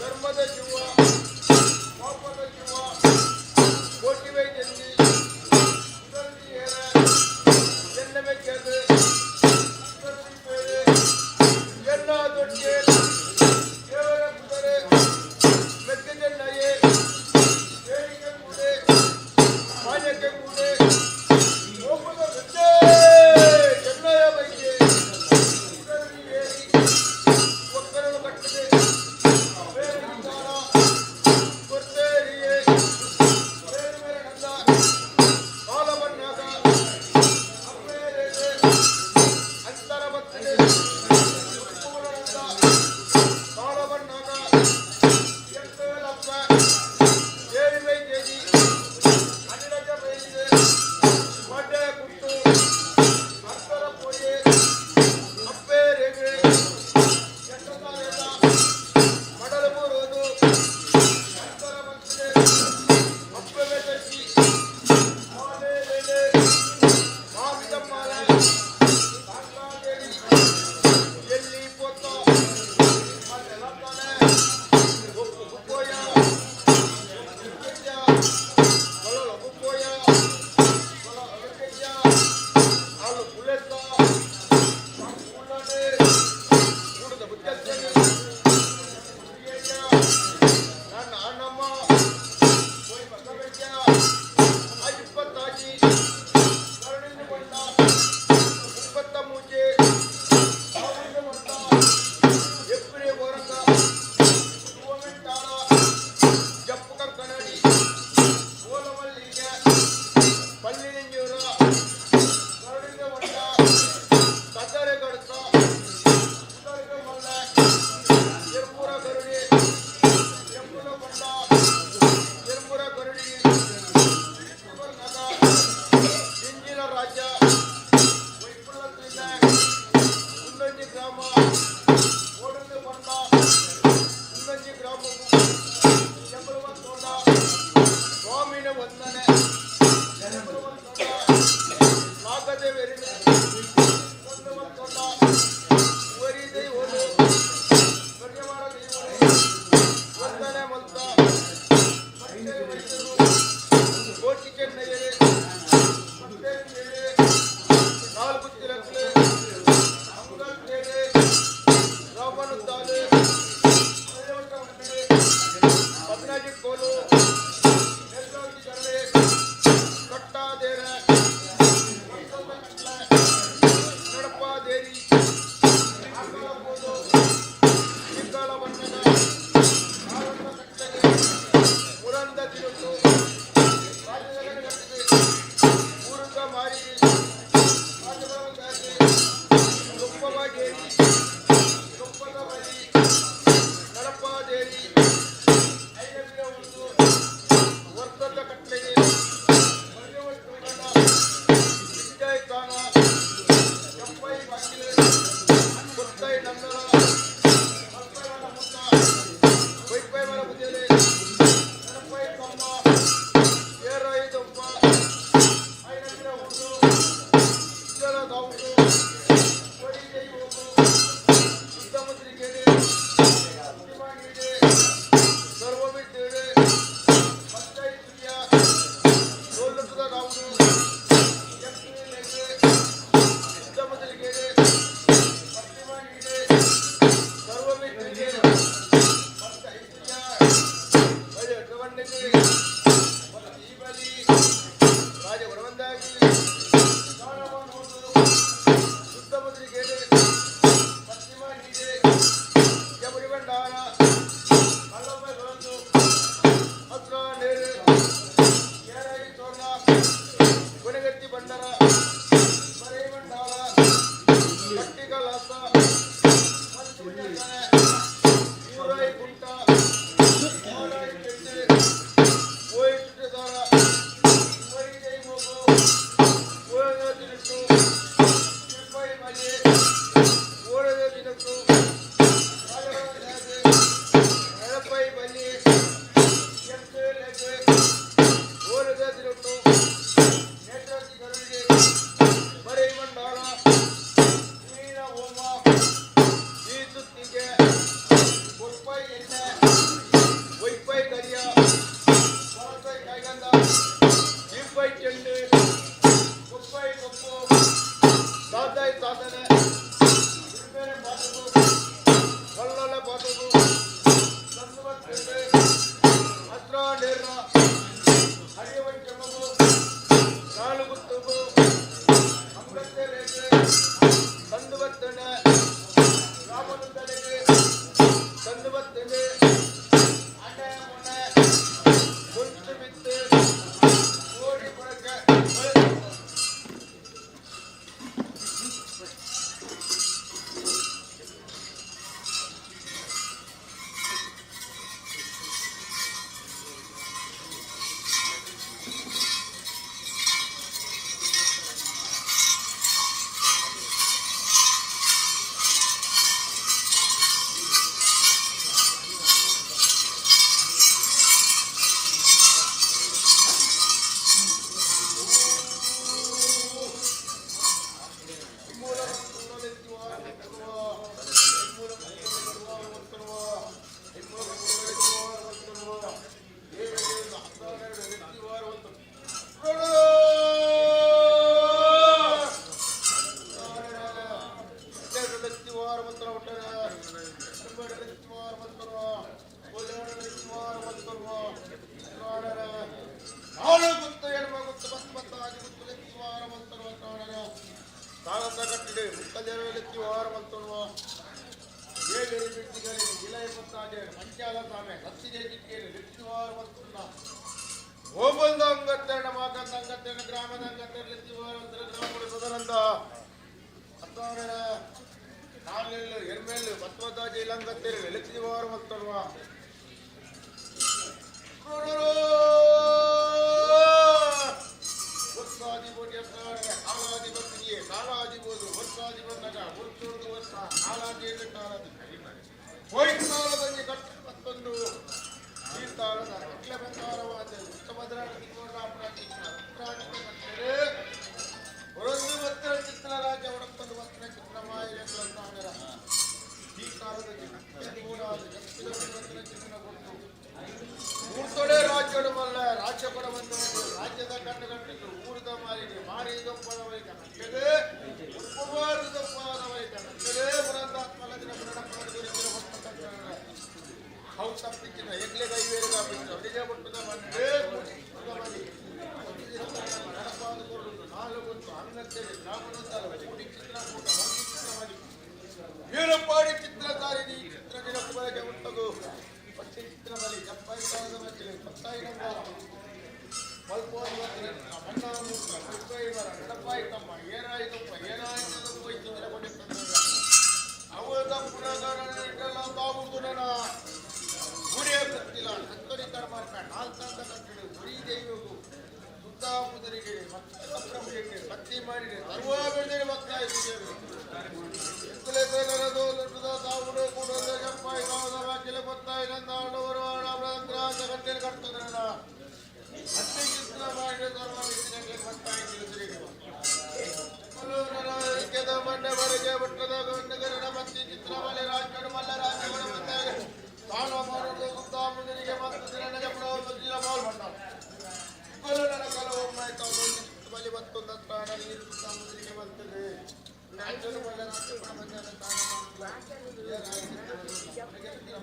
ಧರ್ಮದ ಜೀವ ಪಾಪದ ಜೀವ ಕೋಟಿವೆ ಜಲ್ದಿ ಎನ್ನಬೇಕದು ಎಲ್ಲ ದೊಡ್ಡ ದೇವರ ಕುದರೆ ಮೆಕ್ಕಜೆನ್ನಯೇ ಬೇಡಿಕೆ ಕೂಡೆ ಮಾನ್ಯಕ್ಕೆ ಕೂಡೆ ಹೋಗುವ ಚೆನ್ನಯ ಬೈಕೆ ಏರಿ ಒಕ್ಕರಳು ಕಟ್ಟಿದೆ ಬೇರೆ ವಿಚಾರ ಕೊರ್ತೇರಿಯೇ ಬೇರೆ ಬೇರೆ ನಂದ ಕಾಲವನ್ನಾಗ ಅಮ್ಮೇಲೆ ಅಂತರ ಬರ್ತದೆ ಕಾಲವನ್ನಾಗ ಎಂಟೇಳಪ್ಪ ಏರಿ ಬೈಕೇಜಿ ಅನಿಲಜ ಬೈದಿದೆ ಮಡ್ಡೆ ಕುಟ್ಟು ಅಂತರ ಪೋಯೆ ಅಪ್ಪೆ ರೇಗೆ ಎಂಟತಾರೆಲ್ಲ ಮಡಲು ಬರೋದು ಅಂತರ ಬರ್ತದೆ ಅಪ್ಪೆ ಬೆದರ್ಸಿ ಆಮೇಲೆ ಮಾವಿದಮ್ಮಾಲ ಬಾಂಗ್ಲಾದೇವಿ ಎಲ್ಲಿ ಪೊತ್ತ ಮಲ್ಲೆಲ್ಲತ್ತಾನೆ ಒಪ್ಪು ಬುಕ್ಕೋಯ ಹೊಲಲ ಬುಕ್ಕೋಯ ಹೊಲ ಅಗತ್ಯ ಹಾಲು ಪುಲೆತ್ತ ಉಳ್ಳಾಡೆ ಕೂಡದ ಬುಚ್ಚತ್ತನೆ ನನ್ನ ಅಣ್ಣಮ್ಮ ಹೋಯ್ ಬಸವಯ್ಯ ಆ 20 ಆಗಿ ಕರುಣಿಂದ ಬಂದ 20 ಮೂಜೆ ಸಾವಿರದ ಬಂದ ಎಪ್ರಿಲ್ ಬರಕ ಗೋಮೆಂಟಾಳ ಜಪ್ಪುಕರ್ ಕನ್ನಡಿ ಗೋಲಮಲ್ಲಿಗೆ ಪಲ್ಲಿನಿಂಜೂರ ಕರುಣಿಂದ ಬಂದ ಕತ್ತರೆ ಕಡತ ಉತ್ತರಗ ಮಲ್ಲ ಎರ್ಪುರ ಕರುಡಿ ಎಪ್ಪುಲ ಬಂದ ಎರ್ಪುರ ಕರುಡಿ ನಗ ಇಂಜಿನ ರಾಜ್ಯ ವೈಪುಲದಿಂದ ಮುಂದಂಜಿ ಗ್ರಾಮ ಓಡಲು ಬಂದ ಮುಂದಂಜಿ ಗ್ರಾಮವು ಎಂಬುವಂತೋಡ ಸ್ವಾಮಿನ ವಂದನೆ ಎಂಬುವಂತೋಡ ನಾಗದೆ ವೆರಿನೆ ಒಂದುವಂತೋಡ ವರಿದೆ ಓದು ಕರ್ಯವಾರ ದೇವರು ವಂದನೆ ಮಲ್ತ ಮತ್ತೆ ವೈದ್ಯರು ಕೋಟಿ ಚೆನ್ನಯ್ಯರೇ ಮತ್ತೆ ಬೇರೆ 4 ತಿಲಕ್ಲೆ ಅಂಗಲ್ ಬೇರೆ ರಾಮನುದ್ದಾಲೆ ಅಯ್ಯವಟ ಮಂಡಳೆ ಪದ್ನಾಜಿ ಕೋಲು ನೆಲ್ಲೋಗಿ ಜರಳೆ ಕಟ್ಟಾದೇರೆ ಮತ್ತೊಂದು ಕಟ್ಲೆ ನಡಪಾದೇರಿ ಆಕಳ ಕೋಲು ಇಕ್ಕಳ ಬಣ್ಣದ ಆರಂಭ ಕಟ್ಟೆಗೆ ಮುರಂದ ತಿರುತು ರಾಜ್ಯದಲ್ಲಿ ಕಟ್ಟಿದೆ ಪೂರ್ವ ಮಾರಿಗೆ ರಾಜಭವನದಾಗಿ ರುಪ್ಪವಾಗೇರಿ ರುಪ್ಪದ ಬಳಿ ನಡಪಾದೇರಿ ಐನವಿರ ಉಂಟು ವರ್ತದ ಕಟ್ಟೆಗೆ ವಿಜಯ ತಾಣ ಕೆಂಪೈ ಬಾಗಿಲೆ ಕೊತ್ತೈ ನಂದರ ಮಕ್ಕಳ ಮುತ್ತ ವೈಪೈ ಮರ ಬುದಿಯಲೆ ನಡಪೈ ತಮ್ಮ ಏರಾಯಿದೊಬ್ಬ ಐನವಿರ ಉಂಟು ಇದ್ದರ ದಾವುದು ವರಿಜೈ ಹೋಗು ಸುತ್ತಮುತ್ತಲಿಗೆಡೆ ಅಂತಿಮಾಗಿದೆ ಸರ್ವವಿದ್ದೇವೆ ಮತ್ತೈ ತುರ್ಯ ಸೋಲುತ್ತದ ದಾವುದು ಎಕ್ಕಿಲೆಗೆ ಸುತ್ತಮುತ್ತಲಿಗೆಡೆ ಅಂತಿಮಾಗಿದೆ ಸರ್ವವಿದ್ದೇವೆ ಮತ್ತೈ ತುರ್ಯ ಬಳಿ ಅಡ್ಡವಂಡೆಗೆ ಈ ಬಲಿ ರಾಜ ಬರವಂದಾಗಿ ಸುತ್ತಮುತ್ತಲಿಗೆಡೆ ಪಶ್ಚಿಮ ನೀಡೆ ಯಮುಡಿ ಭಂಡಾರ ಮಲ್ಲೊಮ್ಮೆ ಬಂದು ಹತ್ರ ನೇರು ಏರೈ ತೋರ್ಲ ಕೊನೆಗತ್ತಿ ಬಂಡರ ಮರೈ ಭಂಡಾರ ಕಟ್ಟಿಗಲಾಸ ಮಲ್ಪುಣ್ಯತನೆ ಊರೈ ಕುಂಟ ಓರೈ ಕೆಟ್ಟೆ ಓಯ್ ಸುಟ್ಟದಾರ ವರಿಜೈ ಹೋಗು ಓರದ ತಿರುಟು ಶಿಲ್ಪೈ ಮಲೆ ಓರದ ತಿರುಟು ಎಳಪೈ ಬಲಿ ಎಂಟೇಲೆಗೆ ಓರದ ತಿರುಟು ನೇತ್ರತಿ ಕರುಳಿಗೆ ಮರೈ ಭಂಡಾರ ಮೀನ ಹೋಮ ಈ ಸುತ್ತಿಗೆ ಕೊಪ್ಪೈ ಎಣ್ಣೆ ಮತ್ತರುವ ಲಿತ್ತಿವಾರ ಮತ್ತರುವ ನಾಳೆ ಗುತ್ತು ಎಡಮ ಗುತ್ತು ಬತ್ತು ಆಗಿ ಗುತ್ತು ಲಿತ್ತಿವಾರ ಮತ್ತರುವ ಕಾಲದ ಕಟ್ಟಿದೆ ಮುಕ್ಕದೇವ ಲಿತ್ತಿವಾರ ಮತ್ತರುವ ಏಗರಿ ಬಿಟ್ಟಿಗರಿ ಇಲಯ ಪತ್ತಾಜೆ ಮಂಚಾಲ ಸಾಮೆ ಹತ್ತಿಗೆ ಕಿಟ್ಟಿಗೆ ಲಿತ್ತಿವಾರ ಮತ್ತುಲ್ಲ ಹೋಬಂದ ಅಂಗತ್ತೆರಡ ಮಾಕಂದ ಅಂಗತ್ತೆರಡ ಗ್ರಾಮದ ಅಂಗತ್ತೆರಡ ಲಿತ್ತಿವಾರ ಗ್ರಾಮಗಳು ಸದರಂದ ಹತ್ತವರ ನಾಲ್ನೆಲ್ಲು ಎರ್ಮೇಲು ಪತ್ವತಾಜೆ ಇಲಂಗತ್ತೆರಡು ಲಿತ್ತಿವಾರ ಮತ್ತಲ್ವ ಕಾಲಾಧಿಪತಿಗೆ ಕಾಲಾಧಿಬೋದು ವರ್ಷಾಧಿ ಬಂದಾಗ ವರ್ಷೋರ್ದು ವರ್ಷ ಕಾಲಾದಿ ಕಾಲಾದಿ ಹೋಯ್ತಾಳದಲ್ಲಿ ಕಟ್ಟ ಮತ್ತೊಂದು ಈ ತಾಳದ ಅಖಿಲ ಬಂಗಾರವಾದ ಹೊರೊಂದು ವಸ್ತ್ರ ಚಿತ್ರ ರಾಜ್ಯ ಹೊರಕೊಂದು ವಸ್ತ್ರ ಚಿತ್ರ ಮಾಯರ ಈ ಕಾಲದಲ್ಲಿ ಚಿತ್ರ ಕೊಟ್ಟು ಮೂರ್ತೊಡೆ ರಾಜ್ಯಗಳು ಮಲ್ಲ ರಾಜ್ಯ ಕೊಡವನ್ನು ರಾಜ್ಯದ ಕಂಡು ಕಂಡಿದ್ದು ಊರಿದ ಮಾರಿಗೆ ಮಾರಿದೊಪ್ಪದ ವೈಕ ನಟ್ಟೆಗೆ ಉಪವಾರದೊಪ್ಪದ ವೈಕ ನಟ್ಟೆಗೆ ಮುರಂದಾತ್ಮಲದಿನ ಮುರಣಪ್ಪನ ಗುರಿಸಿರ ಹೌ ತಪ್ಪಿಕ್ಕಿನ ಎಗ್ಲೆ ಕೈವೇರುಗ ಬಿಟ್ಟು ಅಡಿಗೆ ಕೊಟ್ಟದ ಬಂದೇ ನಡಪಾದ ಕೊಡುವುದು ನಾಲ್ಕು ಅಂಗತ್ತೇಳಿ ಗ್ರಾಮನೊಂದಲ್ಲ ಮೂಡಿ ಚಿತ್ರಕೂಟ ಒಂದು ಚಿತ್ರಮದಿ ವೀರಪಾಡಿ ಚಿತ್ರಧಾರಿಣಿ ಚಿತ್ರದಿನ ಕುಬಳಗೆ ಉಂಟದು ಪಚ್ಚೆ ಚಿತ್ರಮಲಿ ಜಪ್ಪಾಯಿ ಕಾಲದ ಮಧ್ಯೆ ಪತ್ತಾಯಿ ನಂಗಾಲ ಮಲ್ಪೋದು ಮಣ್ಣಾಮೂರ್ತ ಮುಲ್ಪಾಯಿ ಮರ ನಡಪಾಯಿ ತಮ್ಮ ಏನಾಯಿ ತಪ್ಪ ಏನಾಯಿ ತಪ್ಪ ಚಿತ್ರ ಕೊಟ್ಟಿರ್ತದೆ ಅವದ ಪುನಗಾರನೆಲ್ಲ ತಾವುದು ನನ್ನ ಗುರಿಯ ಗೊತ್ತಿಲ್ಲ ಸತ್ತರಿ ಕರ್ಮಾರ್ಕ ನಾಲ್ಕಾಂತ ಕಟ್ಟಿಡು ಗುರಿ ದೈವವು ಸುತ್ತಾಮುದರಿಗೆ ಮತ್ತೆ ಪ್ರಭುಗೆ ಭಕ್ತಿ ಮಾಡಿದೆ ಸರ್ವ ಬೆಳೆದ ಭಕ್ತಾಯಿದ್ದೇವೆ ಎಂತಲೇ ಬೇಗರದು ಲಟ್ಟದ ತಾವುಡು ಕೂಡ ಜಪ್ಪಾಯಿ ಕಾಲದ ವಾಕ್ಯಲೆ ಗೊತ್ತಾಯಿ ನಂದ ಆಡವರು ಆಡಬ್ರಾಂತ ಗಂಟೆಗೆ ಕಟ್ತದೆ ಮತ್ತೆ ಚಿತ್ರ ಮಾಡಿದ ಧರ್ಮ ನಿಟ್ಟಿನಲ್ಲಿ ಭಕ್ತಾಯಿ ತಿಳಿಸಿರಿಗೆ ಮಂಡ್ಯ ಬರೆಗೆ ಬಟ್ಟದ ಗಂಡಗರಣ ಮತ್ತೆ ಚಿತ್ರಮಲೆ ರಾಜ್ಯಗಳು ಮಲ್ಲ ರಾಜ್ಯಗಳು ಮತ್ತೆ ತಾನು ಮಾಡೋದು ಸುತ್ತಾಮುದರಿಗೆ ಮತ್ತು ನನಗೆ ಬಜ್ಜಿನ ಬಾಲ್ ಬಂದ ನನ್ನ ಕಲವೊಮ್ಮಾಯ್ತು ಬಲಿ ಮತ್ತೊಂದು ಪ್ರಾಣ ನೀರು ಸುತ್ತಾಮುದರಿಗೆ ಬರ್ತದೆ ರಾಜ್ಯಗಳು ಮಲ್ಲ ರಾಜ್ಯಗಳ ಮಧ್ಯಾಹ್ನ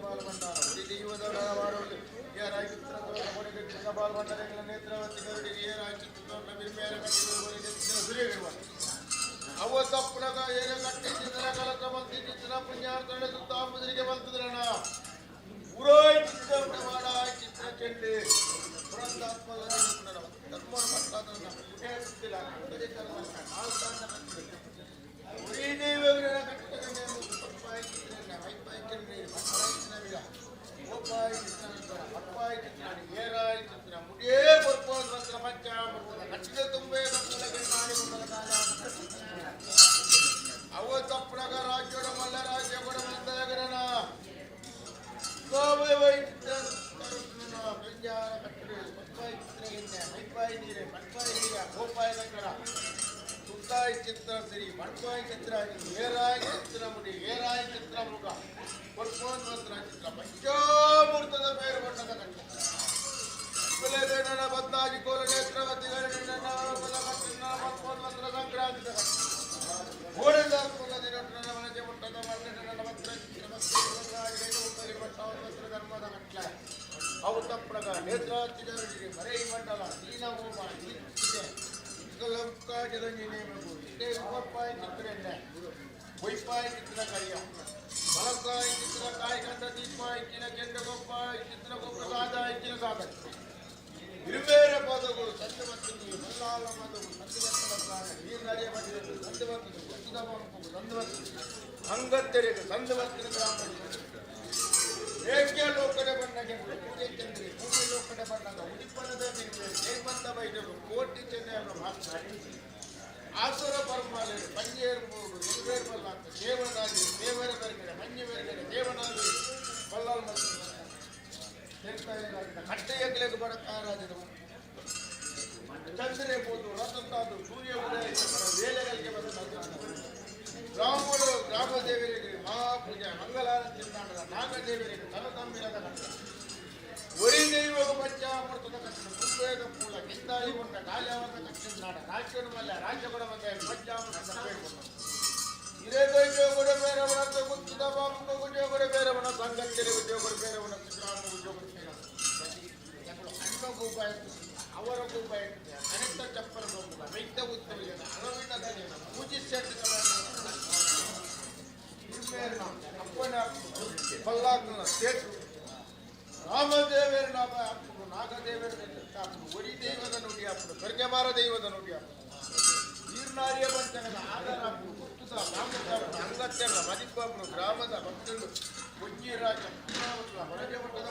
ಬಾಲ್ ಬಂಡಾರ ದೈವದ ವಾರವಲ್ಲಿ ಏರಾಯಿ ಚಿತ್ರ ಬಾಲ್ ಬಂಡಾರಗಳ ನೇತ್ರವತಿ ಗರುಡಿ ಏರಾಯಿ ಚಿತ್ರ ಬಿರ್ಮೇರ ಕಟ್ಟಿರುವ ಅವತ್ತಪ್ಪುನಗ ಏನ ಕಟ್ಟಿದ್ದ ಕಲಕ ಬಂದಿದ್ದ ಪುಣ್ಯಾರ್ಥನೆ ಸುತ್ತಾಮುದರಿಗೆ ಬರ್ತದ್ರಣ ಊರಾಯ್ ಚಿತ್ರ ಮಾಡ ಚಿತ್ರ ಚೆಂಡೆ ಪುರಂದಾತ್ಮಲ ಧರ್ಮನ ಮಟ್ಟಾದನ್ನ ಮುಗಿಸಿಲ್ಲ ಉರಿ ದೇವರ ಕಟ್ಟಿದ ಪಪ್ಪಾಯಿ ಚಿತ್ರ ಹೈಪಾಯಿ ಚೆಂಡೆ ಮಟ್ಟಾಯಿನ ಗೋಪಾಯಿ ಚಿತ್ರ ಅಪ್ಪಾಯಿ ಚಿತ್ರ ಏರಾಯಿ ಚಿತ್ರ ಮುಡಿಯೇ ಬರ್ಬೋದು ಮಾತ್ರ ಪಂಚಾಮೃತದ ಕಟ್ಟಿದ ತುಂಬೆ ಕಟ್ಟಲಗೆ ನಾಡಿ ಮುಂದಲ ಕಾಲ ಅವತ್ತಪ್ಪುನಗ ರಾಜ್ಯದ ಮಲ್ಲ ರಾಜ್ಯ ಕೊಡ ಬಂದಾಗರನ ಸುತ್ತಾಯಿ ಚಿತ್ರ ಸಿರಿ ಮಣ್ಪಾಯಿ ಚಿತ್ರ ಏರಾಯಿ ಚಿತ್ರ ಮುಡಿ ಏರಾಯಿ ಚಿತ್ರ ಮುಖ ಕೊಡ್ಪೋನ್ವಸ್ತ್ರ ಚಿತ್ರ ಪಂಚಾಮೂರ್ತದ ಬೇರು ಬಣ್ಣದ ಕಟ್ಟ ಬದ್ದಾಗಿ ಕೋಲ ನೇತ್ರವತಿಗಳ ಮತ್ಪೋನ್ವಸ್ತ್ರ ಸಂಕ್ರಾಂತಿದ ಓಡಿದ ಮನಜೆ ಮುಟ್ಟದ ಧರ್ಮದ ಕಟ್ಲ ಅವು ತಪ್ಪಳಗ ನೇತ್ರಾತಿಗೆ ಮರೈ ಮಂಡಲ ದೀನ ಹೋಮ ಉಪಪ್ಪಾಯಿ ಚಿತ್ರ ವೈಪಾಯಿ ಚಿತ್ರ ಕರಿಯ ಬಲಕಾಯಿ ಚಿತ್ರ ಕಾಯಿ ಕಂಡ ದೀಪಾಯಿ ಕಿನ ಕೆಂಡ ಗೊಪ್ಪಾಯಿ ಚಿತ್ರ ಗೊಬ್ಬ ಸಾದಾಯಿ ಕಿನ ಸಾಗರ ಇರುಬೇರ ಪದಗಳು ಸಂತ ಮತ್ತು ಮಲ್ಲಾಲ ಪದಗಳು ಸಂತ ನೀರು ನಡೆಯ ಬಂದಿದ್ದು ಸಂತ ಬರ್ತದೆ ಸಂತದ ಮನಪು ಸಂತ ಬರ್ತದೆ ಅಂಗತ್ತೆರೆಗೆ ಸಂತ ಬರ್ತದೆ ಗ್ರಾಮ ಏಕೆ ಲೋಕಡೆ ಬಣ್ಣಗೆ ಪೂಜೆ ಚಂದ್ರಿ ಭೂಮಿ ಲೋಕಡೆ ಬಣ್ಣದ ಉಡಿಪಣದ ನಿರ್ವೇ ಜಯಮಂತ ಬೈದರು ಕೋಟಿ ಚೆನ್ನೆಯನ್ನು ಮಾತನಾಡಿ ಆಸುರ ಪರಮಾಲೆ ಪಂಜೇರು ಮೂರು ಎಲ್ಬೇರು ಬಲ್ಲಾಂತ ದೇವನಾಗಿ ದೇವರ ಬೆರಗಡೆ ಮഞ്ഞ ಬೆರಗಡೆ ದೇವನಾಗಿ ಬಲ್ಲಾಲ್ ಮತ್ತು ಕಟ್ಟೆಯಗ್ಲೆಗೆ ಬಡಕಾರಾಜರು ಚಂದ್ರೇ ಬೋದು ರಥಂತಾದು ಸೂರ್ಯ ಉದಯ ವೇಳೆಗಳಿಗೆ ಬಂದ ಬ್ರಾಹ್ಮಣರು ಗ್ರಾಮದೇವರಿಗೆ ಮಹಾಪೂಜೆ ಮಂಗಲಾರತಿ ನಾಡದ ನಾಗದೇವರಿಗೆ ತಲತಂಬಿರದ ಕಟ್ಟ ಒರಿ ದೈವಗ ಪಂಚಾಮೃತದ ಕಟ್ಟಡ ಕುಂಬೇದ ಮೂಲ ಕಿಂದಾಳಿ ಕೊಂಡ ಕಾಲ್ಯಾವದ ಕಟ್ಟಿದ ನಾಡ ರಾಜ್ಯದ ಮಲ್ಲ ರಾಜ್ಯಗಳ ಮಧ್ಯೆ ಪಂಚಾಮೃತ ಹಿರೇಗೈಜೋಗುಡ ಬೇರವನ ಗುತ್ತಿದ ಬಾಮುಗ ಗುಜೋಗುಡ ಬೇರವನ ಸಂಗತಿಗೆ ಅವರೊಬ್ಬ ಅನೆಕ್ತ ಚಪ್ಪರ ಮಿಗ್ಧ ಉತ್ತಮ ಅರವಿಂದ ಪೂಜಿಸೆಟ್ಟು ಅಪ್ಪನ ಪಲ್ಲಾಗ್ನ ಸೇಟು ರಾಮದೇವರ ನಾಮ ಅಪ್ಪು ನಾಗದೇವರ ಒಡಿ ದೈವದ ನುಡಿ ಅಪ್ಪು ಕರ್ಗೆಮಾರ ದೈವದ ನುಡಿ ಅಪ್ಪು ನೀರ್ನಾರಿಯ ಪಂಚಕದ ಆಧಾರ ಅಪ್ಪು ಗುರ್ತದ ನಾಮಕಾರ ಅಂಗತ್ಯನ ಮದಿಪ್ಪು ಗ್ರಾಮದ ಭಕ್ತರು ಕೊಜ್ಜಿ ರಾಜ ಹೊರಗೆ ಮಟ್ಟದ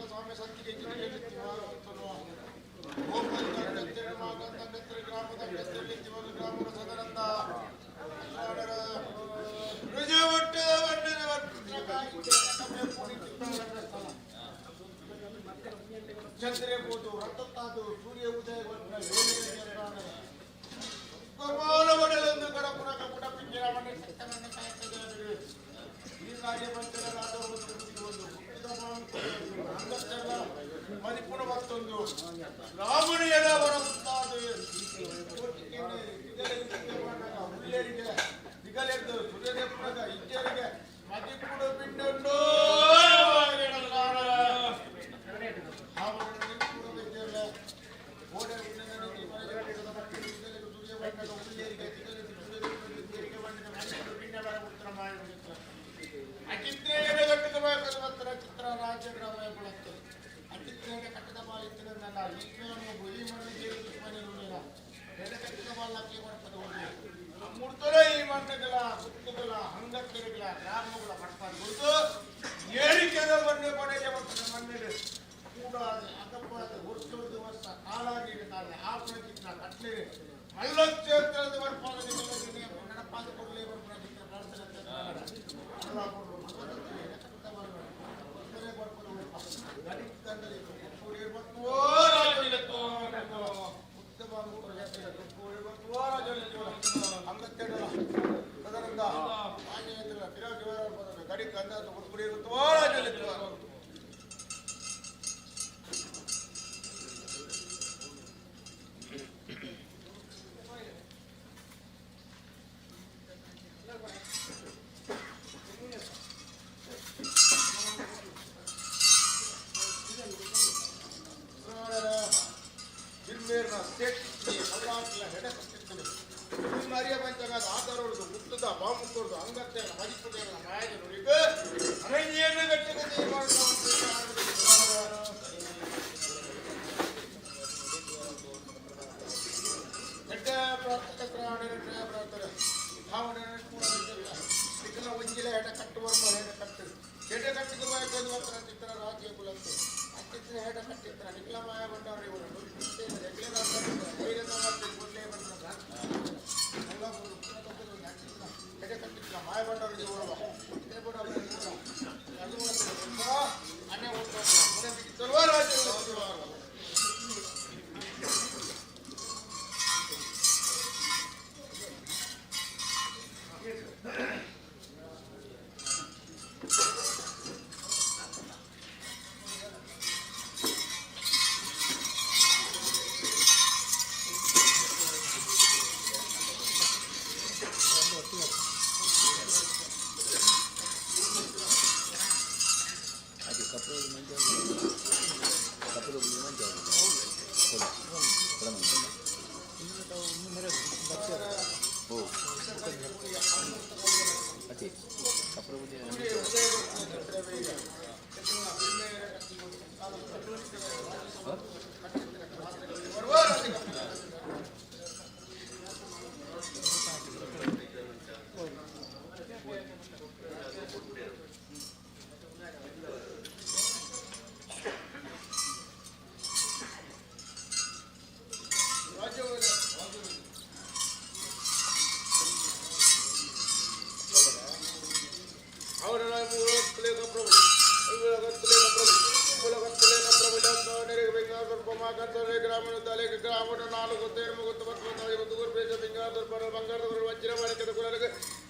ಸ್ವಾಮಿ ಸಂತಿಗೆ ಗ್ರಾಮದ ಸದನಂದ ಚಂದ್ರಬೋದು ರಕ್ತತ್ತಾದು ಸೂರ್ಯ ಉದಯ ಬಡಲೆಂದು ಗಡಪುರ ಕಪುಟ ಪಿಂಜರ ಮನೆ ಸತ್ತನನ್ನು ಕಾಯ್ತದೆ ಈ ಕಾರ್ಯ ಪಂಚರಾದವರು ಮರಿಪುರ ಮತ್ತೊಂದು ರಾಮಣಿಯರ ಹೊರಗುತ್ತಾದು ಹುಲ್ಲೇರಿಗೆ ದಿಗಲೆದ್ದು ಸೂರ್ಯದೇವರಾಗ ಇಜ್ಜರಿಗೆ ಮದಿಪುಡ ಬಿಂಡೊಂದು ಚಿತ್ರ ರಾಜ್ಯಗ್ರಾಮಯ ಬಳಕೆ ಅತಿಥ್ರೇಗೆ ಕಟ್ಟದ ಬಾಲಿತ್ತಿರಲ್ಲ ಈ ಮಣ್ಣಿಗೆ ಕಟ್ಟಿದ ಬಾಲಕ್ಕೆ ಮಾಡ್ತದೆ ಮುಡ್ತಲೇ ಈ ಮಣ್ಣುಗಳ ಗುತ್ತುಗಳ ಹಂಗತ್ತೆಗಳ ಗ್ರಾಮಗಳ ಮಾಡ್ತಾರೆ ಗುರುತು ಏರಿಕೆದ ಮಣ್ಣು ಪಡೆಗೆ ಬರ್ತದೆ ಮಣ್ಣಿಗೆ ಕೂಡಾದ ಅಗಪಾದ ವರ್ಷದ ವರ್ಷ ಕಾಲಾಗಿ ಕಾಲ ಆಪಣ ಚಿತ್ರ ಕಟ್ಲೆ ಮಲ್ಲ ಕ್ಷೇತ್ರದ ಬರ್ಪಾದ ನಡಪಾದ ಕೊಡಲೇ ಬರ್ಪಾದ ಚಿತ್ರ ಮುತ್ತದ ಬಾಮುಕೋರ್ದು ಅಂಗತ್ತೆ ಮರಿಪುದ ಮಾಯಜನರಿಗೆ ಅರಣ್ಯನ ಗಟ್ಟಿಗೆ ಒಂಜಿಲ ಹೆಡ ಕಟ್ಟು ಬರ್ಮ ಹೆಡ ಕಟ್ಟು ಹೆಡ ಕಟ್ಟಿಗೆ ಮಾಯಕೊಂಡು ಬರ್ತಾರೆ ಚಿತ್ರ ರಾಜ್ಯ ಕುಲಂತೆ ಅತ್ತಿತ್ರ ಹೆಡ ಕಟ್ಟಿತ್ರ ನಿಖಲ ಮಾಯ ಬಂದವರು ಇವರು ಮಾಯ ಬಂದವರಿಗೆ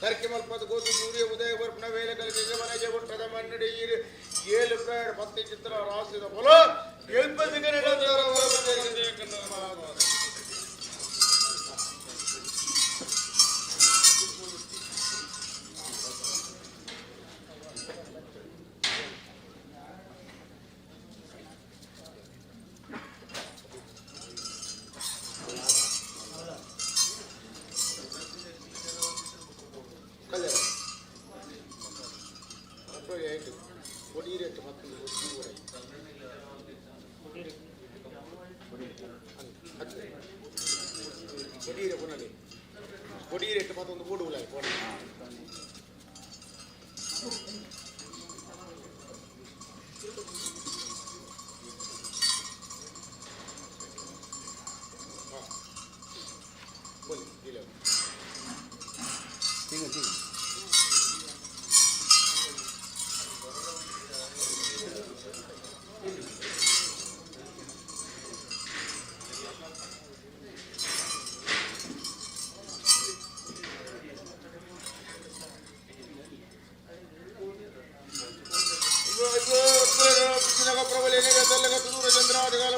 ಕರ್ಕಿ ಮಲ್ಪದ ಗೋತು ಸೂರ್ಯ ಉದಯ ಬರ್ಪಣ ವೇಲೆ ಕಲಿಕೆ ಮನೆಗೆ ಬಿಟ್ಟದ ಮನ್ನಡಿ ಏಳು ಪ್ರೇಡ್ ಪತ್ತಿ ಚಿತ್ರ ರಾಸಿದ ಫಲ ಕೊಡಿರೇಟ್ ಮತ್ತೊಂದು ಮೂಡುವುಲ್ಲ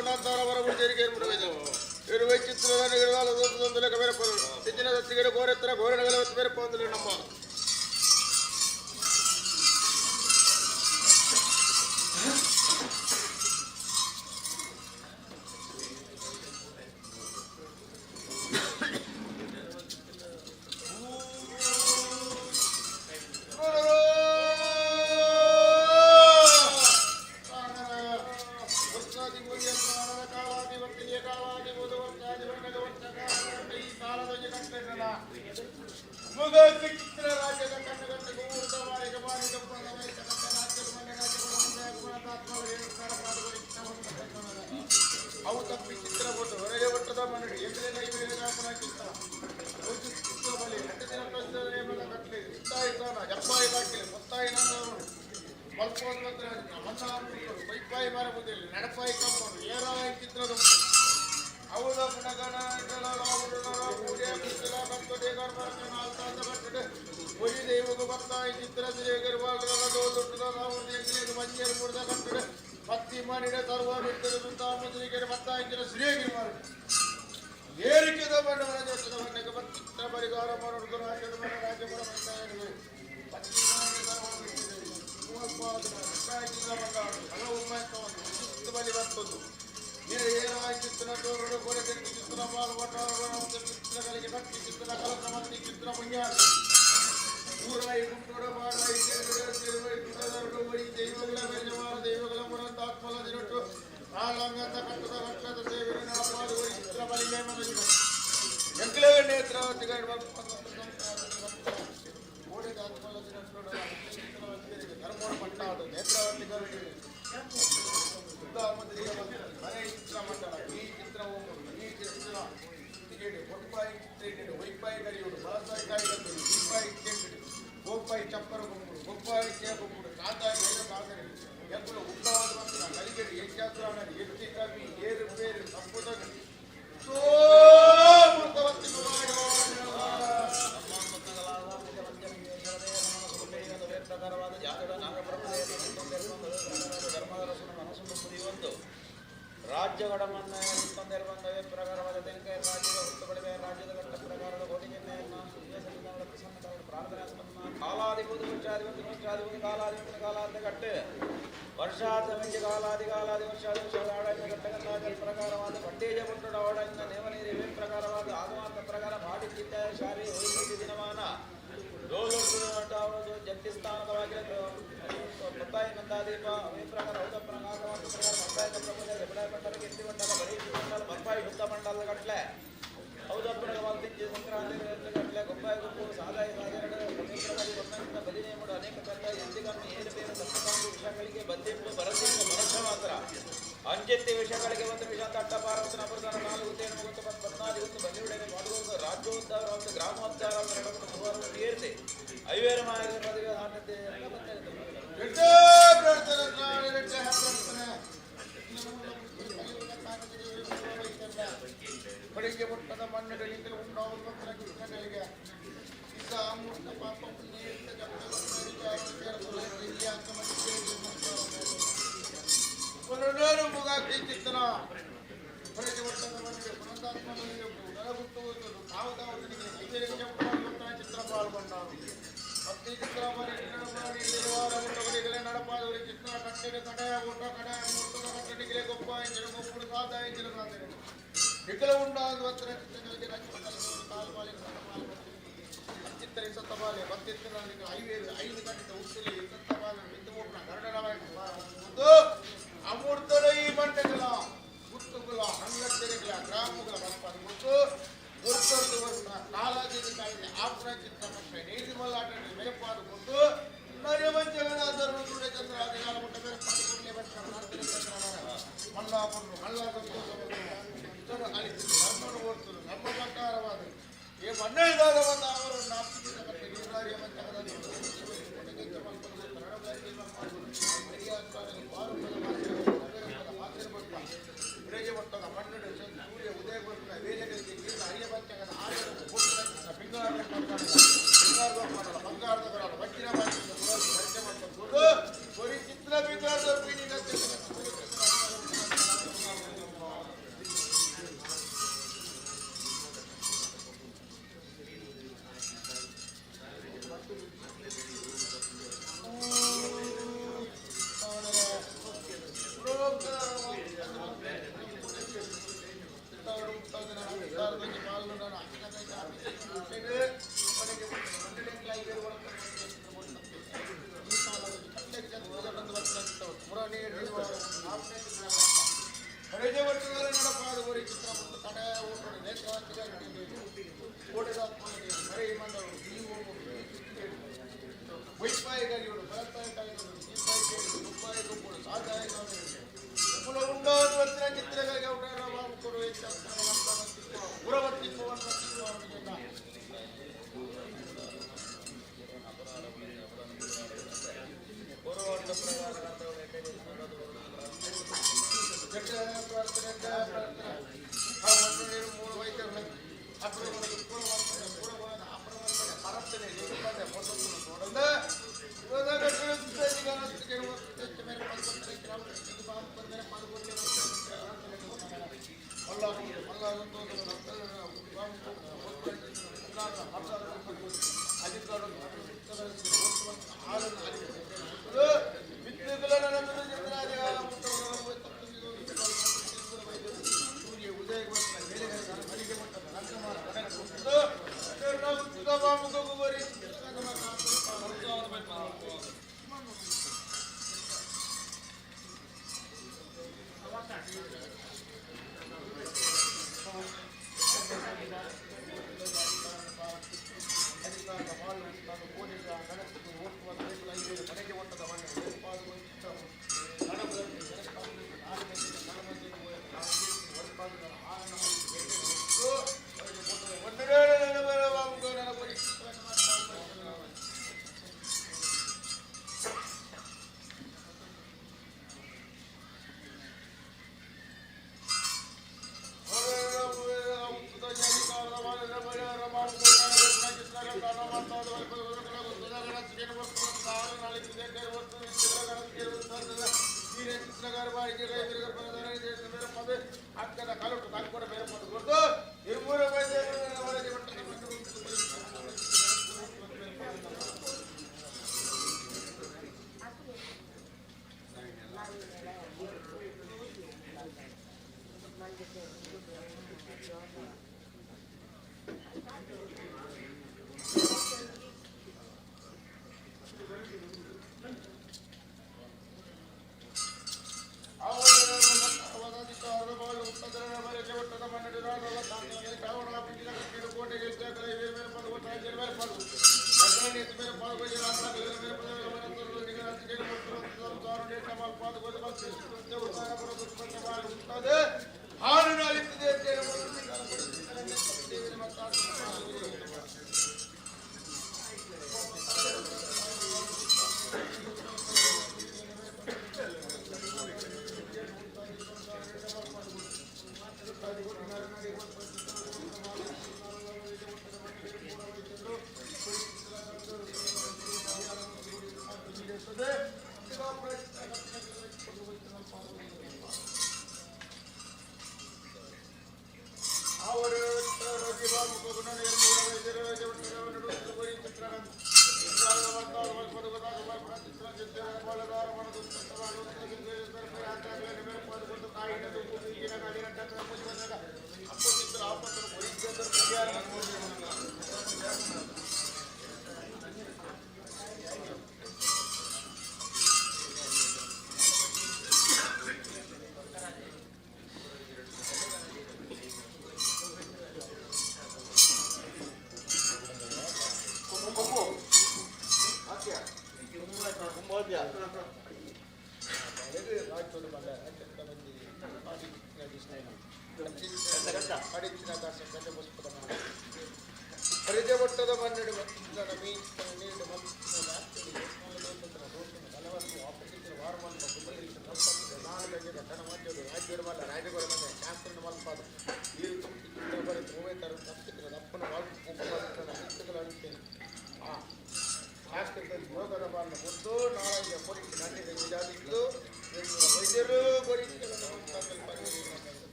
ಉನ್ನತಾರ ವರಗುಡಿ ತೆರಿಗೆ ಇರುವೆ ಚಿತ್ರದ ಲೆಕ್ಕ ಬೇರೆ ಹೆಚ್ಚಿನ ದತ್ತಿಗೆ ಗೋರೆತ್ತರ ಗೋರೆಗಳ ಬೇರೆ ಪೊಂದಲು ನಮ್ಮ ಅವು ತಪ್ಪಿ ಚಿತ್ರ ಕೊಟ್ಟು ಹೊರಗೆ ಒಟ್ಟದ ಮನಡಿ ಎದುರಿನ ಬಲಿ 2 ದಿನ ಕಟ್ಟಲೆ ಇತ್ತಾಯಿ ತಾನ ಜಪ್ಪಾಯಿ ಬಾಕಿಲೆ ಮೊತ್ತಾಯಿ ನಂದವರು ಮಲ್ಪೋದ್ರ ಬೈಪಾಯಿ ಮರ ಬುದ್ಧಿಯಲ್ಲಿ ನಡಪಾಯಿ ಕಂಪೌಂಡ್ ಏರಾಯಿ ಚಿತ್ರದ ಅವಳ ಪುನಗನ ಒಲಿ ದೈವಗೂ ಬರ್ತಾಯಿ ಚಿತ್ರ ಮಂಜೇರು ಮುಡಿದ ಕಟ್ಟಡ ಪತ್ತಿ ಮಾಡಿದ ಸರ್ವ ಬಿಟ್ಟರು ಸುತ್ತಾಮುದ್ರಿಗೆ ಮತ್ತಾಯಿನ ಶ್ರೀಗಿರಿ ಮಾಡಿ ಏರಿಕೆದ ಬಂಡವಾಳ ದೇಶದ ಮನೆಗೆ ಚಿತ್ರ ಪರಿಹಾರ ಮಾಡೋದು ರಾಜ್ಯದ ಮನೆ ರಾಜ್ಯಪುರ ಮಂತ್ರಾಲಯಗಳು ಪತ್ತಿ ಮಾಡಿ ಸರ್ವ ಬಿಟ್ಟಿದೆ ಹಲವು ಬಲಿ ಬರ್ತದ್ದು ಏನಾಯಿ ಚಿತ್ರ ತೋರಡು ಕೊರಗೆ ಚಿತ್ರ ಪಾಲ್ಗೊಂಡ ಚಿತ್ರಗಳಿಗೆ ಭಕ್ತಿ ಚಿತ್ರ ಕಲಕ್ರಮಿ ಚಿತ್ರ ಪುಣ್ಯ ಊರಾಯಿ ಗುಂಟೋಡ ಮಾಡಾಯಿ ದೈವಗಳ ಬೆಜವಾರ ದೈವಗಳ ಮುರಂತಾತ್ಮಲ ದಿನಟ್ಟು ಆಲಂಗತ ಕಟ್ಟದ ಕಟ್ಟದ ಸೇವೆ ನಾಪಾದು ಚಿತ್ರ ಬಲಿಗೆ ಮನವಿ ಎಂಕಲೇ ನೇತ್ರಾವತಿ ಓಡಿದ ಆತ್ಮಲ ದಿನಟ್ಟು ಧರ್ಮೋಡ ಪಟ್ಟಾಡು ನೇತ್ರಾವತಿ ಮನೆ ಚಿತ್ರ ಮಂಡಲ ಈ ಚಿತ್ರವು ಈ ಚಿತ್ರ ಒಟ್ಪಾಯಿ ಚಿತ್ರ ವೈಪಾಯಿ ಕರಿಯುವುದು ಬಳಸಾಯಿ ಕಾಯಿಗಳು ದೀಪಾಯಿ ಕೇಂದ್ರ ಗೋಪಾಯಿ ಚಪ್ಪರ ಬೊಮ್ಮುಡು ಗೋಪಾಯಿ ಕೇಬೊಮ್ಮುಡು ಕಾತಾಯಿ ಕಾಗರಿ ಎಕ್ಕಲು ಉದ್ದವಾದ ಮಂತ್ರ ಕಲಿಗಡಿ ಹೆಚ್ಚಾಸ್ತ್ರ ಎತ್ತಿ ಕವಿ ಏರು ಬೇರು ಸಂಪುಟಗಳು ಪ್ರಕಾರವಾದ ಜಾಗದ ಧರ್ಮದ ಮನಸ್ಸನ್ನು ಮುರಿಯುವಂತು ರಾಜ್ಯಗಳನ್ನ ಬಂದವೇ ಪ್ರಕಾರವಾದ ತೆಂಕಾಯಿ ರಾಜ್ಯದ ಹುಟ್ಟುಗಳಿವೆ ರಾಜ್ಯದ ಘಟ್ಟ ಪ್ರಕಾರದ ಕೋಟಿ ಚಿಹ್ನೆಯನ್ನು ಪ್ರಾರ್ಥನೆ ಕಾಲಾಧಿಪತಿ ವರ್ಷಾಧಿಪತಿ ಕಾಲಾಧಿಪತಿ ಘಟ್ಟೆ ವರ್ಷಾಧಿಪತಿ ಕಾಲಾದಿ ವರ್ಷಾದಿ ವರ್ಷಾಡ ಘಟ್ಟಗನ್ನಾದ ಪ್ರಕಾರವಾದ ಪಟ್ಟೇಜ ಪುಟ್ಟಡ ಅವಡನ್ನ ನೇಮನೀರಿವೆ ಪ್ರಕಾರವಾದ ಆಗಮಾಂತ ಪ್ರಕಾರ ಮಾಡಿ ಚಿತ್ತಾಯ ಶಾರಿ ವೈದ್ಯ ದಿನಮಾನ ಜಗತ್ತಿಸ್ಥಾನದವಾಗಿ ಮತ್ತಾಯಿ ನಂದಾದೀಪ ಅವೇ ಪ್ರಕಾರ ಹೌದ ಪ್ರಕಾರ ಮತ್ತಾಯ ಪ್ರಪಂಚ ಜಬಡಾಯ ಮಂಡಲ ಎತ್ತಿ ಮಂಡಲ ಬರೀ ಮಂಡಲ ಮಪ್ಪಾಯಿ ಶುದ್ಧ ಮಂಡಲದ ಗಟ್ಲೆ ಹೌದ ಪ್ರಕಾರವಾದ ಸಂಕ್ರಾಂತಿ ಗಟ್ಲೆ ಗೊಬ್ಬಾಯಿ ಗುಂಪು ಸಾದಾಯ ಒಂದರಿಂದ ಬದಿನೇಮುಡು ಅನೇಕ ತಂಡ ಎಂದಿಗನ್ನು ಏರು ಬೇರು ತಪ್ಪು ವಿಷಯಗಳಿಗೆ ಬಂದಿಟ್ಟು ಬರದಿಟ್ಟು ಮನುಷ್ಯ ಮಾತ್ರ ಅಂಜೆತ್ತಿ ವಿಷಯಗಳಿಗೆ ಒಂದು ವಿಷ ತಟ್ಟ ಭಾರತನ ಅಪರದಾನ 4 ಹುದ್ದೆಯನ್ನು ಮುಗಿದು 14 ಬಂದಿರುವುದೇ ಮಾಡುವುದು ರಾಜ್ಯೋದ್ಧಾರ ಒಂದು ಗ್ರಾಮೋದ್ಧಾರ ಏರಿದೆ ಐವೇರು ಮಾಯ ಮದುವೆ ಆಟತೆ ಬೆಳಿಗ್ಗೆ ಮುಟ್ಟದ ಮಣ್ಣುಗಳಿಗೆ ಉಂಟಾಗುವ ಕೃಷ್ಣಗಳಿಗೆ ಪಾಪ ಮುಗಾಕಿ ಚಿತ್ರ ಬೆಳಿಗ್ಗೆ ಮುಟ್ಟದ ಮಣ್ಣಿಗೆ ಪುನಂದಾತ್ಮ ನರಗುಟ್ಟುವುದು ತಾವು ಚಿತ್ರ ಪಾಲ್ಗೊಂಡರು ಮತ್ತೆ ಚಿತ್ರ ನಡಪಾದವರಿ ಚಿತ್ರ ಕಟ್ಟೆಗೆ ಕಡೆಯ ಊಟ ಕಡೆಯ ಮುಟ್ಟದ ಕಟ್ಟಡಿಗೆ ಗೊಬ್ಬ ಎಂಜಲು ಗೊಬ್ಬರು ಸಾದ ಎಂಜಲು ವಿಕಲ ಉಂಟಾಗುವ ಚಿತ್ರಗಳಿಗೆ ಚಿತ್ರ ಸತ್ತಬಾಲೆ ಬತ್ತಿತ್ತರಲ್ಲಿ 5 ಗಂಟೆ ಉತ್ತಲಿ ಸತ್ತಬಾಲ ಬಿದ್ದು ಗರುಡನ ಅಮೂರ್ತದ ಈ ಬಂಡೆಗಳ ಗುತ್ತುಗಳ ಹಂಗಟ್ಟೆಗಳ ಗ್ರಾಮಗಳ ಮತ್ತು ಒತ್ತೊಂದು ವರ್ಷ ಕಾಲಾದಿನ ಕಾಲದಲ್ಲಿ ಆಪ್ರ ಚಿತ್ರ ಕಷ್ಟ ನೀರು ಮಲ್ಲಾಟ ಮೆರಪಾದು ಕೊಟ್ಟು ನರಿವಂಚಗನಾದರೂ ಕೂಡ ಚಂದ್ರ ಅಧಿಕಾರ ಮುಟ್ಟ ಮೆರಪಾದು ಕೊಡಲೇ ಮಲ್ಲಾಪುರು ಮಲ್ಲಾಪುರು ಅಳಿತು ಧರ್ಮನು ಓಡ್ತರು ನಮ್ಮ ಪ್ರಕಾರವಾದ ಈ ಮಣ್ಣೆದಾಗ ಬಂದ ಅವರು ಬೆಳಗ್ಗೆ ಒಟ್ಟದ ಮಣ್ಣು ಸೂರ್ಯ ಉದಯಗೊಳಿಸಿದ ವೇಳೆಗಳಿಗೆ ನೀರಿನ ಹರಿಯ ಬಂಚಗದ ಬಂಗಾರದ ವಜ್ರ ಚಿತ್ರ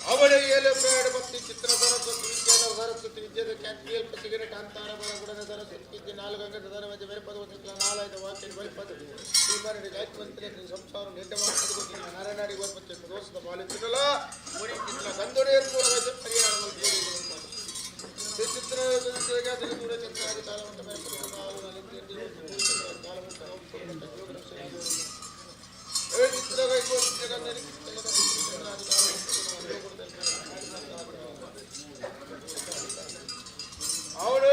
ಅವಳಿಗೆಲ್ಲ ಪ್ರಾಣ ಭಕ್ತಿ ಚಿತ್ರ ಸರಸ್ವತಿ ವಿದ್ಯಾದ ಸರಸ್ವತಿ ವಿದ್ಯಾದ ಕ್ಯಾಪಿಯಲ್ ಸಿಗರೇಟ್ ಅಂತಾರ ಬರಗುಡನ ಸರಸ್ವತಿ ವಿದ್ಯೆ 4 ಗಂಟೆ ದಾನ ಮಧ್ಯೆ ಬೇರೆ ಪದ ಗೊತ್ತಿಲ್ಲ 4 ವಾಕ್ಯ ಬಲಿಪದ ಈ ಮರಡಿ ಜಾತಿ ಮಂತ್ರಿ ಸಂಸಾರ ನಿರ್ಧಾರ ಪದ ನಾರಾಯಣಾಡಿ ಗೋರ್ಪಚ್ಚ ದೋಷದ ಪಾಲಿಸಿದಲ್ಲ ಮುಡಿ ಕಿತ್ತಲ ಗಂಧೋಡಿಯರು ಕೂಡ ಪರಿಹಾರ ಮಾಡಿ ಚಿತ್ರ ಕೂಡ ಚಂದ್ರಾದಿ ಕಾಲವಂತ ಬೇರೆ ಪದ ಕಾಲವಂತ ಅವಳು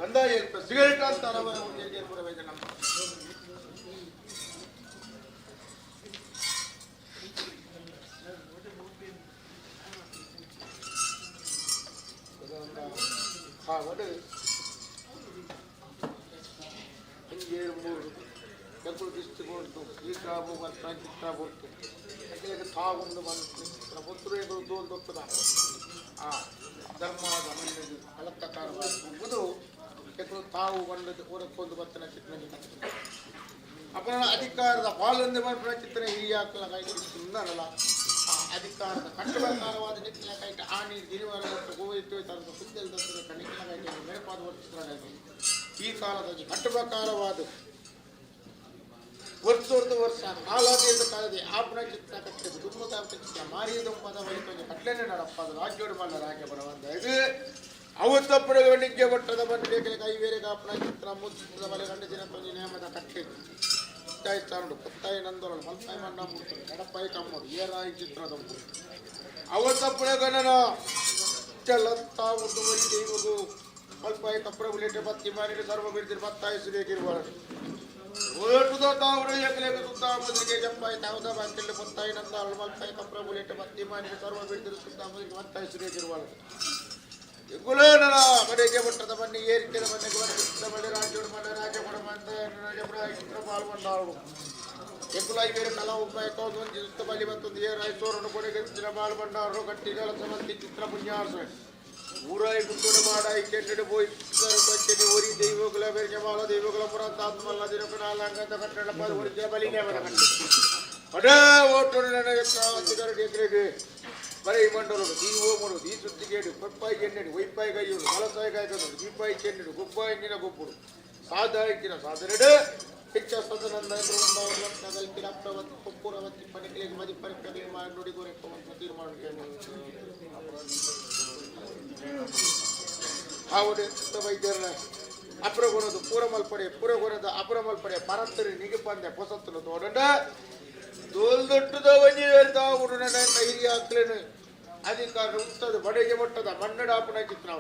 ಗಂಧ ಸಿಗರೇಟ್ ಅಂತ ಪೂರವೈದ್ಯ ನಮ್ಮ ಒಟ್ಟು ಹಿಂಗೆ 3 ಕೆಂಪು ದಿಷ್ಟು ಕೊಡ್ತು ಈ ಕಾಬು ಮತ್ತು ಚಿತ್ರ ಕೊಡ್ತು ಅದಕ್ಕೆ ತಾಗೊಂಡು ಬಂತು ಪ್ರಭುತ್ವ ದೋಲ್ ದೊಡ್ಡದ ಆ ಧರ್ಮದ ಮನೆಯಲ್ಲಿ ಅಲಕ್ಕಾರವಾಗುವುದು ಕೆಲವು ತಾವು ಬಂದದ್ದು ಊರಕ್ಕೊಂದು ಬರ್ತನ ಚಿತ್ರಣ ಅಪರ ಅಧಿಕಾರದ ಪಾಲನೆ ಮಾಡಿದ ಚಿತ್ರಣ ಹಿರಿಯ ಸುಂದರಲ್ಲ ಆ ಅಧಿಕಾರದ ಕಟ್ಟಬೇಕಾರವಾದ ನಿಟ್ಟಿನ ಕೈಗೆ ಆಣಿ ಗಿರಿವಾರ ಗೋವಿತ್ತು ತರದ ಸುತ್ತಲ ದತ್ತದ ಕಣ್ಣಿನ ಕೈಗೆ ನೆನಪಾದ ಚಿತ್ರಣ ಈ ಕಾಲದಲ್ಲಿ ಕಟ್ಟಬೇಕಾರವಾದ ವರ್ಷ ಕಾಲಾದಿಯಿಂದ ಕಾಲದಿ ಆಪಣ ಚಿತ್ರ ಕಟ್ಟಿದ್ದು ದುಮ್ಮದ ಚಿತ್ರ ಮಾರಿಯದೊಂಬದ ಬಳಿಕ ಕಟ್ಲೆನೆ ನಡಪ್ಪ ಅದು ರಾಜ್ಯೋಡು ಮಾಡಲ ರಾಜ್ಯ ಬರುವಂತ ಇದು ಅವತ್ತಪ್ಪಡೆ ನಿಗ್ಗೆ ಬಟ್ಟದ ಬಂದು ಕೈ ಬೇರೆ ಆಪಣ ಚಿತ್ರ ಮುಚ್ಚಿದ ಬಲೆ ಗಂಡ ದಿನ ಕೊಂಚ ನೇಮದ ಕಟ್ಟೆ ಚಾರು ಪತ್ತಾಯಿ ನಂದೋರಳು ಮಲ್ಪಾಯಿ ಮಣ್ಣ ಮುಡ್ತಾರೆ ಎಡಪ್ಪಾಯಿ ಕಮ್ಮದು ಏರಾಯಿ ಚಿತ್ರದ ಅವತ್ತಪ್ಪಡೆ ಗಣನ ಚೆಲ್ಲತ್ತಾ ಉದ್ದು ಮರಿ ದೇವಗು ಮಲ್ಪಾಯಿ ಕಪ್ಪಡ ಉಲೇಟೆ ಬತ್ತಿ ಮಾರಿ ಸರ್ವ ಬಿಡ್ತಿರು ಬತ್ತಾಯಿ ಸುರೇಗಿರುವರು ಓಟುದ ತಾವರ ಏಕಲೇಕ ಸುತ್ತ ಬದಲಿಗೆ ಜಪ್ಪಾಯಿ ತಾವದ ಬಂತಿಲ್ಲ ಬತ್ತಾಯಿ ನಂದ ಅಲ್ಮಲ್ಪಾಯಿ ಕಪ್ಪಡ ಉಲೇಟೆ ಬತ್ತಿ ಮಾರಿ ಸರ್ವ ಬಿಡ್ತಿರು ಸುತ್ತ ಬದಲಿಗೆ ಬತ್ತಾಯಿ ಸುರೇಗಿರುವರು ಗುಲೇನನ ಬಡೆಗೆ ಬಟ್ಟದ ಬನ್ನಿ ಏರಿಕೆದ ಬನ್ನಿಗೆ ಬಂದ ಬಳ್ಳಿ ರಾಜ್ಯೋಡು ಮನೆ ರಾಜಪುರ ಮಂದ ರಾಜಪುರ ಚಿತ್ರ ಪಾಲ್ಗೊಂಡಾಳು ಎಕ್ಕುಲಾಯಿ ಬೇರೆ ಕಲಾ ಉಪಾಯ ಒಂದು ಸುತ್ತ ಬಲಿ ಮತ್ತೊಂದು ಏರಾಯ್ತೋರನ್ನು ಕೊನೆಗೆ ಚಿತ್ರ ಪಾಲ್ಗೊಂಡಾರು ಗಟ್ಟಿಗಳ ಸಮಂತಿ ಚಿತ್ರ ಪುಣ್ಯಾರ್ಸ ಊರಾಯಿ ಗುಂಟೂರು ಮಾಡಾಯಿ ಕೆಂಡು போய் பச்சனை ஒரு தெய்வங்கள பெருமாள தெய்வங்கள புறத்தாத்மல்ல திரப்பனாலங்கந்த கட்டடப்ப ஒரு ஜபலினே வர கண்டு ಅಡ ಓಟೋಣ ನನಗೆ ಕಾವತ್ತಿಗರಡಿ ಎಕರೆಗೆ ಬರೀ ಮಂಡಲರು ದೀವೋ ಮಾಡೋದು ಈ ಸುತ್ತಿಗೇಡು ಕೊಪ್ಪಾಯಿ ಎಣ್ಣೆಡು ವೈಪಾಯಿ ಕೈಯೋಡು ಮಲಸಾಯಿ ಕಾಯ್ಕೊಂಡು ದೀಪಾಯಿ ಚೆನ್ನೆಡು ಗುಪ್ಪಾಯಿ ಎಣ್ಣಿನ ಗೊಬ್ಬರು ಸಾಧಾರಿಕಿನ ಸಾಧನೆಡು ಹೆಚ್ಚ ಸದನಂದ ಕಲ್ಪಿನ ಪ್ರವತ್ತಿ ಕೊಪ್ಪುರವತ್ತಿ ಪಣಿಗಳಿಗೆ ಮದಿ ಪರಿಕಗಳಿಗೆ ಮಾಡಿ ನೋಡಿ ಗೊರೆಕ್ಕ ತೀರ್ಮಾನ ಆವುಡೆ ವೈದ್ಯರ ಅಪರಗುಣದ ಪೂರಮಲ್ಪಡೆ ಪೂರಗುಣದ ಅಪರಮಲ್ಪಡೆ ಪರತ್ತರಿ ನಿಗಪಂದೆ ಪೊಸತ್ತಲು ತೋಡಂಡ ದೋಲ್ ದೊಡ್ಡದ ಒಂಜಿ ತಾವುಡು ನನ್ನ ಹಿರಿಯ ಹಾಕ್ಲೇನು ಅಧಿಕಾರ ಉತ್ತದ ಬಡೆಗೆ ಮಟ್ಟದ ಮನ್ನಡಾಪಣ ಚಿತ್ರ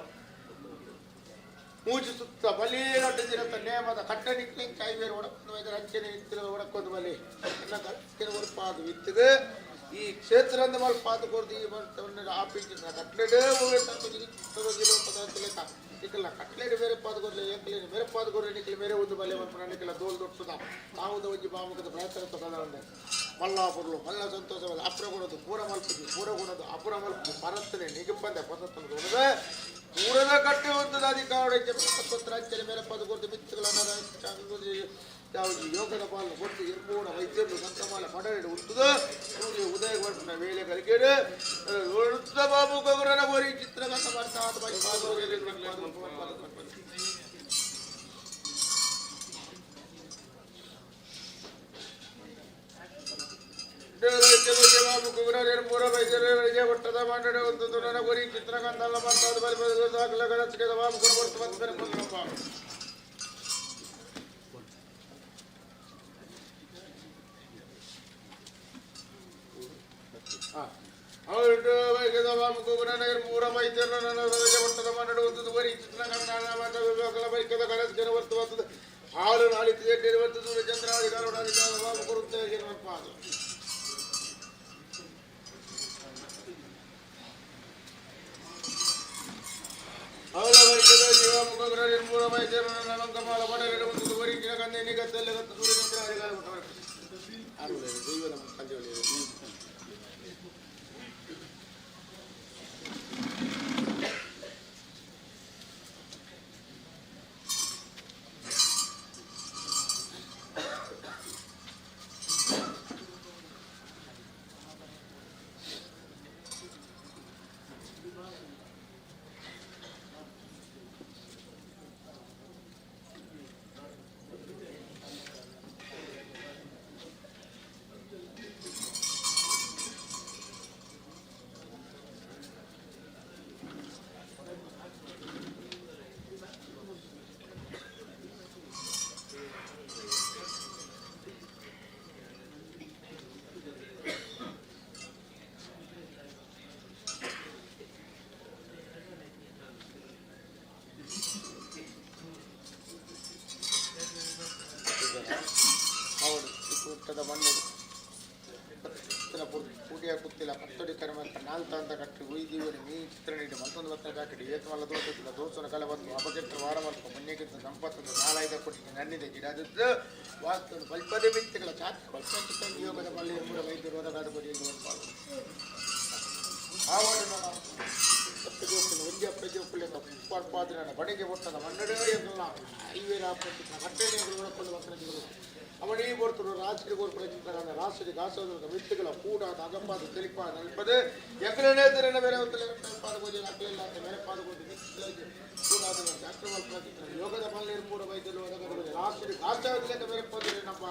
ಮೂಜು ಸುತ್ತ ಬಲೇ ನಟ್ಟಿದಿರತ್ತ ನೇಮದ ಕಟ್ಟ ನಿಕ್ಲಿಂಗ್ ಕೈವೇರು ಒಡಕೊಂಡು ಅಂಚನೆ ನಿಂತಿರುವ ಒಡಕೊಂಡು ಬಲಿ ಒಡಪಾದು ಇತ್ತಿಗೆ ಈ ಕ್ಷೇತ್ರದ ಮೇಲೆ ಪಾತು ಕೊಡ್ದು ಈ ಆಪಿಂಚಿನ ಕಟ್ಲೆಡೇ ನಿಕ್ಕಲ ಕಟ್ಲೆಡ್ ಬೇರೆ ಪಾದು ಕೊಡ್ಲಿ ಏಕಲೇನು ಬೇರೆ ಪಾದು ಕೊಡ್ಲಿ ನಿಕ್ಕಲಿ ಬೇರೆ ಒಂದು ಬಲೆ ಮಲ್ಪನ ನಿಕ್ಕಲ ದೋಲ್ ದೊಡ್ಡದ ತಾವುದ ಒಂಜಿ ಬಾಮುಖದ ಪ್ರಯತ್ನ ತಗೊಂಡ ಮಲ್ಲಾಪುರ್ಲು ಮಲ್ಲ ಸಂತೋಷವಾದ ಅಪುರ ಕೊಡೋದು ಪೂರ ಮಲ್ಪದಿ ಪೂರ ಕೊಡೋದು ಅಪುರ ಮಲ್ಪದಿ ಪರತ್ತನೆ ನಿಗಪ್ಪಂದೆ ಪೊಸತ್ತನ್ನು ಕೊಡೋದು ಪೂರದ ಕಟ್ಟೆ ಹೊಂದದ ಅಧಿಕಾರಕ್ಕೆ ಪತ್ರ ಅಂಚನೆ ಮೇಲೆ ಪಾದು ಕೊಡ್ದು ಮಿತ್ತುಗಳನ್ನು ಯಾವುದು ಯೋಗದ ಪಾಲನೆ ಕೊಟ್ಟು ಇರ್ಬೋಣ ವೈದ್ಯರು ಸಂತಮಾಲ ಪಡೆಯಲು ಉಂಟುದು ಸೂರ್ಯ ಉದಯ ಮಾಡಿದ ವೇಳೆ ಕಲಿಕೆಡು ಉಳಿದ ಬಾಬು ಗೌರನ ಬೋರಿ ಚಿತ್ರಗತ ಬರ್ತಾದ ಬಾಬು ಗೌರ ಮೂರ ವೈದ್ಯರಿಗೆ ಒಟ್ಟದ ಮಂಡಳ ಒಂದು ನನ್ನ ಗುರಿ ಚಿತ್ರಗಂಧಲ್ಲ ಬಂದಾದ ಬಲಿಬದ ದಾಖಲೆ ಗಣಸಿಗೆ ವಾಮ ಗುಣವರ್ತ ಬಂದರೆ ಮುಂದಪ್ಪ ಅವಳು ವೈದ್ಯದ ವಾಮ ಗುಣನಗರ ಮೂರ ವೈದ್ಯರ ನನ್ನ ಒಟ್ಟದ ಮಂಡಳ ಒಂದು ಗುರಿ ಚಿತ್ರಗಂಧಲ್ಲ ಬಂದಾದ ಬಲಿಬದ ಗಣಸಿಗೆ ವರ್ತ ಬಂದರೆ ಆಳು ನಾಳಿತಿದೆ ನಿರ್ವರ್ತ ಚಂದ್ರಾಧಿಕಾರನಾಧಿಕಾರ ವಾಮ ಗುರುತ್ತೇಗೆ ಪಾದ ಅವಳ ವರ್ಗದ ಜೀವ ಮುಖಗ್ರ ನಿರ್ಮೂಲ ವೈದ್ಯರ ಲಂಕಮಾಲ ಪಡೆಗಳು ಒಂದು ವರಿಕಿನ ಕಂದೆ ನಿಗತ್ತಲ್ಲಿ ಗತ್ತು ಸೂರ್ಯಚಂದ್ರ ಅಧಿಕಾರ ದೈವದ ಸಂಜೆ ಪೂಟಿಯ ಕುತ್ತಿಲ್ಲ ಪತ್ತೊಡಿ ಕರ್ಮ ನಾಲ್ಕು ಅಂತ ಕಟ್ಟಿ ಉಯ್ದೀವರಿ ಮೀ ಚಿತ್ರ ನೀಡಿ ಮತ್ತೊಂದು ಭತ್ತ ಕಾಕಡಿ ಏತಮಲ್ಲ ದೋಷಿಲ್ಲ ದೋಷನ ಕಲೆ ಬಂತು ಅಪಚಿತ್ರ ವಾರ ಮಲ್ಪ ಮನ್ಯಕ್ಕಿಂತ ಸಂಪತ್ತೊಂದು 4-5 ಕೋಟಿಗೆ ನನ್ನಿದೆ ಗಿಡದಿದ್ದು ವಾಸ್ತು ಬಲ್ಪದೇ ವ್ಯಕ್ತಿಗಳ ಚಾತಿ ಬಲ್ಪ ಚಿತ್ರ ನಿಯೋಗದ ಮಲ್ಲಿ ಮೂರ ವೈದ್ಯರು ಹೋದಾಗ ಬರೆಯಲು ಒಂದು ಆವಾಡಿನ ವಿದ್ಯಾ ಪ್ರಜೋಪುಲೆ ಉಪ್ಪಾಡ್ಪಾದ್ರೆ ನನ್ನ ಬಡಿಗೆ ಒಟ್ಟದ ಮನ್ನಡೇ ಎಲ್ಲ ಐವೇರ ಕಟ್ಟೆನೆ ಉಳ್ಕೊಂಡು ವಸ್ತ್ರಗಳು ಅವನೇ ಬರ್ತರು ರಾಜಕೀಯ ಗೋರ್ಪಡಿಸಿದ ರಾಷ್ಟ್ರೀಯ ಗಾಸದ ವ್ಯಕ್ತಿಗಳ ಕೂಡ ಅಗಪಾದ ತೆಲಿಪ ನಲ್ಪದೆ ಎಕಲನೇ ತೆರನ ಬೇರೆ ಪಾದ ಗೋಜಿ ಅಕ್ಕಲಿಲ್ಲ ಅಂತ ಬೇರೆ ಪಾದ ಗೋಜಿ ಕೂಡ ಅದನ್ನು ಡಾಕ್ಟರ್ ಪ್ರತಿಕ್ರಿಯೆ ಯೋಗದ ಮಲ್ಲಿ ಮೂರು ವೈದ್ಯರು ಒದಗಬಹುದು ರಾಷ್ಟ್ರೀಯ ಗಾಸದ ಬೇರೆ ಪದ ನಮ್ಮ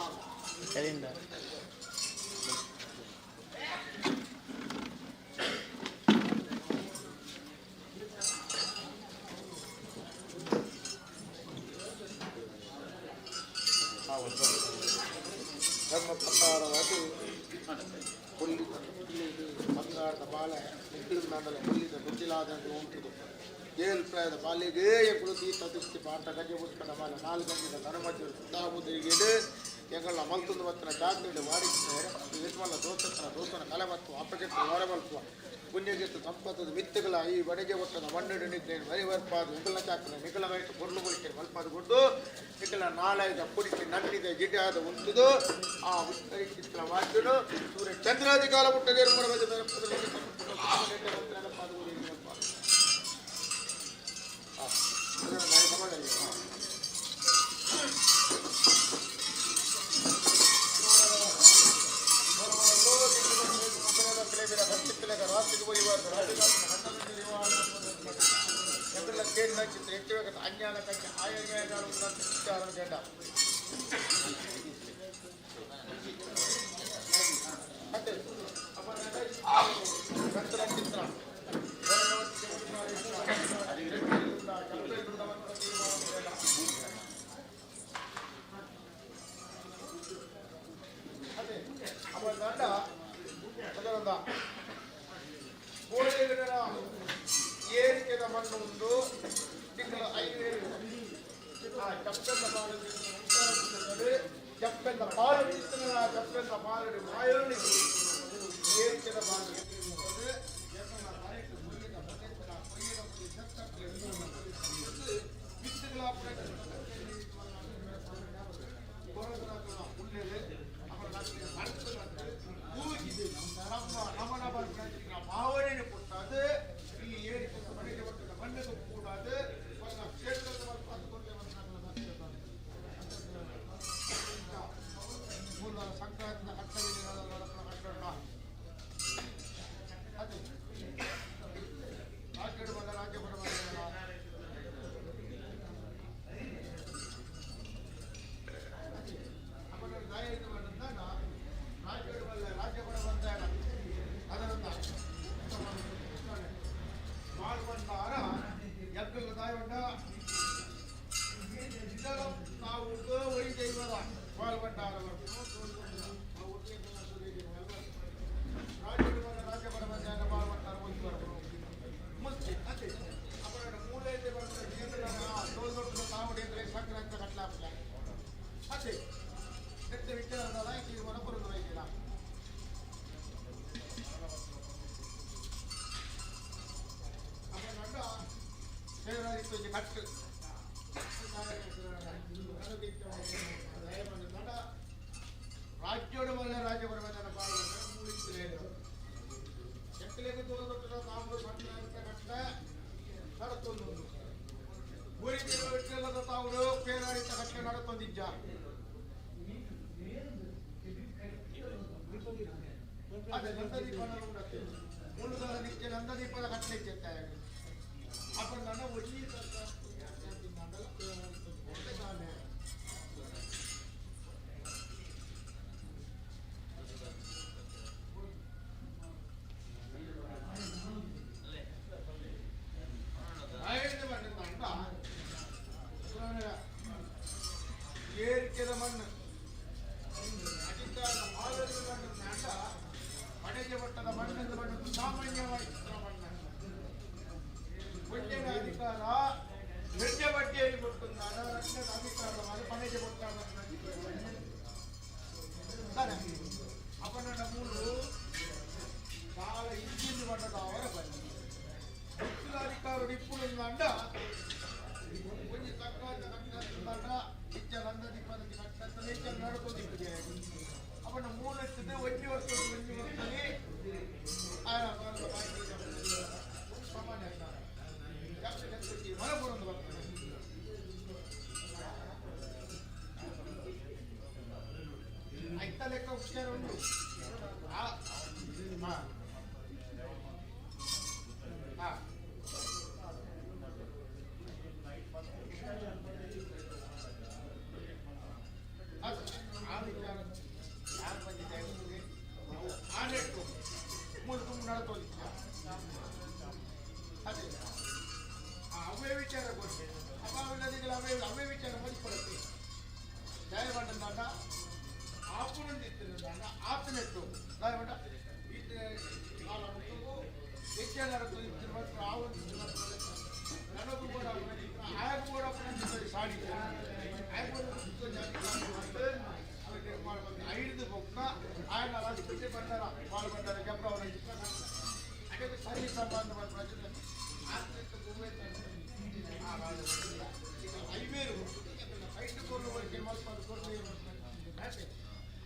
ಧರ್ಮ ಪ್ರಕಾರವಾಗಿ ಬಂಗಾರದ ಬಾಲ ಮುಟ್ಟಿದ ಮಂಡಲ ಹುಲ್ಲಿದ ನುಜ್ಜಿಲಾದಂತೆ ಉಂಟುದು ಏಲ್ಪ್ರಾಯದ ಬಾಲಿಗೆ ಕುಳಿತು ತದಿಸ್ತಿ ಪಾಠ ಗಜೆ ಉತ್ಪನ್ನ ಬಾಲ 4 ಗಂಟೆದ ಧರ್ಮಜರು ಸುತ್ತಾಮುದ್ರಿಗೆ ಎಂಗಳ ಮಲ್ತುಂದು ಮತ್ತನ ಜಾಗ್ರತೆ ಮಾಡಿದ್ದಾರೆ ಯಜಮಾನ ದೋಸ್ತನ ಕಲೆ ಮತ್ತು ಅಪಚಿತ್ರ ಹೊರಬಲ್ಪುವ ಪುಣ್ಯಗೆತ್ತು ಸಂಪತ್ತದ ಮಿತ್ತಗಳ ಈ ಬಡಿಗೆ ಒಟ್ಟದ ಮಣ್ಣು ನಿಗ್ರೇನು ಮರಿ ವರ್ಪಾದು ನಿಖಲ ಚಾಕನ ನಿಖಲ ವೈಟ್ ಕೊರ್ಲು ಬಳಿಕೆ ಮಲ್ಪಾದು ಕೊಟ್ಟು ನಿಖಲ 4-5 ಪುಡಿಕೆ ನನ್ನಿದೆ ಗಿಡ್ಡಾದ ಉಂಟುದು ಆ ಉತ್ತರಿ ಚಿತ್ರ ವಾದ್ಯನು ಸೂರ್ಯ ಚಂದ್ರಾಧಿಕಾಲ ಹುಟ್ಟದೇ ಅಜ್ಞಾನ ಕಂಚ ಆಯಜ್ಞಾನ ಜೆಂಡ ಮತ್ತೆ ಚಿತ್ರ ಅದೇ ಅವರ ಗಂಡ ಅದರದ ಕೋಳಿಗಳ ಏರಿಕೆದ ಮಣ್ಣು ಒಂದು ತಿಂಗಳ 5 ಚಪ್ಪೆಲ್ಲ ಪಾಲು ಚಪ್ಪೆಲ್ಲ ಪಾಲು ಮಾಯೋಣಿ ಏರಿಕೆದ ಬಾಳು ಭಾವನೆ ಕೊಟ್ಟದು ಈ ಏರಿಕೆ ಮನೆಗೆ ಬರ್ತದೆ ಮಣ್ಣಿಗೆ ಕೂಡದು ಸಂಕ್ರಾಂತಿ ಕಟ್ಟು ರಾಜ್ಯೋಡ ಮಲ್ಲ ರಾಜ್ಯ ಬರಬೇಕನ್ನ ಪಾಲಿಸಲೇ ಎಕ್ಕಲೆಗೆ ತೋರಿದ ತಾವು ಕಟ್ಟ ನಡತೊಂದು ಊರಿ ಇಟ್ಟೆಲ್ಲದ ತಾವು ಪೇರಾಡಿತ ಕಟ್ಟ ನಡತೊಂದಿದ್ದ ಅದೇ ನಂದದೀಪನ ಮೂಲದ ನಿತ್ಯ ನಂದದೀಪದ ಕಟ್ಟಲಿಕ್ಕೆ ಅಪ್ಪ ನನ್ನ ಒಳ್ಳಿ ಏರಿಕೆದ ಮಣ್ಣು ಅಧಿಕಾರದ ಹಾಲದ ಮಣ್ಣು ನಾಟ ಮನೆಗೆ ಮಟ್ಟದ ಮಣ್ಣದ ಮಣ್ಣು ಸಾಮಾನ್ಯವಾಗಿ ಮಣ್ಣು ಒಳ್ಳೆಯ ಅಧಿಕಾರ ಹೆಜ್ಜೆ ಬಡ್ಡಿಯಲ್ಲಿ ಕೊಟ್ಟುಂದ ರಕ್ಷಣದ ಅಧಿಕಾರದ ಮನೆಗೆ ಕೊಟ್ಟಾಗ ಅಪನನ ಮೂರು ಕಾಲ ಇಂಜಿನ್ ಮಟ್ಟದ ಅವರ ಬನ್ನಿ ಅಧಿಕಾರ ಇಪ್ಪುಳು ಅಂಡ ಒಂದು ಸರ್ಕಾರದ ಕಟ್ಟಡ ಹೆಚ್ಚ ನಂದದೀಪದ ಕಟ್ಟಡ ಹೆಚ್ಚ ನಡ್ಕೊಂಡಿದ್ದೆ ಅವನ ಮೂಲಕ್ಕೆ ಒಂದೇ ವರ್ಷದಲ್ಲಿ ಸಾಮಾನ್ಯ ಮನಪುರಂದು ಬರ್ತಾನೆ ಐತ ಲೆಕ್ಕ ಉಚ್ಚಾರ ಉಂಟು ಅವೇ ವಿಚಾರ ಕೊಟ್ಟೆ ಅಪಾವಿಲ್ಲದಿಗಳು ಅವೇ ವಿಚಾರ ಮರಿಕೊಳ್ಳುತ್ತೆ ದಯಮಾಡ ಆಪುನಂದಿತ್ತು ಆತನೆತ್ತು ದಯಮಾಡ ಹೆಚ್ಚಿನ ನನಗೂ ಕೂಡ ಆಯಗೂ ಕೂಡ ಸಾಡಿ ಐದು ಬೊಕ್ಕ ఆయన అలాంటి పెట్టి పడ్డారా వాళ్ళు పడ్డారు ఫిబ్రవరి అంటే సరి సంబంధమైన ప్రజలు ఐవేరు ఐదు కోర్లు వరకు మళ్ళీ 10 కోర్లు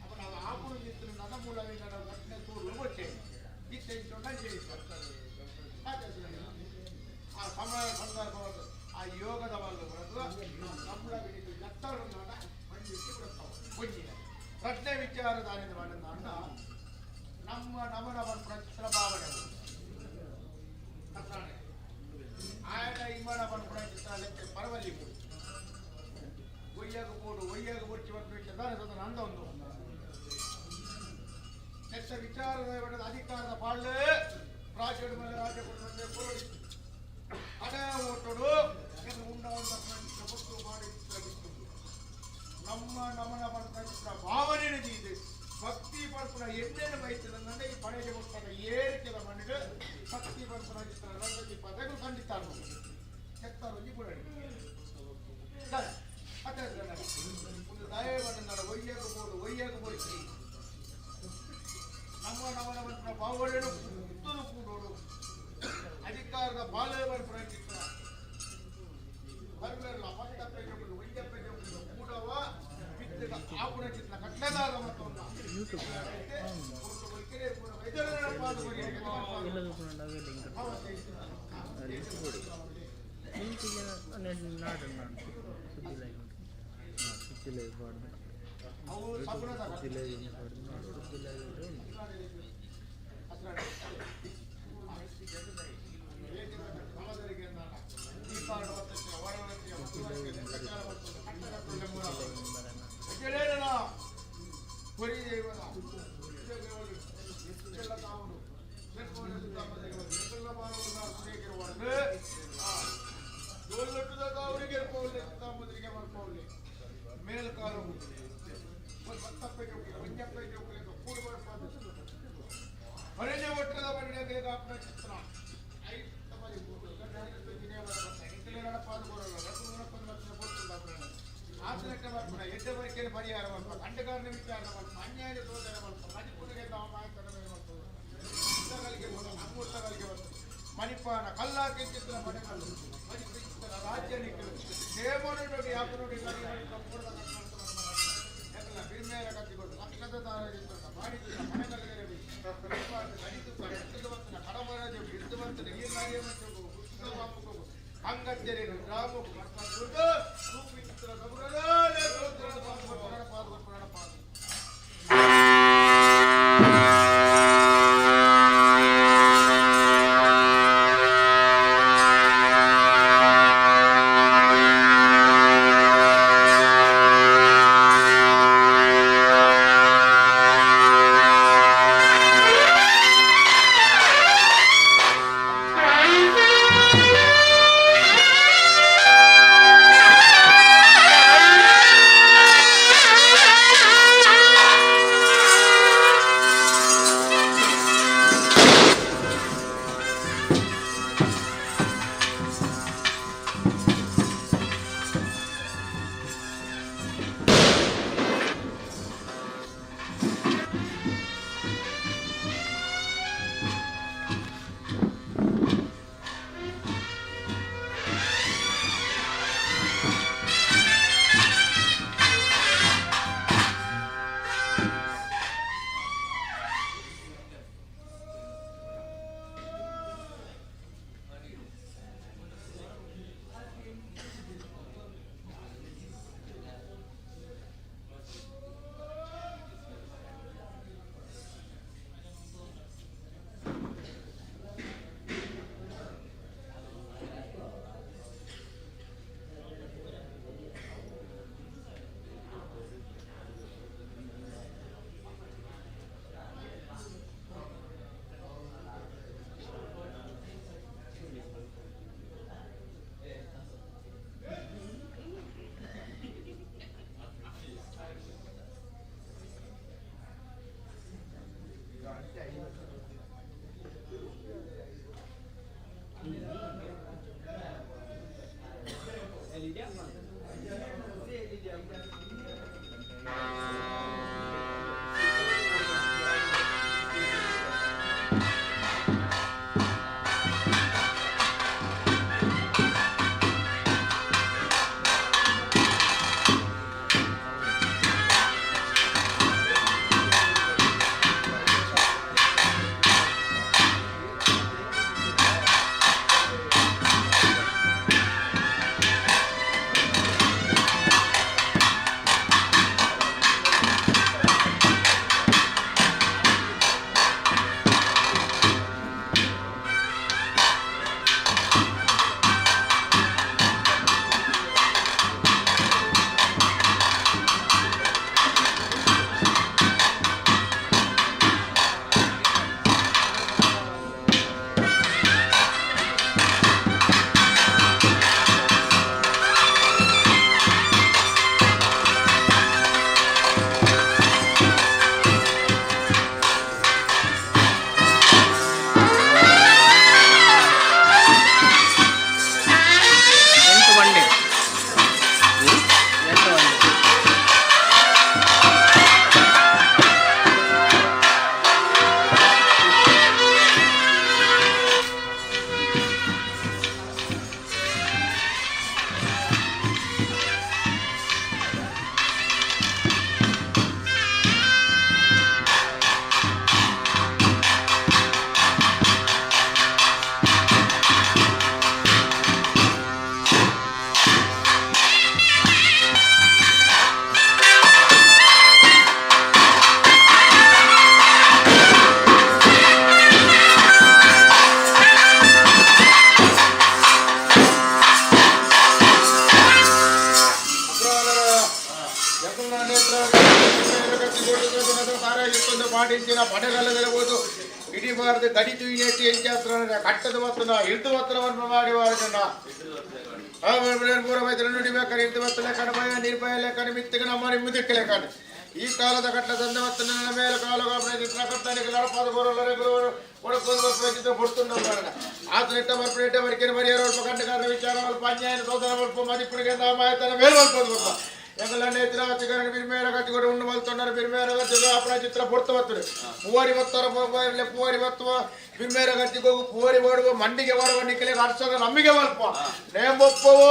అప్పుడు అవి ఆపులు చేస్తున్న నదమూల కట్టిన కోర్లు వచ్చాయి ఇది చేయిస్తారు ఆ సమయ సందర్భంలో ఆ ಯೋಗದ వాళ్ళు ನಮ್ಮಳ ಗತ್ತರು ಮಂದಿ ಕೊಂಚಿನ ಪ್ರಶ್ನೆ ವಿಚಾರಧಾರೆ ಅಣ್ಣ ನಮ್ಮ ನಮನ ಪ್ರಭಾವನೆ ఆయన ఇమ్మడ పనుకునే చిత్రాలు ఎత్తే పర్వల్లి ಒಯ್ಯಾಗ ಬುರ್ಚಿ ಬಂದು ನಂದ ಒಂದು ನೆಟ್ಟ ವಿಚಾರದ ಅಧಿಕಾರದ ಪಾಳ್ಳೆ ರಾಜ್ಯದ ಮೇಲೆ ರಾಜ್ಯ ಕೊಡುವಂತೆ ಅದೇ ಓಟೋಡು ಉಂಡ ಮಾಡಿ ನಮ್ಮ ನಮನ ಪಡ್ತಾ ಭಾವನೆ ಇದೆ ಭಕ್ತಿ ಪಡ್ಪುನ ಎಣ್ಣೆನ ಬಯಸಿದಂದ್ರೆ ಈ ಪಡೆಗೆ ಕೊಡ್ತಾರೆ ಏರಿಕೆದ ಮನೆಗೆ ಭಕ್ತಿ ಪಡ್ಪುನ ರಂಗತಿ ಪದಗಳು ಖಂಡಿತ ಚೆಕ್ತಾರು ಕೂಡ ಒಂದು ದಯವನ್ನು ಒಯ್ಯಾಗ ಬೋಡಿಸಿ ನಮ್ಮ ನಮನ ಪಡ್ಪುನ ಭಾವನೆಯನ್ನು ಉತ್ತಲು ಕೂಡೋಡು ಅಧಿಕಾರದ ಬಾಲೆ ಪಡ್ಪುನ ಚಿತ್ರ ಬರಬೇರಲ್ಲ ಪಟ್ಟ ಪೇಜಗಳು ಒಯ್ಯ ಪೇಜಗಳು ಕೂಡವ ಬಿದ್ದ ಆಪುಣ ಚಿತ್ರ ಕಟ್ಟಲಾಗ ಮತ್ತು ಮೇಲ್ಕಾಲು ಮನೆಗೆ ಒಟ್ಟದ ಬಂಡಿಗೆ ಕಾಪನ ಚಿತ್ರ ಆಸನಕ್ಕೆ ಬರ್ತಾರೆ ಎಡ್ಡೆ ಬರಿಕೆಯಲ್ಲಿ ಪರಿಹಾರ ಮಾಡ್ತಾರೆ ಅಂಡಗಾರನ ವಿಚಾರ ಮಾಡ್ತಾರೆ ಅನ್ಯಾಯ ಶೋಧನೆ ಮಾಡ್ತಾರೆ ಮಣಿಪುರಿಗೆ ತಾವು ಮಾಹಿತಿ ಮಾಡ್ತಾರೆ ಮಣಿಪುರ ಮಣಿಪಾನ ಕಲ್ಲಾಕಿ ಚಿತ್ರ ಪಡೆಗಳು ರಾಜ್ಯ ನಿಖಿಲು ನೇಮೋಡಿ ನೋಡಿ ಯಾಕೆ ನೋಡಿ ಬಿರ್ಮೇರ ಕತ್ತಿಕೊಂಡು ಲಕ್ಷದ ತಾರಿದ್ದ ಮಾಡಿದ್ದ ಮನೆಗಳಲ್ಲಿ ಕಡಮರಾಜ ಹಿಡಿದುವಂತನ ಈ ಕಾರ್ಯ ಅಂಗತ್ಯರೇನು ಗ್ರಾಮ ಪಾಟಿಂಚಿನ ಪಟಗಲ್ಲದಿರಬಹುದು ಇಡಿಬಾರದು ಗಡಿತು ನೆಟ್ಟಿ ಎಂಚಾಸ್ತ್ರ ಕಟ್ಟದ ಮತ್ತನ ಇಳಿದು ಮತ್ತನವನ್ನು ಮಾಡಿ ವಾರದನ್ನ ಪೂರ ಮೈತ್ರಿ ನುಡಿಬೇಕಾರೆ ಇಳಿದು ಮತ್ತಲೆ ಕಣಭಯ ನಿರ್ಭಯ ಲೆಕ್ಕನ ಮಿತ್ತಿಗೆ ನಮ್ಮ ಮುದಕ್ಕೆ ಲೆಕ್ಕನ ಈ ಕಾಲದ ಕಟ್ಟ ತಂದೆ ಮತ್ತನ ಮೇಲೆ ಕಾಲಗಾಪನೆ ನಡಪಾದ ಗೋರಲ್ಲರೆಗಳು ಒಳಕೊಂಡು ಕೊಡ್తుంಡ ಆತನಿಟ್ಟ ಮರ್ಪೇಟೆ ಮರಿಕೆನ ಮರಿಯರ ಅಲ್ಪ ಕಂಡಗಾರ ವಿಚಾರ ಅಲ್ಪ ಅನ್ಯಾಯ ಸೋದರ ಅಲ್ಪ ಮದಿಪುಡಿಗೆ ನಾಮಾಯತನ ಮೇಲ್ವಲ್ಪದ ಎಂಗಲ ನೇತ್ರ ಚಿಗರಣ ಬಿರ್ಮೇರ ಕಚ್ಚಿಕೊಂಡು ಉಂಡು ಮಲ್ತೊಂಡರ ಬಿರ್ಮೇರ ಕಚ್ಚಿದ ಅಪನ ಚಿತ್ರ ಪೊರ್ತು ಬರ್ತದೆ ಪೂವರಿ ಬತ್ತಾರ ಪೂವರಿ ಬತ್ತುವ ಬಿರ್ಮೇರ ಕಚ್ಚಿಗೆ ಹೋಗು ಪೂವರಿ ಮಾಡುವ ಮಂಡಿಗೆ ಬರುವ ನಿಕ್ಕಲಿಗೆ ಹರ್ಷದ ನಮ್ಮಿಗೆ ಬಲ್ಪ ನೇಮೊಪ್ಪವೋ